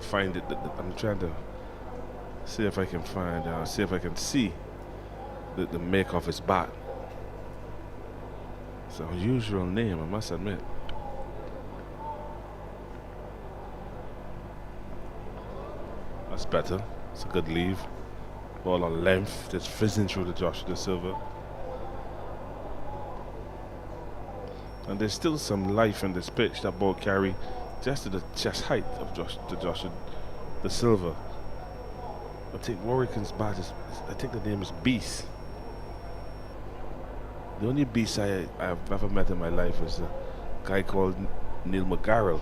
Find it. I'm trying to see if I can find, see if I can see the make of his bat. It's an unusual name, I must admit. That's better. It's a good leave. Ball on length, just fizzing through the Joshua De Silva. And there's still some life in this pitch. That ball carry just to the chest height of Joshua De Silva. I think Warwick's bat is, I think the name is Beast. The only beast I've ever met in my life was a guy called Neil McGarrell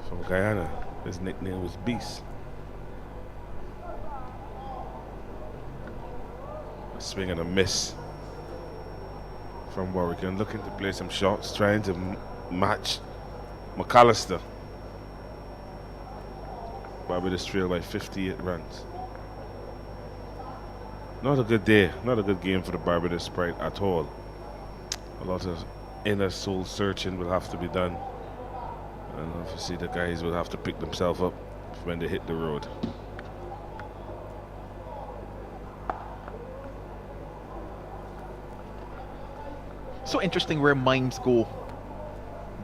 from Guyana. His nickname was Beast. A swing and a miss from Warwick, and looking to play some shots, trying to match McAllister. Barbados trail by 58 runs. Not a good day, not a good game for the Barbados Sprite at all. A lot of inner soul searching will have to be done, and obviously the guys will have to pick themselves up when they hit the road. So interesting where minds go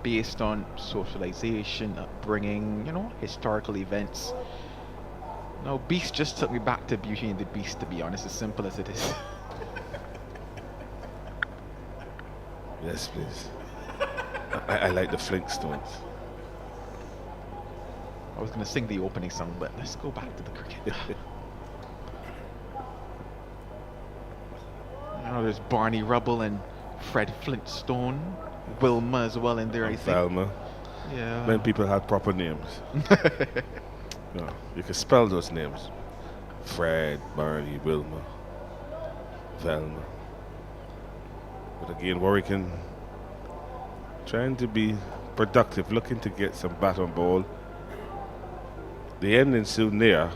based on socialization, upbringing, you know, historical events. Now, Beast just took me back to Beauty and the Beast, to be honest, as simple as it is. Yes, please. I like the Flintstones. I was going to sing the opening song, but let's go back to the cricket. Now there's Barney Rubble and Fred Flintstone, Wilma as well in there, I think. Velma. Yeah. When people had proper names. No, you can spell those names. Fred, Barney, Wilma, Velma. But again, Warwick trying to be productive, looking to get some bat on ball. The ending soon near.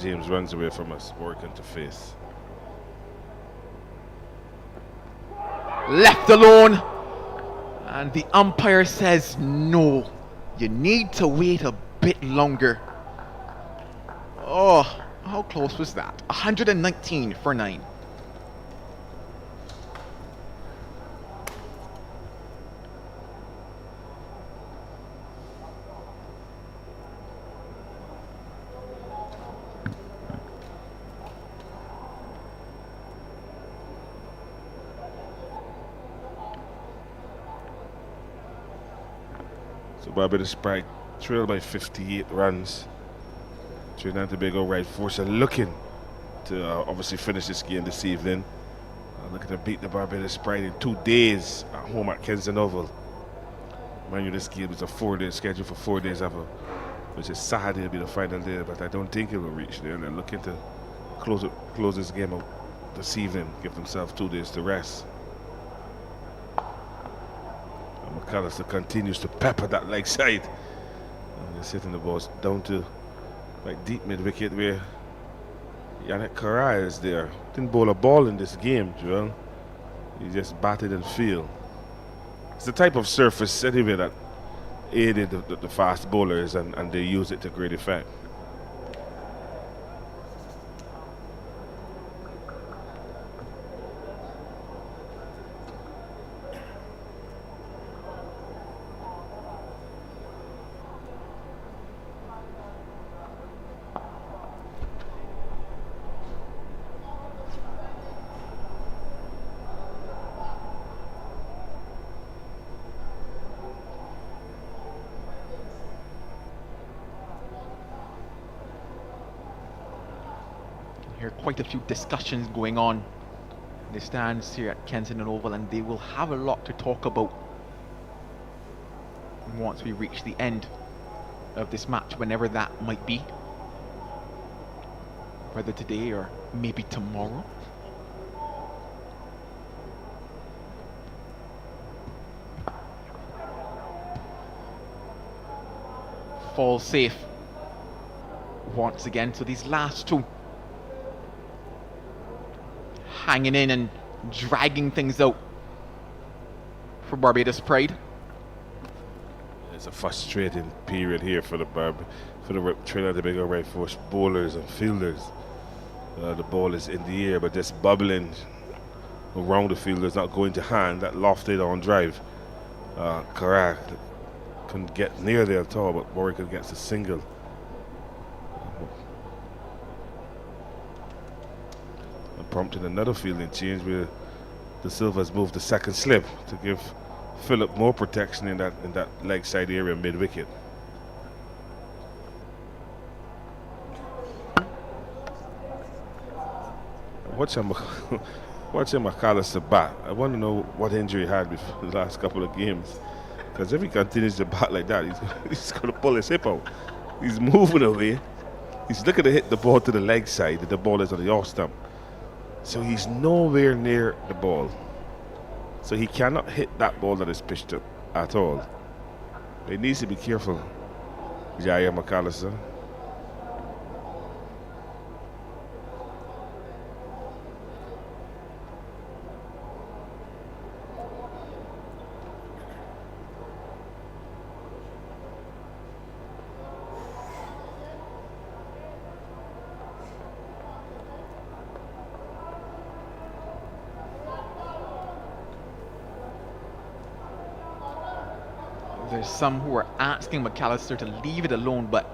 James runs away from us, Warwick to face. Left alone, and the umpire says no, you need to wait a bit longer. Oh, how close was that? 119 for 9. Barbados Sprite trailed by 58 runs. Trinidad and Tobago right force are looking to obviously finish this game this evening. Looking to beat the Barbados Sprite in 2 days at home at Kensington Oval. Mind you, this game is a 4-day schedule for 4 days of which is Saturday will be the final day, but I don't think it will reach there. And they're looking to close this game out this evening, give themselves 2 days to rest. And McAllister continues to pepper that leg side. And they're setting the balls down to like deep mid wicket where Yannick Karai is there. Didn't bowl a ball in this game, Joel. He just batted and field. It's the type of surface anyway that aided the fast bowlers, and they use it to great effect. Quite a few discussions going on in the stands here at Kensington Oval, and they will have a lot to talk about once we reach the end of this match, whenever that might be, whether today or maybe tomorrow. Fall safe once again. So these last two hanging in and dragging things out for Barbados pride. It's a frustrating period here for the Trinidad and Tobago Red Force bowlers and fielders. The ball is in the air, but just bubbling around the fielder is not going to hand. That lofted on drive. Karak couldn't get near there at all, but Warwick gets a single. Prompted another fielding change where the Silvers moved the second slip to give Phillip more protection in that leg side area mid wicket. Watching McAllister bat, I want to know what injury he had before the last couple of games, because if he continues to bat like that, he's going to pull his hip out. He's moving away, he's looking to hit the ball to the leg side, the ball is on the off stump. So he's nowhere near the ball. So he cannot hit that ball that is pitched up at all. He needs to be careful, Jaya McAllister. There's some who are asking McAllister to leave it alone, but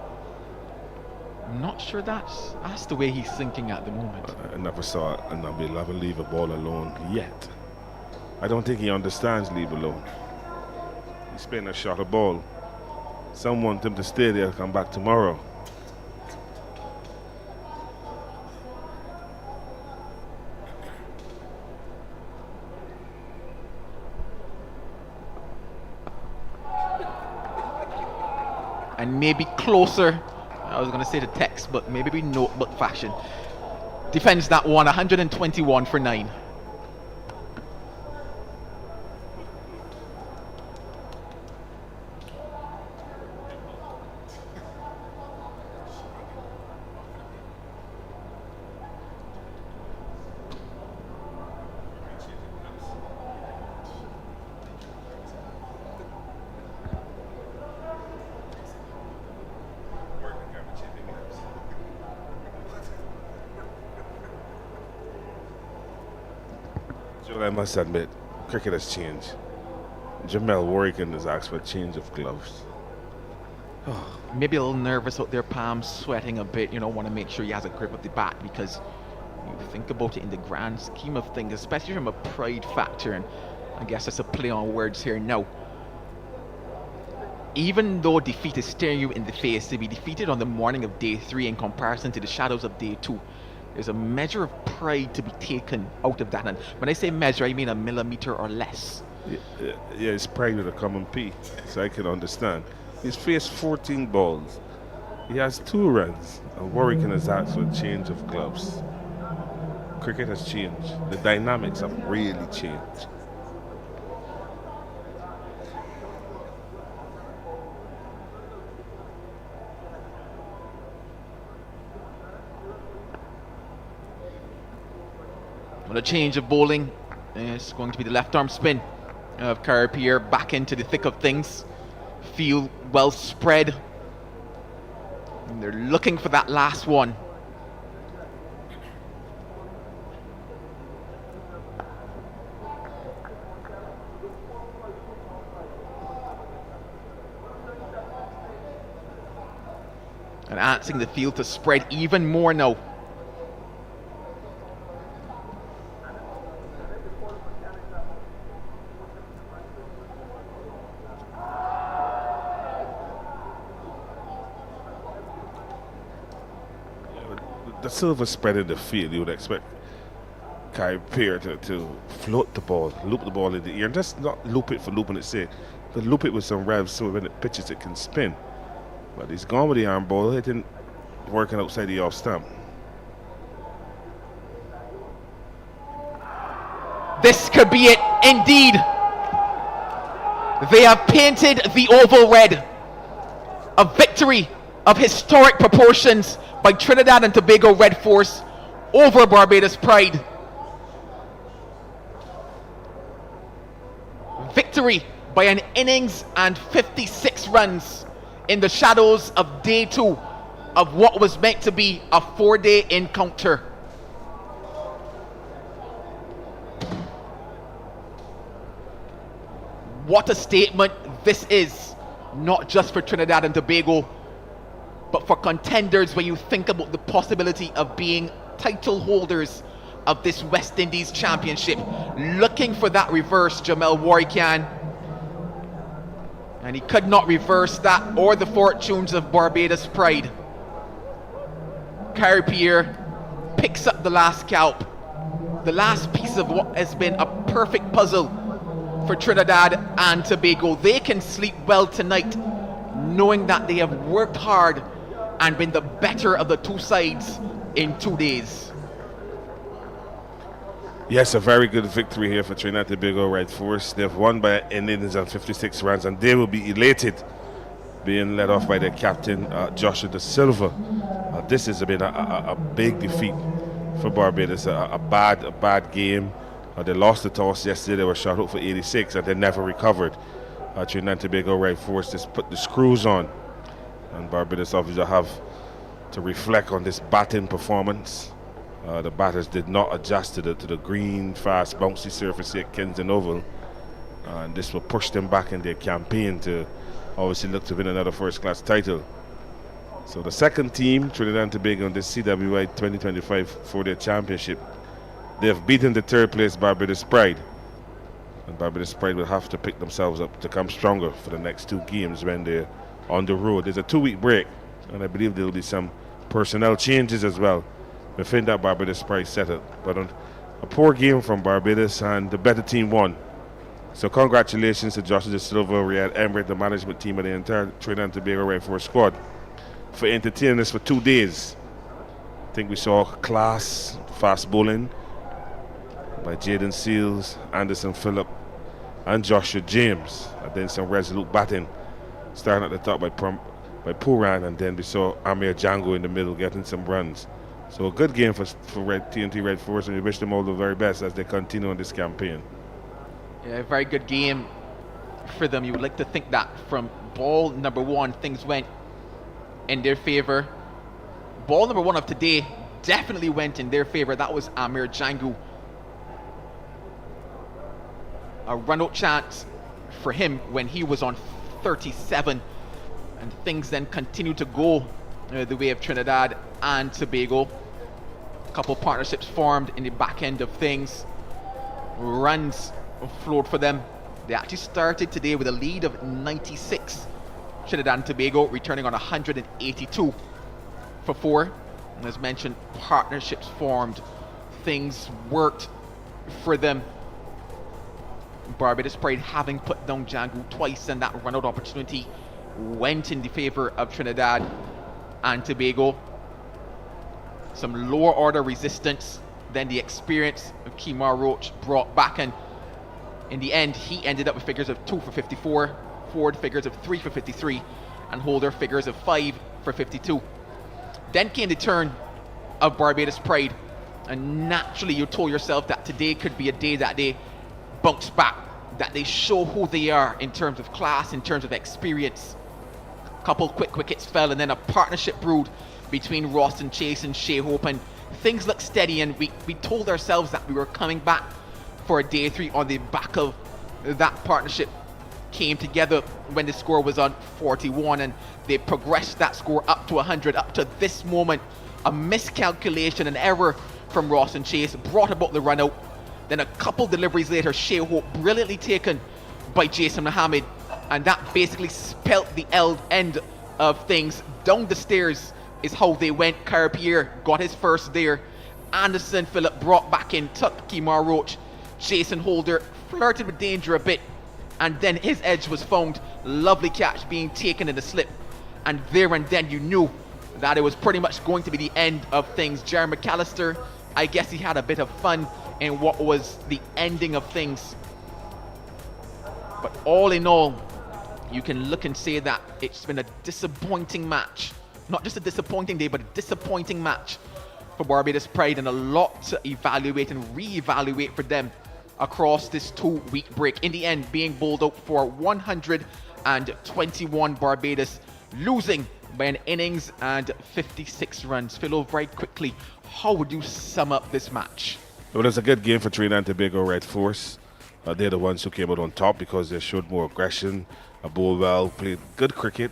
I'm not sure that's the way he's thinking at the moment. I never saw Nabil Lavin leave a ball alone yet. I don't think he understands leave alone. He's playing a shorter ball. Some want him to stay there and come back tomorrow. And maybe closer, I was going to say the text, but maybe notebook fashion. Defends that one, 121 for 9. I must admit, cricket has changed. Jamel Warrigan has asked for a change of gloves. Maybe a little nervous out there, palms sweating a bit, want to make sure he has a grip of the bat, because you think about it in the grand scheme of things, especially from a pride factor, and I guess that's a play on words here now. Even though defeat is staring you in the face, to be defeated on the morning of day 3 in comparison to the shadows of day 2, there's a measure of pride to be taken out of that. And when I say measure, I mean a millimeter or less. Yeah, it's pride with a common P, so I can understand. He's faced 14 balls, He has 2 runs. And Warwick has asked for a change of gloves. Cricket has changed. The dynamics have really changed. Well, a change of bowling. It's going to be the left arm spin of Kyle Pierre back into the thick of things. Field well spread. And they're looking for that last one. And asking the field to spread even more now. The silver spread in the field, you would expect Kyle Pierre to float the ball, loop the ball in the air, and just not loop it for looping its sake, but loop it with some rev so when it pitches it can spin. But he's gone with the arm ball, hitting, working outside the off stump. This could be it, indeed. They have painted the oval red. A victory of historic proportions by Trinidad and Tobago Red Force over Barbados Pride. Victory by an innings and 56 runs in the shadows of day 2 of what was meant to be a 4-day encounter. What a statement this is, not just for Trinidad and Tobago, but for contenders when you think about the possibility of being title holders of this West Indies Championship. Looking for that reverse, Jamel Warrican. And he could not reverse that or the fortunes of Barbados Pride. Kyle Pierre picks up the last scalp. The last piece of what has been a perfect puzzle for Trinidad and Tobago. They can sleep well tonight, knowing that they have worked hard and been the better of the two sides in 2 days. Yes, a very good victory here for Trinidad and Tobago Red Force. They've won by innings and 56 runs, and they will be elated, being led off by their captain, Joshua De Silva. This has been a big defeat for Barbados, a bad game. They lost the toss yesterday. They were shot out for 86, and they never recovered. Trinidad and Tobago Red Force just put the screws on, and Barbados obviously have to reflect on this batting performance. The batters did not adjust to the green, fast, bouncy surface here at Kensington Oval, and this will push them back in their campaign to obviously look to win another first-class title. So the second team, Trinidad and Tobago, in this CWI 2025 4-day championship, they have beaten the third place Barbados Pride, and Barbados Pride will have to pick themselves up to come stronger for the next 2 games when they're on the road. There's a 2-week break, and I believe there will be some personnel changes as well within that Barbados Pride setup. But a poor game from Barbados, and the better team won. So congratulations to Joshua De Silva, Riyad Emirates, the management team, and the entire Trinidad and Tobago Red Force squad for entertaining us for 2 days. I think we saw class, fast bowling by Jaden Seals, Anderson Phillip, and Joshua James, and then some resolute batting, starting at the top by Puran, and then we saw Amir Jangoo in the middle getting some runs. So a good game for TNT Red Force, and we wish them all the very best as they continue on this campaign. Yeah, a very good game for them. You would like to think that from ball number 1, things went in their favor. Ball number 1 of today definitely went in their favor. That was Amir Jangoo. A run-out chance for him when he was on 37, and things then continued to go the way of Trinidad and Tobago. A couple partnerships formed in the back end of things. Runs flowed for them. They actually started today with a lead of 96. Trinidad and Tobago returning on 182 for 4. And as mentioned, partnerships formed. Things worked for them. Barbados Pride having put down Jangoo twice, and that run-out opportunity went in the favor of Trinidad. and Tobago. Some lower order resistance, then the experience of Amir Roach brought back, and in the end he ended up with figures of 2 for 54, Ford figures of 3 for 53, and Holder figures of 5 for 52. Then came the turn of Barbados Pride, and naturally you told yourself that today could be a day that they bounce back, that they show who they are in terms of class, in terms of experience. Couple quick wickets fell, and then a partnership brewed between Ross and Chase and Shea Hope, and things looked steady, and we told ourselves that we were coming back for a day 3 on the back of that partnership. Came together when the score was on 41, and they progressed that score up to 100. Up to this moment, a miscalculation, an error from Ross and Chase brought about the run out. Then a couple deliveries later, Shea Hope brilliantly taken by Jason Mohammed, and that basically spelt the end of things. Down the stairs is how they went. Cara Pierre got his first there. Anderson Phillip brought back in, took Amir Roach. Jason Holder flirted with danger a bit, and then his edge was found. Lovely catch being taken in the slip, and there and then you knew that it was pretty much going to be the end of things. Jerry McAllister, I guess he had a bit of fun in what was the ending of things. But all in all, you can look and say that it's been a disappointing match. Not just a disappointing day, but a disappointing match for Barbados Pride, and a lot to evaluate and re-evaluate for them across this 2-week break. In the end, being bowled out for 121 Barbados, losing by an innings and 56 runs. Philo, very quickly, how would you sum up this match? Well, it was a good game for Trinidad and Tobago Red Force. They're the ones who came out on top because they showed more aggression, bowled well, played good cricket.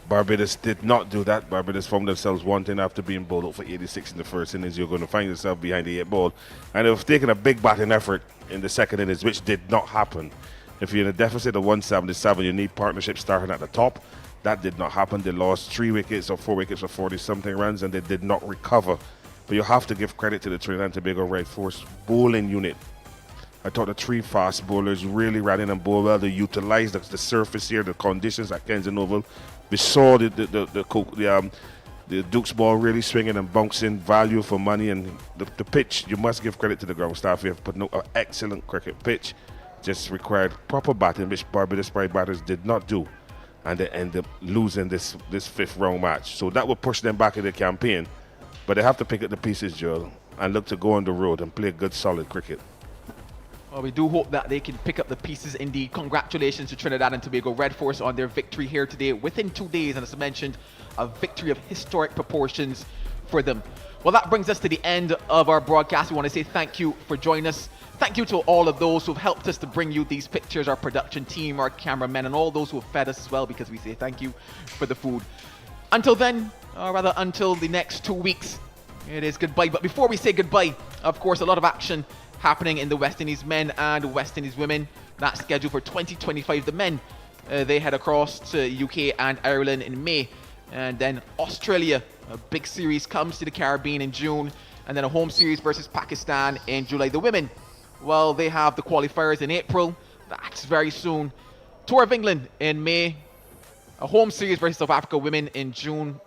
Barbados did not do that. Barbados found themselves wanting after being bowled out for 86 in the first innings. You're going to find yourself behind the 8 ball. And they've taken a big batting effort in the second innings, which did not happen. If you're in a deficit of 177, you need partnership starting at the top. That did not happen. They lost 3 wickets or 4 wickets for 40-something runs, and they did not recover. But you have to give credit to the Trinidad and Tobago Red Force bowling unit. I thought the 3 fast bowlers really ran in and bowled well. They utilized the surface here, the conditions at Kensington Oval. We saw the Duke's ball really swinging and bouncing, value for money, and the pitch. You must give credit to the ground staff here for putting out an excellent cricket pitch. Just required proper batting, which Barbados Pride batters did not do, and they end up losing this 5th round match. So that will push them back in the campaign, but they have to pick up the pieces, Joel, and look to go on the road and play good, solid cricket. Well, we do hope that they can pick up the pieces indeed. Congratulations to Trinidad and Tobago Red Force on their victory here today within 2 days, and as I mentioned, a victory of historic proportions for them. Well, that brings us to the end of our broadcast. We want to say thank you for joining us. Thank you to all of those who've helped us to bring you these pictures, our production team, our cameramen, and all those who have fed us as well, because we say thank you for the food. Until then, or rather until the next 2 weeks, it is goodbye. But before we say goodbye, of course, a lot of action happening in the West Indies men and West Indies women. That's scheduled for 2025. The men, they head across to UK and Ireland in May. And then Australia, a big series comes to the Caribbean in June. And then a home series versus Pakistan in July. The women, well, they have the qualifiers in April. That's very soon. Tour of England in May. A home series versus South Africa women in June.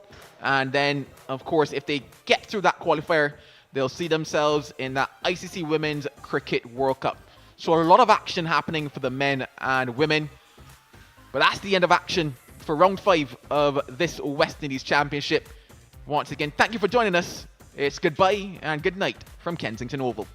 And then, of course, if they get through that qualifier, they'll see themselves in that ICC Women's Cricket World Cup. So a lot of action happening for the men and women. But that's the end of action for round 5 of this West Indies Championship. Once again, thank you for joining us. It's goodbye and good night from Kensington Oval.